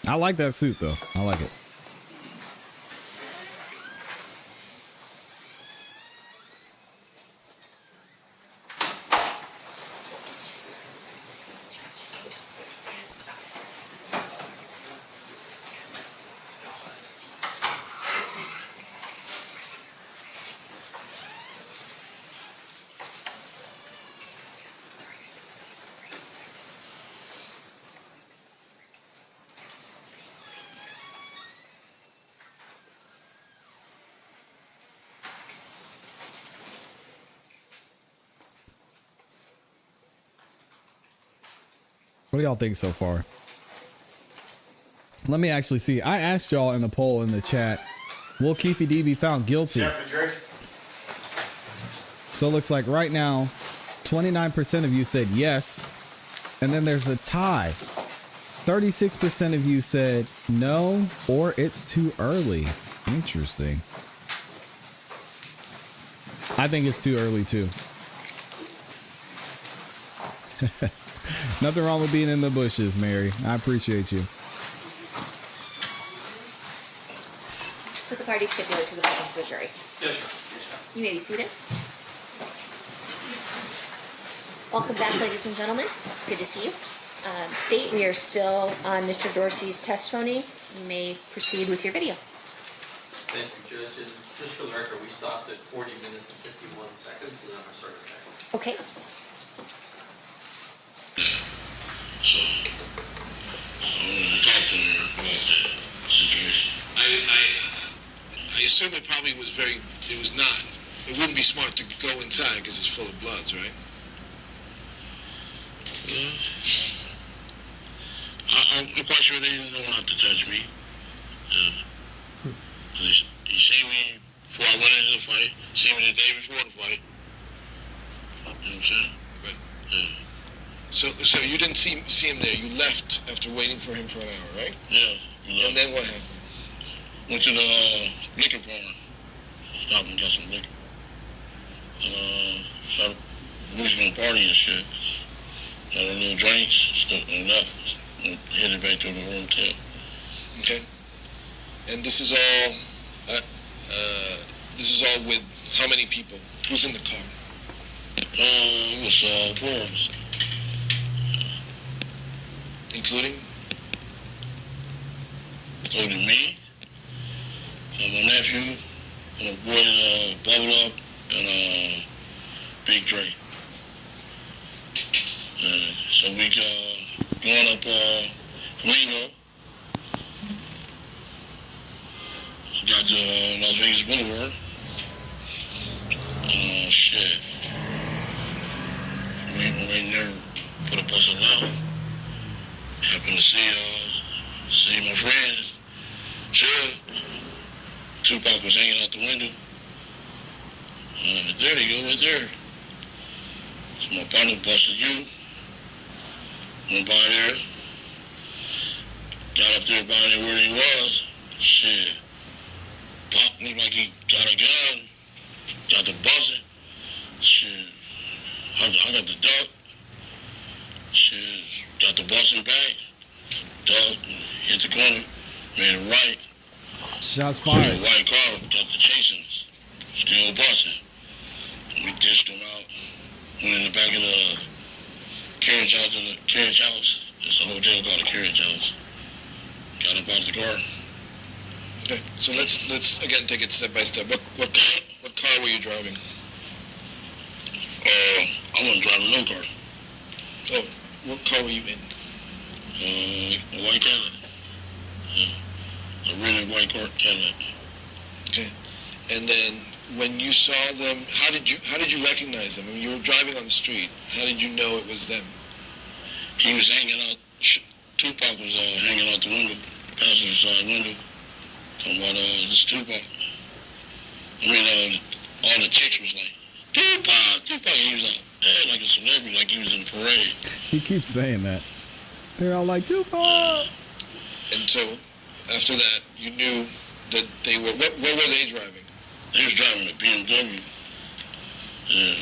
A: I like that suit, though. I like it. What do y'all think so far? Let me actually see. I asked y'all in the poll in the chat, will Keffe D be found guilty? So it looks like right now, 29% of you said yes. And then there's a tie. 36% of you said no, or it's too early. Interesting. I think it's too early too. Nothing wrong with being in the bushes, Mary. I appreciate you.
E: Put the party stipulated to the motions of the jury.
F: Yes, sir.
E: You may be seated. Welcome back, ladies and gentlemen. Good to see you. State, we are still on Mr. Dorsey's testimony. You may proceed with your video.
F: Thank you, Judge. And just for the record, we stopped at 40 minutes and 51 seconds, and then I started back.
E: Okay.
K: So, I wanted to talk to her about that situation. I assume it probably was it was not. It wouldn't be smart to go inside because it's full of bloods, right? Yeah. I'm quite sure they didn't know not to touch me. You see me before I went into the fight, see me the day before the fight. You know what I'm saying?
L: Right.
K: Yeah.
L: So you didn't see him there. You left after waiting for him for an hour, right?
K: Yeah.
L: And then what happened?
K: Went to the liquor barn. Stopped and got some liquor. Started, we was gonna party and shit. Got a little drinks, and left. And headed back to the hotel.
L: Okay. And this is all. This is all with how many people? Who's in the car?
K: It was 4 of us.
L: Including
K: me, my nephew, and my boy Bubble Up, and Big Dre. So we going up Flamingo. Got to Las Vegas Boulevard. Shit. We waiting there for the bus to out. Happened to see my friend, sure. Tupac was hanging out the window. There they go, right there. So my partner busted you. Went by there. Got up there by there where he was. Shit. Popped me like he got a gun. Got the busting. Shit. I got the duck. Shit. Got the busting back. Duck. Hit the corner. Made a right.
A: Shots fired.
K: White car got the chasing us. Still busting. We dished them out. Went in the back of the carriage house. It's a hotel called the carriage house. Got up out of the car.
L: Okay, so let's again take it step by step. What car were you driving?
K: I wasn't driving no car.
L: Oh, what car were you in?
K: A white Cadillac. Yeah. A rented white car Cadillac.
L: Okay. And then when you saw them, how did you recognize them? I mean, you were driving on the street. How did you know it was them?
K: He was hanging out. Tupac was hanging out the window, passenger side window. Talking about this Tupac. I mean, all the chicks was like, Tupac. He was like a celebrity, like he was in a parade.
A: He keeps saying that. They're all like, Tupac.
L: And so, after that, you knew that they were, what were they driving?
K: They was driving a BMW. Yeah.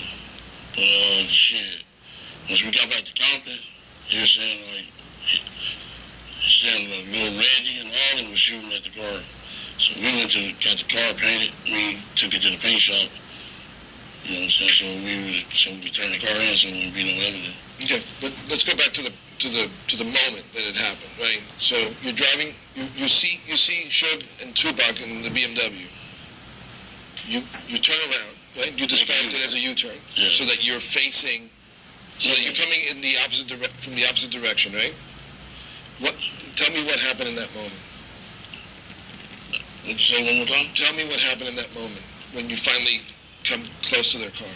K: But, shit. Once we got back to Compton, he was saying, like, little Reggie and all of them was shooting at the car. So we got the car painted. We took it to the paint shop. You know what I'm saying? So we turned the car in so there wouldn't be no evidence.
L: Okay, but let's go back to the moment that it happened, right? So you're driving, you see Suge and Tupac in the BMW. You turn around, right? You described it as a U-turn,
K: yeah.
L: So that you're facing, so that you're coming in the from the opposite direction, right? Tell me what happened in that moment.
K: What'd you say one more time?
L: Tell me what happened in that moment when you finally come close to their car.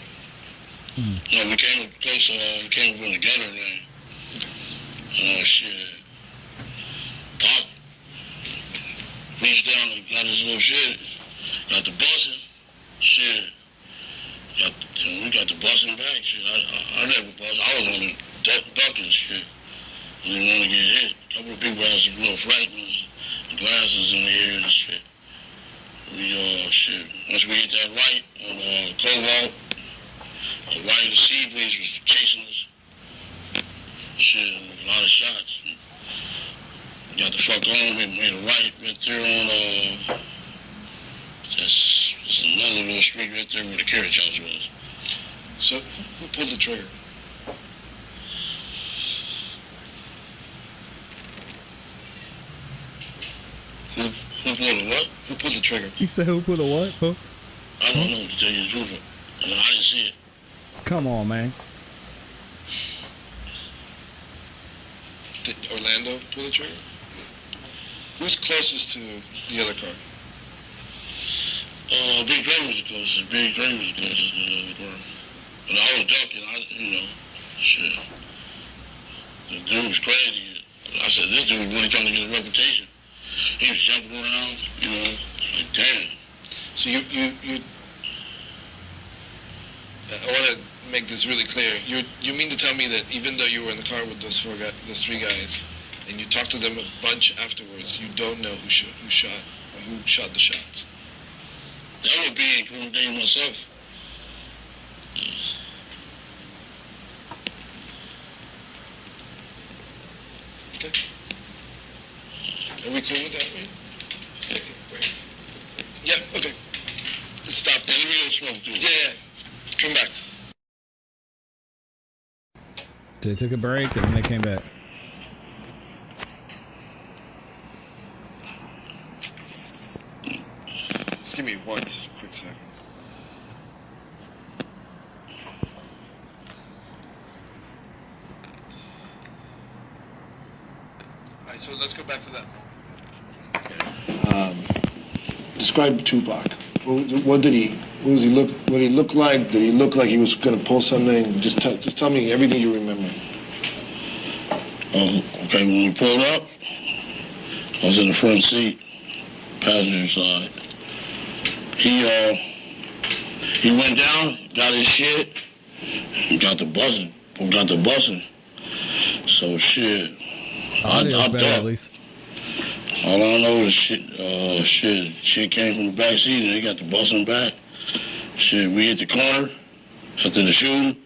K: No, we came close. We came from the gutter lane. Shit. Pop reached down and got his little shit. Got the busing. Shit. We got the busing back. Shit. I never bust. I was on the ducking shit. I didn't want to get hit. A couple of people had some little fragments, glasses in the air and shit. Shit. Once we hit that right on Cobalt, the right of the sea breeze was chasing us. Shit, there was a lot of shots. We got the fuck on, we made a right there on, there's another little street right there where the carriage house was.
L: So, who pulled the trigger?
K: Who pulled the what?
L: Who pulled the trigger?
A: He said who pulled the what? Huh?
K: I don't know, to tell you the truth. I didn't see it.
A: Come on, man.
L: Did Orlando pull the trigger? Who's closest to the other car?
K: Big Dre was the closest. Big Dre was the closest to the other car. But I was ducking, shit. The dude was crazy. I said, this dude was really trying to get a reputation. He was jumping around, like, damn.
L: So you I want to make this really clear. You mean to tell me that even though you were in the car with those three guys, and you talked to them a bunch afterwards, you don't know who shot the shots?
K: That would be incriminating myself. Yes.
L: Okay. Are we cool with that, right? Yeah, okay. Let's stop there. Yeah. Come back.
A: They took a break and then they came back.
L: Just give me one quick second. All right, so let's go back to that.
U: Describe Tupac. What did he look? What did he look like? Did he look like he was going to pull something? Just tell me everything you remember.
K: Okay, when we pulled up, I was in the front seat, passenger side. He went down, got his shit, and got the buzzing. So shit.
A: Audio's better at least.
K: All I know is shit came from the back seat and they got the busing back. Shit, we hit the corner after the shooting.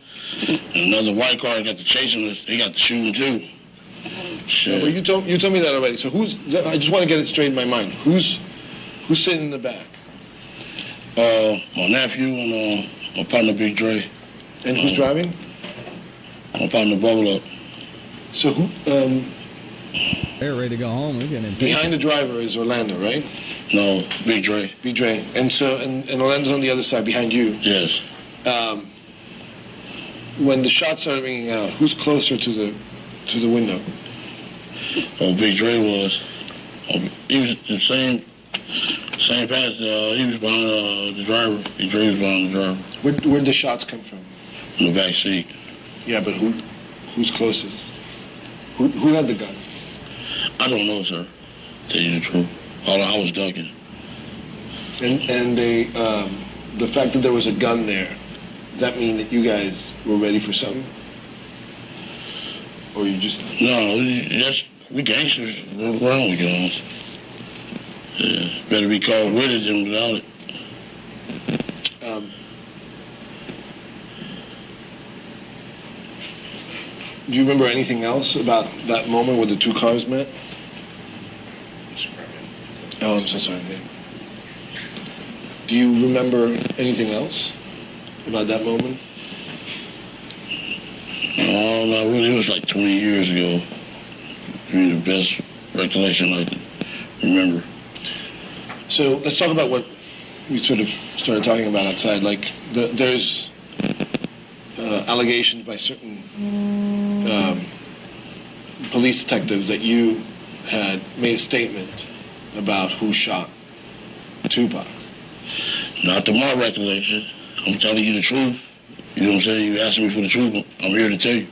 K: And another white car got the chasing us. They got the shooting too. Shit.
U: No, but you told me that already. So I just want to get it straight in my mind. Who's sitting in the back?
K: My nephew and my partner Big Dre.
U: And who's driving?
K: My partner Bubble Up.
U: So who?
A: They're ready to go home. We're getting impatient.
U: Behind the driver is Orlando, right?
K: No, Big Dre.
U: Big Dre. And so, and Orlando's on the other side behind you.
K: Yes.
U: When the shots started ringing out, who's closer to the window?
K: Oh, Big Dre was. He was the same path. He was behind the driver. Big Dre was behind the driver.
U: Where'd the shots come from?
K: In the back seat.
U: Yeah, but who's closest? Who had the gun?
K: I don't know, sir. To tell you the truth. I was ducking.
U: And the fact that there was a gun there, does that mean that you guys were ready for something? Or you just...
K: No, we gangsters. What's wrong with guns? Yeah, better be caught with it than without it.
U: Do you remember anything else about that moment where the two cars met? Oh, I'm so sorry. Yeah. Do you remember anything else about that moment?
K: Oh, not really. It was like 20 years ago. I mean, the best recollection I can remember.
U: So let's talk about what we sort of started talking about outside. Like, there's allegations by certain police detectives that you had made a statement about who shot Tupac.
K: Not to my recollection. I'm telling you the truth. You know what I'm saying? You asking me for the truth. I'm here to tell you.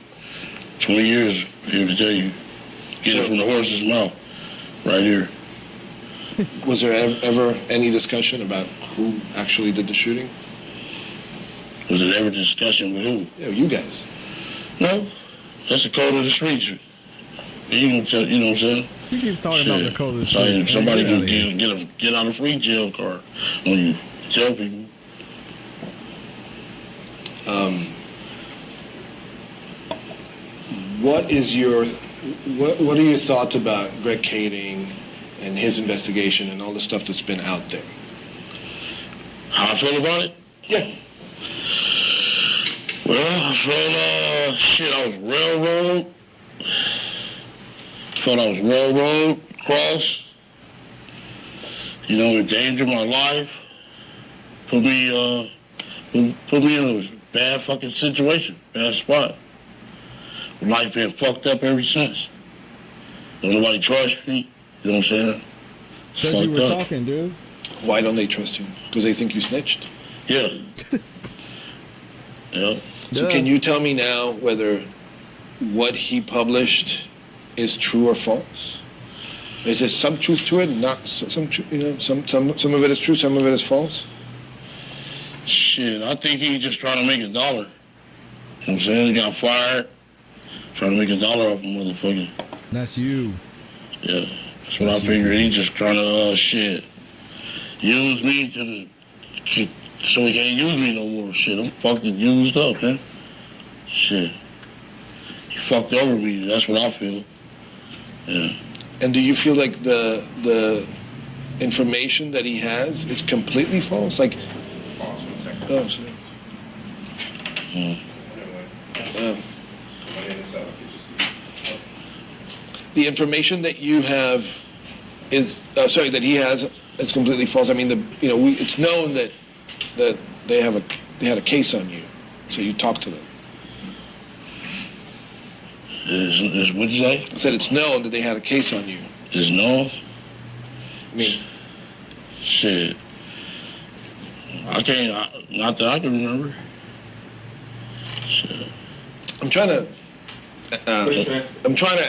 K: 20 years, here to tell you. Get it from the horse's mouth. Right here.
U: Was there ever any discussion about who actually did the shooting?
K: Was there ever discussion with who?
U: Yeah, you guys.
K: No. That's the code of the streets. You know what I'm saying?
A: He keeps talking about the code of the streets.
K: Somebody can get out of free jail card when you tell people.
U: What are your thoughts about Greg Kading and his investigation and all the stuff that's been out there?
K: How I feel about it?
U: Yeah.
K: Well, I felt, I was railroad. Felt I was railroad, crossed. In danger of my life. Put me in a bad fucking situation, bad spot. Life been fucked up ever since. Don't nobody trust me. You know what I'm saying?
A: Says you were talking, dude.
U: Why don't they trust you? Because they think you snitched?
K: Yeah. Yeah.
U: So can you tell me now whether what he published is true or false? Is there some truth to it? Not some of it is true, some of it is false?
K: Shit, I think he's just trying to make $1. You know what I'm saying? He got fired. Trying to make $1 off a motherfucker.
A: That's you.
K: Yeah, that's what I figured. He's just trying to use me so he can't use me no more. Shit, I'm fucking used up, man. Shit, he fucked over me. That's what I feel. Yeah.
U: And do you feel like the information that he has is completely false? Like, oh, sorry. The information that you have is that he has is completely false. I mean, it's known that they had a case on you, so you talked to them.
K: Is what you say?
U: I said it's known that they had a case on you.
K: It's known?
U: I mean,
K: shit. I can't. Not that I can remember. Shit.
U: I'm trying to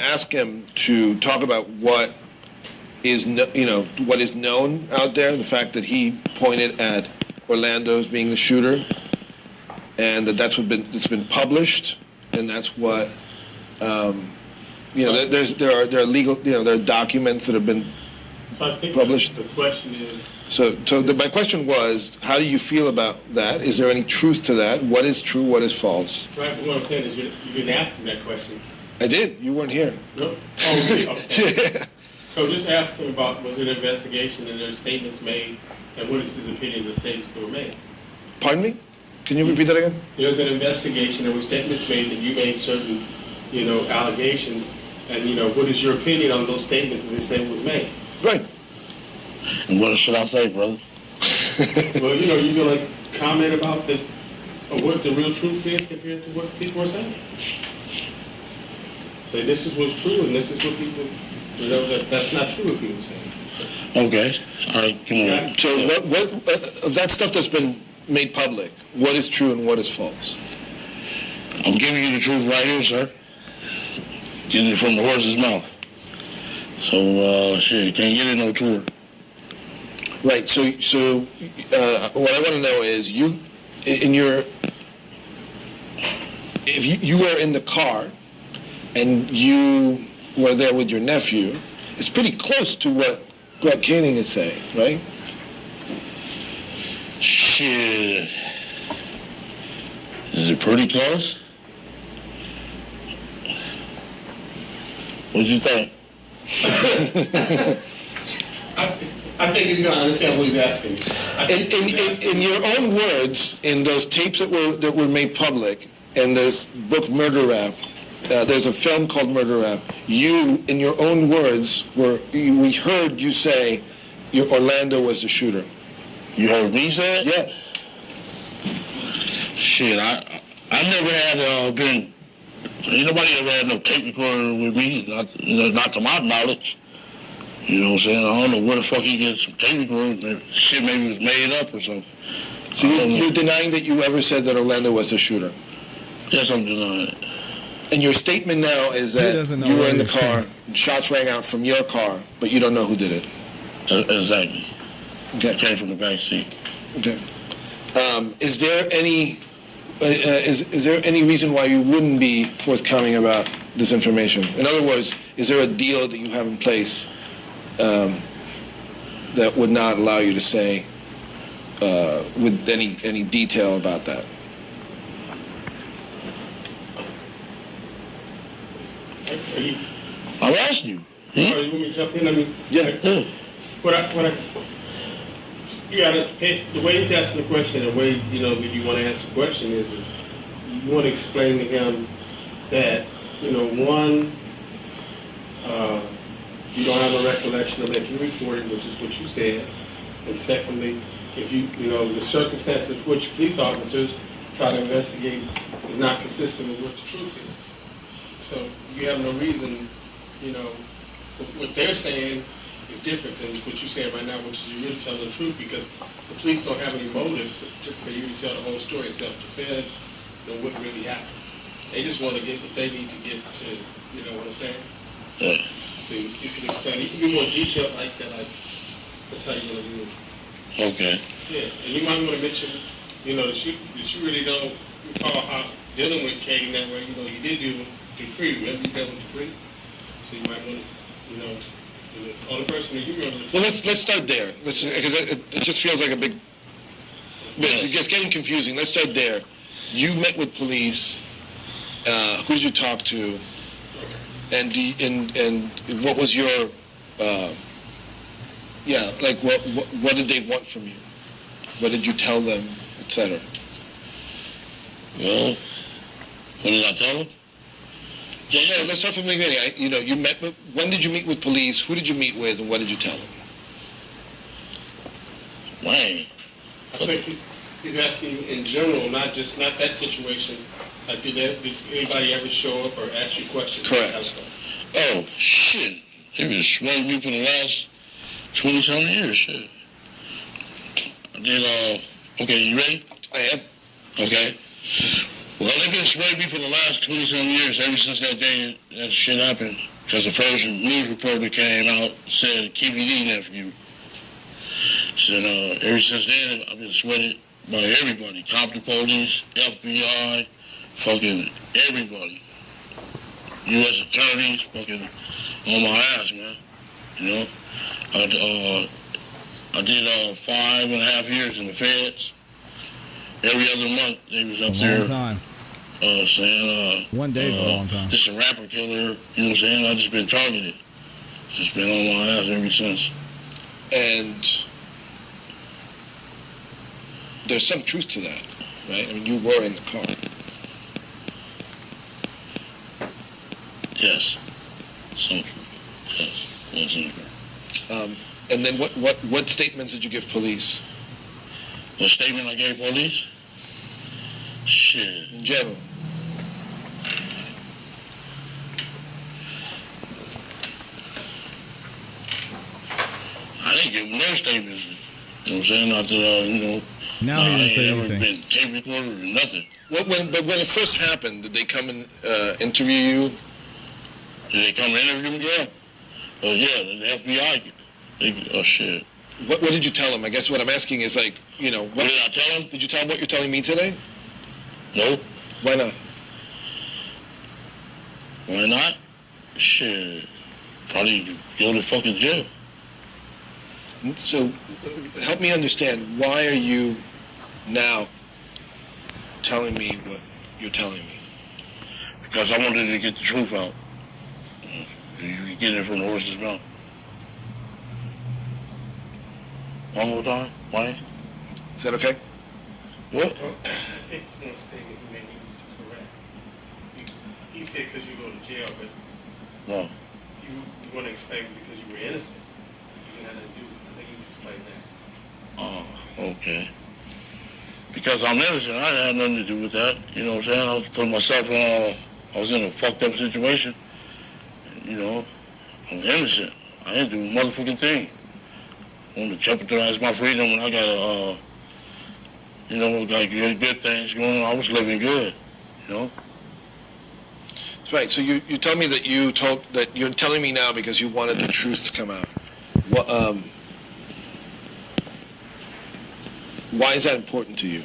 U: ask him to talk about what is known out there. The fact that he pointed at Orlando as being the shooter, and that's been published, and that's what there are legal there are documents that have been published.
D: The question is.
U: So my question was, how do you feel about that? Is there any truth to that? What is true? What is false?
D: Right, but what I'm saying is you didn't ask him that question.
U: I did. You weren't here.
D: No? Oh, really? Okay. Yeah. So just ask him about, was it an investigation and there were statements made, and what is his opinion of the statements that were made?
U: Pardon me? Can you repeat that again?
D: There was an investigation, there were statements made that you made certain, allegations, And, you know, what is your opinion on those statements that they say was made?
U: Right.
K: And what should I say, brother?
D: Well, you know, you're going to comment about what the real truth is compared to what people are saying. Say this is what's true and this is what people, you know, that's not true what people say.
K: Okay. All right, come on.
U: So what of that stuff that's been made public, what is true and what is false?
K: I'm giving you the truth right here, sir. Getting it from the horse's mouth. So, shit, can't get it no truer.
U: Right. So what I want to know is if you were in the car and you were there with your nephew, it's pretty close to what Greg Canning is saying, right?
K: Shit. Is it pretty close? What'd you think?
D: I think he's going to understand what he's asking.
U: In your own words, in those tapes that were made public, in this book Murder Rap, there's a film called Murder Rap. You, in your own words, we heard you say Orlando was the shooter.
K: You heard me say it?
U: Yes.
K: Shit, I never had been. Ain't nobody ever had no tape recorder with me, not to my knowledge. You know what I'm saying? I don't know where the fuck he gets some tape recorders. Shit maybe was made up or something.
U: So you're denying that you ever said that Orlando was the shooter?
K: Yes, I'm denying it.
U: And your statement now is that you were in the car, shots rang out from your car, but you don't know who did it.
K: Exactly.
U: Okay.
K: Came from the back seat.
U: Okay. Is there any is there any reason why you wouldn't be forthcoming about this information? In other words, is there a deal that you have in place that would not allow you to say with any detail about that?
K: I'll ask you.
D: You want me to jump in? I mean,
U: yeah.
D: You got to the way he's asking the question, the way that you want to answer the question is you want to explain to him that one, you don't have a recollection of that you reported, which is what you said, and secondly, if the circumstances which police officers try to investigate is not consistent with what the truth is. So you have no reason, what they're saying is different than what you're saying right now, which is you're really telling the truth because the police don't have any motive for you to tell the whole story, self-defense, what really happened. They just want to get what they need to get to, you know what I'm saying?
K: Yeah.
D: So you can explain, you can be more detailed like that, that's how you're going to do it.
K: Okay.
D: Yeah, and you might want to mention, that you really don't recall how dealing with Katie that way, you did do Dupree, remember you dealt with Dupree? So you might want to, the only person that you remember.
U: Well, let's start there. Because it just feels like a big. It's getting confusing. Let's start there. You met with police. Who did you talk to? And what was your? What did they want from you? What did you tell them, etc.?
K: Well, what did I tell them?
U: Well, no, let's start from the beginning. You met with, when did you meet with police? Who did you meet with, and what did you tell them?
K: Why?
D: I think he's asking in general, not that situation. Did anybody ever show up or ask you questions?
U: Correct.
K: Oh, shit. They've been sweating me for the last 20-something years, shit. I did, okay, you ready?
U: I am.
K: Okay. Well, they've been sweating me for the last 20-something years, ever since that day that shit happened. Because the first news report that came out said Keffe D nephew. Said, ever since then, I've been sweated by everybody. Compton police, FBI, fucking everybody. U.S. attorneys, fucking on my ass, man. I did 5.5 years in the feds. Every other month, they was up there.
A: Long time.
K: Saying,
A: 1 day is a long time.
K: Just a rapper killer, you know what I'm saying? I just been targeted. Just been on my ass ever since.
U: And there's some truth to that, right? I mean, you were in the car.
K: Yes. Some truth. Yes. What's in the car.
U: And then what statements did you give police?
K: What statement I gave police? Shit.
U: In general.
K: I didn't give them no statements. You know what I'm saying? Not that,
A: Now he didn't say
K: I ain't
A: anything.
K: ever been tape recorded or nothing.
U: But when it first happened, did they come and interview you?
K: Did they come and interview me?
U: Yeah.
K: Oh, yeah, the FBI. Oh, shit.
U: What did you tell them? I guess what I'm asking is like, what
K: did I tell them?
U: Did you tell them what you're telling me today?
K: No.
U: Why not?
K: Why not? Shit. Probably go to fucking jail.
U: So, help me understand, why are you now telling me what you're telling me?
K: Because I wanted to get the truth out. You get it from the horse's mouth. One more time, Wayne?
U: Is that okay?
K: What?
D: I think it's one statement he made needs to correct. He said because you go to jail, but
K: No.
D: you want to explain because you were innocent. You didn't have to do. I think you can explain that.
K: Oh, okay. Because I'm innocent, I had nothing to do with that. You know what I'm saying? I was putting myself in I was in a fucked up situation. I'm innocent. I didn't do a motherfucking thing. I want to jeopardize my freedom when I got got good things going on. I was living good,
U: That's right. So you tell me that you're telling me now because you wanted the truth to come out. Why is that important to you?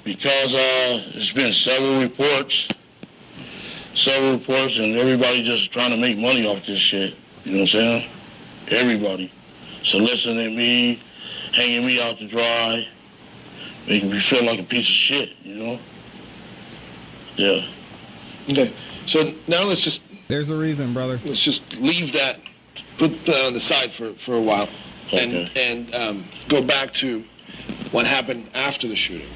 K: Because there's been several reports, and everybody just trying to make money off this shit. You know what I'm saying? Everybody soliciting me, hanging me out to dry, making me feel like a piece of shit. Yeah.
U: Okay. So now
A: There's a reason, brother.
U: Let's just leave that, put that on the side for a while,
K: okay.
U: and go back to what happened after the shooting.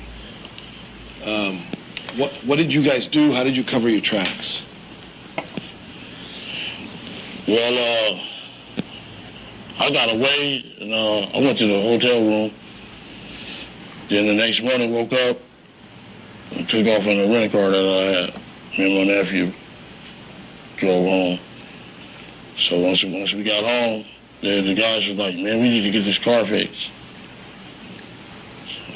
U: What did you guys do? How did you cover your tracks?
K: Well, I got away, and I went to the hotel room. Then the next morning, woke up and took off in the rental car that I had. Me and my nephew drove home. So once we got home, the guys was like, man, we need to get this car fixed.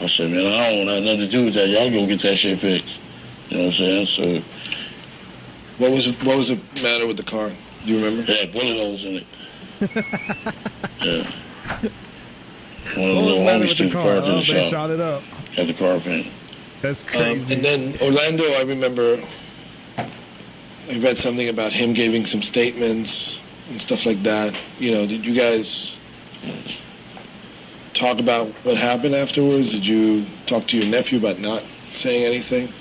K: I said, man, I don't want nothing to do with that. Y'all go get that shit fixed. You know what I'm saying? So,
U: what was the matter with the car? Do you remember?
K: It had bullet holes in it. Yeah. One of
A: What was the matter with the car?
K: To the
A: They
K: shop.
A: shot it up.
K: Had the car painted.
A: That's crazy.
U: And then Orlando, I remember I read something about him giving some statements and stuff like that. Did you guys talk about what happened afterwards? Did you talk to your nephew about not saying anything?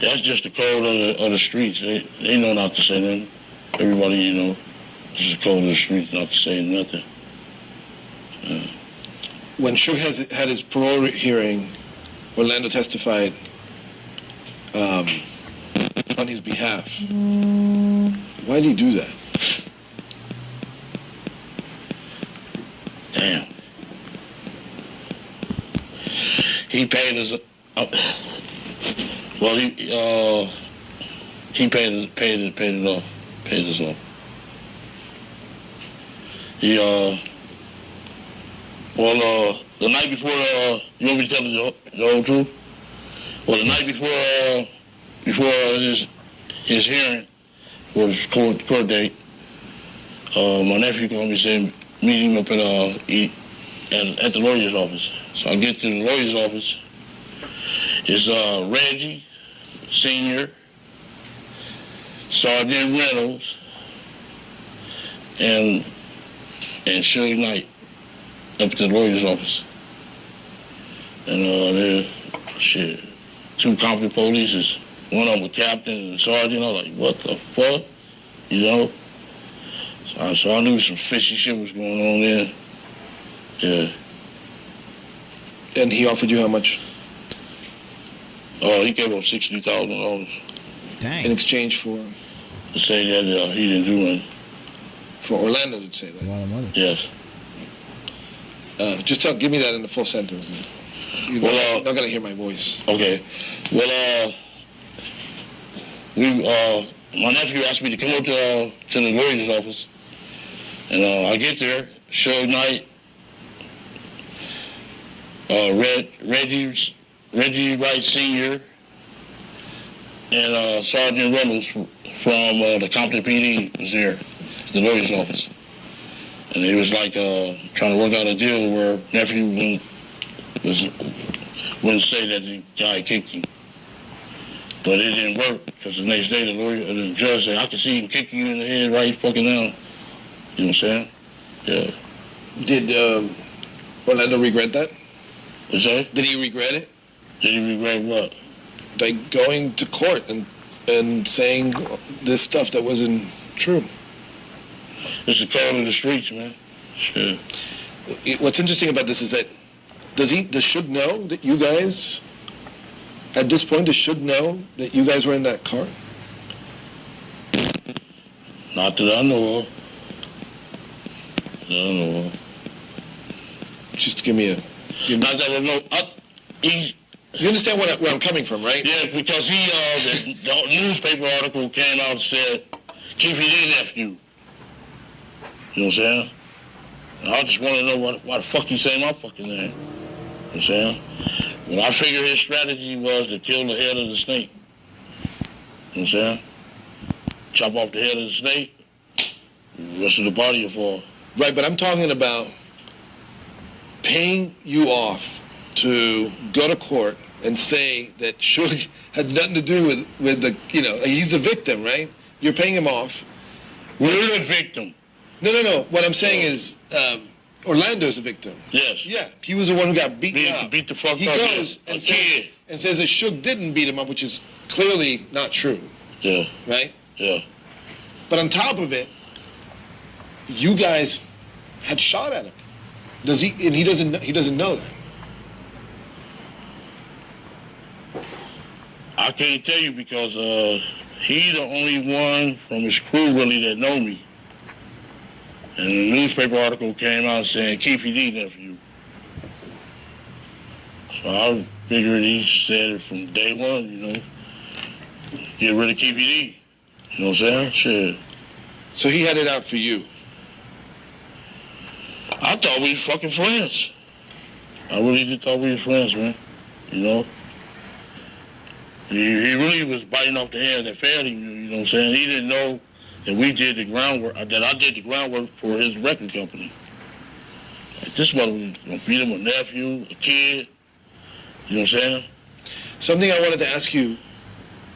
K: That's just the code of the streets. They know not to say nothing. Everybody, this is the code of the streets not to say nothing.
U: When Suge had his parole hearing, Orlando testified on his behalf. Why did he do that?
K: Damn. He paid his. Well, he paid it off. Paid us off. He the night before you want me to tell the whole truth? Well, the night before his hearing was court date, my nephew called me and said meet him up at the lawyer's office. So I get to the lawyer's office. It's Reggie, Senior, Sergeant Reynolds, and Suge Knight up to the lawyer's office. And there's two competent police. One of them was captain and sergeant. I was like, what the fuck? So I knew some fishy shit was going on there. Yeah.
U: And he offered you how much?
K: He gave up $60,000.
A: Dang.
U: In exchange for?
K: to say that he didn't do it.
U: For Orlando to say that?
A: A lot of money.
K: Yes.
U: Just give me that in the full sentence. You're not going to hear my voice.
K: Okay. Well, my nephew asked me to come up to the lawyer's office, and I get there, show night. Reggie Wright Sr. and Sergeant Reynolds from the Compton PD was there at the lawyer's office. And he was like trying to work out a deal where nephew wouldn't say that the guy kicked him. But it didn't work because the next day the judge said, I can see him kicking you in the head right fucking now. You know what I'm saying? Yeah.
U: Did Orlando regret that?
K: What's that?
U: Did he regret it?
K: Did he regret what?
U: Like going to court and saying this stuff that wasn't true.
K: It's the code of the streets, man. Shit.
U: What's interesting about this is that does Suge know that you guys, at this point, does Suge know that you guys were in that car?
K: Not that I know of. I don't know.
U: Just give me a...
K: Not that I know.
U: You understand where I'm coming from, right?
K: Yeah, because the newspaper article came out and said, Keffe D nephew. You know what I'm saying? And I just want to know why the fuck he say my fucking name. You know what I'm saying? Well, I figured his strategy was to kill the head of the snake. You know what I'm saying? Chop off the head of the snake, the rest of the body will fall.
U: Right, but I'm talking about paying you off to go to court and say that Suge had nothing to do with the, he's the victim, right? You're paying him off.
K: We're the victim.
U: No. What I'm saying is Orlando's the victim.
K: Yes.
U: Yeah, he was the one who got beaten up.
K: Beat the fuck up.
U: He goes and says that Suge didn't beat him up, which is clearly not true.
K: Yeah.
U: Right?
K: Yeah.
U: But on top of it, you guys had shot at him. Does he? And he doesn't know that.
K: I can't tell you because he's the only one from his crew really that know me. And the newspaper article came out saying Keffe D nephew. So I figured he said it from day one, get rid of Keffe D. You know what I'm saying? Shit.
U: So he had it out for you.
K: I thought we was fucking friends. I really did thought we was friends, man. He really was biting off the hand that fed him, you know what I'm saying? He didn't know that we did the groundwork, that I did the groundwork for his record company. Like, this mother was gonna beat him a nephew, a kid, you know what I'm saying?
U: Something I wanted to ask you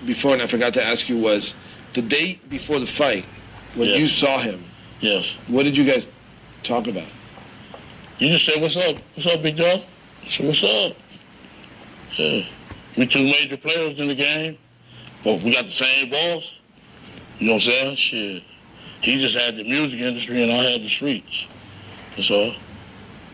U: before, and I forgot to ask you, was the day before the fight, when you saw him.
K: Yes.
U: What did you guys talk about?
K: You just said, what's up? What's up, big dog? I said, what's up? Yeah. We two major players in the game, but we got the same boss. You know what I'm saying? Shit. He just had the music industry and I had the streets. That's all.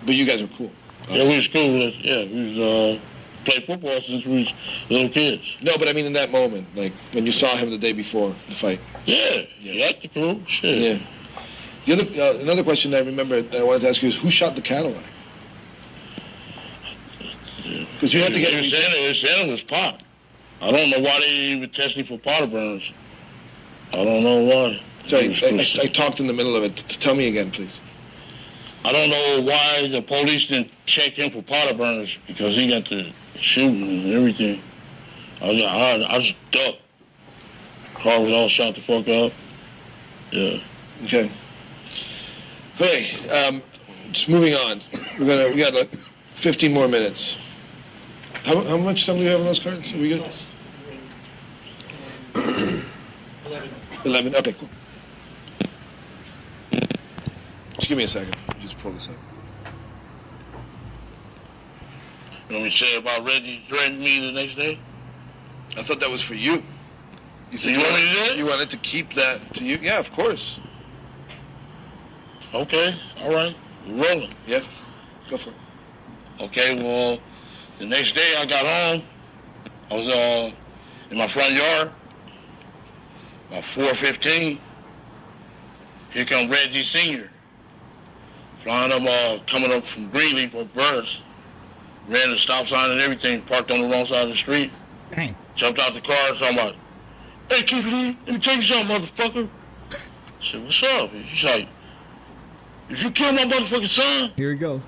U: But you guys were cool.
K: Yeah, we was cool. Yeah, we was played football since we was little kids.
U: No, but I mean in that moment, like when you saw him the day before the fight.
K: Yeah, he acted cool. Shit.
U: Yeah. The other, another question I remember that I wanted to ask you is who shot the Cadillac? Because you have to get...
K: It was pot. I don't know why they didn't even test him for powder burns. I don't know why.
U: So I talked in the middle of it. Tell me again, please.
K: I don't know why the police didn't check him for powder burns because he got the shooting and everything. I just ducked. Car was all shot the fuck up. Yeah.
U: Okay. Hey, just moving on. We got like 15 more minutes. How much time do we have on those cards? Are we good? 11. Okay, cool. Just give me a second. Just pull this up.
K: You want me to say about Reggie threatening me the next day?
U: I thought that was for you. You said you wanted to keep that to you? Yeah, of course.
K: Okay, all right. We're rolling.
U: Yeah, go for it.
K: Okay, well, the next day I got home. I was in my front yard. about 4:15, here come Reggie Sr. Flying up, coming up from Greenleaf or Burris. Ran the stop sign and everything, parked on the wrong side of the street.
A: Dang.
K: Jumped out the car and talking about, "Hey, Keffe D, let me tell you something, motherfucker." I said, "What's up?" He's like, "If you kill my motherfucking son,
A: Here he goes.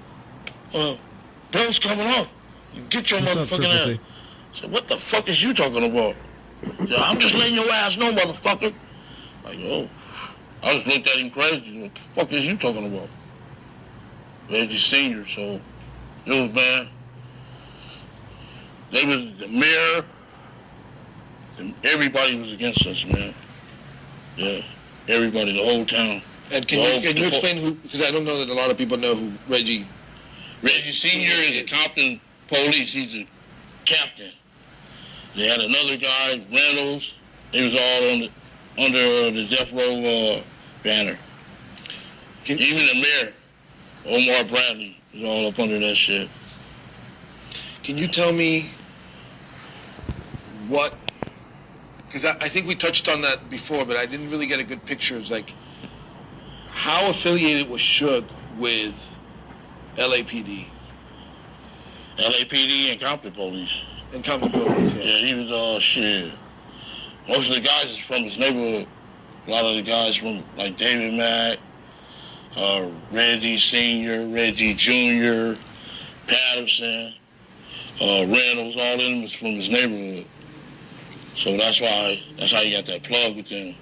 K: bill's coming up. You get your
A: What's up,
K: motherfucking
A: Triple
K: ass."
A: C?
K: I said, "What the fuck is you talking about?" I said, "I'm just letting your ass know, motherfucker." Like, oh. I just looked at him crazy. What the fuck is you talking about? Reggie Sr., so it was bad. They was the mayor, and everybody was against us, man. Yeah, everybody, the whole town.
U: And can you explain who? Because I don't know that a lot of people know who Reggie
K: Sr. is a Compton police. He's a captain. They had another guy, Reynolds. They was all under the death row banner. Even the mayor, Omar Bradley, was all up under that shit.
U: Can you tell me what? Because I think we touched on that before, but I didn't really get a good picture. It's like how affiliated was Suge with LAPD?
K: LAPD and Compton police.
U: And Compton police, yeah.
K: Yeah, he was shit. Most of the guys is from his neighborhood. A lot of the guys from like David Mack, Reggie Sr., Reggie Jr., Patterson, Reynolds, all of them is from his neighborhood. So that's how you got that plug with them.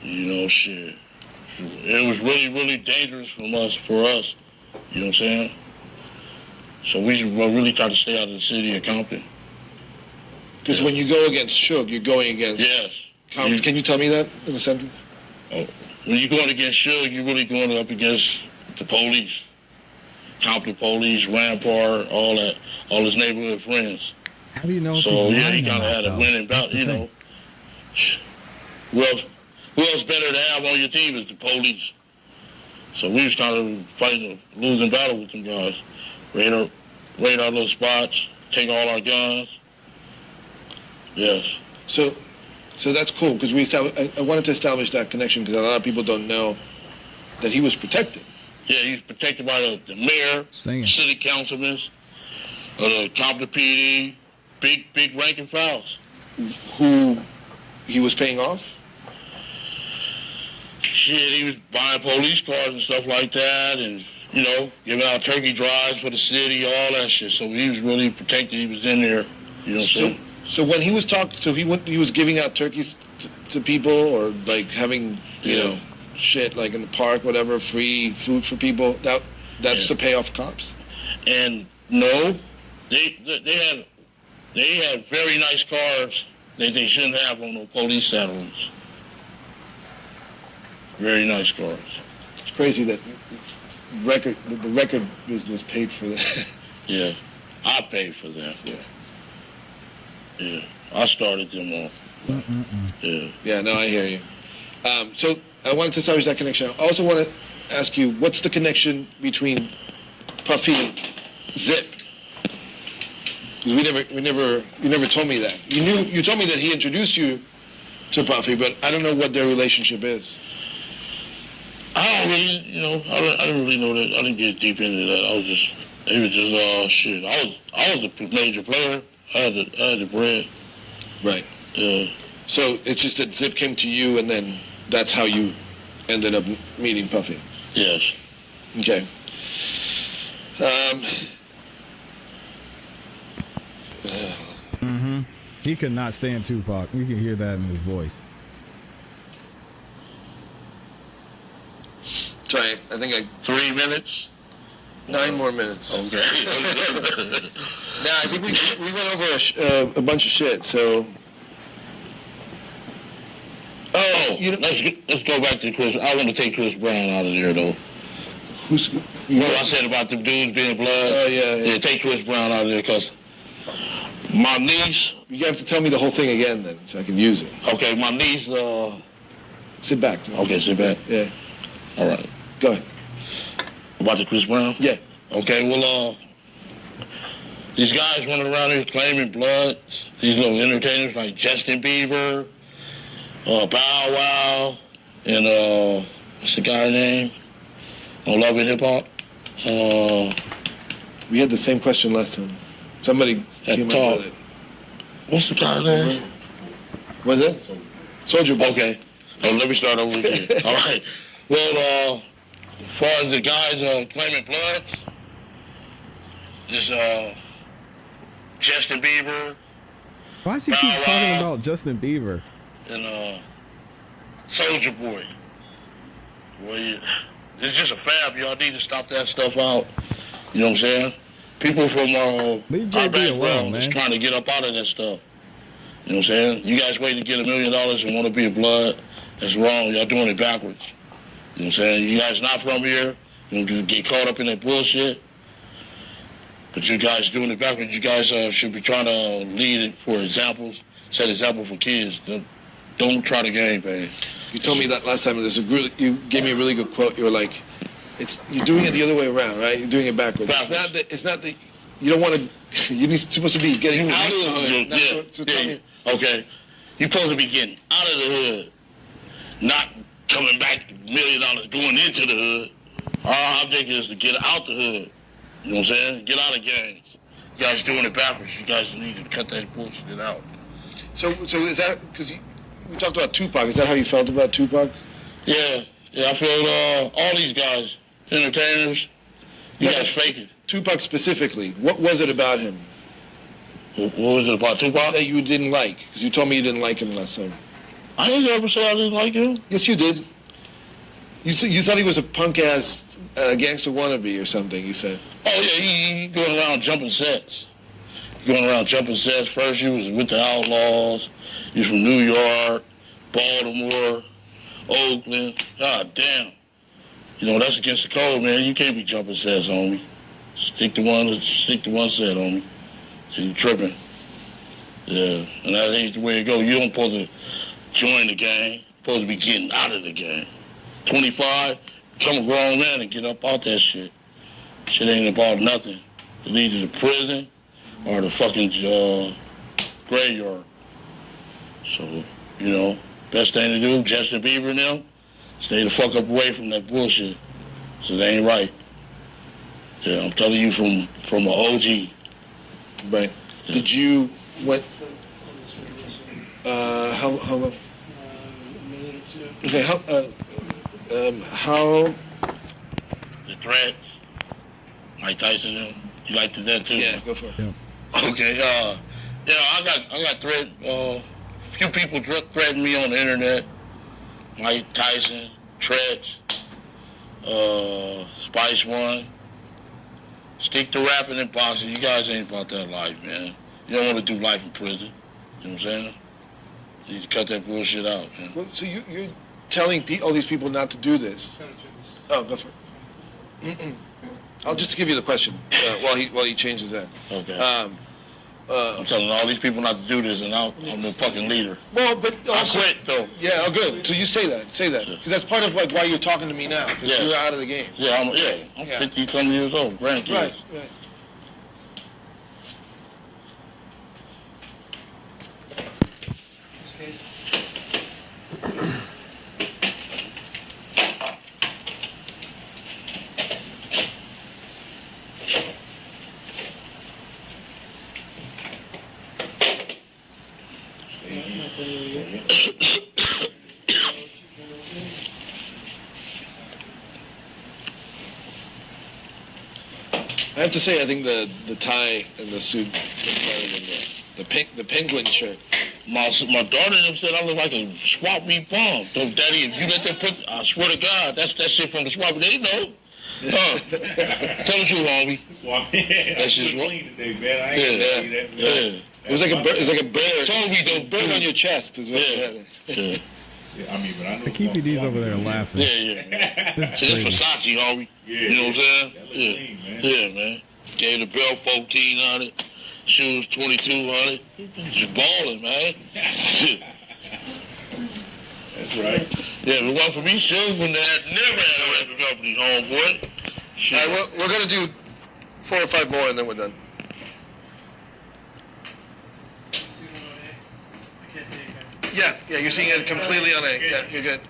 K: You know, shit. It was really, really dangerous for us. You know what I'm saying? So we should really try to stay out of the city of Compton.
U: Because when you go against Suge, you're going against...
K: Yes.
U: Can you tell me that in a sentence?
K: Oh, when you're going against Suge, you're really going up against the police. Compton police, Rampart, all that, all his neighborhood friends.
A: How do you know?
K: So yeah, he kind of had a winning bout. You know, who else better to have on your team is the police. So we was kind of fighting a losing battle with them guys. Raid our little spots, take all our guns. Yes.
U: So that's cool because I wanted to establish that connection because a lot of people don't know that he was protected.
K: Yeah, he was protected by the mayor, city councilmen, the Compton PD, big rank and files.
U: Who he was paying off?
K: Shit, he was buying police cars and stuff like that, and you know, giving out turkey drives for the city, all that shit. So he was really protected. He was in there. You know what I'm saying?
U: So when he was talking, he was giving out turkeys to people, or like having you know shit like in the park, whatever, free food for people. That's to pay off cops.
K: And no, they had very nice cars that they shouldn't have on no police saddles. Very nice cars.
U: It's crazy that the record business paid for that.
K: Yeah, I paid for that. Yeah, I started them off.
U: Yeah, no, I hear you. So I wanted to establish that connection. I also want to ask you, what's the connection between Puffy and Zip? Because you never told me that. You told me that he introduced you to Puffy, but I don't know what their relationship is.
K: I don't really, I didn't really know that. I didn't get deep into that. It was just shit. I was a major player. I had the bread.
U: Right.
K: Yeah.
U: So it's just that Zip came to you, and then that's how you ended up meeting Puffy.
K: Yes.
U: Okay.
A: He could not stand Tupac. You can hear that in his voice.
U: Try it. I think
K: 3 minutes.
U: 9 more minutes.
K: Okay.
U: Nah, I think we went over a bunch of shit. So.
K: Let's go back to Chris. I want to take Chris Brown out of there though. What I said about the dudes being blood?
U: Oh yeah.
K: Take Chris Brown out of there because my niece.
U: You have to tell me the whole thing again then, so I can use it.
K: Okay, my niece.
U: Sit back.
K: Okay, sit back.
U: Yeah.
K: All right.
U: Go ahead.
K: About the Chris Brown?
U: Yeah.
K: Okay, well, these guys running around here claiming blood, these little entertainers like Justin Bieber Bow Wow, and what's the guy's name? On Love and Hip Hop.
U: We had the same question last time. Somebody came up with it.
K: What's the guy's name?
U: Was it? Soldier Boy.
K: Okay. Oh, let me start over again. All right. Well, as far as the guys claiming bloods, this Justin Bieber.
A: Why does he keep talking about Justin Bieber?
K: And Soldier Boy. Well, it's just a fab. Y'all need to stop that stuff out. You know what I'm saying? People from
A: Leave
K: our
A: JB
K: background
A: alone,
K: is
A: man.
K: trying to get up out of that stuff. You know what I'm saying? You guys wait to get $1 million and want to be a blood. That's wrong. Y'all doing it backwards. You know what I'm saying? You guys not from here. You get caught up in that bullshit. But you guys doing it backwards. You guys should be trying to lead it for examples. Set example for kids. Don't try to game, man.
U: You told me that last time. You gave me a really good quote. You were like, you're doing it the other way around, right? You're doing it backwards. It's not that you don't want to. You're supposed to be getting out of the hood.
K: Okay. You're supposed to be getting out of the hood, not coming back $1 million going into the hood. Our object is to get out the hood. You know what I'm saying? Get out of gangs. You guys doing it backwards. You guys need to cut that bullshit out.
U: So is that because we talked about Tupac? Is that how you felt about Tupac?
K: Yeah. I feel all these guys, entertainers, you guys fake it.
U: Tupac specifically, what was it about him?
K: What was it about Tupac?
U: That you didn't like? Because you told me you didn't like him last time.
K: I didn't ever say I didn't like him.
U: Yes, you did. You thought he was a punk-ass gangster wannabe or something, you said.
K: Oh, yeah, he going around jumping sets. First, he was with the Outlaws. He was from New York, Baltimore, Oakland. God damn. You know, that's against the code, man. You can't be jumping sets on me. Stick to one set on me. You tripping. Yeah, and that ain't the way it go. You don't supposed to join the gang. You're supposed to be getting out of the gang. 25, become a grown man and get up out that shit. Shit ain't about nothing. It's either the prison or the fucking graveyard. So, you know, best thing to do, Justin Bieber and them, stay the fuck up away from that bullshit. So they ain't right. Yeah, I'm telling you from an OG.
U: Right.
K: Yeah.
U: Did you how long? Okay, how?
K: The threats. Mike Tyson, them. You liked that too?
U: Yeah, go for it. Yeah.
K: Okay, I got threat. A few people threatened me on the internet. Mike Tyson, Tretch, Spice One. Stick to rapping and boxing. You guys ain't about that life, man. You don't want to do life in prison. You know what I'm saying? You need to cut that bullshit out, man.
U: Well, so you're telling all these people not to do this? Oh, go for it. I'll just give you the question while he changes that.
K: Okay. I'm telling all these people not to do this, and I'm the fucking leader.
U: Well, but also,
K: I quit though.
U: Yeah, oh, good. So you say that, because that's part of like why you're talking to me now, because you're out of the game.
K: Yeah, I'm 50-some years old, grandkids.
U: Right. I have to say, I think the tie and the suit was better than the penguin shirt.
K: My daughter and them said I look like a swap meet bomb. So, Daddy, if you let them put, I swear to God, that's that shit from the swap. They know. Tell the truth, homie. That's just
O: clean today, man. I ain't gonna see that.
K: Yeah.
U: It was like a bird. It was like a bear.
K: Toby,
U: bird on your chest is what it had.
O: Yeah, I mean, but I know.
A: The Keffe D's over there laughing.
K: Yeah.
A: This is
K: It's
A: crazy.
K: Versace, homie.
O: Yeah,
K: You know what I'm saying?
O: that look clean, man.
K: Yeah, man. Gave the belt 1,400, shoes 2,200. Just balling, man.
O: That's right.
K: Yeah, if it wasn't for me, shoes wouldn't have never had a record company, homeboy.
U: All right, we're gonna do 4 or 5 more, and then we're done. Yeah, you're seeing it completely on a. Yeah, you're good.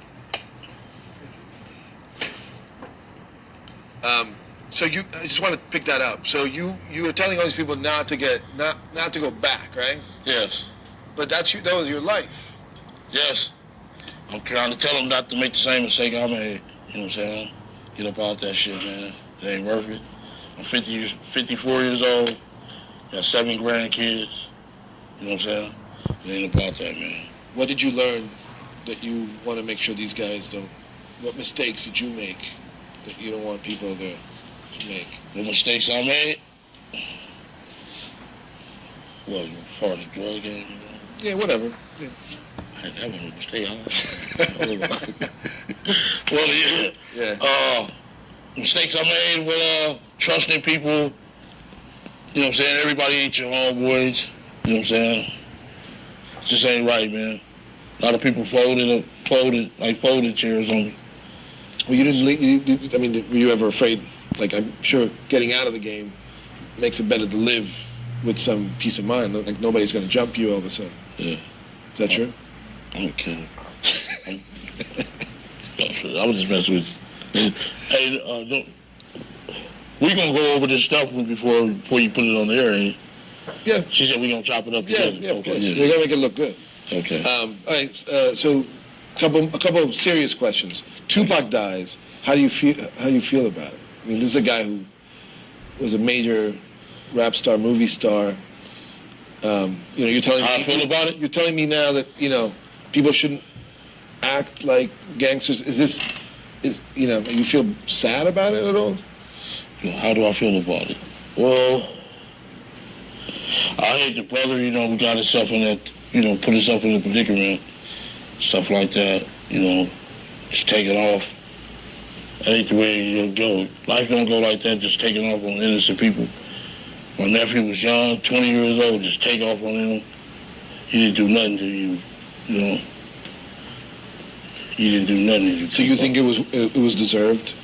U: So I just want to pick that up. So you were telling all these people not to go back, right?
K: Yes.
U: But that was your life.
K: Yes. I'm trying to tell them not to make the same mistake I made. You know what I'm saying? Get up out that shit, man. It ain't worth it. I'm 54 years old. Got 7 grandkids. You know what I'm saying? It ain't about that, man.
U: What did you learn that you want to make sure these guys don't? What mistakes did you make that you don't want people to make?
K: The mistakes I made? Well, part of the drug game.
U: Yeah, whatever. Yeah.
K: That was a mistake. Well, yeah. Mistakes I made with trusting people. You know what I'm saying? Everybody ain't your homeboys. You know what I'm saying? It just ain't right, man. A lot of people folded chairs on me.
U: Well, you didn't leave. I mean, were you ever afraid? Like, I'm sure getting out of the game makes it better to live with some peace of mind. Like, nobody's going to jump you all of a sudden.
K: Yeah.
U: Is that true?
K: I'm a killer. I was just messing with you. Hey, we gonna go over this stuff before you put it on the air, ain't you?
U: Yeah.
K: She said we gonna chop it up together.
U: Yeah, of course. We're gonna make it look good.
K: Okay.
U: All right. So, a couple of serious questions. Tupac dies. How do you feel about it? I mean, this is a guy who was a major rap star, movie star. You're telling me
K: how I feel about it.
U: You're telling me now that people shouldn't act like gangsters. You feel sad about it at all?
K: How do I feel about it? Well, I hate the brother. We got himself in that. Put himself in a predicament, stuff like that. Just taking off. I hate the way it go. Life don't go like that. Just taking off on innocent people. My nephew was young, 20 years old. Just take off on him. He didn't do nothing to you. He didn't do nothing to you.
U: So you think it was deserved?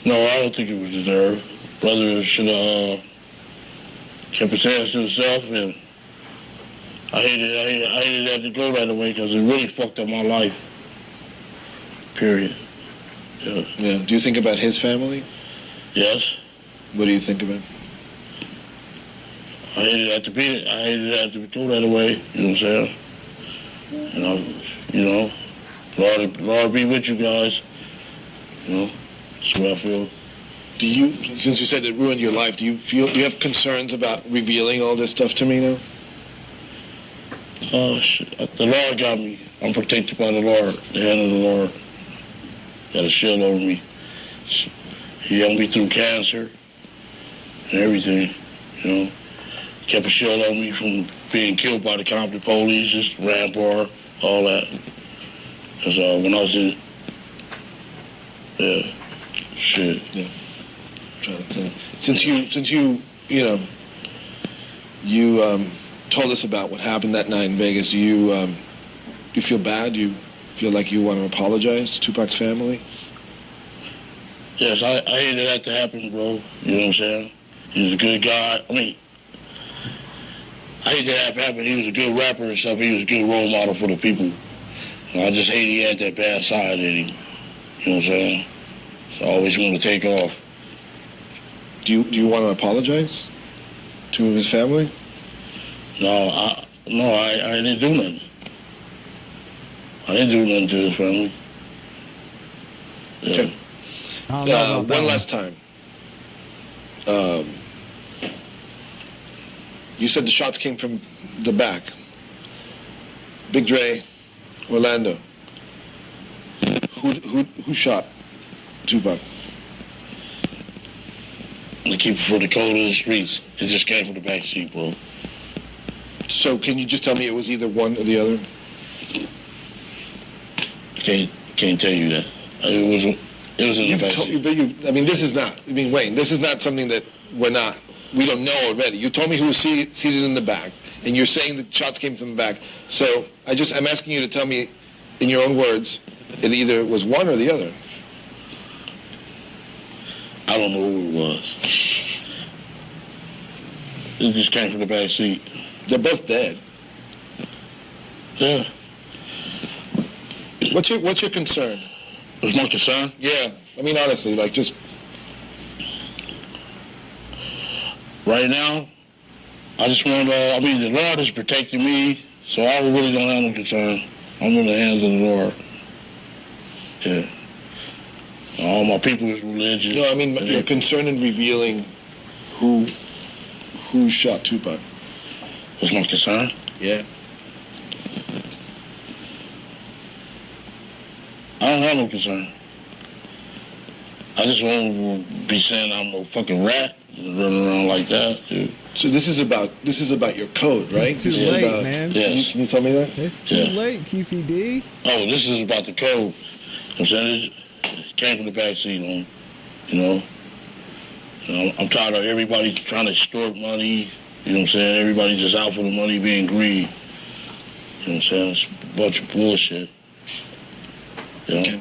K: No, I don't think it was deserved. Brother should have kept his hands to himself, and I hated that to go that way because it really fucked up my life. Period.
U: Yeah. Do you think about his family?
K: Yes.
U: What do you think about?
K: I hated that to be it. I hated that to go that way. You know what I'm saying? Lord be with you guys. That's what I feel.
U: Since you said it ruined your life, do you have concerns about revealing all this stuff to me now?
K: Oh, shit. The Lord got me. I'm protected by the Lord, the hand of the Lord. Got a shield over me. He helped me through cancer and everything, Kept a shield on me from being killed by the Compton police, just Rampart, all that. Because when I was in, shit.
U: Yeah. I'm trying to tell. Since you told us about what happened that night in Vegas, do you feel bad? Do you feel like you want to apologize to Tupac's family?
K: Yes, I hated that to happen, bro. You know what I'm saying? He was a good guy. I mean, I hate that happen. He was a good rapper and stuff. He was a good role model for the people. And I just hate he had that bad side in him. You know what I'm saying? So I always want to take off.
U: Do you want to apologize to his family?
K: No, I didn't do nothing. I didn't do nothing to his family. Yeah.
U: Okay. One last time. You said the shots came from the back. Big Dre, Orlando. Who shot Tupac?
K: They keep it for the code of the streets. It just came from the back seat, bro.
U: So can you just tell me it was either one or the other?
K: Can't tell you that. It was in the back seat.
U: This is not. Wayne, this is not something that we don't know already. You told me who was seated in the back, and you're saying the shots came from the back. So I'm asking you to tell me, in your own words, it either was one or the other.
K: I don't know who it was. It just came from the back seat.
U: They're both dead.
K: Yeah.
U: What's your concern?
K: What's my concern?
U: Yeah, I mean honestly, like just
K: right now, I just want. The Lord is protecting me, so I really don't have no concern. I'm in the hands of the Lord. Yeah. All my people is religious.
U: No, I mean your concern in revealing who shot Tupac.
K: What's my concern?
U: Yeah.
K: I don't have no concern. I just won't be saying I'm a fucking rat running around like that, dude.
U: So this is about your code, right?
A: It's too
U: This is
A: late,
U: about-
A: man.
K: Yes.
U: Can you tell me that?
A: It's too late, Keffe D.
K: Oh, this is about the code. I'm saying it came from the backseat on, you know. I'm tired of everybody trying to extort money. You know what I'm saying? Everybody just out for the money, being greedy. You know what I'm saying? It's a bunch of bullshit. You know?
U: Okay.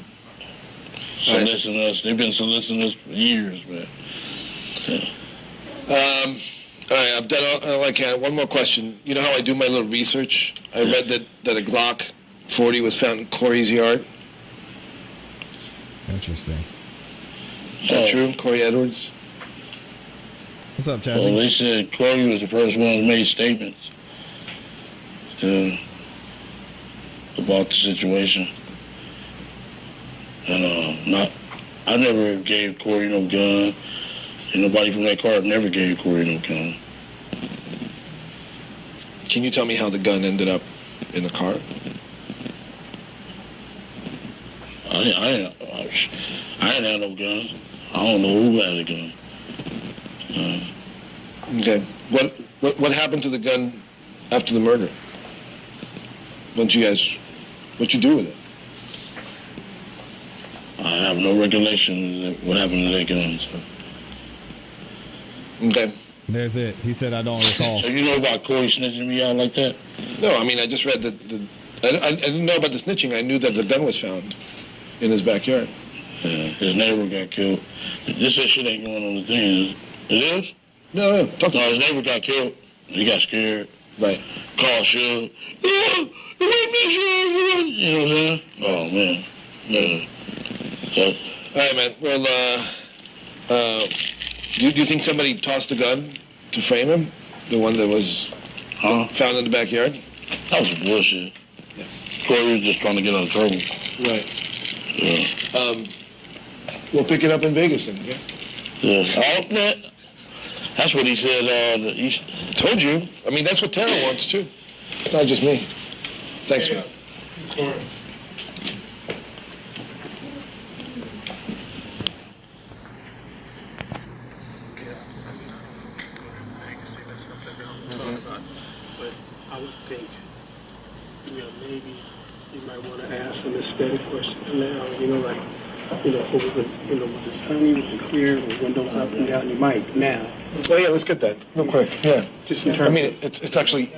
K: Soliciting us. They've been soliciting us for years, man. Yeah.
U: All right, I've done all I can. One more question. You know how I do my little research? I read that a Glock 40 was found in Corey's yard.
A: Interesting.
U: Is that true? Corey Edwards?
A: What's up,
K: Well,
A: Chazzy?
K: they said Corey was the first one who made statements about the situation. And I never gave Corey no gun. And nobody from that car never gave Corey no gun.
U: Can you tell me how the gun ended up in the car?
K: I ain't had no gun. I don't know who had a gun.
U: Okay. What happened to the gun after the murder? What'd you do with it?
K: I have no recollection of what happened to that gun. So.
U: Okay.
A: There's it. He said, I don't recall.
K: So you know about Corey snitching me out like that?
U: No, I mean I just read that I didn't know about the snitching. I knew that the gun was found in his backyard.
K: Yeah, his neighbor got killed. This shit ain't going on the thing. It is?
U: No.
K: His neighbor got killed. He got scared.
U: Right.
K: Called Suge. You know what I'm saying? Oh, man. Yeah.
U: All right, man. Well, do you think somebody tossed the gun to frame him? The one that was found in the backyard?
K: That was bullshit.
U: Yeah.
K: Corey was just trying to get out of trouble.
U: Right.
K: Yeah.
U: We'll pick it up in Vegas then, yeah?
K: Yeah. Oh, man. That's what he said.
U: Told you. I mean, that's what Tara wants, too. It's not just me. Thanks, man.
D: But I would think, maybe you might want to ask some aesthetic questions now. Was it sunny? Was it clear? Were windows up and down? You might now.
U: Oh yeah, let's get that real quick. Yeah.
D: Just in terms.
U: I mean, it's actually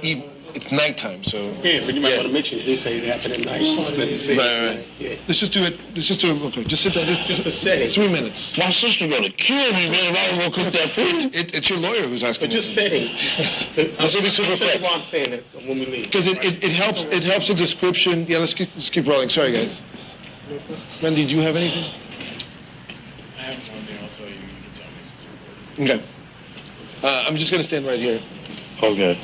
U: it's nighttime, so.
D: Yeah, but you might want to mention it. They say it happened at night.
U: Right.
D: Yeah.
U: Let's just do it real quick. Just sit there.
D: Just a setting.
U: 3 minutes.
K: My sister gonna kill me, man, if I don't go cook that food.
U: It's your lawyer who's asking.
D: But just setting.
U: This will be super quick.
D: Why I'm saying it when we leave.
U: Because it helps the description. Yeah, let's keep rolling. Sorry, guys. Randy, do you have anything?
O: I have one thing. I'll tell you. You can tell me if it's important.
U: Okay. I'm just gonna stand right here.
K: Okay.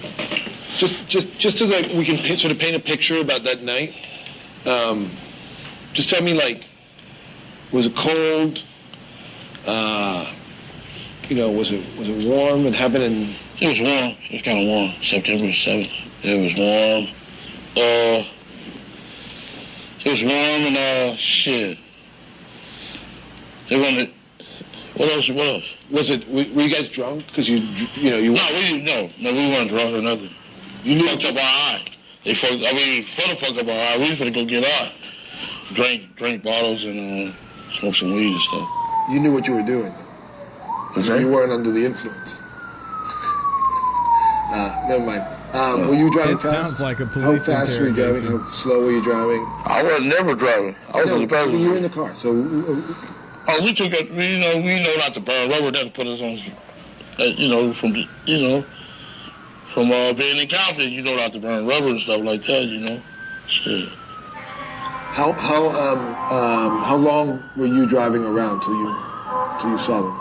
U: Just so that we can sort of paint a picture about that night. Just tell me, was it cold? Was it warm? It happened in.
K: It was warm. It was kind of warm. September 7th. It was warm. It was warm and shit. They wanted. What else?
U: Was it? Were you guys drunk? Because you.
K: No, we weren't drunk or nothing. You knew fucked up our eye. For the fuck up our eye, we finna go get our drink bottles and smoke some weed and stuff.
U: You knew what you were doing. You weren't under the influence. Never mind. Were you driving fast?
A: It sounds like a police
U: How fast were you driving? How slow were you driving?
K: I was never driving. I was in the passenger.
U: You were in the car, so.
K: We took it. We know not to burn rubber. That put us on. From being in Compton, not to burn rubber and stuff like that. Shit.
U: How long were you driving around till you saw them?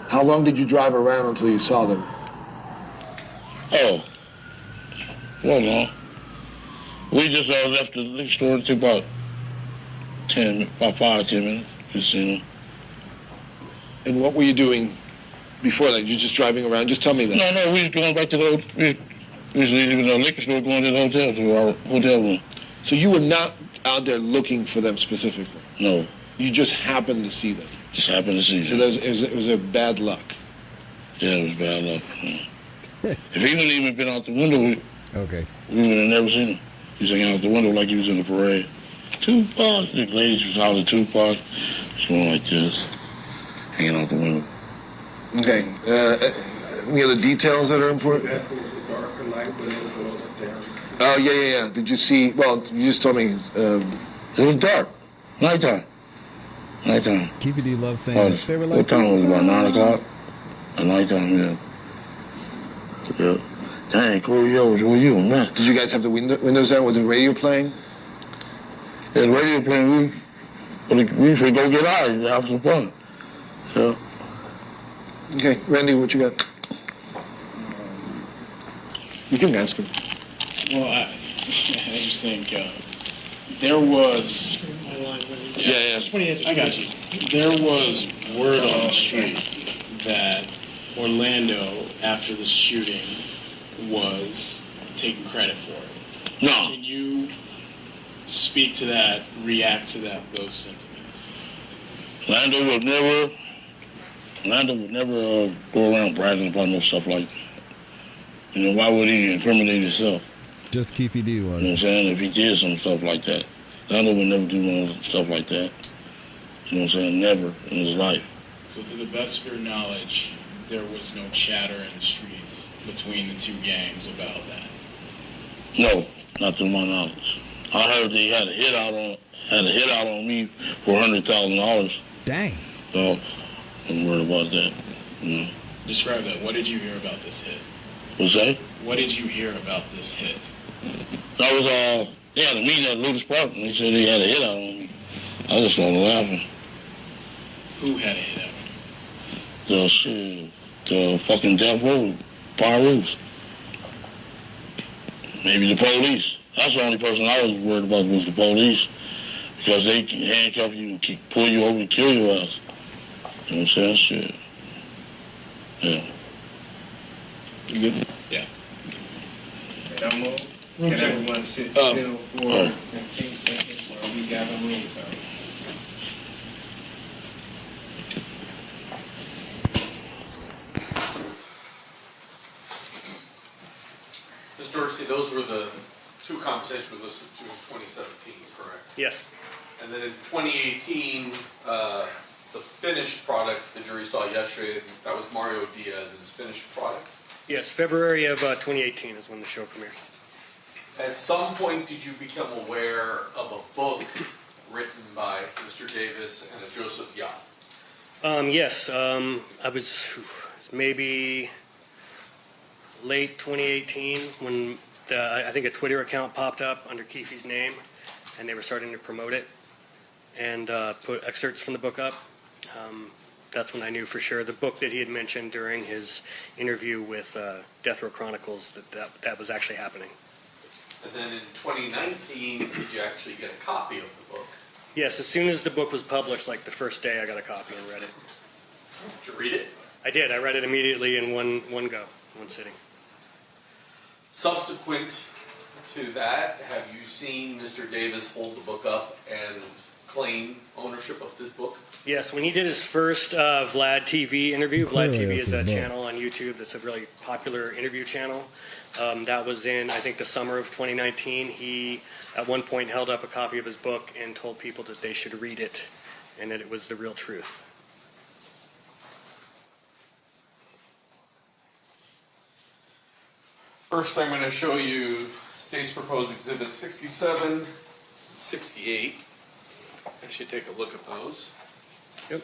U: How long did you drive around until you saw them?
K: Oh, well, no. We just left the liquor store. It took about 5, 10 minutes. Just seen them.
U: And what were you doing before that? You just driving around? Just tell me that.
K: No, we was going back to the we was leaving the liquor store, going to the hotel, to our hotel room.
U: So you were not out there looking for them specifically?
K: No.
U: You just happened to see them?
K: Just happened to see
U: them. So it was a bad luck?
K: Yeah, it was bad luck. If he wouldn't even been out the window, we would have never seen him. He was hanging out the window like he was in the parade. Tupac, the ladies was out of Tupac. Just going like this, hanging out the window.
U: Okay. Any other details that are important? Oh, yeah. Did you see, well, you just told me.
K: It was dark. Nighttime.
A: Keffe D loves saying that. They were like,
K: what time was it? About 9 o'clock? At nighttime, yeah. Yeah. Dang, cool, yo, where you, man?
U: Did you guys have the windows down? Was the radio playing?
K: Yeah, the radio playing. We should go get out and have some fun. So.
U: Okay, Randy, what you got? You can ask him.
O: Well, I just think there was.
U: Yeah.
O: I got you. There was word on the street that Orlando, after the shooting, was taking credit for it.
K: No.
O: Can you speak to that, react to those sentiments?
K: Orlando would never go around bragging about no stuff like that. You know, why would he incriminate himself?
A: Just Keffe D was.
K: You know what I'm saying? If he did some stuff like that. Orlando would never do no stuff like that. You know what I'm saying? Never in his life.
O: So to the best of your knowledge, there was no chatter in the streets between the two gangs about that?
K: No, not to my knowledge. I heard they had a hit out on me for $100,000.
A: Dang.
K: So I'm worried about that. You know.
O: Describe that. What did you hear about this hit?
K: What's that?
O: What did you hear about this hit?
K: I was they had a meeting at Lucas Park and they said they had a hit out on me. I just started laughing.
O: Who had a hit out?
K: The fucking Death Row, Pyros. Maybe the police. That's the only person I was worried about was the police. Because they can handcuff you and pull you over and kill your ass. You know what I'm saying? Shit. Yeah.
U: You good?
O: Yeah.
L: Can I move? Can everyone sit still for 15 seconds while we gather room?
F: Mr. Dorsey, those were the two conversations we listened to in 2017, correct?
I: Yes.
F: And then in 2018, the finished product the jury saw yesterday, that was Mario Diaz's finished product.
I: Yes, February of 2018 is when the show premiered.
F: At some point, did you become aware of a book written by Mr. Davis and a Joseph Yacht?
I: Yes, I was maybe late 2018 when I think a Twitter account popped up under Keffe's name, and they were starting to promote it and put excerpts from the book up. That's when I knew for sure the book that he had mentioned during his interview with Death Row Chronicles that was actually happening.
F: And then in 2019, did you actually get a copy of the book?
I: Yes, as soon as the book was published, like the first day, I got a copy and read it.
F: Did you read it?
I: I did. I read it immediately in one sitting.
F: Subsequent to that, have you seen Mr. Davis hold the book up and claim ownership of this book?
I: Yes, when he did his first Vlad TV interview, Vlad
A: Clearly
I: TV
A: that's
I: is a
A: his book.
I: channel on YouTube that's a really popular interview channel. That was in, I think, the summer of 2019. He, at one point, held up a copy of his book and told people that they should read it and that it was the real truth.
F: First, I'm going to show you State's Proposed Exhibits 67 and 68. Actually, take a look at those.
I: Yep.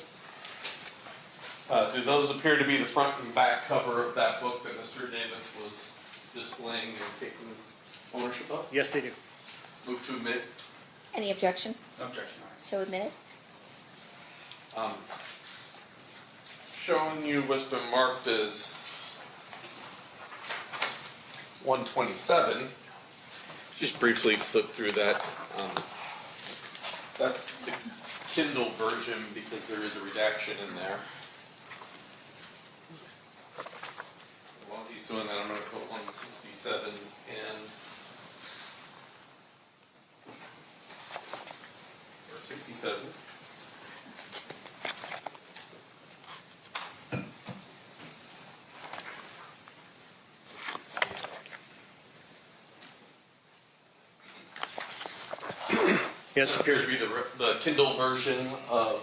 F: Do those appear to be the front and back cover of that book that Mr. Davis was displaying and taking ownership of?
I: Yes, they do.
F: Move to admit.
E: Any objection?
F: No objection, Your
E: So admitted.
F: Honor. Showing you what's been marked as 127. Just briefly flip through that. That's the Kindle version because there is a redaction in there. While he's doing that, I'm going to put 167 in. Or 67.
I: Yes,
F: it appears to be the Kindle version of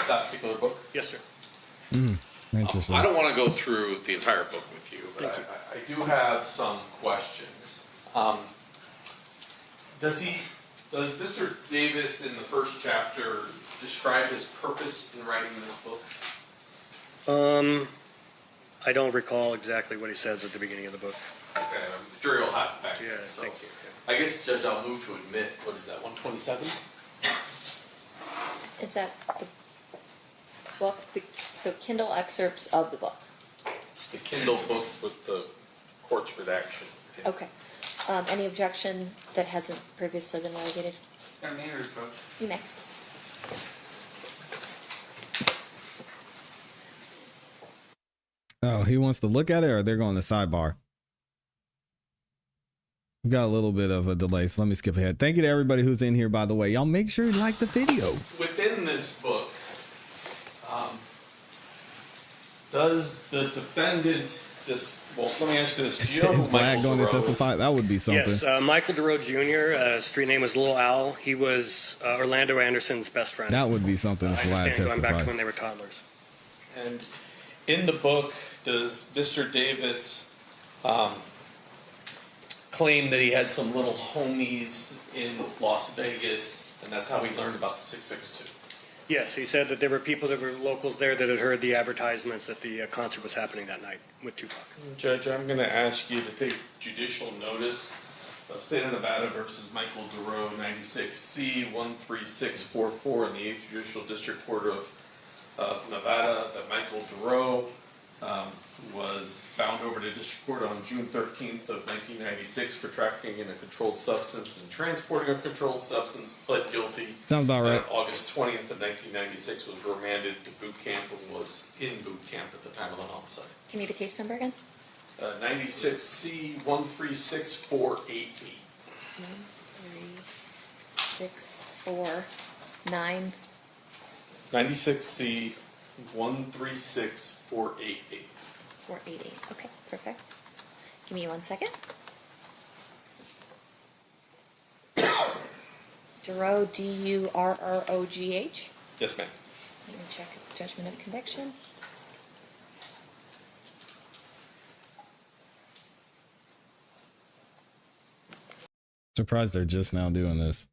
F: that particular book.
I: Yes, sir.
A: Interesting.
F: I don't want to go through the entire book with you, but I do have some questions. Does Mr. Davis in the first chapter describe his purpose in writing this book?
I: I don't recall exactly what he says at the beginning of the book.
F: Okay, the jury will have it back.
I: Yeah,
F: So
I: thank you.
F: I guess, Judge, I'll move to admit, what is that, 127?
E: Is that the book? So Kindle excerpts of the book.
F: It's the Kindle book with the court's redaction.
E: Okay. Any objection that hasn't previously been litigated? You may.
A: Oh, he wants to look at it, or they're going to sidebar? We got a little bit of a delay, so let me skip ahead. Thank you to everybody who's in here, by the way. Y'all make sure you like the video.
F: Within this book, does the defendant, well, let me ask you this. Do you know
A: Is
F: who
A: Flag
F: Michael
A: going to
F: Duro is?
A: testify? That would be something.
I: Yes, Michael Duro Jr., street name was Little Owl. He was Orlando Anderson's best friend.
A: That would be something if
I: I
A: Flag
I: understand, going back to
A: testified.
I: when they were toddlers.
F: And in the book, does Mr. Davis claim that he had some little homies in Las Vegas, and that's how he learned about the 662?
I: Yes, he said that there were people that were locals there that had heard the advertisements that the concert was happening that night with Tupac.
F: Judge, I'm going to ask you to take judicial notice of State of Nevada versus Michael Duro, 96C 13644 in the 8th Judicial District Court of Nevada, that Michael Duro was bound over to district court on June 13th of 1996 for trafficking in a controlled substance and transporting a controlled substance, pled guilty.
A: Sounds about right.
F: August 20th of 1996 was remanded to boot camp and was in boot camp at the time of the homicide.
E: Give me the case number again.
F: 96C 136488.
E: 13649.
F: 96C 136488.
E: 488. Okay, perfect. Give me 1 second. Durrogh, D-U-R-R-O-G-H.
F: Yes, ma'am.
E: Let me check judgment of conviction.
A: Surprised they're just now doing this.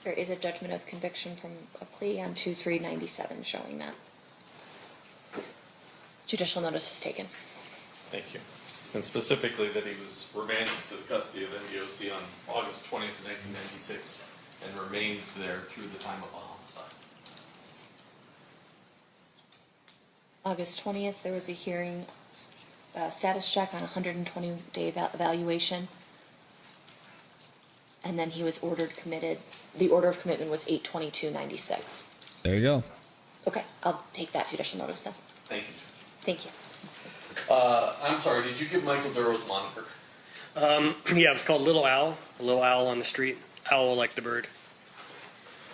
E: There is a judgment of conviction from a plea on 2/3/97 showing that. Judicial notice is taken.
F: Thank you. And specifically that he was remanded to the custody of NDOC on August 20th, 1996 and remained there through the time of the homicide.
E: August 20th, there was a hearing, status check on a 120-day evaluation. And then he was ordered committed. The order of commitment was 8/22/96.
A: There you go.
E: Okay, I'll take that judicial notice then.
F: Thank you.
E: Thank you.
F: I'm sorry, did you give Michael Duro's moniker?
I: Yeah, it was called Little Owl. A little owl on the street. Owl like the bird.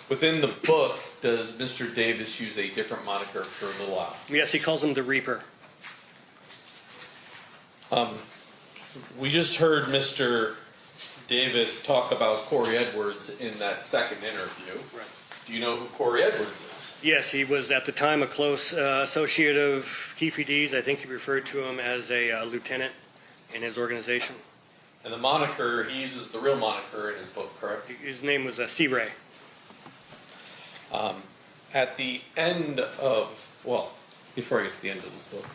F: Within the book, does Mr. Davis use a different moniker for Little Owl?
I: Yes, he calls him the Reaper.
F: We just heard Mr. Davis talk about Corey Edwards in that second interview.
I: Right.
F: Do you know who Corey Edwards is?
I: Yes, he was at the time a close associate of Keffe D's. I think he referred to him as a lieutenant in his organization.
F: And the moniker, he uses the real moniker in his book, correct?
I: His name was Sea Ray.
F: At the end of, well, before I get to the end of this book.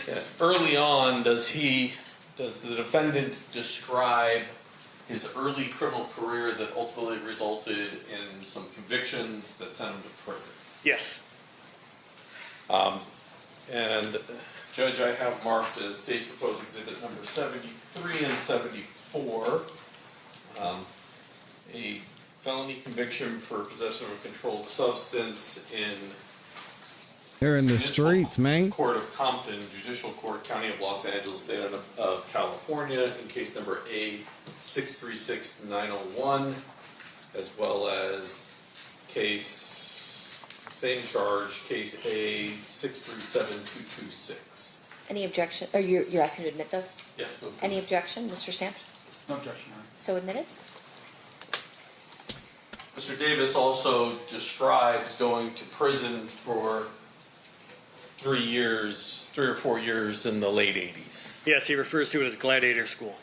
F: Yeah. Early on, does the defendant describe his early criminal career that ultimately resulted in some convictions that sent him to prison?
I: Yes.
F: And Judge, I have marked as State's Proposed Exhibit number 73 and 74, a felony conviction for possession of a controlled substance in
A: They're in the streets, man.
F: Court of Compton, Judicial Court, County of Los Angeles, State of California, in case number A636901, as well as same charge, case A637226.
E: Any objection? Or you're asking to admit those?
F: Yes.
E: Any objection, Mr. Samp?
C: No objection, Your Honor.
E: So admitted?
F: Mr. Davis also describes going to prison for 3 or 4 years in the late 80s.
I: Yes, he refers to it as gladiator school.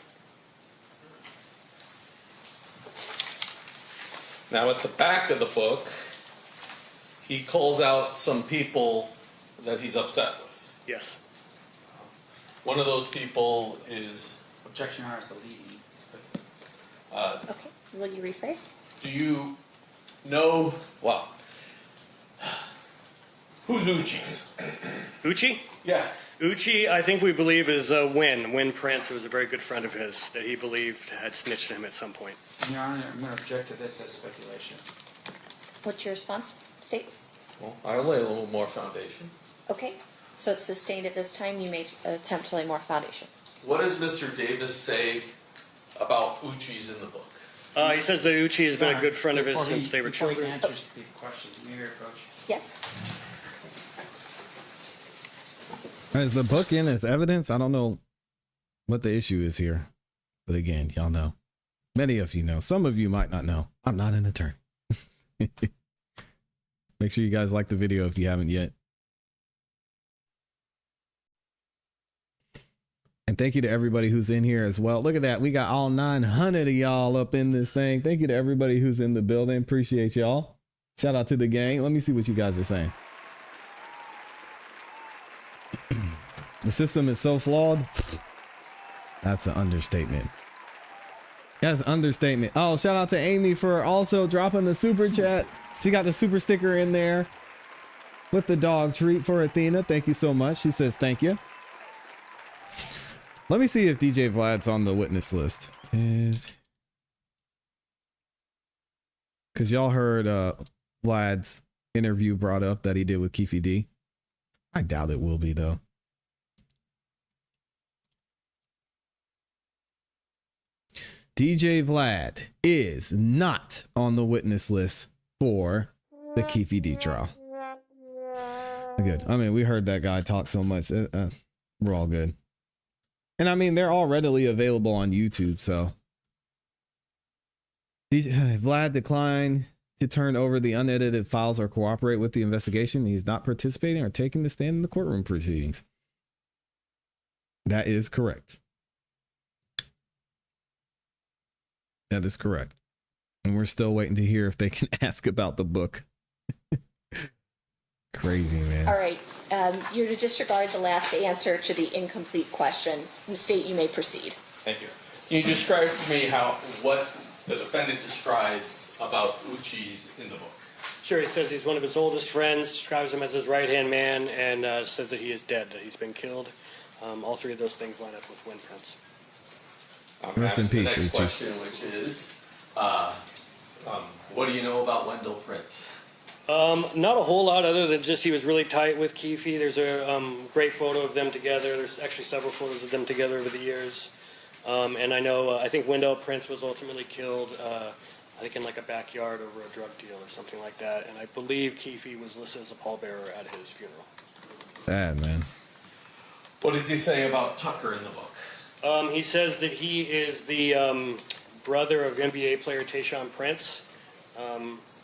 F: Now, at the back of the book, he calls out some people that he's upset with.
I: Yes.
F: One of those people is...
C: Objection, Your Honor, is the leading.
E: Okay. Will you rephrase?
F: Do you know... Well... Who's Uchis?
I: Uchi?
F: Yeah.
I: Uchi, I think we believe, is Win Prince, who was a very good friend of his, that he believed had snitched on him at some point.
C: Your Honor, I'm going to object to this as speculation.
E: What's your response, State?
F: Well, I'll lay a little more foundation.
E: Okay. So it's sustained at this time. You may attempt to lay more foundation.
F: What does Mr. Davis say about Uchis in the book?
I: He says that Uchi has been a good friend of his since they were
C: children.
I: children.
C: Before he answers the question, may we approach?
E: Yes.
A: Is the book in as evidence? I don't know what the issue is here. But again, y'all know. Many of you know. Some of you might not know. I'm not an attorney. Make sure you guys like the video if you haven't yet. And thank you to everybody who's in here as well. Look at that. We got all 900 of y'all up in this thing. Thank you to everybody who's in the building. Appreciate y'all. Shout out to the gang. Let me see what you guys are saying. The system is so flawed. That's an understatement. That's an understatement. Oh, shout out to Amy for also dropping the super chat. She got the super sticker in there with the dog treat for Athena. Thank you so much. She says thank you. Let me see if DJ Vlad's on the witness list. Because y'all heard Vlad's interview brought up that he did with Keffe D. I doubt it will be, though. DJ Vlad is not on the witness list for the Keffe D trial. Good. I mean, we heard that guy talk so much. We're all good. And I mean, they're all readily available on YouTube, so. Vlad declined to turn over the unedited files or cooperate with the investigation. He's not participating or taking the stand in the courtroom proceedings. That is correct. That is correct. And we're still waiting to hear if they can ask about the book. Crazy, man.
E: All right. You're to disregard the last answer to the incomplete question. State, you may proceed.
F: Thank you. Can you describe for me what the defendant describes about Uchis in the book?
I: Sure, he says he's one of his oldest friends, describes him as his right-hand man, and says that he is dead, that he's been killed. All three of those things line up with Win Prince.
A: Rest in peace,
F: the next
A: Uchi.
F: question, which is, what do you know about Wendell Prince?
I: Not a whole lot other than just he was really tight with Keffe. There's a great photo of them together. There's actually several photos of them together over the years. And I know, I think Wendell Prince was ultimately killed, I think in like a backyard over a drug deal or something like that. And I believe Keffe was listed as a pallbearer at his funeral.
A: Bad, man.
F: What does he say about Tucker in the book?
I: He says that he is the brother of NBA player Tayshaun Prince.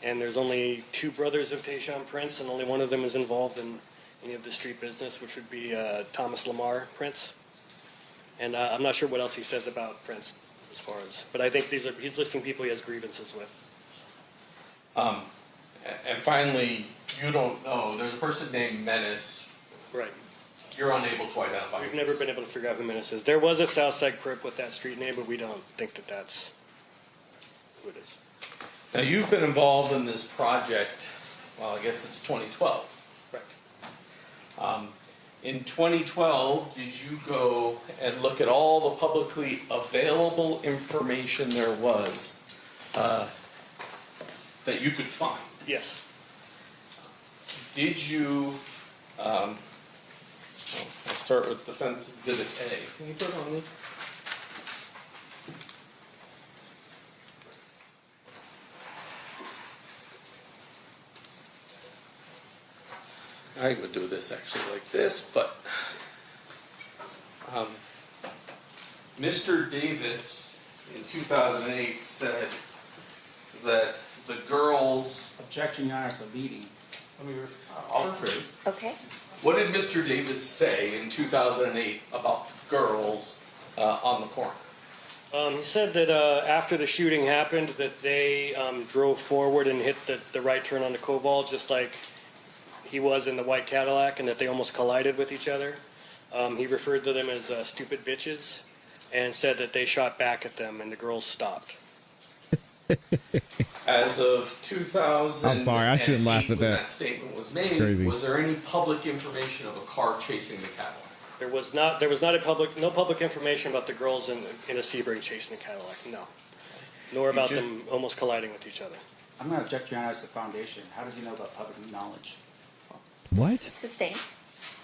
I: And there's only two brothers of Tayshaun Prince, and only one of them is involved in any of the street business, which would be Thomas Lamar Prince. And I'm not sure what else he says about Prince as far as, but I think he's listing people he has grievances with.
F: And finally, you don't know, there's a person named Menace
I: Right.
F: You're unable to identify.
I: We've never been able to figure out who Menace is. There was a Southside Crip with that street name, but we don't think that that's who it is.
F: Now, you've been involved in this project, well, I guess it's 2012.
I: Correct.
F: In 2012, did you go and look at all the publicly available information there was that you could find?
I: Yes.
F: Did you, I'll start with Defense Exhibit A. Can you put it on me? I would do this actually like this, but Mr. Davis in 2008 said that the girls.
C: Objection, Your Honor, to leading.
F: I'll rephrase.
E: Okay.
F: What did Mr. Davis say in 2008 about the girls on the corner?
I: He said that after the shooting happened, that they drove forward and hit the right turn on the Koval, just like he was in the white Cadillac, and that they almost collided with each other. He referred to them as stupid bitches and said that they shot back at them and the girls stopped.
F: As of 2000,
A: I'm sorry, I shouldn't laugh at
F: when
A: that.
F: statement was
A: It's
F: made.
A: crazy.
F: Was there any public information of a car chasing the Cadillac?
I: There was not no public information about the girls in a Sebring chasing a Cadillac, no. Nor about them almost colliding with each other.
C: I'm going to object, Your Honor, as the foundation. How does he know about public knowledge?
A: What?
E: Sustained.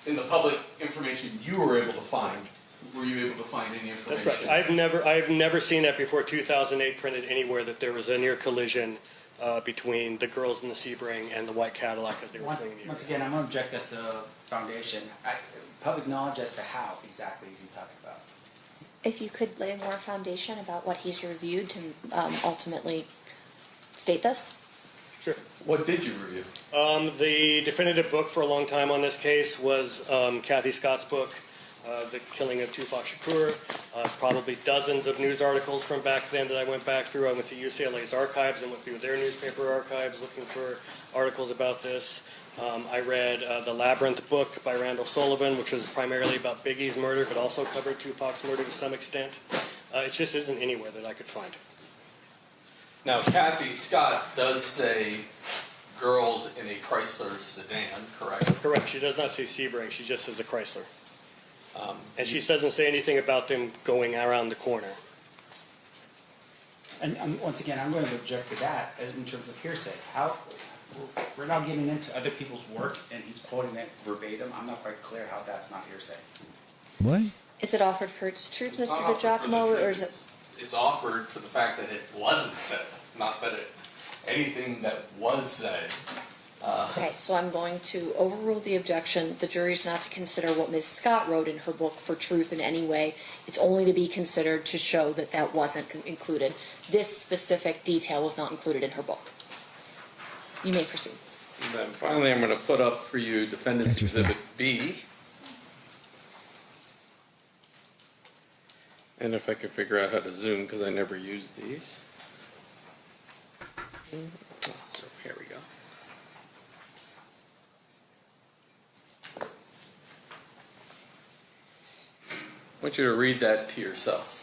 F: In the public information you were able to find, were you able to find any information?
I: That's correct. I've never seen that before 2008 printed anywhere, that there was a near collision between the girls in the Sebring and the white Cadillac as they were fleeing the area.
C: Once again, I'm going to object as to foundation. Public knowledge as to how exactly is he talking about?
E: If you could lay more foundation about what he's reviewed to ultimately state this.
I: Sure.
F: What did you review?
I: The definitive book for a long time on this case was Kathy Scott's book, The Killing of Tupac Shakur. Probably dozens of news articles from back then that I went back through. I went to UCLA's archives and went through their newspaper archives looking for articles about this. I read the Labyrinth book by Randall Sullivan, which was primarily about Biggie's murder, but also covered Tupac's murder to some extent. It just isn't anywhere that I could find.
F: Now, Kathy Scott does say girls in a Chrysler sedan, correct?
I: Correct. She does not say Sebring. She just says a Chrysler. And she doesn't say anything about them going around the corner.
C: And once again, I'm going to object to that in terms of hearsay. How we're now getting into other people's work, and he's quoting it verbatim. I'm not quite clear how that's not hearsay.
A: What?
E: Is it offered for its truth,
F: It's
E: Mr.
F: not offered for the
E: DiGiacomo, or
F: truth.
E: is it?
F: It's offered for the fact that it wasn't said, not that anything that was said.
E: Okay, so I'm going to overrule the objection. The jury's not to consider what Ms. Scott wrote in her book for truth in any way. It's only to be considered to show that that wasn't included. This specific detail was not included in her book. You may proceed.
F: And then finally, I'm going to put up for you Defendant's Exhibit B. And if I could figure out how to zoom, because I never use these. So here we go. I want you to read that to yourself.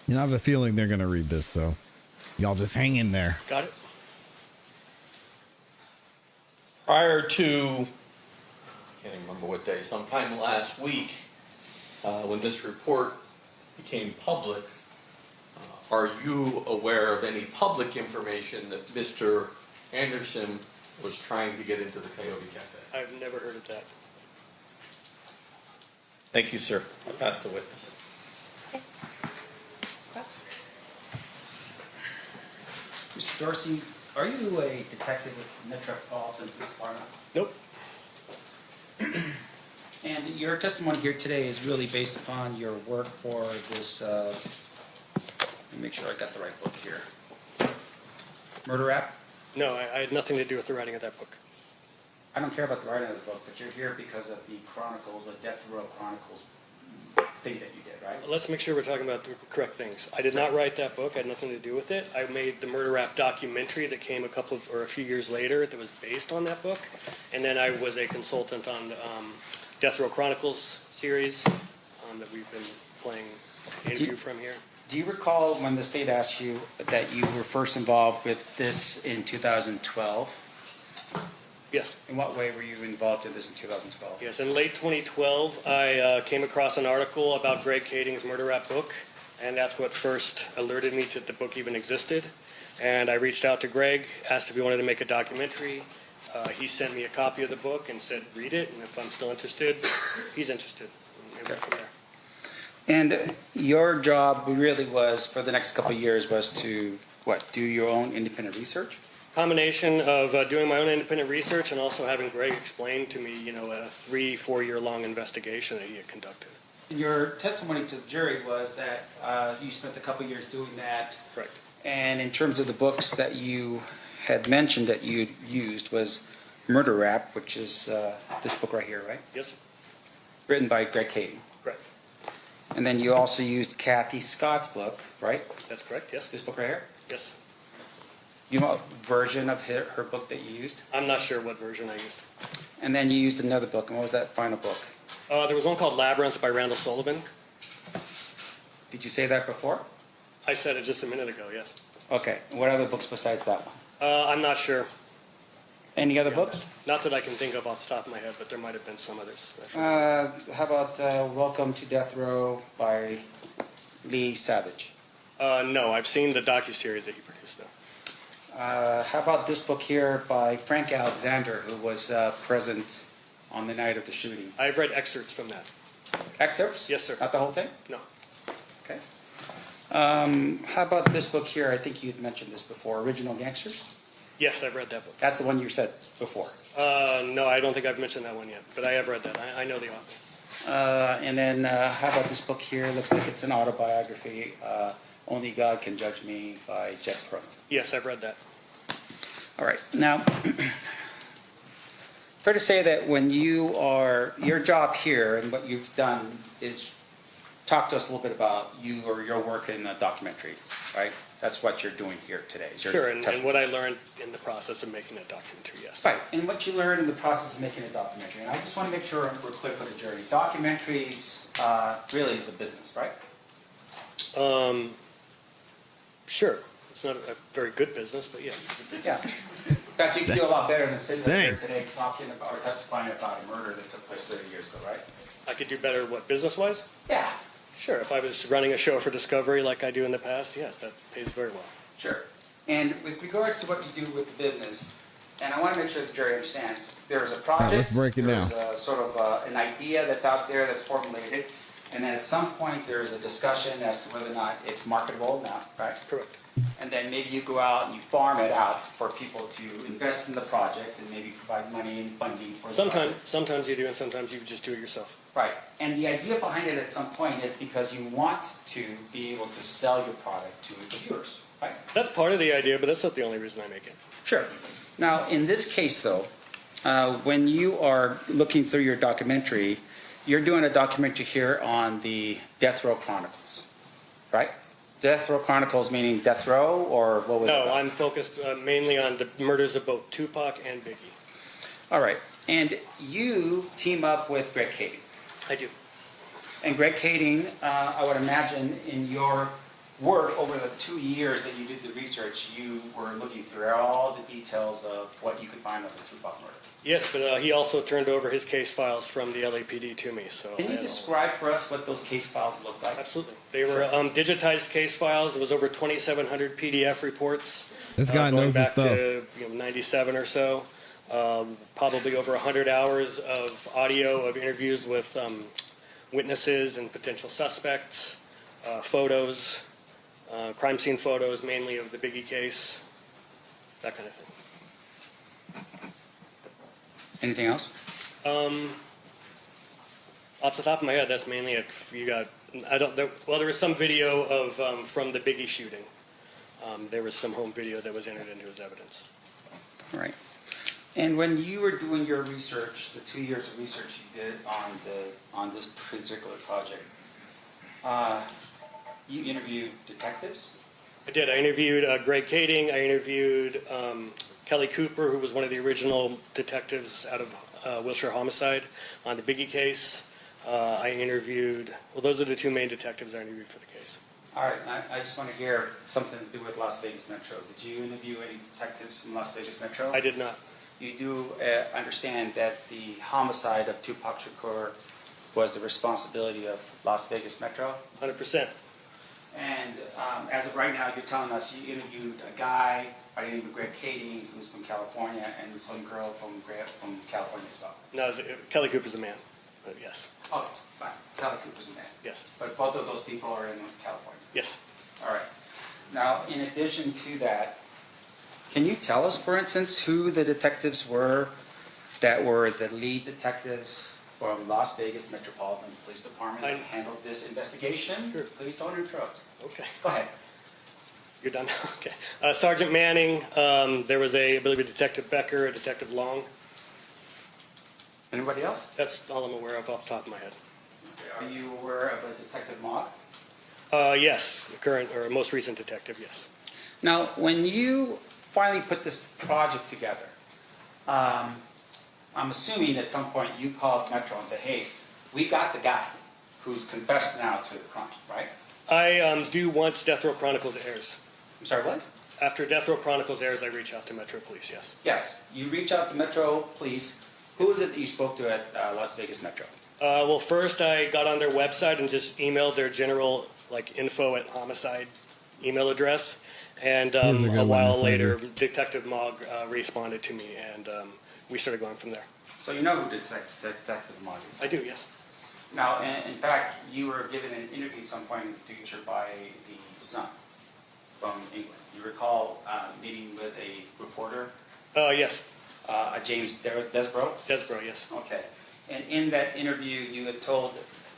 A: You know, I have a feeling they're going to read this, so y'all just hang in there.
I: Got it?
F: Prior to, I can't even remember what day, sometime last week, when this report became public, are you aware of any public information that Mr. Anderson was trying to get into the Coyote Cafe?
I: I've never heard of that.
F: Thank you, sir. I pass the witness.
C: Mr. Dorsey, Are you a detective with the Metropolitan Police Department?
I: Nope.
C: And your testimony here today is really based upon your work for this, let me make sure I got the right book here. Murder Rap?
I: No, I had nothing to do with the writing of that book.
C: I don't care about the writing of the book, but you're here because of the Chronicles, the Death Row Chronicles thing that you did, right?
I: Let's make sure we're talking about the correct things. I did not write that book. I had nothing to do with it. I made the Murder Rap documentary that came a few years later that was based on that book. And then I was a consultant on the Death Row Chronicles series that we've been playing interview from here.
C: Do you recall when the state asked you that you were first involved with this in 2012?
I: Yes.
C: In what way were you involved in this in 2012?
I: Yes, in late 2012, I came across an article about Greg Kading's Murder Rap book, and that's what first alerted me that the book even existed. And I reached out to Greg, asked if he wanted to make a documentary. He sent me a copy of the book and said, read it, and if I'm still interested, he's interested. And we went from there.
C: And your job really was, for the next couple of years, was to, do your own independent research?
I: Combination of doing my own independent research and also having Greg explain to me, a 3-4 year long investigation that he had conducted.
C: Your testimony to the jury was that you spent a couple of years doing that.
I: Correct.
C: And in terms of the books that you had mentioned that you used was Murder Rap, which is this book right here, right?
I: Yes.
C: Written by Greg Kading.
I: Correct.
C: And then you also used Kathy Scott's book, right?
I: That's correct, yes.
C: This book right here?
I: Yes.
C: You know what version of her book that you used?
I: I'm not sure what version I used.
C: And then you used another book. And what was that final book?
I: There was one called Labyrinth by Randall Sullivan.
C: Did you say that before?
I: I said it just a minute ago, yes.
C: Okay. What other books besides that one?
I: I'm not sure.
C: Any other books?
I: Not that I can think of off the top of my head, but there might have been some others.
C: How about Welcome to Death Row by Lee Savage?
I: No, I've seen the docuseries that he produced, though.
C: How about this book here by Frank Alexander, who was present on the night of the shooting?
I: I've read excerpts from that.
C: Excerpts?
I: Yes, sir.
C: Not the whole thing?
I: No.
C: Okay. How about this book here? I think you had mentioned this before, Original Gangsters?
I: Yes, I've read that book.
C: That's the one you said before.
I: No, I don't think I've mentioned that one yet, but I have read that. I know the author.
C: And then how about this book here? Looks like it's an autobiography, Only God Can Judge Me by Jeff Pro.
I: Yes, I've read that.
C: All right. Now, fair to say that when your job here and what you've done is talk to us a little bit about you or your work in a documentary, right? That's what you're doing here today.
I: Sure, and what I learned in the process of making a documentary, yes.
C: Right, and what you learned in the process of making a documentary. And I just want to make sure we're clear for the jury. Documentaries really is a business, right?
I: Sure. It's not a very good business, but yeah.
C: Yeah. In fact, you can do a lot better than sitting up here today talking about or testifying about a murder that took place 30 years ago, right?
I: I could do better, business-wise?
C: Yeah.
I: Sure. If I was running a show for Discovery like I do in the past, yes, that pays very well.
C: Sure. And with regard to what you do with the business, and I want to make sure the jury understands, there's a project.
A: All right, let's break it down.
C: There's a sort of an idea that's out there that's formulated, and then at some point there's a discussion as to whether or not it's marketable or not, right?
I: Correct.
C: And then maybe you go out and you farm it out for people to invest in the project and maybe provide money and funding for the project.
I: Sometimes you do, and sometimes you just do it yourself.
C: Right. And the idea behind it at some point is because you want to be able to sell your product to the viewers, right?
I: That's part of the idea, but that's not the only reason I make it.
C: Sure. Now, in this case, though, when you are looking through your documentary, you're doing a documentary here on the Death Row Chronicles, right? Death Row Chronicles meaning death row, or what was it?
I: No, I'm focused mainly on the murders of both Tupac and Biggie.
C: All right. And you team up with Greg Kading.
I: I do.
C: And Greg Kading, I would imagine in your work over the 2 years that you did the research, you were looking through all the details of what you could find on the Tupac murder.
I: Yes, but he also turned over his case files from the LAPD to me. So
C: can you describe for us what those case files look like?
I: Absolutely. They were digitized case files. It was over 2,700 PDF reports.
A: This guy knows his stuff.
I: Going back to 97 or so. Probably over 100 hours of audio of interviews with witnesses and potential suspects, photos, crime scene photos, mainly of the Biggie case. that kind of thing.
C: Anything else?
I: Off the top of my head, that's mainly it. You got, there was some video of from the Biggie shooting. There was some home video that was entered into as evidence.
C: All right. And when you were doing your research, the 2 years of research you did on this particular project, you interviewed detectives?
I: I did. I interviewed Greg Kading. I interviewed Kelly Cooper, who was one of the original detectives out of Wilshire Homicide on the Biggie case. I interviewed, well, those are the two main detectives I interviewed for the case.
C: All right. I just want to hear something to do with Las Vegas Metro. Did you interview any detectives from Las Vegas Metro?
I: I did not.
C: You do understand that the homicide of Tupac Shakur was the responsibility of Las Vegas Metro?
I: 100%.
C: And as of right now, you're telling us you interviewed a guy by the name of Greg Kading, who's from California, and some girl from California as well.
I: No, Kelly Cooper's a man, but yes.
C: Oh, fine. Kelly Cooper's a man.
I: Yes.
C: But both of those people are in California.
I: Yes.
C: All right. Now, in addition to that, can you tell us, for instance, who the detectives were that were the lead detectives from Las Vegas Metropolitan Police Department that handled this investigation? Sure. Please don't interrupt.
I: Okay.
C: Go ahead.
I: You're done? Okay. Sergeant Manning, there was I believe a Detective Becker, a Detective Long.
C: Anybody else?
I: That's all I'm aware of off the top of my head.
C: Okay. Are you aware of a Detective Mott?
I: Yes, the current or most recent detective, yes.
C: Now, when you finally put this project together, I'm assuming at some point you called Metro and said, hey, we got the guy who's confessed now to the crime, right?
I: I do once Death Row Chronicles airs.
C: I'm sorry, what?
I: After Death Row Chronicles airs, I reach out to Metro Police, yes.
C: Yes, you reach out to Metro Police. Who was it that you spoke to at Las Vegas Metro?
I: Well, first I got on their website and just emailed their general info@homicide email address. And a while later, Detective Mogg responded to me, and we started going from there.
C: So you know who Detective Mogg is?
I: I do, yes.
C: Now, in fact, you were given an interview at some point in the future by the Sun from England. You recall meeting with a reporter?
I: Yes.
C: James Desborough?
I: Desborough, yes.
C: Okay. And in that interview, you had told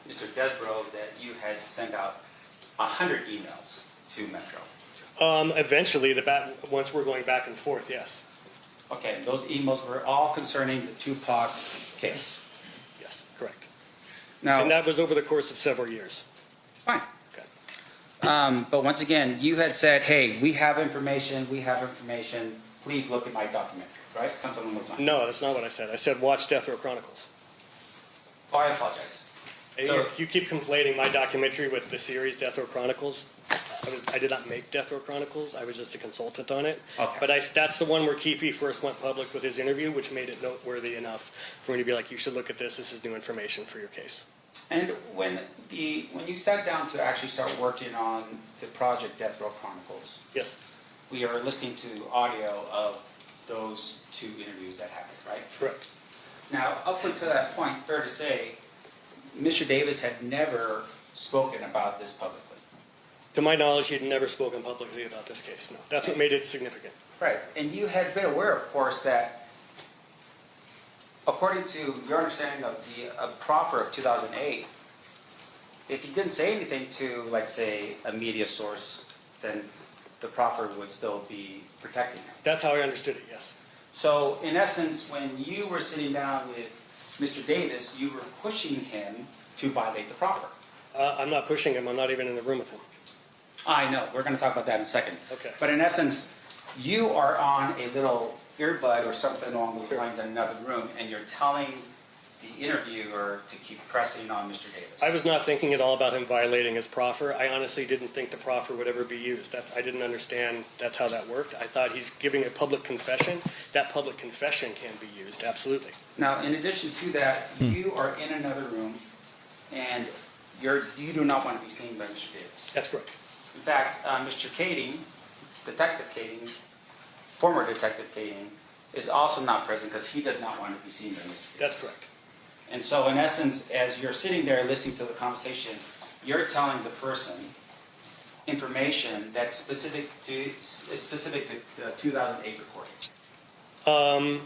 C: Mr. Desborough that you had to send out 100 emails to Metro.
I: Eventually, once we're going back and forth, yes.
C: Okay, those emails were all concerning the Tupac case.
I: Yes, correct.
C: Now,
I: and that was over the course of several years.
C: Fine. Okay. But once again, you had said, hey, we have information, please look at my documentary, right? Something along those lines.
I: No, that's not what I said. I said watch Death Row Chronicles.
C: Oh, I apologize. So,
I: you keep conflating my documentary with the series Death Row Chronicles. I did not make Death Row Chronicles. I was just a consultant on it.
C: Okay.
I: But that's the one where Keffe first went public with his interview, which made it noteworthy enough for me to be like, you should look at this. This is new information for your case.
C: And when you sat down to actually start working on the project Death Row Chronicles,
I: yes,
C: we are listening to audio of those two interviews that happened, right?
I: Correct.
C: Now, up until that point, fair to say, Mr. Davis had never spoken about this publicly.
I: To my knowledge, he had never spoken publicly about this case. No, that's what made it significant.
C: Right, and you had been aware, of course, that according to your understanding of the proffer of 2008, if he didn't say anything to, like, say, a media source, then the proffer would still be protecting him.
I: That's how I understood it, yes.
C: So, in essence, when you were sitting down with Mr. Davis, you were pushing him to violate the proffer.
I: I'm not pushing him. I'm not even in the room with him.
C: I know. We're going to talk about that in a second.
I: Okay.
C: But in essence, you are on a little earbud or something along those lines in another room, and you're telling the interviewer to keep pressing on Mr. Davis.
I: I was not thinking at all about him violating his proffer. I honestly didn't think the proffer would ever be used. I didn't understand that's how that worked. I thought he's giving a public confession. That public confession can be used, absolutely.
C: Now, in addition to that, you are in another room, and you do not want to be seen by Mr. Davis.
I: That's correct.
C: In fact, Mr. Kading, Detective Kading, former Detective Kading, is also not present because he does not want to be seen by Mr. Davis.
I: That's correct.
C: And so, in essence, as you're sitting there listening to the conversation, you're telling the person information that's specific to the 2008 recording?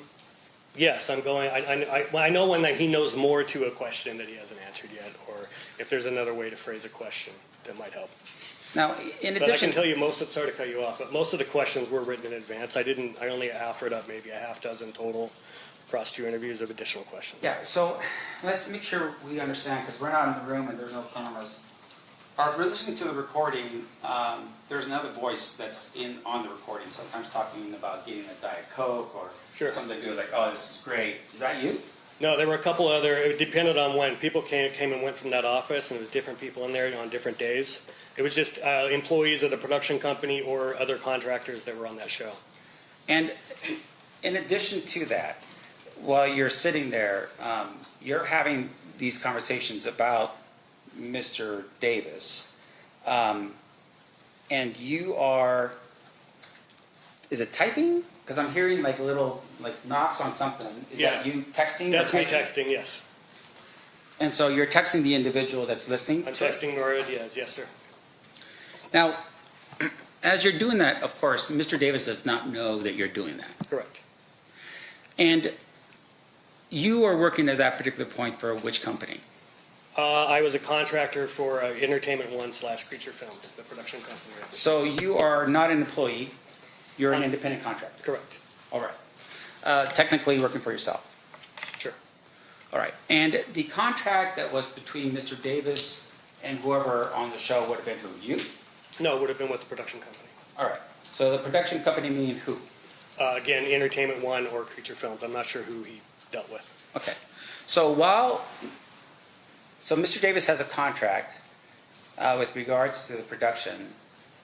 I: Yes, I'm going. I know when he knows more to a question that he hasn't answered yet, or if there's another way to phrase a question that might help.
C: Now, in
I: But I
C: addition,
I: can tell you sorry to cut you off, but most of the questions were written in advance. I only offered up maybe a half dozen total across 2 interviews of additional questions.
C: yeah. So let's make sure we understand, because we're not in the room and there's no cameras. As we're listening to the recording, there's another voice that's on the recording, sometimes talking about getting a Diet Coke or something that goes like, "Oh, this is great." Is that you?
I: No, there were a couple other. It depended on when people came and went from that office, and it was different people in there on different days. It was just employees of the production company or other contractors that were on that show.
C: And in addition to that, while you're sitting there, you're having these conversations about Mr. Davis, and you are, is it typing? Because I'm hearing like little knocks on something. Is that you texting?
I: That's me texting, yes.
C: And so you're texting the individual that's listening?
I: I'm texting Maria Diaz, yes, sir.
C: Now, as you're doing that, of course, Mr. Davis does not know that you're doing that.
I: Correct.
C: And you are working at that particular point for which company?
I: I was a contractor for Entertainment One / Creature Films, the production company.
C: So you are not an employee, you're an independent contractor?
I: Correct.
C: All right. Technically working for yourself?
I: Sure.
C: All right. And the contract that was between Mr. Davis and whoever on the show would have been who? You?
I: No, it would have been with the production company.
C: All right. So the production company meaning who?
I: Again, Entertainment One or Creature Films. I'm not sure who he dealt with.
C: Okay. So Mr. Davis has a contract with regards to the production,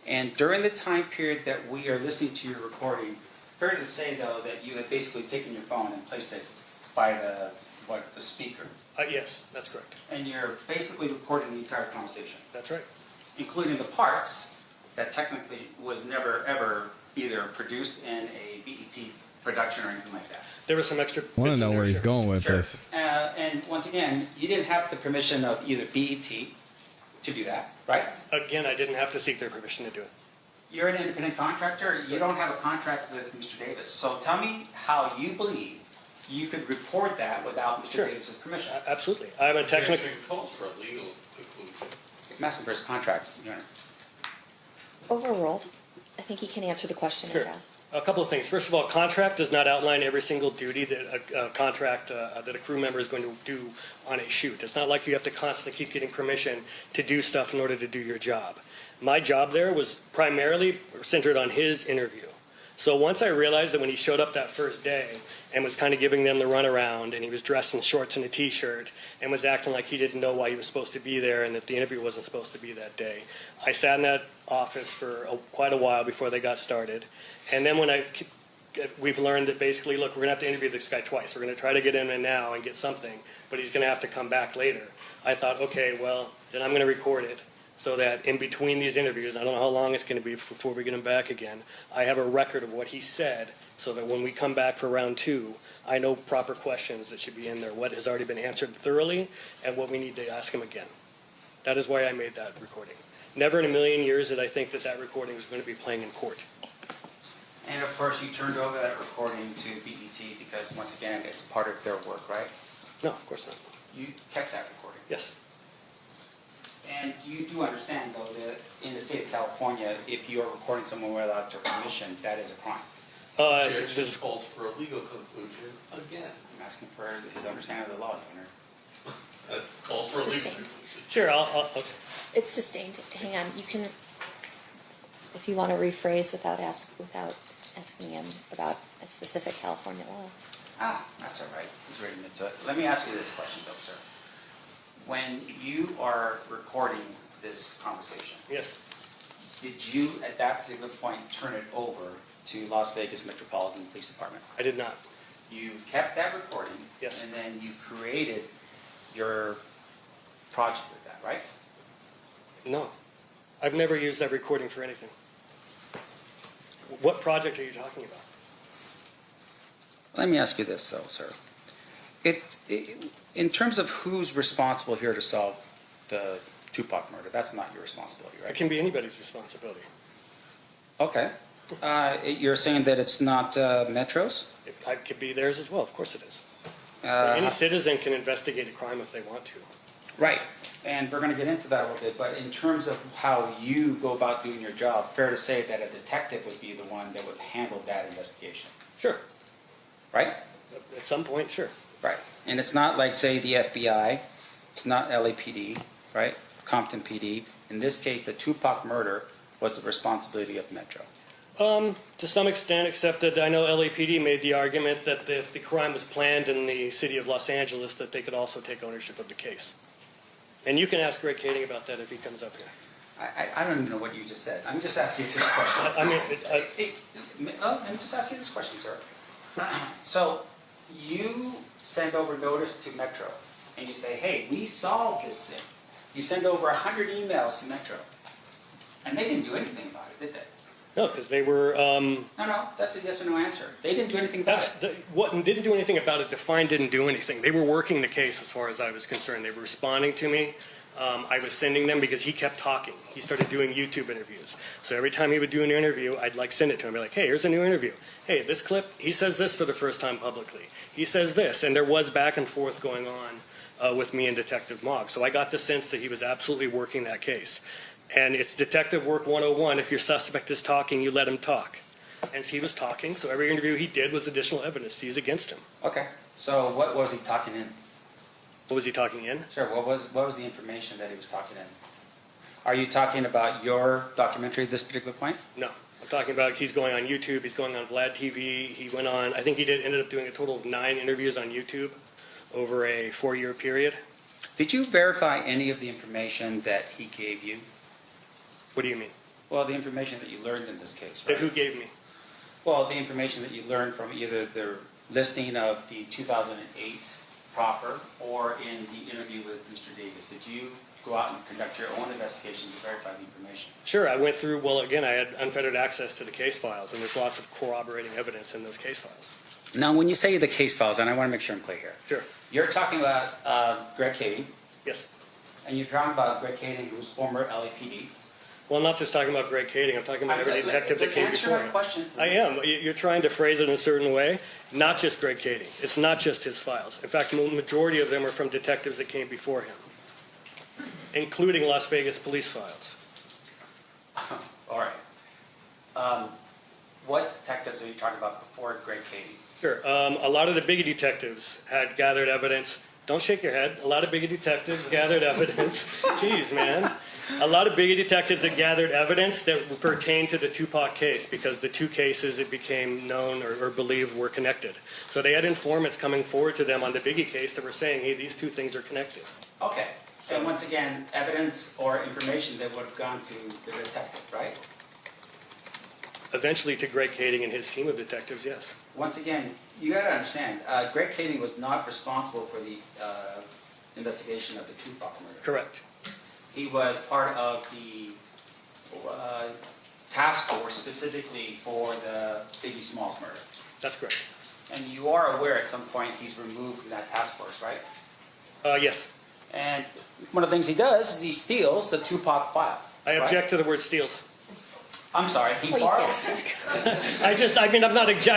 C: and during the time period that we are listening to your recording, fair to say though that you have basically taken your phone and placed it by the speaker.
I: Yes, that's correct.
C: And you're basically recording the entire conversation.
I: That's right.
C: Including the parts that technically was never ever either produced in a BET production or anything like that.
I: There was some extra.
A: I want to know where he's going with this.
C: And once again, you didn't have the permission of either BET to do that, right?
I: Again, I didn't have to seek their permission to do it.
C: You're an independent contractor. You don't have a contract with Mr. Davis. So tell me how you believe you could report that without Mr. Davis's permission.
I: Absolutely. I'm a technical.
F: It calls for a legal conclusion.
C: I'm asking for his contract, Your Honor.
E: Overruled. I think he can answer the question as asked.
I: A couple of things. First of all, contract does not outline every single duty that that a crew member is going to do on a shoot. It's not like you have to constantly keep getting permission to do stuff in order to do your job. My job there was primarily centered on his interview. So once I realized that when he showed up that first day and was kind of giving them the runaround, and he was dressed in shorts and a t-shirt and was acting like he didn't know why he was supposed to be there and that the interview wasn't supposed to be that day, I sat in that office for quite a while before they got started. And then when we've learned that basically, look, we're going to have to interview this guy twice. We're going to try to get him in now and get something, but he's going to have to come back later. I thought, okay, well, then I'm going to record it so that in between these interviews, I don't know how long it's going to be before we get him back again, I have a record of what he said so that when we come back for round 2, I know proper questions that should be in there, what has already been answered thoroughly, and what we need to ask him again. That is why I made that recording. Never in a million years did I think that recording was going to be playing in court.
C: And of course, you turned over that recording to BET because, once again, it's part of their work, right?
I: No, of course not.
C: You kept that recording?
I: Yes.
C: And you do understand, though, that in the state of California, if you are recording someone without their permission, that is a crime.
F: This calls for a legal conclusion again.
C: I'm asking for his understanding of the laws, Your Honor.
F: Calls for a legal conclusion.
I: Sure, I'll
E: It's sustained. Hang on. You can, if you want to rephrase without asking him about a specific California law.
C: That's all right. He's ready to admit to it. Let me ask you this question, though, sir. When you are recording this conversation,
I: yes,
C: did you, at that particular point, turn it over to Las Vegas Metropolitan Police Department?
I: I did not.
C: You kept that recording,
I: yes,
C: and then you created your project with that, right?
I: No. I've never used that recording for anything. What project are you talking about?
C: Let me ask you this, though, sir. In terms of who's responsible here to solve the Tupac murder. That's not your responsibility, right?
I: It can be anybody's responsibility.
C: Okay. You're saying that it's not Metro's?
I: It could be theirs as well. Of course it is.
C: Uh,
I: Any citizen can investigate a crime if they want to.
C: Right. And we're going to get into that a little bit, but in terms of how you go about doing your job, fair to say that a detective would be the one that would handle that investigation.
I: Sure.
C: Right?
I: At some point, sure.
C: Right. And it's not like, say, the FBI, it's not LAPD, right? Compton PD. In this case, the Tupac murder was the responsibility of Metro.
I: To some extent, except that I know LAPD made the argument that if the crime was planned in the city of Los Angeles, that they could also take ownership of the case. And you can ask Greg Kading about that if he comes up here.
C: I don't even know what you just said. I'm just asking you this question. Let me just ask you this question, sir. So you send over notice to Metro, and you say, hey, we solved this thing. You send over 100 emails to Metro. And they didn't do anything about it, did they?
I: No, because they were...
C: No, that's a yes or no answer. They didn't do anything about it.
I: What didn't do anything about it, Define didn't do anything. They were working the case as far as I was concerned. They were responding to me. I was sending them because he kept talking. He started doing YouTube interviews. So every time he would do an interview, I'd send it to him. I'd be like, hey, here's a new interview. Hey, this clip, he says this for the first time publicly. He says this. And there was back and forth going on with me and Detective Mogg. So I got the sense that he was absolutely working that case. And it's Detective Work 101. If your suspect is talking, you let him talk. And he was talking, so every interview he did was additional evidence to use against him.
C: Okay. So what was he talking in?
I: What was he talking in?
C: Sure. What was the information that he was talking in? Are you talking about your documentary at this particular point?
I: No. I'm talking about he's going on YouTube. He's going on Vlad TV. He went on, I think he ended up doing a total of 9 interviews on YouTube over a 4-year period.
C: Did you verify any of the information that he gave you?
I: What do you mean?
C: Well, the information that you learned in this case, right?
I: Who gave me?
C: Well, the information that you learned from either the listing of the 2008 proper or in the interview with Mr. Davis. Did you go out and conduct your own investigation to verify the information?
I: Sure. I went through, well, again, I had unfettered access to the case files, and there's lots of corroborating evidence in those case files.
C: Now, when you say the case files, and I want to make sure I'm clear here.
I: Sure.
C: You're talking about Greg Kading.
I: Yes.
C: And you're talking about Greg Kading, who's former LAPD.
I: Well, I'm not just talking about Greg Kading. I'm talking about every detective that came before him.
C: Answer my question, please.
I: I am. You're trying to phrase it in a certain way. Not just Greg Kading. It's not just his files. In fact, the majority of them are from detectives that came before him, including Las Vegas police files.
C: All right. What detectives are you talking about before Greg Kading?
I: Sure. A lot of the biggie detectives had gathered evidence. Don't shake your head. A lot of biggie detectives gathered evidence. Jeez, man. A lot of biggie detectives that gathered evidence that pertained to the Tupac case because the two cases it became known or believed were connected. So they had informants coming forward to them on the biggie case that were saying, hey, these two things are connected.
C: Okay. So once again, evidence or information that would have gone to the detective, right?
I: Eventually to Greg Kading and his team of detectives, yes.
C: Once again, you got to understand, Greg Kading was not responsible for the investigation of the Tupac murder.
I: Correct.
C: He was part of the task force specifically for the Biggie Smalls murder.
I: That's correct.
C: And you are aware at some point he's removed from that task force, right?
I: Yes.
C: And one of the things he does is he steals the Tupac file.
I: I object to the word steals.
C: I'm sorry, he borrowed.
I: I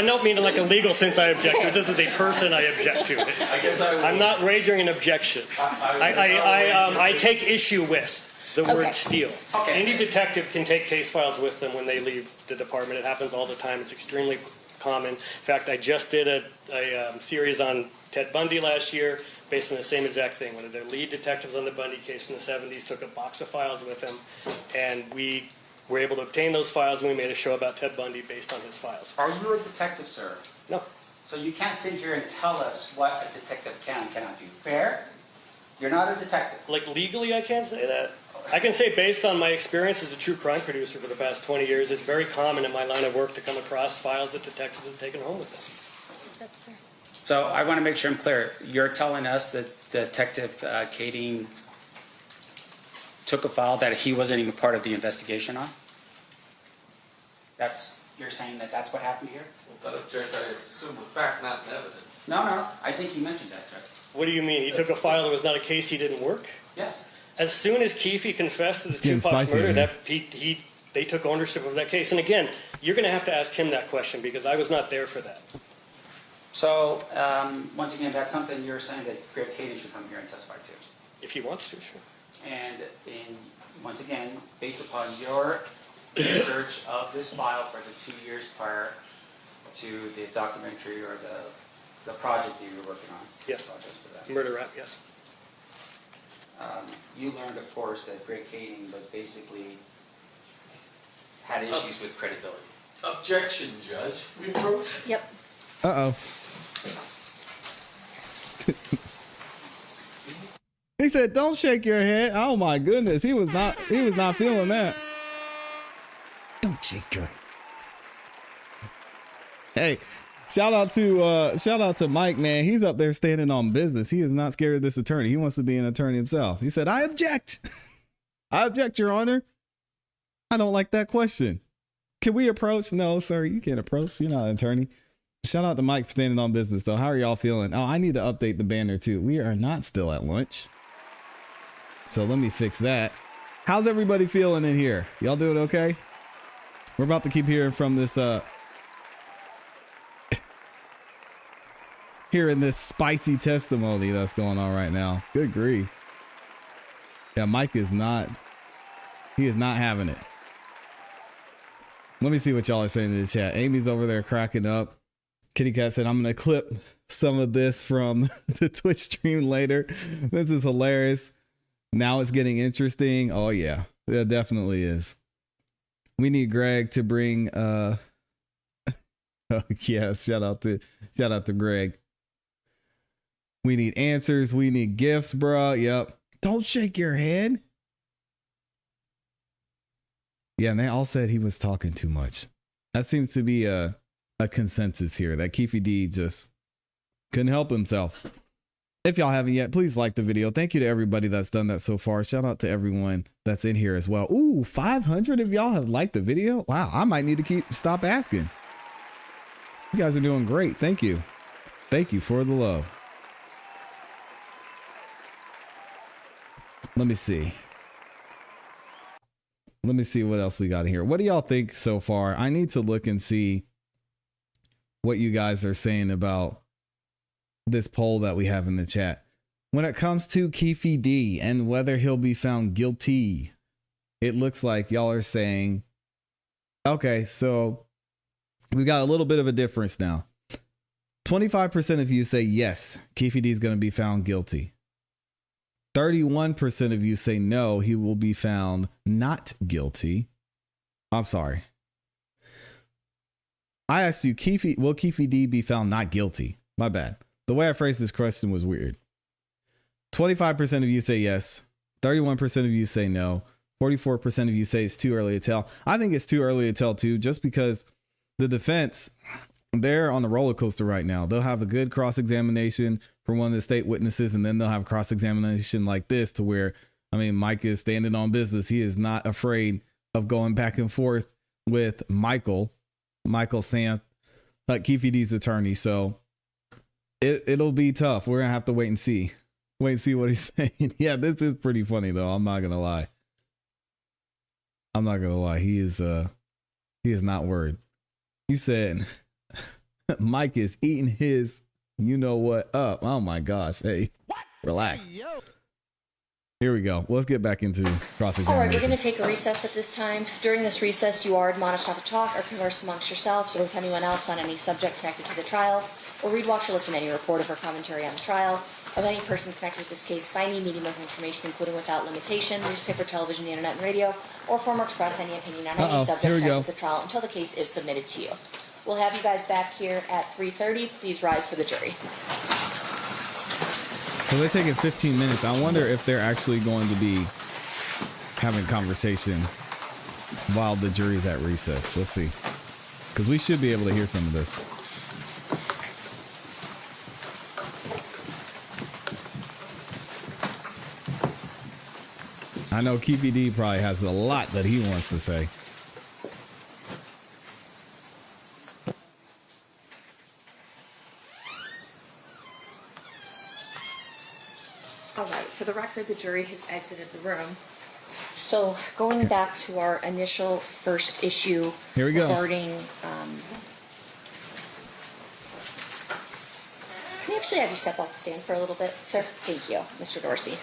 I: don't mean in like a legal sense I object to it. This is a person I object to it. I'm not wagering an objection. I take issue with the word steal.
C: Okay.
I: Any detective can take case files with them when they leave the department. It happens all the time. It's extremely common. In fact, I just did a series on Ted Bundy last year based on the same exact thing. One of their lead detectives on the Bundy case in the 70s took a box of files with him, and we were able to obtain those files, and we made a show about Ted Bundy based on his files.
C: Are you a detective, sir?
I: No.
C: So you can't sit here and tell us what a detective can and cannot do. Fair? You're not a detective.
I: Like legally, I can't say that. I can say based on my experience as a true crime producer for the past 20 years, it's very common in my line of work to come across files that detectives have taken home with them.
E: That's fair.
C: So I want to make sure I'm clear. You're telling us that Detective Kading took a file that he wasn't even part of the investigation on? You're saying that that's what happened here?
F: Well, Judge, I assume the fact, not evidence.
C: No, I think he mentioned that, Judge.
I: What do you mean? He took a file that was not a case he didn't work?
C: Yes.
I: As soon as Keffe confessed to the
A: It's getting
I: Tupac's
A: spicy
I: murder,
A: in
I: that they took ownership of that case. And again, you're going to have to ask him that question because I was not there for that.
C: So, once again, that's something you're saying that Greg Kading should come here and testify to.
I: If he wants to, sure.
C: And once again, based upon your research of this file for the 2 years prior to the documentary or the project that you were working on.
I: Yes.
C: Apologize for that.
I: Murder rap, yes.
C: You learned, of course, that Greg Kading was basically had issues with credibility.
F: Objection, Judge. Reproach.
E: Yep.
A: Uh-oh. He said, "Don't shake your head." Oh my goodness, he was not feeling that. Don't shake your head. Hey, shout out to Mike, man. He's up there standing on business. He is not scared of this attorney. He wants to be an attorney himself. He said, "I object." I object, Your Honor. I don't like that question. Can we approach? No, sir, you can't approach. You're not an attorney. Shout out to Mike for standing on business, though. How are y'all feeling? Oh, I need to update the banner, too. We are not still at lunch. So let me fix that. How's everybody feeling in here? Y'all doing okay? We're about to keep hearing from this, hearing this spicy testimony that's going on right now. Good grief. Yeah, Mike is not, he is not having it. Let me see what y'all are saying in the chat. Amy's over there cracking up. Kitty Cat said, "I'm going to clip some of this from the Twitch stream later." This is hilarious. Now it's getting interesting. Oh yeah, it definitely is. We need Greg to bring, oh yeah, shout out to Greg. We need answers. We need gifts, bro. Yep. Don't shake your head. Yeah, and they all said he was talking too much. That seems to be a consensus here that Keffe D just couldn't help himself. If y'all haven't yet, please like the video. Thank you to everybody that's done that so far. Shout out to everyone that's in here as well. Ooh, 500 of y'all have liked the video. Wow, I might need to stop asking. You guys are doing great. Thank you. Thank you for the love. Let me see. Let me see what else we got here. What do y'all think so far? I need to look and see what you guys are saying about this poll that we have in the chat. When it comes to Keffe D and whether he'll be found guilty, it looks like y'all are saying, okay, so we got a little bit of a difference now. 25% of you say yes, Keffe D is going to be found guilty. 31% of you say no, he will be found not guilty. I'm sorry. I asked you, will Keffe D be found not guilty? My bad. The way I phrased this question was weird. 25% of you say yes. 31% of you say no. 44% of you say it's too early to tell. I think it's too early to tell too, just because the defense, they're on the roller coaster right now. They'll have a good cross-examination for one of the state witnesses, and then they'll have cross-examination like this to where, I mean, Mike is standing on business. He is not afraid of going back and forth with Michael Sam, like Keffe D's attorney. So it'll be tough. We're gonna have to wait and see what he's saying. Yeah, this is pretty funny though. I'm not gonna lie. He is not worried. You said Mike is eating his, you know what, up. Oh my gosh. Hey, relax. Here we go. Let's get back into cross-examination.
E: All right, we're going to take a recess at this time. During this recess, you are admonished not to talk or converse amongst yourselves or with anyone else on any subject connected to the trial, or read, watch, or listen to any report of or commentary on the trial of any person connected with this case by any medium of information, including without limitation, newspaper, television, the internet, and radio, or form or express any opinion on any subject connected with the trial until the case is submitted to you. We'll have you guys back here at 3:30. Please rise for the jury.
A: So they're taking 15 minutes. I wonder if they're actually going to be having conversation while the jury's at recess. Let's see. Because we should be able to hear some of this. I know Keffe D probably has a lot that he wants to say.
E: All right, for the record, the jury has exited the room. So going back to our initial first issue
A: Here we go.
E: regarding, can we actually have you step off the stand for a little bit, sir? Thank you, Mr. Dorsey.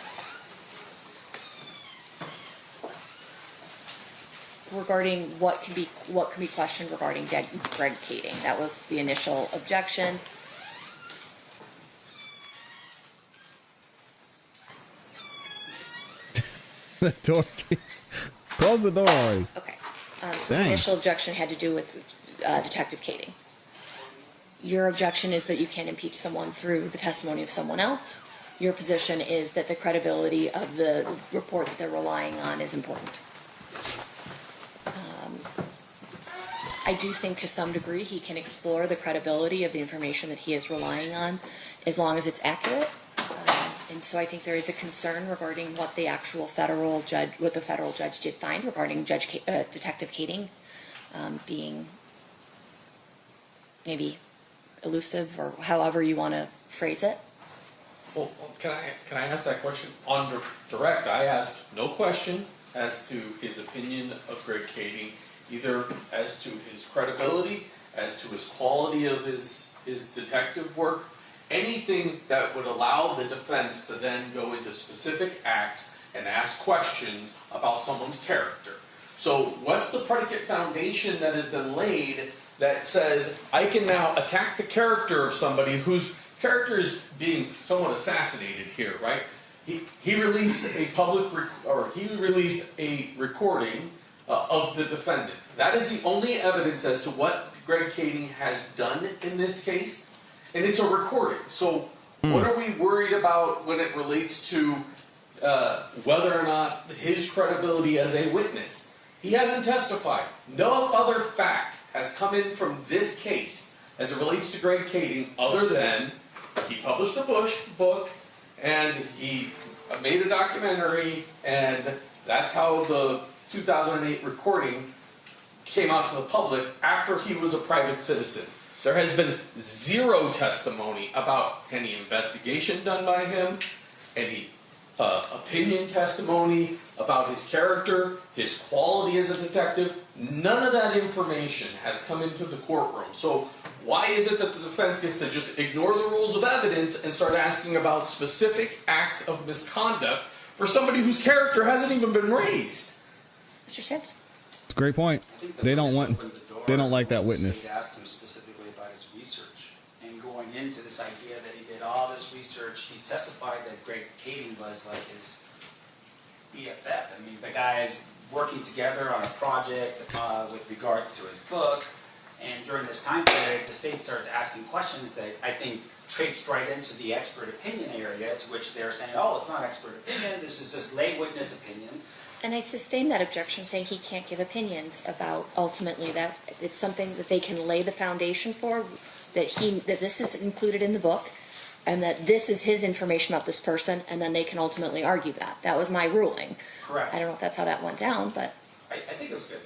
E: Regarding what can be questioned regarding Greg Kading. That was the initial objection.
A: The door. Close the door already.
E: Okay. So the
A: Dang.
E: initial objection had to do with Detective Kading. Your objection is that you can't impeach someone through the testimony of someone else. Your position is that the credibility of the report that they're relying on is important. I do think to some degree he can explore the credibility of the information that he is relying on as long as it's accurate. And so I think there is a concern regarding what the actual federal judge did find regarding Detective Kading being maybe elusive or however you want to phrase it.
F: Well, can I ask that question on direct? I asked no question as to his opinion of Greg Kading, either as to his credibility, as to his quality of his detective work, anything that would allow the defense to then go into specific acts and ask questions about someone's character. So what's the predicate foundation that has been laid that says I can now attack the character of somebody whose character is being somewhat assassinated here, right? He released a released a recording of the defendant. That is the only evidence as to what Greg Kading has done in this case, and it's a recording. So what are we worried about when it relates to whether or not his credibility as a witness? He hasn't testified. No other fact has come in from this case as it relates to Greg Kading other than he published a book and he made a documentary, and that's how the 2008 recording came out to the public after he was a private citizen. There has been zero testimony about any investigation done by him, any opinion testimony about his character, his quality as a detective. None of that information has come into the courtroom. So why is it that the defense gets to just ignore the rules of evidence and start asking about specific acts of misconduct for somebody whose character hasn't even been raised?
E: Mr. Sims?
A: It's a great point. They don't like that witness.
C: They asked him specifically about his research, and going into this idea that he did all this research, he's testified that Greg Kading was like his BFF. I mean, the guys working together on a project with regards to his book, and during this time period, the state starts asking questions that I think traipsed right into the expert opinion area, to which they're saying, oh, it's not expert opinion, this is just lay witness opinion.
E: And I sustain that objection, saying he can't give opinions about ultimately that it's something that they can lay the foundation for, that this is included in the book, and that this is his information about this person, and then they can ultimately argue that. That was my ruling.
C: Correct.
E: I don't know if that's how that went down, but
C: I think it was good.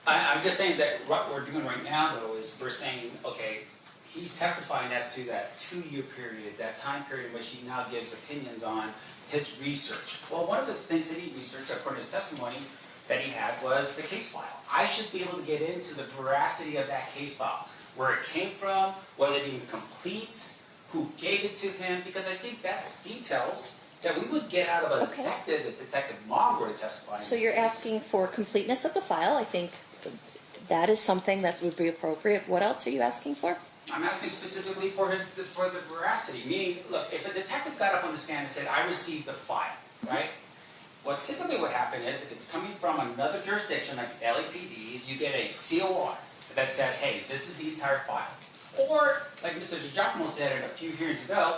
C: I'm just saying that what we're doing right now, though, is we're saying, okay, he's testifying as to that 2-year period, that time period in which he now gives opinions on his research. Well, one of the things that he researched, according to his testimony, that he had was the case file. I should be able to get into the veracity of that case file, where it came from, was it even complete, who gave it to him, because I think that's details that we would get out of a detective if Detective Mogg were to testify.
E: so you're asking for completeness of the file. I think that is something that would be appropriate. What else are you asking for?
C: I'm asking specifically for the veracity. Meaning, look, if a detective got up on the stand and said, I received the file, right? What typically would happen is, if it's coming from another jurisdiction like LAPD, you get a COR that says, hey, this is the entire file. Or, like Mr. DiGiacomo said in a few hearings ago,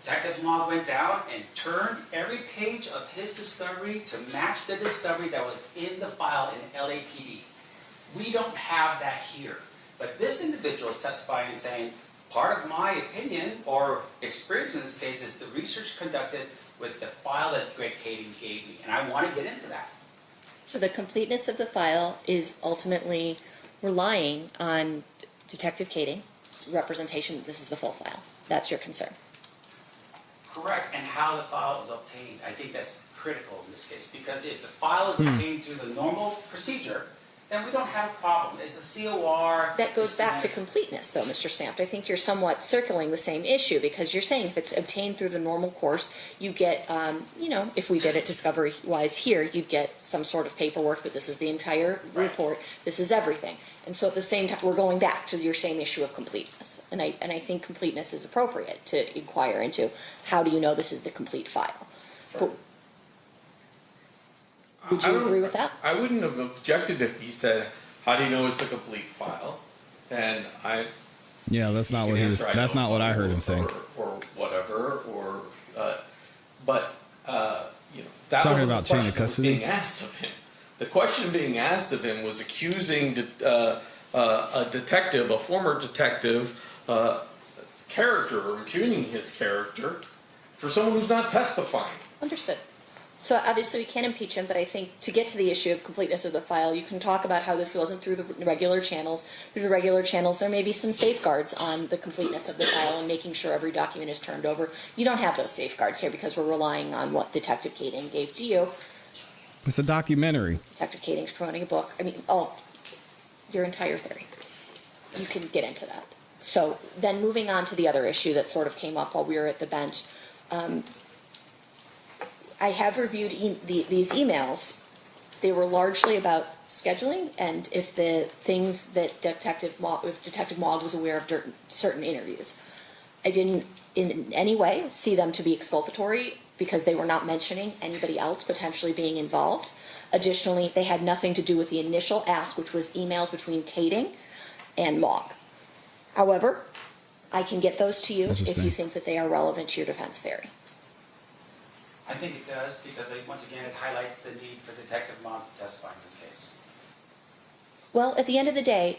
C: Detective Mogg went down and turned every page of his discovery to match the discovery that was in the file in LAPD. We don't have that here. But this individual is testifying and saying, part of my opinion or experience in this case is the research conducted with the file that Greg Kading gave me. And I want to get into that.
E: So the completeness of the file is ultimately relying on Detective Kading's representation that this is the full file. That's your concern.
C: Correct, and how the file is obtained. I think that's critical in this case, because if the file is
A: Hmm.
C: obtained through the normal procedure, then we don't have a problem. It's a COR.
E: That goes back to completeness, though, Mr. Sampt. I think you're somewhat circling the same issue, because you're saying if it's obtained through the normal course, you get, if we did it discovery-wise here, you'd get some sort of paperwork that this is the entire report, this is everything. And so at the same time, we're going back to your same issue of completeness. And I think completeness is appropriate to inquire into. How do you know this is the complete file? But would you agree with that?
F: I wouldn't have objected if he said, "How do you know it's the complete file?" And
A: Yeah, that's not what he was. That's not what I heard him saying.
F: or whatever, or but that
A: Talking
F: wasn't
A: about
F: the
A: chain
F: question
A: of
F: that was
A: custody?
F: being asked of him. The question being asked of him was accusing a detective, a former detective, character, or impugning his character for someone who's not testifying.
E: Understood. So obviously we can't impeach him, but I think to get to the issue of completeness of the file, you can talk about how this wasn't through the regular channels. Through the regular channels, there may be some safeguards on the completeness of the file and making sure every document is turned over. You don't have those safeguards here because we're relying on what Detective Kading gave to you.
A: It's a documentary.
E: Detective Kading's promoting a book. I mean, your entire theory. You can get into that. So then moving on to the other issue that sort of came up while we were at the bench. I have reviewed these emails. They were largely about scheduling and if the things that Detective Mogg was aware of during certain interviews. I didn't in any way see them to be exculpatory because they were not mentioning anybody else potentially being involved. Additionally, they had nothing to do with the initial ask, which was emails between Kading and Mogg. However, I can get those to you if you think that they are relevant to your defense theory.
C: I think it does, because once again, it highlights the need for Detective Mogg to testify in this case.
E: Well, at the end of the day,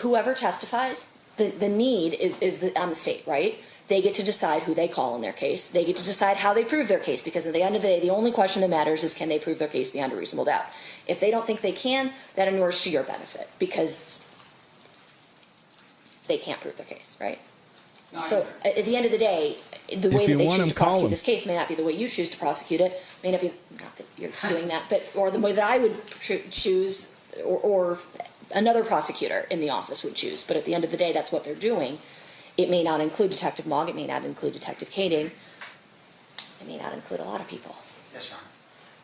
E: whoever testifies, the need is on the state, right? They get to decide who they call in their case. They get to decide how they prove their case, because at the end of the day, the only question that matters is can they prove their case beyond a reasonable doubt. If they don't think they can, that inures to your benefit, because they can't prove their case, right?
C: No,
E: So at the end of the day, the way that they choose to prosecute this
A: him.
E: case may not be the way you choose to prosecute it, may not be, not that you're doing that, but, or the way that I would choose, or another prosecutor in the office would choose. But at the end of the day, that's what they're doing. It may not include Detective Mogg, it may not include Detective Kading, it may not include a lot of people.
C: Yes, Your Honor.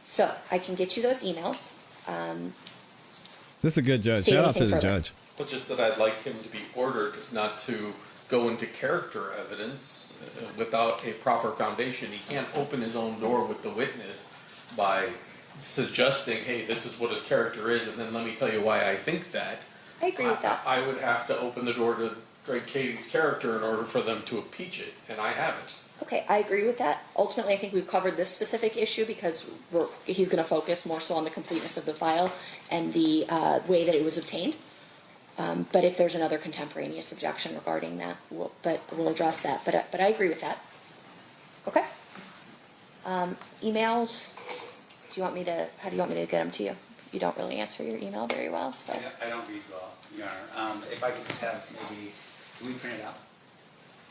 E: So I can get you those emails.
A: This is a good judge.
E: See
A: Shout out
E: anything
A: to the
E: further?
A: judge.
F: Well, just that I'd like him to be ordered not to go into character evidence without a proper foundation. He can't open his own door with the witness by suggesting, hey, this is what his character is, and then let me tell you why I think that.
E: I agree with that.
F: I would have to open the door to Greg Kading's character in order for them to impeach it, and I haven't.
E: Okay, I agree with that. Ultimately, I think we've covered this specific issue because he's going to focus more so on the completeness of the file and the way that it was obtained. But if there's another contemporaneous objection regarding that, we'll address that. But I agree with that. Okay. Emails. How do you want me to get them to you? You don't really answer your email very well, so.
C: I don't read well, Your Honor. If I could just have maybe, can we print it out?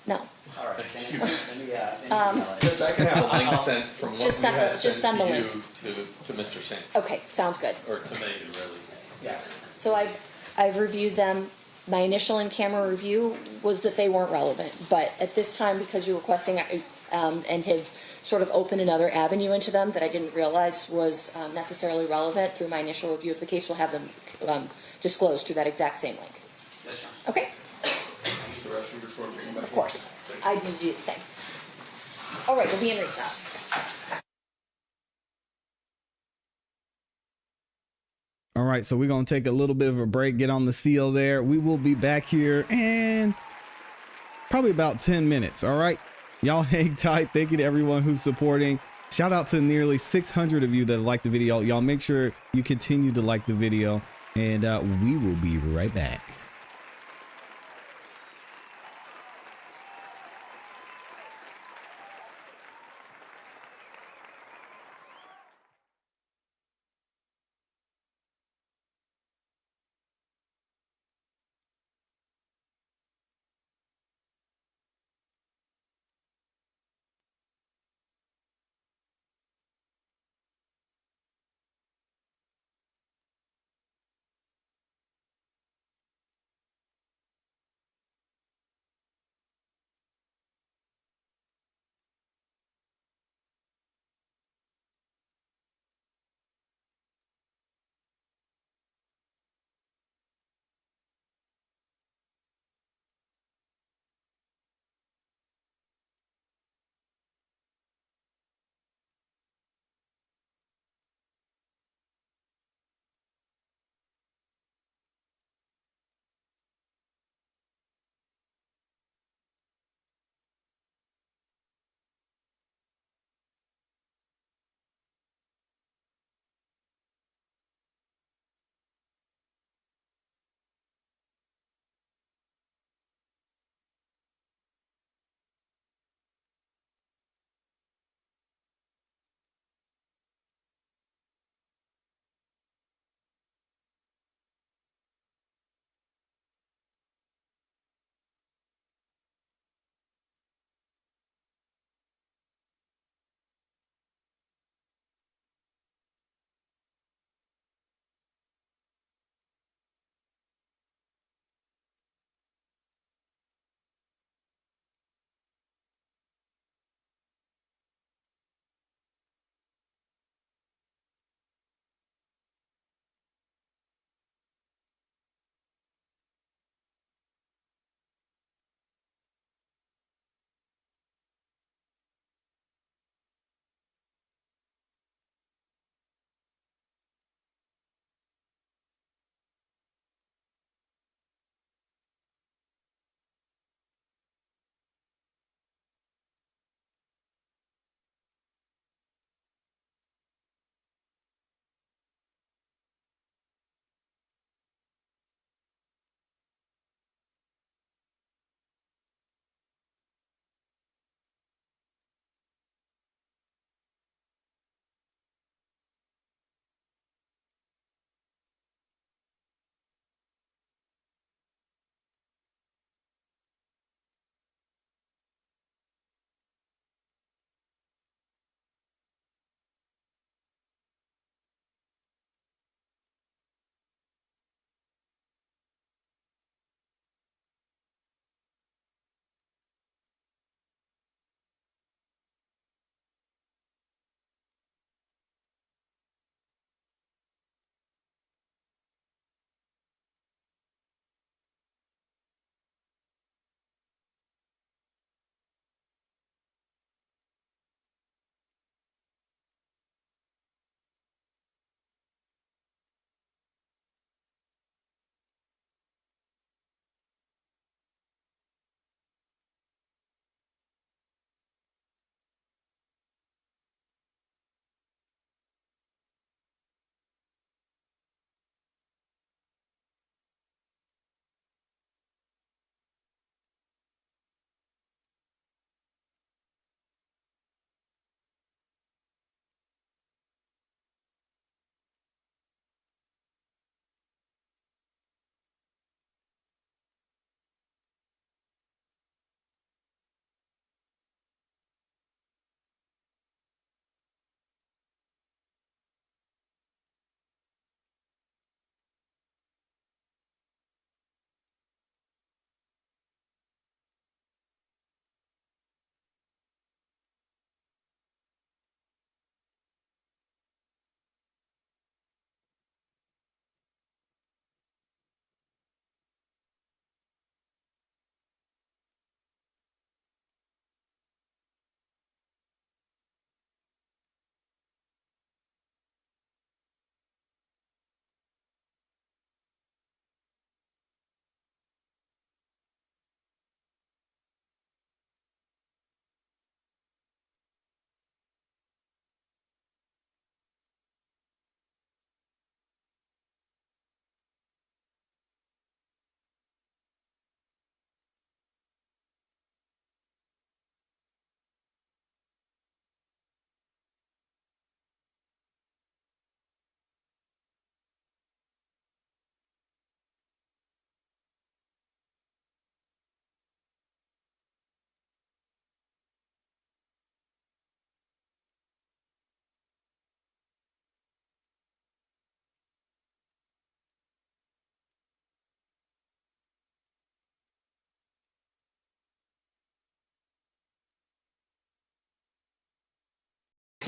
E: No.
C: All right.
F: Excuse
C: Then
F: me.
C: email it.
F: I can have a link sent from what we had
E: just
F: sent
E: send the
F: to you
E: link.
F: to Mr. Saint.
E: Okay, sounds good.
F: Or to Megan, really.
C: Yeah.
E: So I've reviewed them. My initial in-camera review was that they weren't relevant, but at this time, because you're requesting and have sort of opened another avenue into them that I didn't realize was necessarily relevant through my initial review of the case, we'll have them disclosed through that exact same link.
C: Yes, Your Honor.
E: Okay?
F: Use the restroom before we come back.
E: Of course. I need to do the same. All right, we'll be in recess.
A: All right, so we're going to take a little bit of a break, get on the seal there. We will be back here in probably about 10 minutes. All right, y'all hang tight. Thank you to everyone who's supporting. Shout out to nearly 600 of you that like the video. Y'all make sure you continue to like the video, and we will be right back.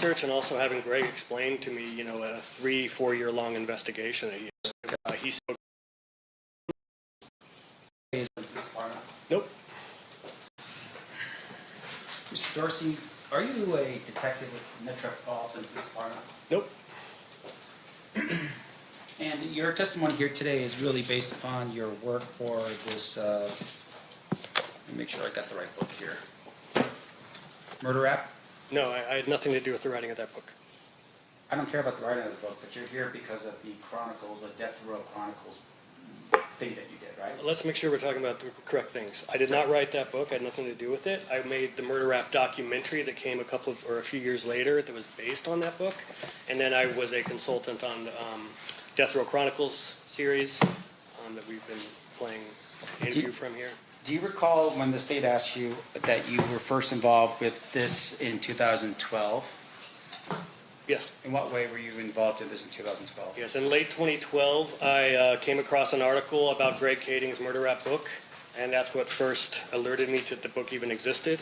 I: research and also having Greg explain to me, a 3-4 year long investigation that he spoke. Nope.
C: Mr. Dorsey, are you a detective with Metropolitan Police Department?
I: Nope.
C: And your testimony here today is really based upon your work for this, let me make sure I got the right book here. Murder Rap?
I: No, I had nothing to do with the writing of that book.
C: I don't care about the writing of the book, but you're here because of the Chronicles, the Death Row Chronicles thing that you did, right?
I: Let's make sure we're talking about the correct things. I did not write that book. I had nothing to do with it. I made the Murder Rap documentary that came a few years later that was based on that book. And then I was a consultant on the Death Row Chronicles series that we've been playing interview from here.
C: Do you recall when the state asked you that you were first involved with this in 2012?
I: Yes.
C: In what way were you involved in this in 2012?
I: Yes, in late 2012, I came across an article about Greg Kading's Murder Rap book, and that's what first alerted me to the book even existed.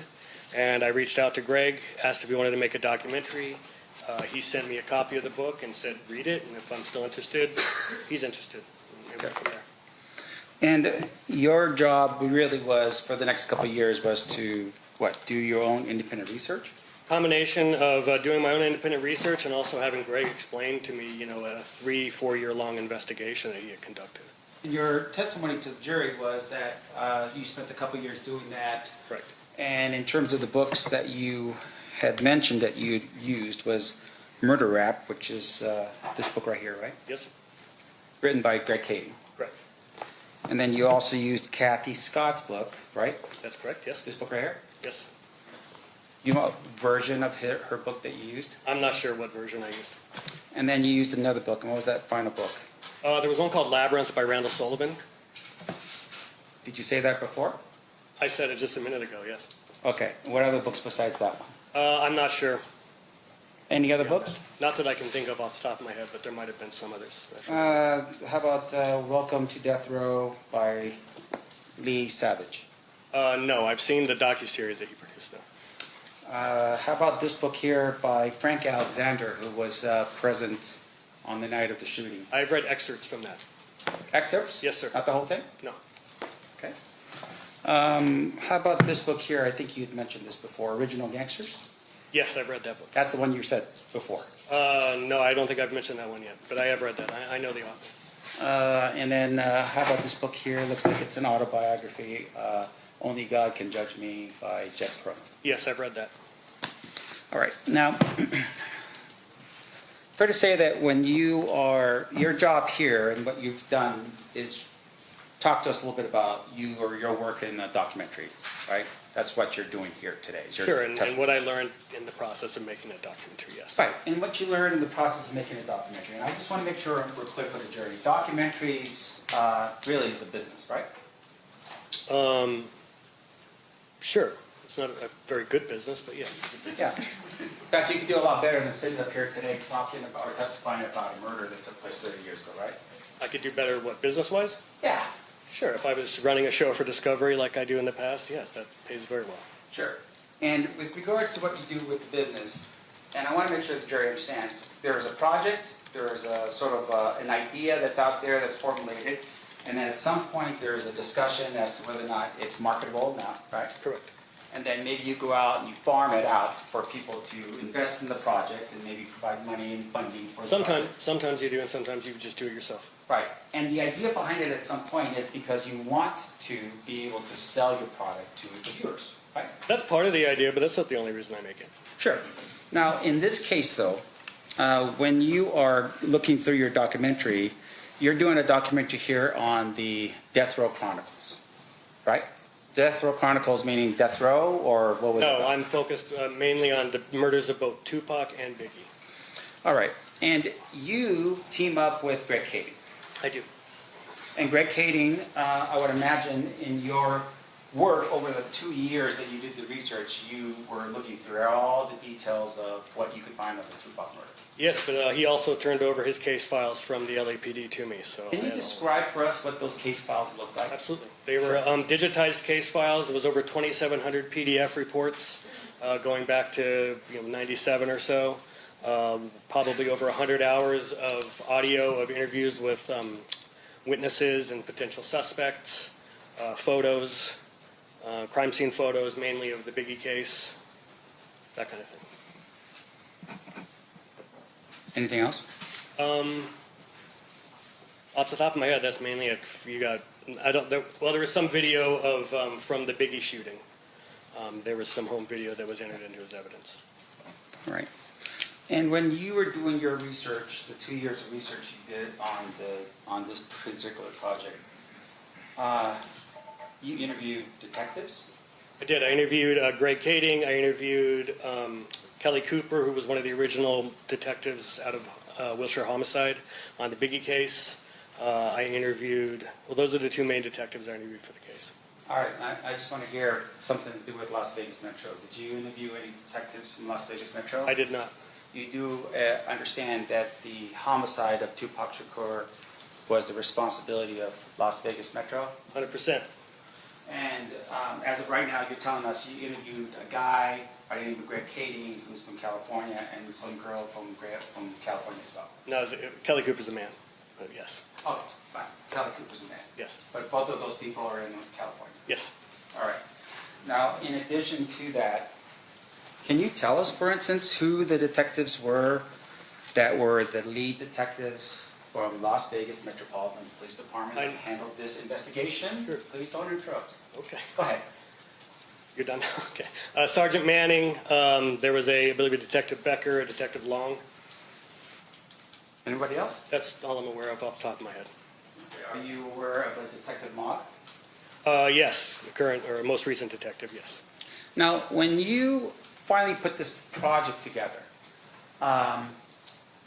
I: And I reached out to Greg, asked if he wanted to make a documentary. He sent me a copy of the book and said, read it, and if I'm still interested, he's interested. And we went from there.
C: And your job really was, for the next couple of years, was to, do your own independent research?
I: Combination of doing my own independent research and also having Greg explain to me, a 3-4 year long investigation that he had conducted.
C: Your testimony to the jury was that you spent a couple of years doing that.
I: Correct.
C: And in terms of the books that you had mentioned that you used was Murder Rap, which is this book right here, right?
I: Yes.
C: Written by Greg Kading.
I: Correct.
C: And then you also used Kathy Scott's book, right?
I: That's correct, yes.
C: This book right here?
I: Yes.
C: You know what version of her book that you used?
I: I'm not sure what version I used.
C: And then you used another book. And what was that final book?
I: There was one called Labyrinth by Randall Sullivan.
C: Did you say that before?
I: I said it just a minute ago, yes.
C: Okay. What other books besides that one?
I: I'm not sure.
C: Any other books?
I: Not that I can think of off the top of my head, but there might have been some others.
C: How about Welcome to Death Row by Lee Savage?
I: No, I've seen the docuseries that he produced, though.
C: How about this book here by Frank Alexander, who was present on the night of the shooting?
I: I've read excerpts from that.
C: Excerpts?
I: Yes, sir.
C: Not the whole thing?
I: No.
C: Okay. How about this book here? I think you'd mentioned this before, Original Gangsters?
I: Yes, I've read that book.
C: That's the one you said before.
I: No, I don't think I've mentioned that one yet, but I have read that. I know the author.
C: And then how about this book here? Looks like it's an autobiography, Only God Can Judge Me by Jeff Crow.
I: Yes, I've read that.
C: All right. Now, fair to say that when your job here and what you've done is talk to us a little bit about you or your work in a documentary, right? That's what you're doing here today.
I: Sure, and what I learned in the process of making a documentary, yes.
C: Right, and what you learned in the process of making a documentary. And I just want to make sure we're clear for the jury. Documentaries really is a business, right?
I: Sure. It's not a very good business, but yeah.
C: Yeah. In fact, you could do a lot better than sitting up here today talking about or testifying about a murder that took place 30 years ago, right?
I: I could do better, what, business-wise?
C: Yeah.
I: Sure. If I was running a show for Discovery like I do in the past, yes, that pays very well.
C: Sure. And with regards to what you do with the business, and I want to make sure the jury understands, there is a project, there is a sort of an idea that's out there that's formulated, and then at some point there is a discussion as to whether or not it's marketable now, right?
I: Correct.
C: And then maybe you go out and you farm it out for people to invest in the project and maybe provide money and funding for the project.
I: Sometimes you do, and sometimes you just do it yourself.
C: Right. And the idea behind it at some point is because you want to be able to sell your product to the viewers, right?
I: That's part of the idea, but that's not the only reason I make it.
C: Sure. Now, in this case, though, when you are looking through your documentary, you're doing a documentary here on the Death Row Chronicles, right? Death Row Chronicles meaning death row, or what was it?
I: No, I'm focused mainly on the murders of both Tupac and Biggie.
C: All right. And you team up with Greg Kading.
I: I do.
C: And Greg Kading, I would imagine in your work over the 2 years that you did the research, you were looking through all the details of what you could find on the Tupac murder.
I: Yes, but he also turned over his case files from the LAPD to me. So
C: can you describe for us what those case files look like?
I: Absolutely. They were digitized case files. It was over 2,700 PDF reports going back to 97 or so. probably over 100 hours of audio of interviews with witnesses and potential suspects, photos, crime scene photos, mainly of the Biggie case, that kind of thing.
C: Anything else?
I: Off the top of my head, that's mainly it. You got, there was some video of from the Biggie shooting. There was some home video that was entered into as evidence.
C: All right. And when you were doing your research, the 2 years of research you did on this particular project, you interviewed detectives?
I: I did. I interviewed Greg Kading. I interviewed Kelly Cooper, who was one of the original detectives out of Wilshire Homicide on the Biggie case. I interviewed, well, those are the two main detectives I interviewed for the case.
C: All right. I just want to hear something to do with Las Vegas Metro. Did you interview any detectives from Las Vegas Metro?
I: I did not.
C: You do understand that the homicide of Tupac Shakur was the responsibility of Las Vegas Metro?
I: 100%.
C: And as of right now, you're telling us you interviewed a guy by the name of Greg Kading, who's from California, and some girl from California as well.
I: No, Kelly Cooper's a man, but yes.
C: Oh, fine. Kelly Cooper's a man.
I: Yes.
C: But both of those people are in California.
I: Yes.
C: All right. Now, in addition to that, can you tell us, for instance, who the detectives were that were the lead detectives from Las Vegas Metropolitan Police Department that handled this investigation? Sure. Please don't interrupt.
I: Okay.
C: Go ahead.
I: You're done? Okay. Sergeant Manning, there was I believe a Detective Becker, a Detective Long.
C: Anybody else?
I: That's all I'm aware of off the top of my head.
C: Okay. Are you aware of a Detective Mott?
I: Yes, the current or most recent detective, yes.
C: Now, when you finally put this project together, I'm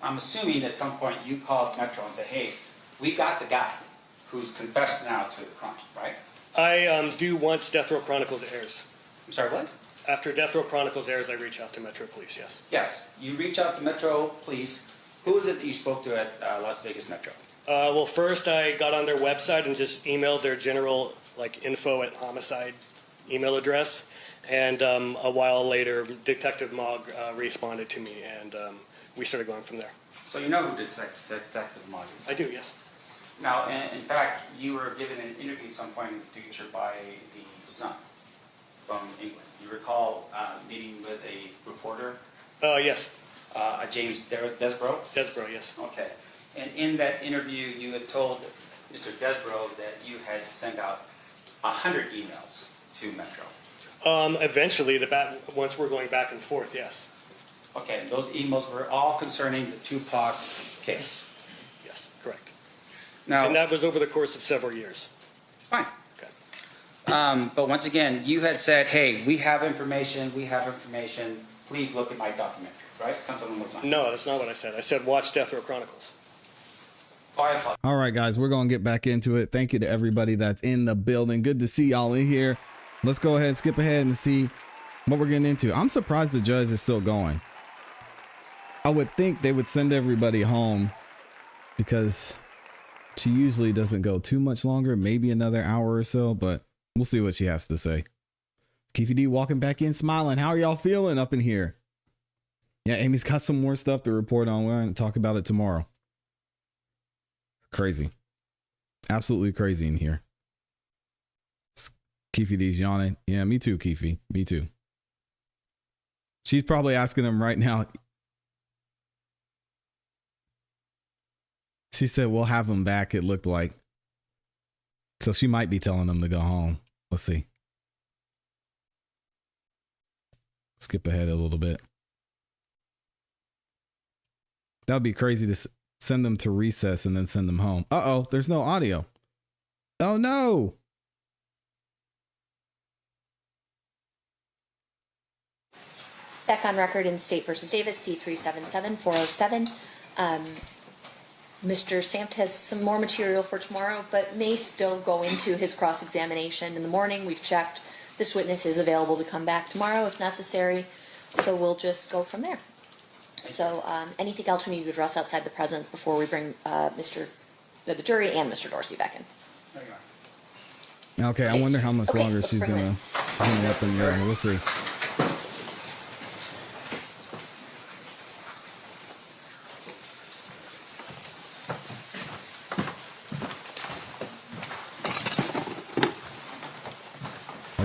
C: assuming at some point you called Metro and said, hey, we got the guy who's confessed now to the crime, right?
I: I do once Death Row Chronicles airs.
C: I'm sorry, what?
I: After Death Row Chronicles airs, I reach out to Metro Police, yes.
C: Yes, you reach out to Metro Police. Who was it that you spoke to at Las Vegas Metro?
I: Well, first I got on their website and just emailed their general info@homicide email address. And a while later, Detective Mogg responded to me, and we started going from there.
C: So you know who Detective Mogg is?
I: I do, yes.
C: Now, in fact, you were given an interview at some point in the future by the Sun from England. You recall meeting with a reporter?
I: Yes.
C: James Desborough?
I: Desborough, yes.
C: Okay. And in that interview, you had told Mr. Desborough that you had to send out 100 emails to Metro.
I: Eventually, once we're going back and forth, yes.
C: Okay, and those emails were all concerning the Tupac case.
I: Yes, correct.
C: Now,
I: and that was over the course of several years.
C: Fine.
I: Okay.
C: But once again, you had said, hey, we have information, please look at my documentary, right? Something along those lines.
I: No, that's not what I said. I said watch Death Row Chronicles.
A: All right, guys, we're going to get back into it. Thank you to everybody that's in the building. Good to see y'all in here. Let's go ahead and skip ahead and see what we're getting into. I'm surprised the judge is still going. I would think they would send everybody home because she usually doesn't go too much longer, maybe another hour or so, but we'll see what she has to say. Keffe D walking back in smiling. How are y'all feeling up in here? Yeah, Amy's got some more stuff to report on. We're going to talk about it tomorrow. Crazy. Absolutely crazy in here. Keffe D's yawning. Yeah, me too, Keffe. Me too. She's probably asking him right now. She said, we'll have him back, it looked like. So she might be telling him to go home. Let's see. Skip ahead a little bit. That would be crazy to send them to recess and then send them home. Uh-oh, there's no audio. Oh, no.
E: Back on record in State versus Davis, C377407. Mr. Samt has some more material for tomorrow, but may still go into his cross-examination in the morning. We've checked. This witness is available to come back tomorrow if necessary, so we'll just go from there. So anything else we need to address outside the presence before we bring the jury and Mr. Dorsey back in?
A: Okay, I wonder how much longer she's gonna let them go. We'll see.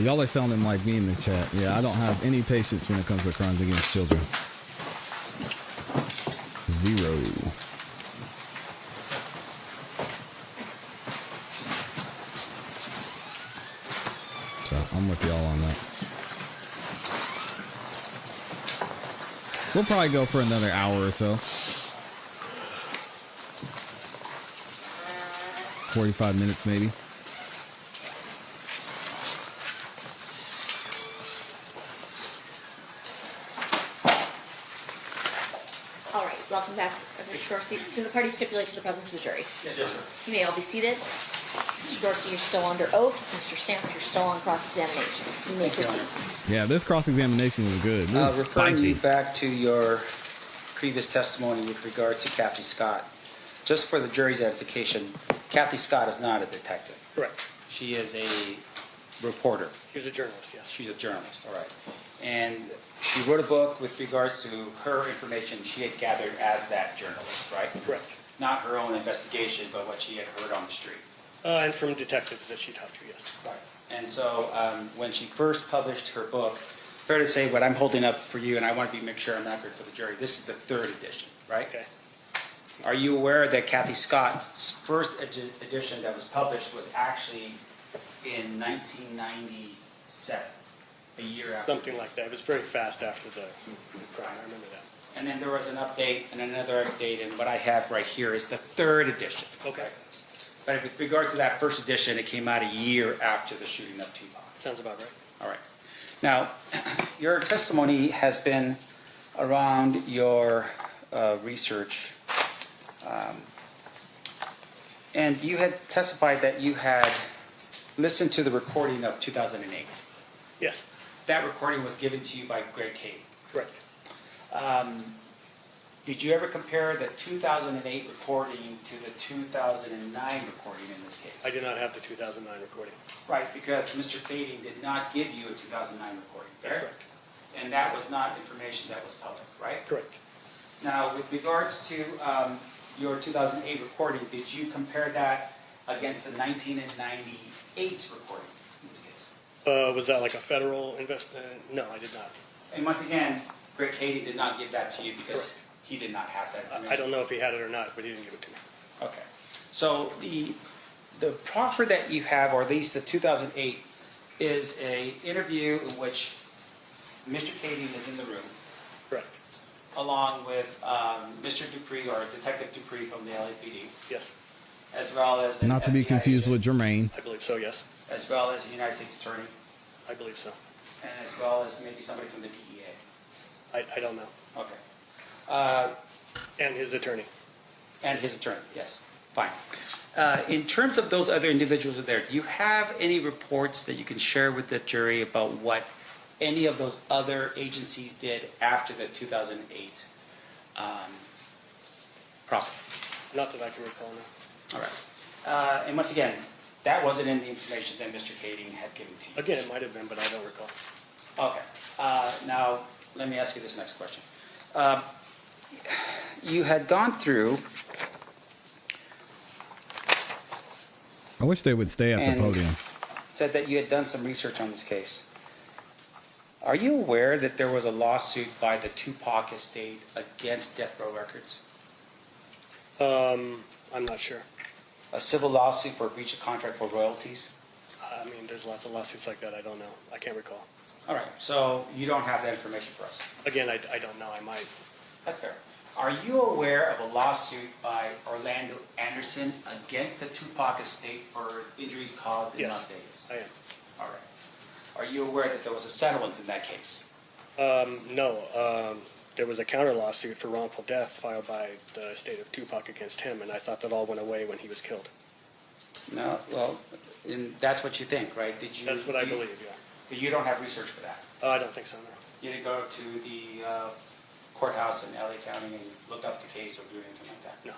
A: y'all are sounding like me in the chat. Yeah, I don't have any patience when it comes to crimes against children. Zero. So I'm with y'all on that. We'll probably go for another hour or so. 45 minutes maybe.
E: All right, welcome back, Mr. Dorsey. Can the parties stipulate to the presence of the jury?
C: Yes, sir.
E: You may all be seated. Mr. Dorsey, you're still under oath. Mr. Stamps, you're still on cross-examination. You may proceed.
A: Yeah, this cross-examination was good. It was
C: Referring
A: spicy.
C: you back to your previous testimony with regard to Kathy Scott, just for the jury's edification, Kathy Scott is not a detective.
I: Correct.
C: She is a reporter.
I: She's a journalist, yes.
C: She's a journalist, all right. And she wrote a book with regards to her information she had gathered as that journalist, right?
I: Correct.
C: Not her own investigation, but what she had heard on the street.
I: And from detectives that she talked to, yes.
C: Right. And so when she first published her book, fair to say what I'm holding up for you, and I want to make sure I'm accurate for the jury, this is the 3rd edition, right?
I: Okay.
C: Are you aware that Kathy Scott's first edition that was published was actually in 1997, a year after?
I: Something like that. It was very fast after the crime. I remember that.
C: And then there was an update and another update, and what I have right here is the 3rd edition.
I: Okay.
C: But with regard to that first edition, it came out a year after the shooting of Tupac.
I: Sounds about right.
C: All right. Now, your testimony has been around your research, and you had testified that you had listened to the recording of 2008.
I: Yes.
C: That recording was given to you by Greg Cady.
I: Correct.
C: Did you ever compare the 2008 recording to the 2009 recording in this case?
I: I did not have the 2009 recording.
C: Right, because Mr. Cady did not give you a 2009 recording.
I: That's correct.
C: And that was not information that was public, right?
I: Correct.
C: Now, with regards to your 2008 recording, did you compare that against the 1998 recording in this case?
I: Was that like a federal investment? No, I did not.
C: And once again, Greg Cady did not give that to you because he did not have that information.
I: I don't know if he had it or not, but he didn't give it to me.
C: Okay. So the proffer that you have, or at least the 2008, is a interview in which Mr. Cady is in the room.
I: Correct.
C: Along with Mr. Dupree, or Detective Dupree from the LAPD.
I: Yes.
C: As well as...
A: Not to be confused with Jermaine.
I: I believe so, yes.
C: As well as the United States Attorney.
I: I believe so.
C: And as well as maybe somebody from the DEA.
I: I don't know.
C: Okay.
I: And his attorney.
C: And his attorney, yes. Fine. In terms of those other individuals who are there, do you have any reports that you can share with the jury about what any of those other agencies did after the 2008 proffer?
I: Not that I can recall now.
C: All right. And once again, that wasn't in the information that Mr. Cady had given to you.
I: Again, it might have been, but I don't recall.
C: Okay. Now, let me ask you this next question. You had gone through...
A: I wish they would stay at the podium.
C: Said that you had done some research on this case. Are you aware that there was a lawsuit by the Tupac estate against Death Row Records?
I: I'm not sure.
C: A civil lawsuit for breach of contract for royalties?
I: I mean, there's lots of lawsuits like that. I don't know. I can't recall.
C: All right. So you don't have that information for us?
I: Again, I don't know. I might.
C: That's fair. Are you aware of a lawsuit by Orlando Anderson against the Tupac estate for injuries caused in Las Vegas?
I: I am.
C: All right. Are you aware that there was a settlement in that case?
I: No. There was a counter lawsuit for wrongful death filed by the estate of Tupac against him, and I thought that all went away when he was killed.
C: No. Well, that's what you think, right? Did you?
I: That's what I believe, yeah.
C: But you don't have research for that?
I: I don't think so, no.
C: You didn't go to the courthouse in LA County and look up the case or do anything like that?
I: No.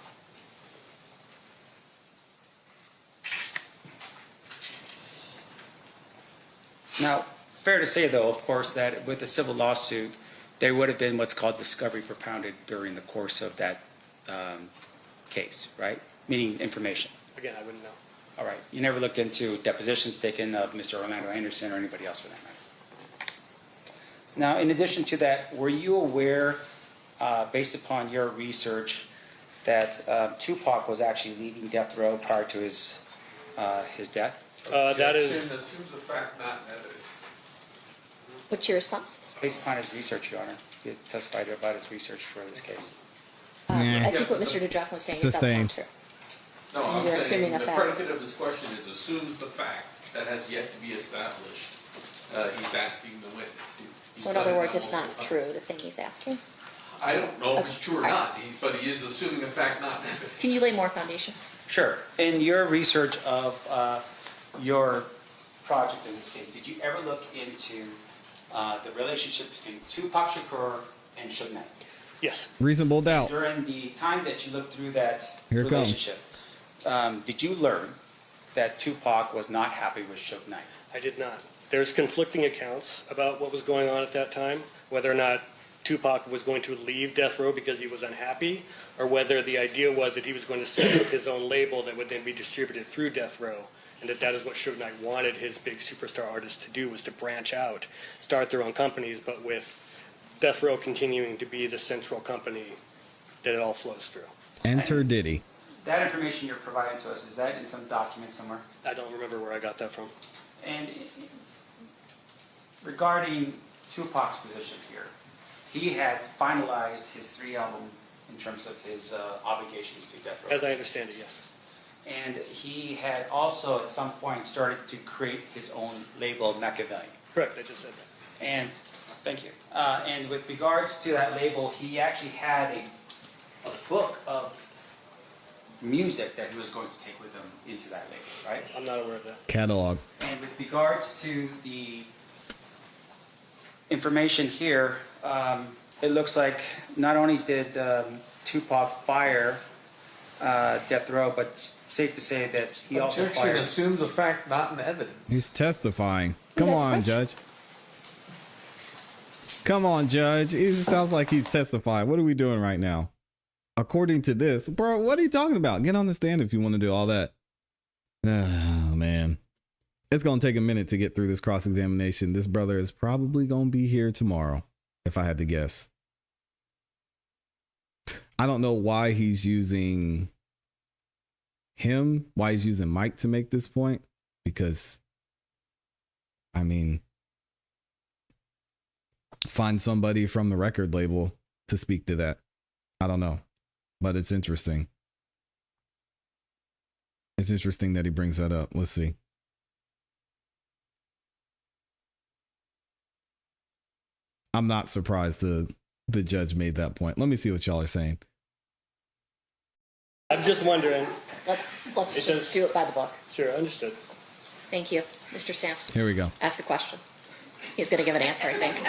C: Now, fair to say, though, of course, that with a civil lawsuit, there would have been what's called discovery propounded during the course of that case, right? Meaning information.
I: Again, I wouldn't know.
C: All right. You never looked into depositions taken of Mr. Orlando Anderson or anybody else for that matter. Now, in addition to that, were you aware, based upon your research, that Tupac was actually leaving death row prior to his death?
F: That assumes the fact, not evidence.
E: What's your response?
C: Based upon his research, Your Honor. He testified about his research for this case.
E: I think what Mr. DeJock was saying is that's not true.
F: No, I'm
E: You're
F: saying
E: assuming a
F: the
E: fact.
F: predicate of this question is assumes the fact that has yet to be established. He's asking the witness.
E: So in other words, it's not true, the thing he's asking?
F: I don't know if it's true or
E: Okay.
F: not, but he is assuming a fact, not evidence.
E: Can you lay more foundation?
C: Sure. In your research of your project in this case, did you ever look into the relationship between Tupac Shakur and Suge Knight?
I: Yes.
A: Reasonable doubt.
C: During the time that you looked through that
A: Here it comes.
C: relationship, did you learn that Tupac was not happy with Suge Knight?
I: I did not. There's conflicting accounts about what was going on at that time, whether or not Tupac was going to leave death row because he was unhappy, or whether the idea was that he was going to set up his own label that would then be distributed through death row, and that is what Suge Knight wanted his big superstar artists to do, was to branch out, start their own companies, but with death row continuing to be the central company that it all flows through.
A: Enter Diddy.
C: That information you're providing to us, is that in some document somewhere?
I: I don't remember where I got that from.
C: And regarding Tupac's position here, he had finalized his 3 album in terms of his obligations to death row.
I: As I understand it, yes.
C: And he had also at some point started to create his own label, Machiavelli.
I: Correct, I just said that.
C: And thank you. And with regards to that label, he actually had a book of music that he was going to take with him into that label, right?
I: I'm not aware of that.
A: Catalog.
C: And with regards to the information here, it looks like not only did Tupac fire death row, but safe to say that he also
F: Objection
C: fired.
F: assumes a fact, not an evidence.
A: He's testifying. Come on, Judge. Come on, Judge. It sounds like he's testifying. What are we doing right now? According to this, bro, what are you talking about? Get on the stand if you want to do all that. Oh, man. It's going to take a minute to get through this cross-examination. This brother is probably going to be here tomorrow, if I had to guess. I don't know why he's using why he's using Mike to make this point, because, I mean, find somebody from the record label to speak to that. I don't know, but it's interesting. It's interesting that he brings that up. Let's see. I'm not surprised the judge made that point. Let me see what y'all are saying.
I: I'm just wondering.
E: Let's just do it by the book.
I: Sure, understood.
E: Thank you. Mr. Sampson,
A: Here we go.
E: ask a question. He's going to give an answer, I think.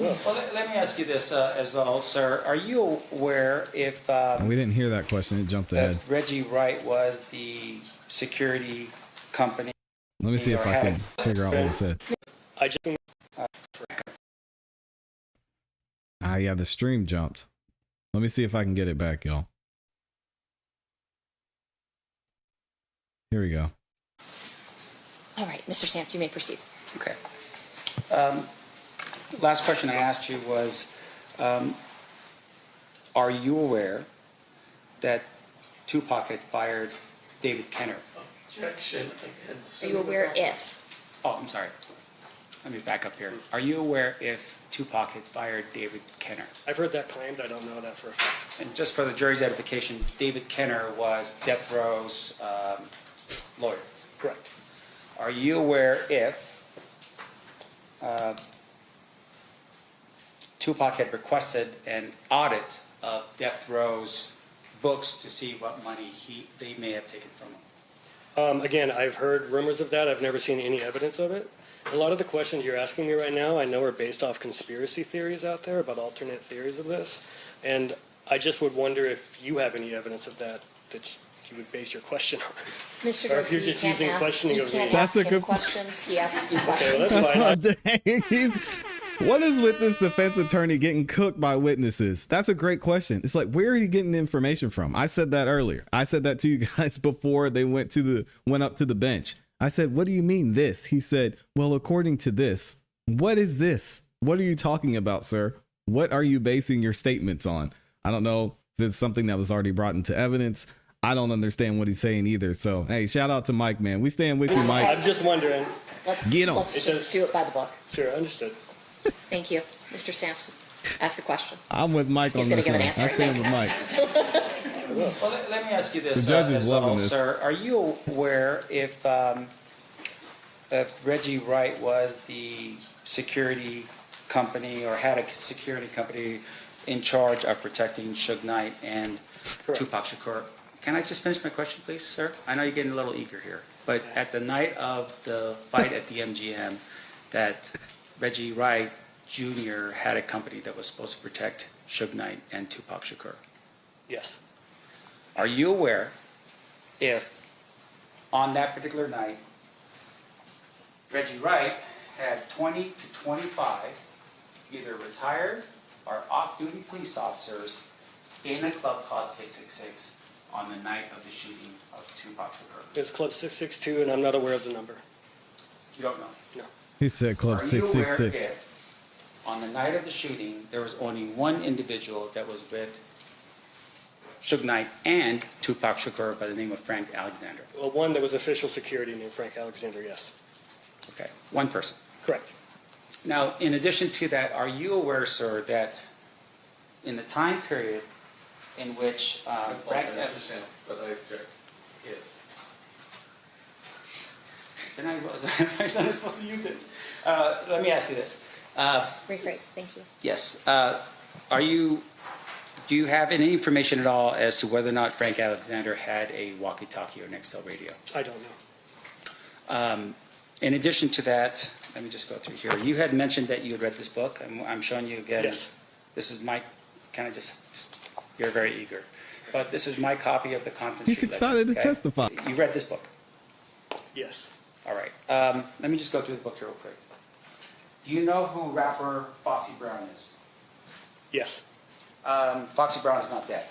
C: Well, let me ask you this as well, sir. Are you aware if
A: We didn't hear that question. It jumped ahead.
C: Reggie Wright was the security company?
A: Let me see if I can figure out what he said.
I: I just
A: Yeah, the stream jumped. Let me see if I can get it back, y'all. Here we go.
E: All right, Mr. Sampson, you may proceed.
C: Okay. Last question I asked you was, are you aware that Tupac had fired David Kenner?
F: Objection.
E: Are you aware if?
C: Oh, I'm sorry. Let me back up here. Are you aware if Tupac had fired David Kenner?
I: I've heard that claimed. I don't know that for a fact.
C: And just for the jury's edification, David Kenner was death row's lawyer.
I: Correct.
C: Are you aware if Tupac had requested an audit of death row's books to see what money they may have taken from him?
I: Again, I've heard rumors of that. I've never seen any evidence of it. A lot of the questions you're asking me right now, I know are based off conspiracy theories out there about alternate theories of this. And I just would wonder if you have any evidence of that you would base your question on.
E: Mr.
I: Or if you're
E: Garcia,
I: just using questioning of me.
E: ask him questions. He asks you questions.
I: Okay, well, that's fine.
A: What is with this defense attorney getting cooked by witnesses? That's a great question. It's like, where are you getting the information from? I said that earlier. I said that to you guys before they went up to the bench. I said, what do you mean this? He said, well, according to this. What is this? What are you talking about, sir? What are you basing your statements on? I don't know if it's something that was already brought into evidence. I don't understand what he's saying either. So, hey, shout out to Mike, man. We stand with you, Mike.
I: I'm just wondering.
A: Get on.
E: Let's just do it by the book.
I: Sure, understood.
E: Thank you. Mr. Sampson, ask a question.
A: I'm with Mike on this one. I stand with Mike.
C: Well, let me ask you this,
A: The judge is
C: as well,
A: loving this.
C: sir. Are you aware if Reggie Wright was the security company or had a security company in charge of protecting Suge Knight and Tupac Shakur? Can I just finish my question, please, sir? I know you're getting a little eager here, but at the night of the fight at the MGM, that Reggie Wright Jr. had a company that was supposed to protect Suge Knight and Tupac Shakur.
I: Yes.
C: Are you aware if on that particular night, Reggie Wright had 20 to 25 either retired or off-duty police officers in a club called 666 on the night of the shooting of Tupac Shakur?
I: It's Club 662, and I'm not aware of the number.
C: You don't know?
I: No.
A: He said Club
C: Are you aware
A: 666.
C: if on the night of the shooting, there was only one individual that was with Suge Knight and Tupac Shakur by the name of Frank Alexander?
I: Well, one that was official security named Frank Alexander, yes.
C: Okay, one person.
I: Correct.
C: Now, in addition to that, are you aware, sir, that in the time period in which Frank
F: understand, but I object. If
C: then I was not supposed to use it. Let me ask you this.
E: Rephrase, thank you.
C: Yes. Do you have any information at all as to whether or not Frank Alexander had a walkie-talkie or Nextel radio?
I: I don't know.
C: In addition to that, let me just go through here. You had mentioned that you had read this book. I'm showing you again.
I: Yes.
C: This is my kind of just you're very eager. But this is my copy of the contents.
A: He's excited to testify.
C: You read this book?
I: Yes.
C: All right. Let me just go through the book here real quick. Do you know who rapper Foxy Brown is?
I: Yes.
C: Foxy Brown is not dead.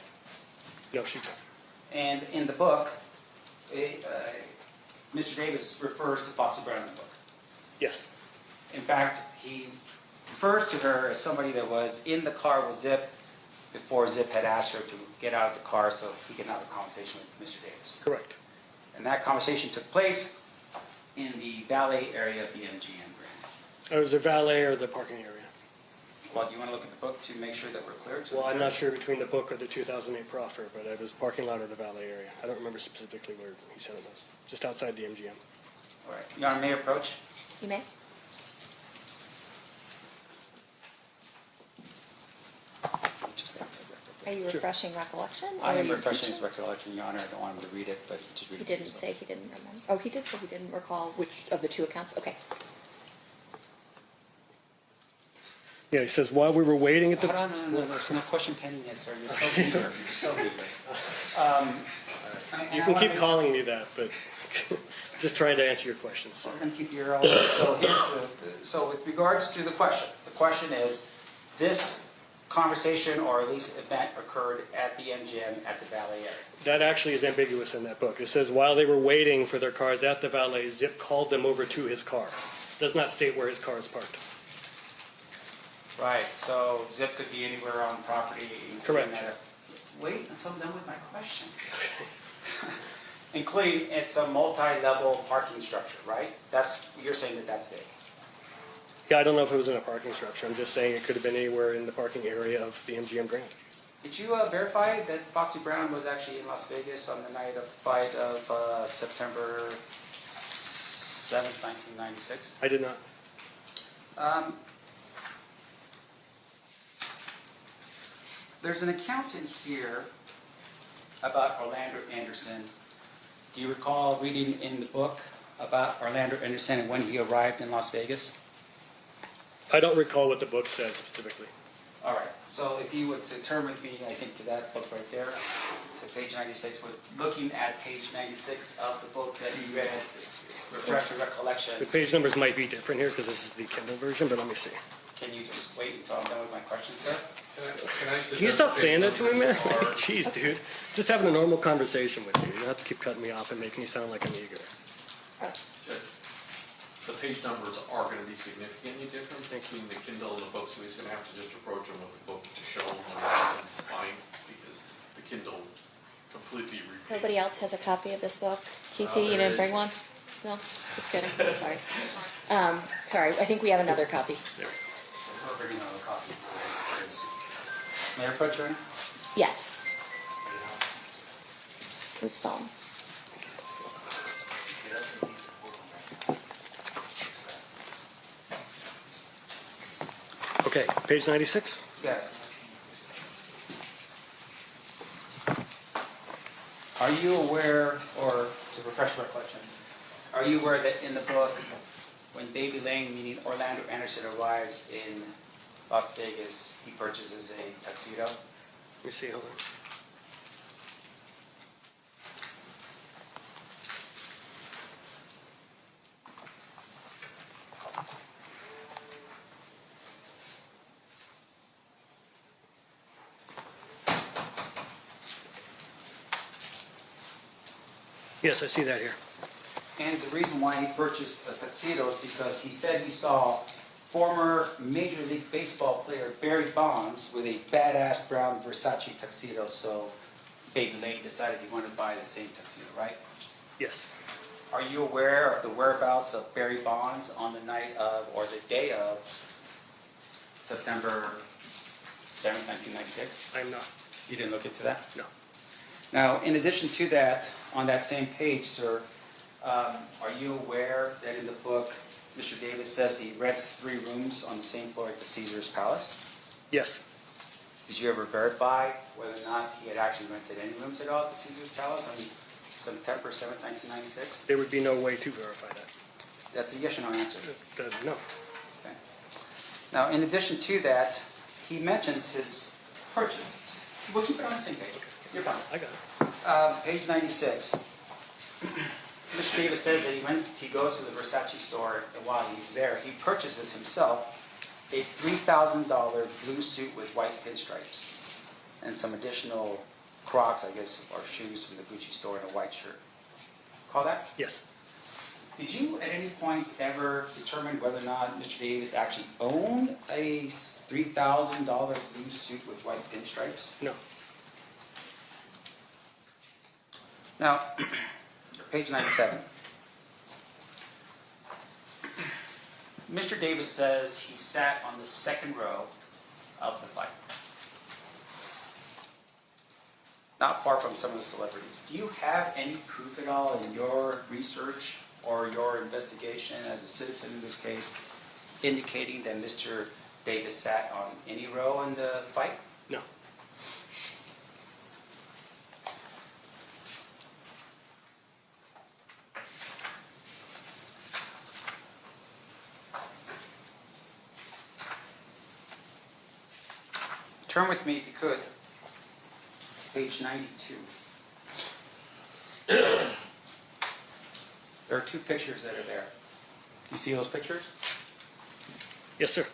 I: No, she's not.
C: And in the book, Mr. Davis refers to Foxy Brown in the book.
I: Yes.
C: In fact, he refers to her as somebody that was in the car with Zip before Zip had asked her to get out of the car so he could have a conversation with Mr. Davis.
I: Correct.
C: And that conversation took place in the valet area of the MGM Grand.
I: It was the valet or the parking area?
C: Well, do you want to look at the book to make sure that we're clear?
I: Well, I'm not sure between the book or the 2008 proffer, but it was parking lot or the valet area. I don't remember specifically where he said it was. Just outside the MGM.
C: All right. Your Honor, may I approach?
E: You may. Are you refreshing recollection? or
C: I
E: are
C: am
E: you
C: refreshing his
E: impeaching?
C: recollection, Your Honor. I don't want him to read it, but just read
E: He
C: it.
E: didn't say he didn't remember. Oh, he did say he didn't recall which of the two accounts. Okay.
I: Yeah, he says, while we were waiting at the...
C: Hold on, no, there's no question pending yet, sir. You're so eager. You're so eager.
I: You can keep calling me that, but just trying to answer your questions.
C: We're going to keep your own. So with regards to the question is, this conversation or at least event occurred at the MGM at the valet area.
I: That actually is ambiguous in that book. It says while they were waiting for their cars at the valet, Zip called them over to his car. It does not state where his car is parked.
C: Right, so Zip could be anywhere on property.
I: Correct.
C: Wait until I'm done with my question. Including, it's a multi-level parking structure, right? You're saying that that's big.
I: Yeah, I don't know if it was in a parking structure. I'm just saying it could have been anywhere in the parking area of the MGM Grand.
C: Did you verify that Foxy Brown was actually in Las Vegas on the night of fight of September 7th, 1996?
I: I did not.
C: There's an account in here about Orlando Anderson. Do you recall reading in the book about Orlando Anderson and when he arrived in Las Vegas?
I: I don't recall what the book said specifically.
C: All right. So if you would to turn with me, I think, to that book right there, to page 96, we're looking at page 96 of the book that you read, refresh your recollection.
I: The page numbers might be different here because this is the Kindle version, but let me see.
C: Can you just wait until I'm done with my questions, sir?
I: Can you stop saying that to me, man? Jeez, dude. Just having a normal conversation with you. You don't have to keep cutting me off and making me sound like I'm eager.
F: The page numbers are going to be significantly different between the Kindle and the book, so he's going to have to just approach them with the book to show him when it's fine, because the Kindle completely repeats.
E: Nobody else has a copy of this book? Keffe, you didn't bring one? No? Just kidding. Sorry. Sorry, I think we have another copy.
C: We're bringing another copy. May I approach her?
E: Yes. Who's phone?
I: Okay, page 96?
C: Yes. Are you aware, or to refresh recollection, are you aware that in the book, when Baby Lane, meaning Orlando Anderson, arrives in Las Vegas, he purchases a tuxedo?
I: Let me see, hold on. Yes, I see that here.
C: And the reason why he purchased a tuxedo is because he said he saw former Major League Baseball player Barry Bonds with a badass brown Versace tuxedo, so Baby Lane decided he wanted to buy the same tuxedo, right?
I: Yes.
C: Are you aware of the whereabouts of Barry Bonds on the night of, or the day of, September 7th, 1996?
I: I am not.
C: You didn't look into that?
I: No.
C: Now, in addition to that, on that same page, sir, are you aware that in the book, Mr. Davis says he rents 3 rooms on the same floor at the Caesar's Palace?
I: Yes.
C: Did you ever verify whether or not he had actually rented any rooms at all at the Caesar's Palace on September 7th, 1996?
I: There would be no way to verify that.
C: That's a yes or no answer.
I: No.
C: Okay. Now, in addition to that, he mentions his purchase. We'll keep it on the same page. You're fine.
I: I got it.
C: Page 96. Mr. Davis says that he goes to the Versace store, and while he's there, he purchases himself a $3,000 blue suit with white pinstripes and some additional Crocs, I guess, or shoes from the Gucci store and a white shirt. Call that?
I: Yes.
C: Did you at any point ever determine whether or not Mr. Davis actually owned a $3,000 blue suit with white pinstripes?
I: No.
C: Now, page 97. Mr. Davis says he sat on the second row of the fight, not far from some of the celebrities. Do you have any proof at all in your research or your investigation as a citizen in this case indicating that Mr. Davis sat on any row in the fight?
I: No.
C: Turn with me, if you could, to page 92. There are 2 pictures that are there. You see those pictures?
I: Yes, sir.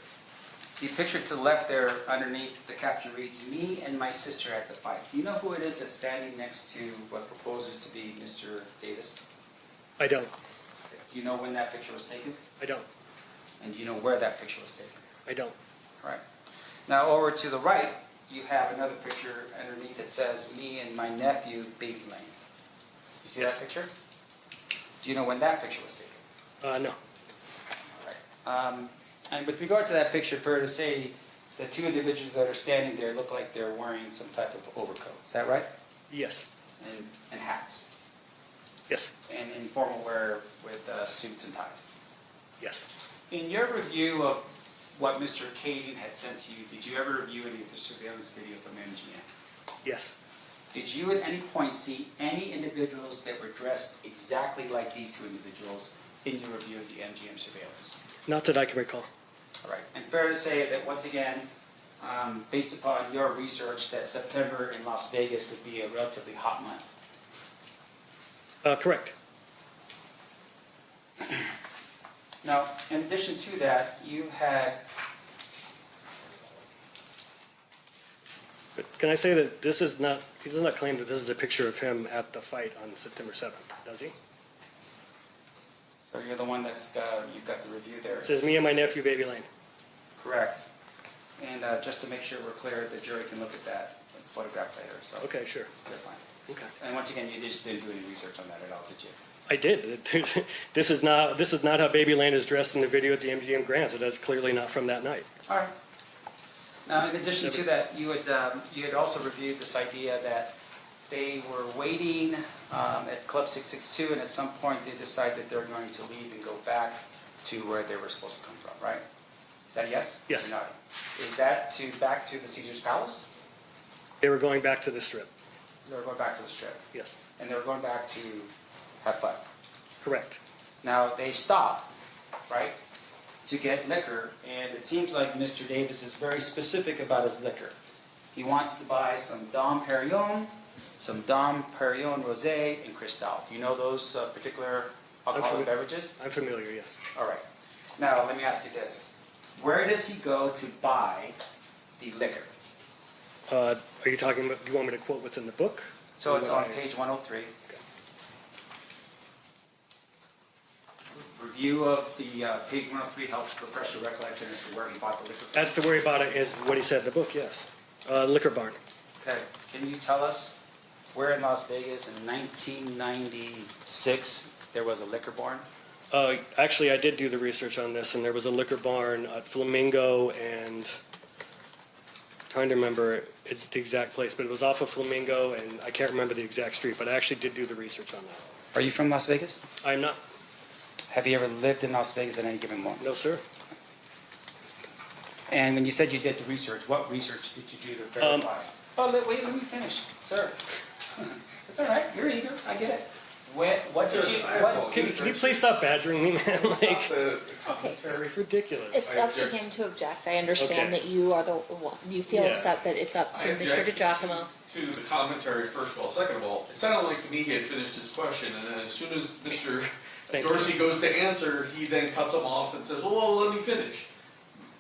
C: The picture to the left there, underneath the caption reads, "Me and my sister at the fight." Do you know who it is that's standing next to what proposes to be Mr. Davis?
I: I don't.
C: Do you know when that picture was taken?
I: I don't.
C: And do you know where that picture was taken?
I: I don't.
C: All right. Now over to the right, you have another picture underneath that says, "Me and my nephew, Baby Lane." You see that picture? Do you know when that picture was taken?
I: No.
C: All right. And with regard to that picture, fair to say the 2 individuals that are standing there look like they're wearing some type of overcoat. Is that right?
I: Yes.
C: And hats.
I: Yes.
C: And in formal wear with suits and ties.
I: Yes.
C: In your review of what Mr. Caden had sent to you, did you ever review any of the surveillance video from MGM?
I: Yes.
C: Did you at any point see any individuals that were dressed exactly like these 2 individuals in your review of the MGM surveillance?
I: Not that I can recall.
C: All right. And fair to say that once again, based upon your research, that September in Las Vegas would be a relatively hot month.
I: Correct.
C: Now, in addition to that, you had
I: But can I say that this is not, he does not claim that this is a picture of him at the fight on September 7th, does he?
C: So you're the one that's, you've got the review there.
I: It says me and my nephew, Baby Lane.
C: Correct. And just to make sure we're clear, the jury can look at that photograph later, so.
I: Okay, sure.
C: They're fine.
I: Okay.
C: And once again, you just didn't do any research on that at all, did you?
I: I did. This is not how Baby Lane is dressed in the video at the MGM Grand, so that's clearly not from that night.
C: All right. Now, in addition to that, you had also reviewed this idea that they were waiting at Club 662, and at some point they decide that they're going to leave and go back to where they were supposed to come from, right? Is that a yes?
I: Yes.
C: Or no? Is that back to the Caesar's Palace?
I: They were going back to the Strip.
C: They were going back to the Strip.
I: Yes.
C: And they were going back to have fun.
I: Correct.
C: Now, they stop, right, to get liquor, and it seems like Mr. Davis is very specific about his liquor. He wants to buy some Dom Perignon, some Dom Perignon Rosé, and Cristal. Do you know those particular alcoholic beverages?
I: I'm familiar, yes.
C: All right. Now, let me ask you this. Where does he go to buy the liquor?
I: Are you talking about, do you want me to quote what's in the book?
C: So it's on page 103. Review of the page 103 helps refresh your recollection as to where he bought the liquor.
I: That's the where he bought it, is what he said in the book, yes. Liquor barn.
C: Okay. Can you tell us where in Las Vegas in 1996 there was a liquor barn?
I: Actually, I did do the research on this, and there was a liquor barn at Flamingo and trying to remember it's the exact place, but it was off of Flamingo, and I can't remember the exact street, but I actually did do the research on that.
C: Are you from Las Vegas?
I: I'm not.
C: Have you ever lived in Las Vegas at any given moment?
I: No, sir.
C: And when you said you did the research, what research did you do to verify? Wait, let me finish, sir. It's all right. You're eager. I get it. What did you?
I: Can you please stop badgering me, man? Like,
E: Okay.
I: it's ridiculous.
E: It's up to him to object. I understand that you are the one. You feel upset that it's up to Mr. DiGiacomo.
F: To the commentary, first of all. Second of all, it sounded like to me he had finished his question, and then as soon as Mr. Dorsey goes to answer, he then cuts him off and says, well, let me finish.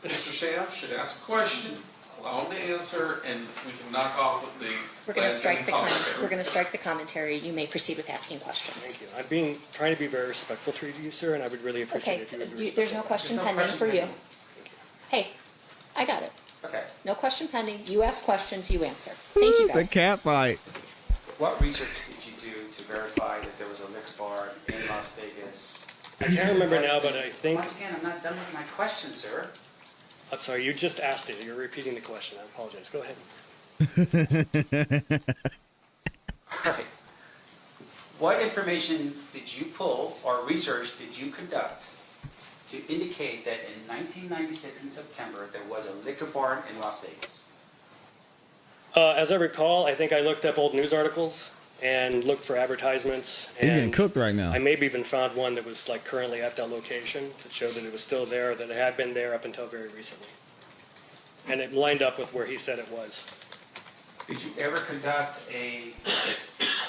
F: Mr. Staff should ask a question, allow him to answer, and we can knock off with the...
E: We're going to strike the commentary. We're going to strike the commentary. You may proceed with asking questions.
I: Thank you. I'm trying to be very respectful to you, sir, and I would really appreciate if you would be
E: there's no question pending for you. Hey, I got it.
C: Okay.
E: No question pending. You ask questions, you answer. Thank you, guys.
A: It's a cat fight.
C: What research did you do to verify that there was a liquor bar in Las Vegas?
I: I can't remember now, but I think...
C: Once again, I'm not done with my question, sir.
I: I'm sorry, you just asked it. You're repeating the question. I apologize. Go ahead.
C: All right. What information did you pull or research did you conduct to indicate that in 1996 in September there was a liquor barn in Las Vegas?
I: As I recall, I think I looked up old news articles and looked for advertisements.
A: He's getting
I: and
A: cooked right now.
I: I maybe even found one that was like currently at that location that showed that it was still there, that it had been there up until very recently. And it lined up with where he said it was.
C: Did you ever conduct a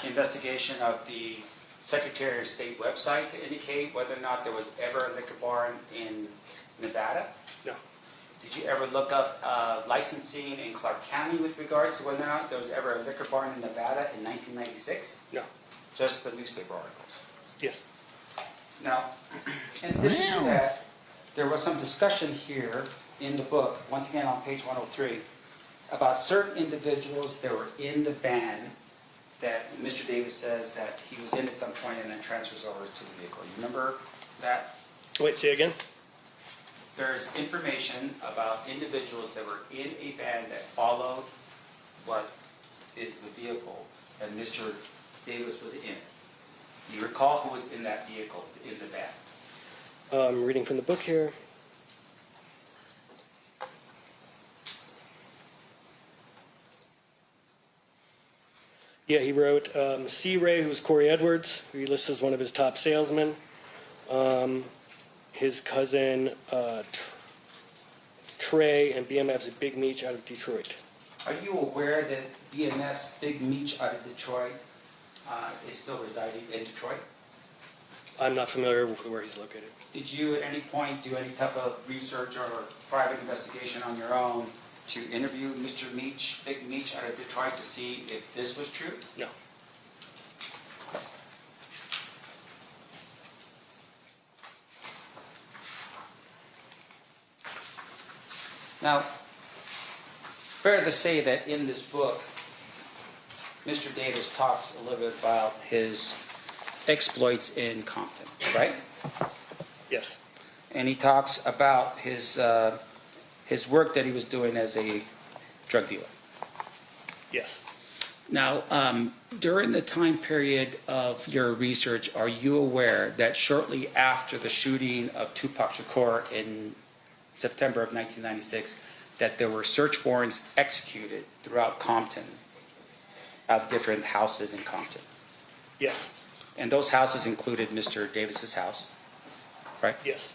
C: investigation of the Secretary of State website to indicate whether or not there was ever a liquor barn in Nevada?
I: No.
C: Did you ever look up licensing in Clark County with regards to whether or not there was ever a liquor barn in Nevada in 1996?
I: No.
C: Just the newspaper articles?
I: Yes.
C: Now, in addition to that, there was some discussion here in the book, once again on page 103, about certain individuals that were in the band that Mr. Davis says that he was in at some point and then transfers over to the vehicle. You remember that?
I: Wait, say again?
C: There's information about individuals that were in a band that followed what is the vehicle and Mr. Davis was in. Do you recall who was in that vehicle, in the band?
I: I'm reading from the book here. Yeah, he wrote C. Ray, who's Corey Edwards, who he lists as one of his top salesmen. His cousin Trey, and BMF's Big Meech out of Detroit.
C: Are you aware that BMF's Big Meech out of Detroit is still residing in Detroit?
I: I'm not familiar with where he's located.
C: Did you at any point do any type of research or private investigation on your own to interview Mr. Meach, Big Meach, out of Detroit to see if this was true?
I: No.
C: Now, fair to say that in this book, Mr. Davis talks a little bit about his exploits in Compton, right?
I: Yes.
C: And he talks about his work that he was doing as a drug dealer.
I: Yes.
C: Now, during the time period of your research, are you aware that shortly after the shooting of Tupac Shakur in September of 1996, that there were search warrants executed throughout Compton of different houses in Compton?
I: Yes.
C: And those houses included Mr. Davis's house, right?
I: Yes.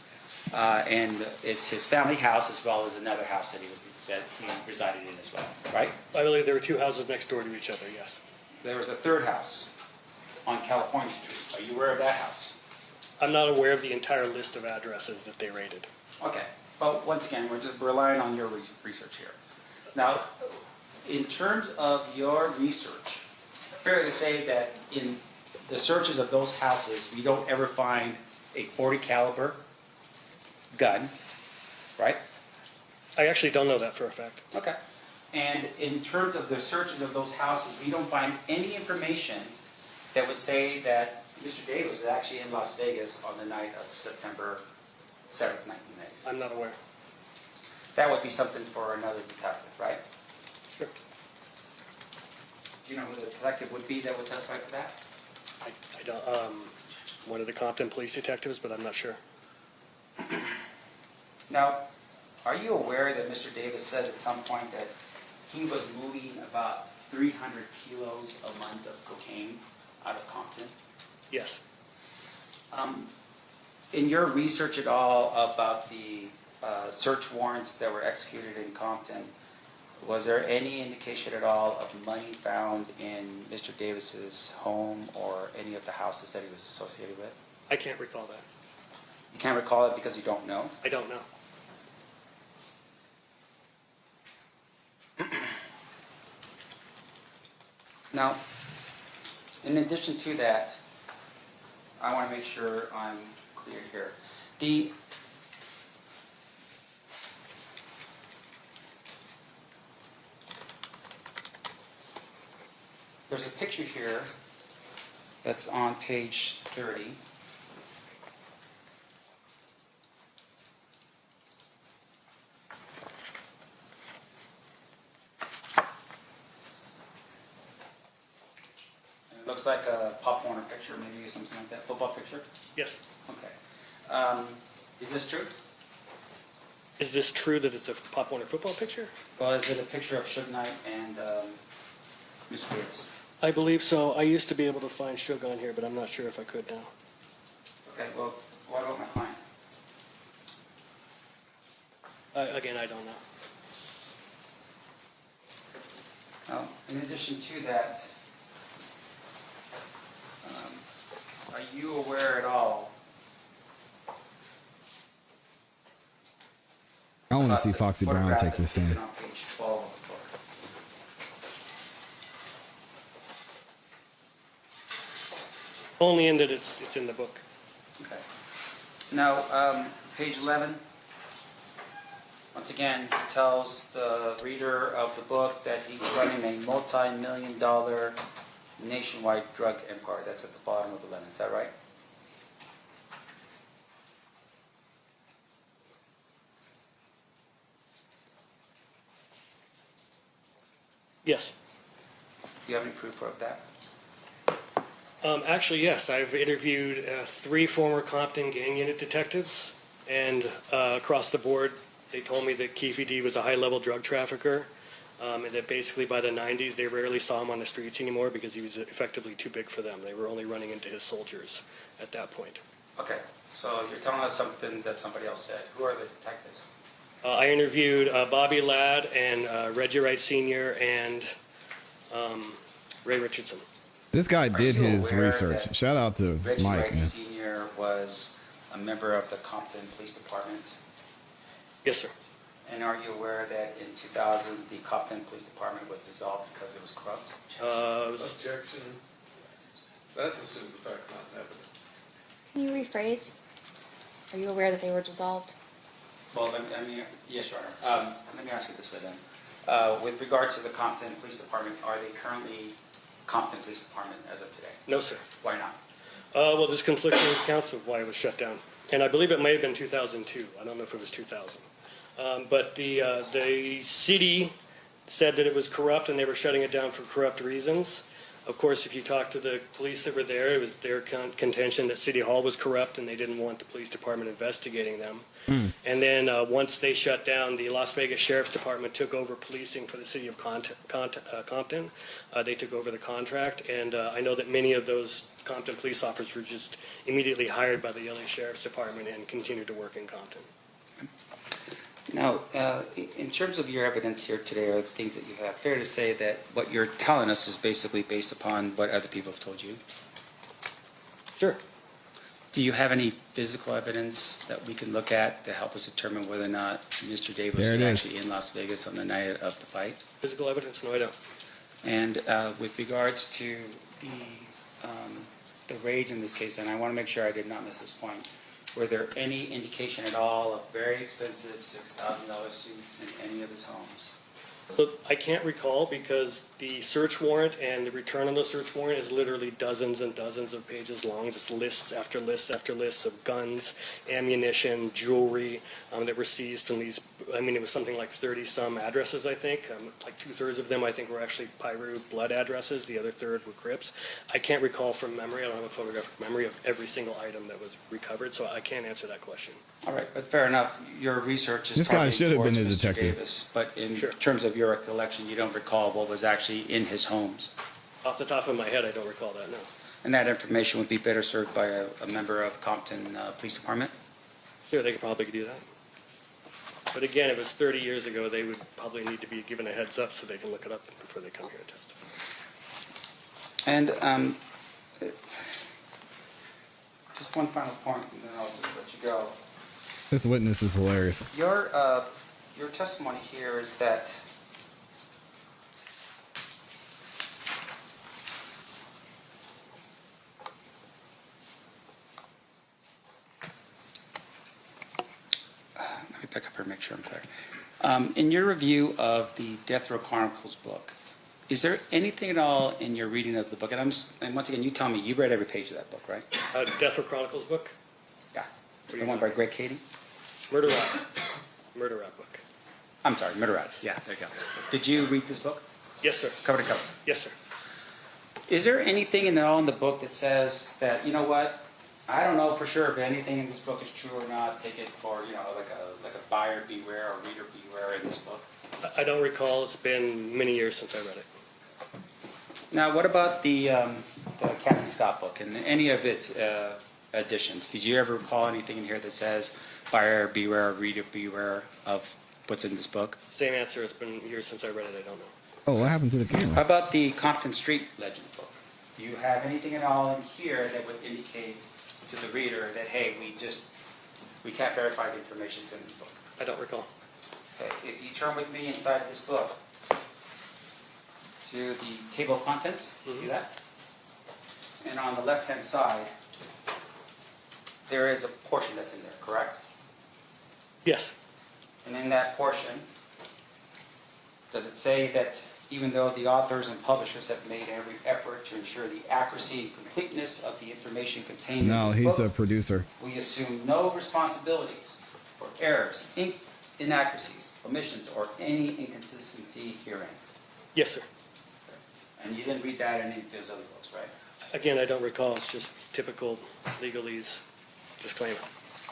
C: And it's his family house as well as another house that he resided in as well, right?
I: I believe there were two houses next door to each other, yes.
C: There was a third house on California Street. Are you aware of that house?
I: I'm not aware of the entire list of addresses that they raided.
C: Okay. Well, once again, we're just relying on your research here. Now, in terms of your research, fair to say that in the searches of those houses, we don't ever find a .40 caliber gun, right?
I: I actually don't know that for a fact.
C: Okay. And in terms of the searches of those houses, we don't find any information that would say that Mr. Davis was actually in Las Vegas on the night of September 7th, 1996.
I: I'm not aware.
C: That would be something for another detective, right?
I: Sure.
C: Do you know who the detective would be that would testify to that?
I: I don't, one of the Compton police detectives, but I'm not sure.
C: Now, are you aware that Mr. Davis says at some point that he was moving about 300 kilos a month of cocaine out of Compton?
I: Yes.
C: In your research at all about the search warrants that were executed in Compton, was there any indication at all of money found in Mr. Davis's home or any of the houses that he was associated with?
I: I can't recall that.
C: You can't recall it because you don't know?
I: I don't know.
C: Now, in addition to that, I want to make sure I'm clear here. There's a picture here that's on page 30. It looks like a Pop Warner picture, maybe something like that. Football picture?
I: Yes.
C: Okay. Is this true?
I: Is this true that it's a Pop Warner football picture?
C: Well, is it a picture of Suge Knight and Mr. Davis?
I: I believe so. I used to be able to find Suge on here, but I'm not sure if I could now.
C: Okay, well, what about my client?
I: Again, I don't know.
C: Well, in addition to that, are you aware at all?
A: I want to see Foxy Brown
C: photograph
A: take this
C: that's
A: in.
C: taken on page 12 of the book?
I: Only in that it's in the book.
C: Okay. Now, page 11. Once again, he tells the reader of the book that he's running a multi-million-dollar nationwide drug empire. That's at the bottom of 11. Is that right?
I: Yes.
C: Do you have any proof of that?
I: Actually, yes. I've interviewed 3 former Compton gang unit detectives, and across the board, they told me that Keffe D was a high-level drug trafficker, and that basically by the 90s, they rarely saw him on the streets anymore because he was effectively too big for them. They were only running into his soldiers at that point.
C: Okay. So you're telling us something that somebody else said. Who are the detectives?
I: I interviewed Bobby Ladd and Reggie Wright Sr. and Ray Richardson.
A: This guy did
C: you
A: his
C: aware
A: research.
C: that
A: Shout out to
C: Reggie
A: Mike,
C: Wright
A: man.
C: Sr. was a member of the Compton Police Department?
I: Yes, sir.
C: And are you aware that in 2000, the Compton Police Department was dissolved because it was corrupt?
F: Objection. That assumes the fact, not an evidence.
E: Can you rephrase? Are you aware that they were dissolved?
C: Well, yes, Your Honor. Let me ask you this way then. With regards to the Compton Police Department, are they currently Compton Police Department as of today?
I: No, sir.
C: Why not?
I: Well, there's conflicting accounts of why it was shut down. And I believe it may have been 2002. I don't know if it was 2000. But the city said that it was corrupt and they were shutting it down for corrupt reasons. Of course, if you talk to the police that were there, it was their contention that City Hall was corrupt and they didn't want the police department investigating them. And then once they shut down, the Las Vegas Sheriff's Department took over policing for the city of Compton. They took over the contract, and I know that many of those Compton police officers were just immediately hired by the LA Sheriff's Department and continued to work in Compton.
C: Now, in terms of your evidence here today, or the things that you have, fair to say that what you're telling us is basically based upon what other people have told you?
I: Sure.
C: Do you have any physical evidence that we can look at to help us determine whether or not Mr. Davis was actually in Las Vegas on the night of the fight?
I: Physical evidence? No, I don't.
C: And with regards to the raids in this case, and I want to make sure I did not miss this point, were there any indication at all of very expensive $6,000 suits in any of his homes?
I: So I can't recall because the search warrant and the return on the search warrant is literally dozens and dozens of pages long, just lists after lists after lists of guns, ammunition, jewelry that were seized from these. I mean, it was something like 30-some addresses, I think. Like 2/3 of them, I think, were actually Piru blood addresses. The other third were Crips. I can't recall from memory. I don't have a photographic memory of every single item that was recovered, so I can't answer that question.
C: All right, but fair enough. Your research is
A: This guy should have been a
C: Mr.
A: detective.
C: Davis, but in terms of your recollection, you don't recall what was actually in his homes.
I: Off the top of my head, I don't recall that, no.
C: And that information would be better served by a member of Compton Police Department?
I: Sure, they could probably do that. But again, it was 30 years ago. They would probably need to be given a heads up so they can look it up before they come here and testify.
C: And just one final point, and then I'll just let you go.
A: This witness is hilarious.
C: Your testimony here is that let me pick up here and make sure I'm clear. In your review of the Death Row Chronicles book, is there anything at all in your reading of the book, and once again, you tell me, you read every page of that book, right?
I: Death Row Chronicles book?
C: Yeah. The one by Greg Cady?
I: Murder Rap. Murder Rap book.
C: I'm sorry, Murder Rap. Yeah, there you go. Did you read this book?
I: Yes, sir.
C: Cover to cover?
I: Yes, sir.
C: Is there anything at all in the book that says that, you know what, I don't know for sure if anything in this book is true or not, take it for, like a buyer beware or reader beware in this book?
I: I don't recall. It's been many years since I read it.
C: Now, what about the Kathy Scott book and any of its editions? Did you ever recall anything in here that says buyer beware or reader beware of what's in this book?
I: Same answer. It's been years since I read it. I don't know.
A: Oh, what happened to the camera?
C: How about the Compton Street Legend book? Do you have anything at all in here that would indicate to the reader that, hey, we can't verify the information that's in this book?
I: I don't recall.
C: Okay, if you turn with me inside this book to the table of contents, you see that? And on the left-hand side, there is a portion that's in there, correct?
I: Yes.
C: And in that portion, does it say that even though the authors and publishers have made every effort to ensure the accuracy and completeness of the information contained in
A: No,
C: this
A: he's
C: book,
A: a producer.
C: we assume no responsibilities for errors, inaccuracies, omissions, or any inconsistency herein?
I: Yes, sir.
C: And you didn't read that in any of those other books, right?
I: Again, I don't recall. It's just typical legalese disclaimer.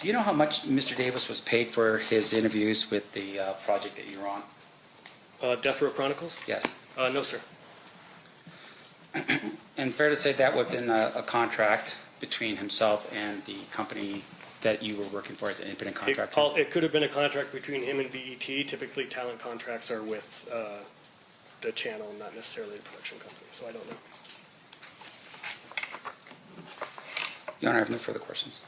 C: Do you know how much Mr. Davis was paid for his interviews with the project that you were on?
I: Death Row Chronicles?
C: Yes.
I: No, sir.
C: And fair to say that would have been a contract between himself and the company that you were working for as an independent contractor?
I: It could have been a contract between him and BET. Typically, talent contracts are with the channel, not necessarily the production company. So I don't know.
C: Your Honor, I have no further questions.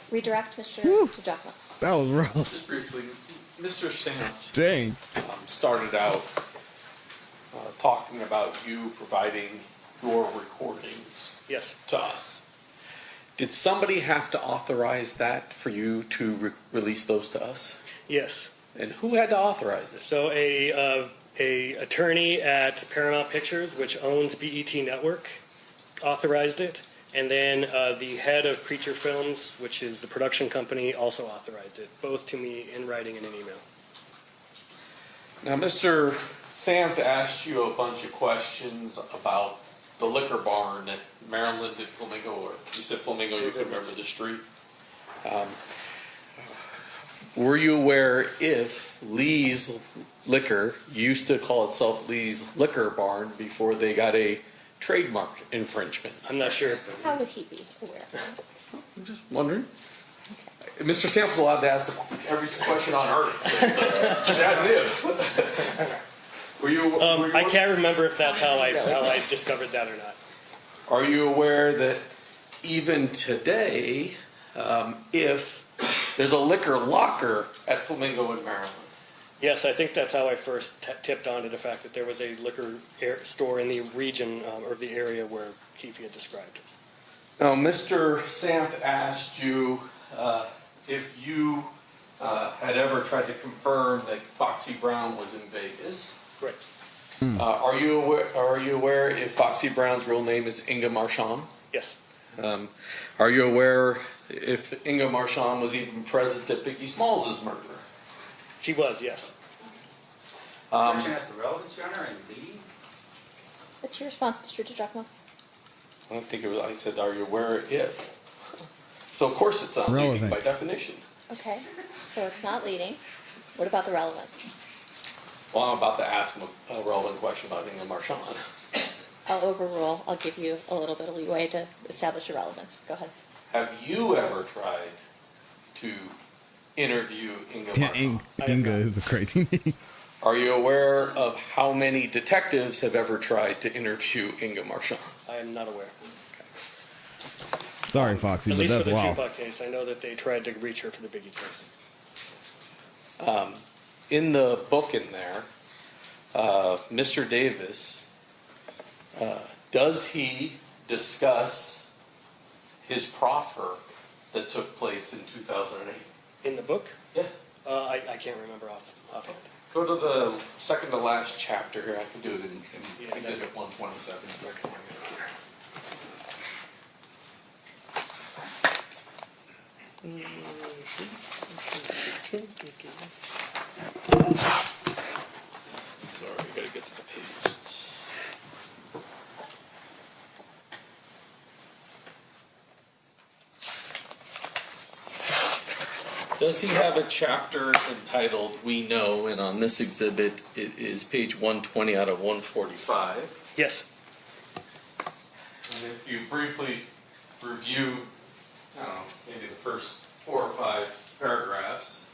E: Redirect Mr. Jaffa.
A: That was rough.
F: Just briefly, Mr. Sanft
A: Dang.
F: Started out talking about you providing your recordings
I: Yes.
F: to us. Did somebody have to authorize that for you to release those to us?
I: Yes.
F: And who had to authorize it?
I: So a attorney at Paramount Pictures, which owns BET Network, authorized it, and then the head of Preacher Films, which is the production company, also authorized it, both to me in writing and in email.
F: Now, Mr. Sanft asked you a bunch of questions about the liquor barn at Maryland and Flamingo, or you said Flamingo, you couldn't remember the street. Were you aware if Lee's Liquor used to call itself Lee's Liquor Barn before they got a trademark infringement?
I: I'm not sure.
E: How would he be aware of that?
F: I'm just wondering. Mr. Sanft was allowed to ask every question on earth. Just add an if. Were you
I: I can't remember if that's how I discovered that or not.
F: Are you aware that even today, if there's a liquor locker at Flamingo in Maryland?
I: Yes, I think that's how I first tipped on to the fact that there was a liquor store in the region or the area where Keffe had described.
F: Now, Mr. Sanft asked you if you had ever tried to confirm that Foxy Brown was in Vegas.
I: Correct.
F: Are you aware if Foxy Brown's real name is Inga Marchand?
I: Yes.
F: Are you aware if Inga Marchand was even present at Biggie Smalls' murder?
I: She was, yes.
C: Section has the relevance, Your Honor, and leading?
E: What's your response, Mr. DiGiacomo?
F: I don't think it was. I said, "Are you aware if?" So of course it's not leading by definition.
E: Okay, so it's not leading. What about the relevance?
F: Well, I'm about to ask him a relevant question about Inga Marchand.
E: I'll overrule. I'll give you a little bit of leeway to establish your relevance. Go ahead.
F: Have you ever tried to interview Inga Marchand?
A: Inga is a crazy name.
F: Are you aware of how many detectives have ever tried to interview Inga Marchand?
I: I am not aware.
A: Sorry, Foxy,
I: At
A: but
I: least
A: that's
I: for the
A: wild.
I: Tupac case, I know that they tried to reach her for the Biggie case.
F: In the book in there, Mr. Davis, does he discuss his proffer that took place in 2008?
I: In the book?
F: Yes.
I: I can't remember offhand.
F: Go to the second to last chapter here. I can do it in Exhibit 127. Sorry, I gotta get to the page. Does he have a chapter entitled We Know? And on this exhibit, it is page 120 out of 145.
I: Yes.
F: And if you briefly review, I don't know, maybe the first 4 or 5 paragraphs.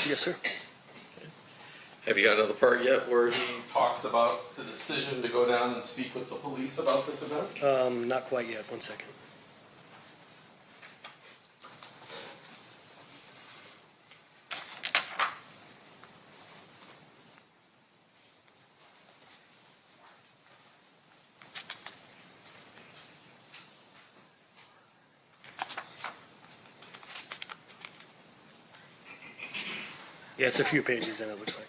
I: Yes, sir.
F: Have you got to the part yet where he talks about the decision to go down and speak with the police about this event?
I: Not quite yet. 1 second. Yeah, it's a few pages in, it looks like.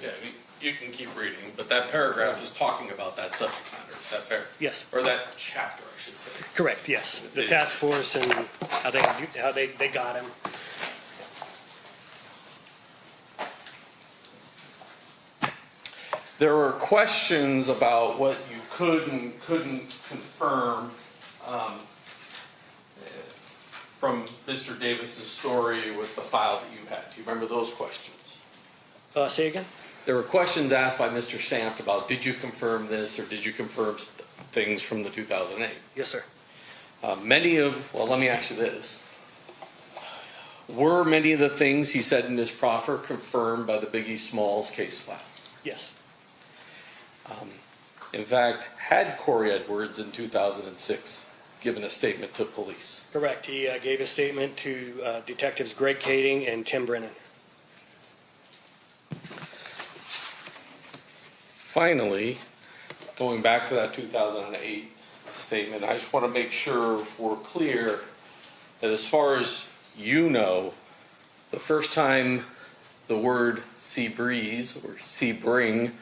F: Yeah, you can keep reading, but that paragraph is talking about that subject matter. Is that fair?
I: Yes.
F: Or that chapter, I should say.
I: Correct, yes. The task force and how they got him.
F: There were questions about what you could and couldn't confirm from Mr. Davis's story with the file that you had. Do you remember those questions?
I: Say again?
F: There were questions asked by Mr. Sanft about did you confirm this or did you confirm things from the 2008?
I: Yes, sir.
F: Let me ask you this. Were many of the things he said in his proffer confirmed by the Biggie Smalls case file?
I: Yes.
F: In fact, had Corey Edwards in 2006 given a statement to police?
I: Correct. He gave a statement to detectives Greg Kading and Tim Brennan.
F: Finally, going back to that 2008 statement, I just want to make sure we're clear that as far as you know, the first time the word sea breeze or sea bring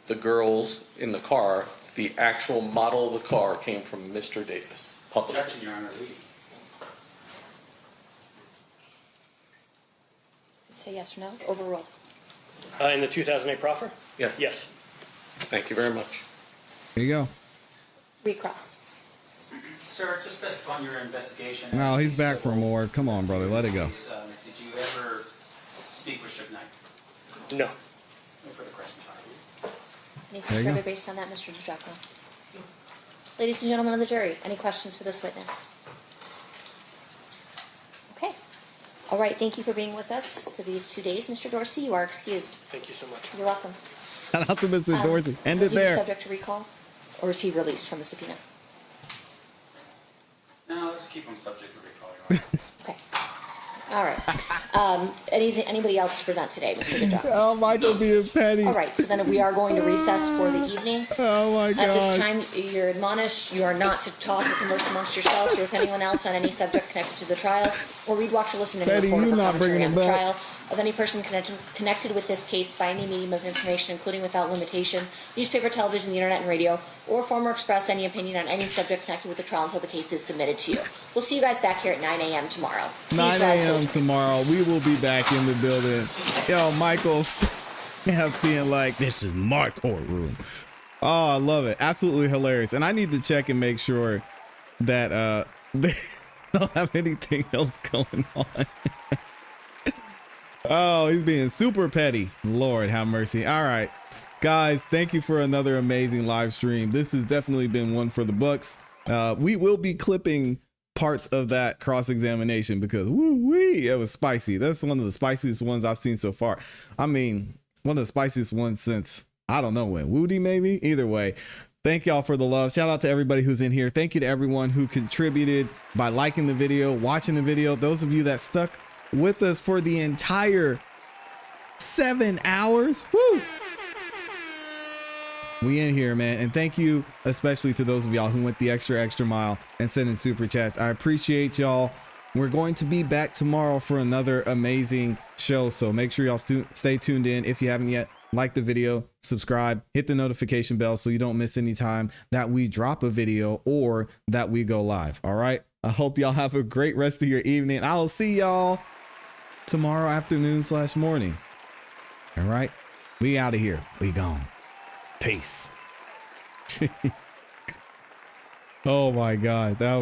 F: the girls in the car, the actual model of the car came from Mr. Davis. Public.
C: Objection, Your Honor.
E: Say yes or no. Overruled.
I: In the 2008 proffer?
F: Yes.
I: Yes.
F: Thank you very much.
A: There you go.
E: Recross.
C: Sir, just based upon your investigation.
A: No, he's back for more. Come on, brother. Let it go.
C: Did you ever speak with Suge Knight?
I: No.
C: No further questions, Your Honor.
E: Anything
A: There you
E: further
A: go.
E: based on that, Mr. DiGiacomo? Ladies and gentlemen of the jury, any questions for this witness? Okay. All right, thank you for being with us for these 2 days. Mr. Dorsey, you are excused.
I: Thank you so much.
E: You're welcome.
A: Shout out to Mr. Dorsey. End
E: Will
A: it
E: he be
A: there.
E: subject to recall, or is he released from the subpoena?
C: No, let's keep him subject to recall, Your Honor.
E: Okay. All right. Anybody else to present today, Mr. DiGiacomo?
A: Oh, Michael being petty.
E: All right, so then we are going to recess for the evening.
A: Oh my God.
E: At this time, you're admonished you are not to talk or converse amongst yourselves or with anyone else on any subject connected to the trial, or read, watch, or listen to any
A: Betty,
E: report
A: you
E: or
A: not
E: commentary
A: bringing
E: on
A: it
E: the
A: back.
E: trial of any person connected with this case by any medium of information, including without limitation, newspaper, television, the internet, and radio, or form or express any opinion on any subject connected with the trial until the case is submitted to you. We'll see you guys back here at 9 a.m. tomorrow. Please
A: 9
E: rise for
A: a.m. tomorrow. We will be back in the building. Yo, Michael's being like, this is my courtroom. Oh, I love it. Absolutely hilarious. And I need to check and make sure that they don't have anything else going on. Oh, he's being super petty. Lord have mercy. All right, guys, thank you for another amazing live stream. This has definitely been one for the books. We will be clipping parts of that cross-examination because woo-wee, it was spicy. That's one of the spiciest ones I've seen so far. I mean, one of the spiciest ones since, I don't know when, Woody maybe? Either way, thank y'all for the love. Shout out to everybody who's in here. Thank you to everyone who contributed by liking the video, watching the video. Those of you that stuck with us for the entire 7 hours. Woo! We in here, man. And thank you especially to those of y'all who went the extra mile and sent in super chats. I appreciate y'all. We're going to be back tomorrow for another amazing show. So make sure y'all stay tuned in. If you haven't yet, like the video, subscribe, hit the notification bell so you don't miss any time that we drop a video or that we go live. All right. I hope y'all have a great rest of your evening. I'll see y'all tomorrow afternoon/morning. All right. We out of here. We gone. Peace. Oh my God. That was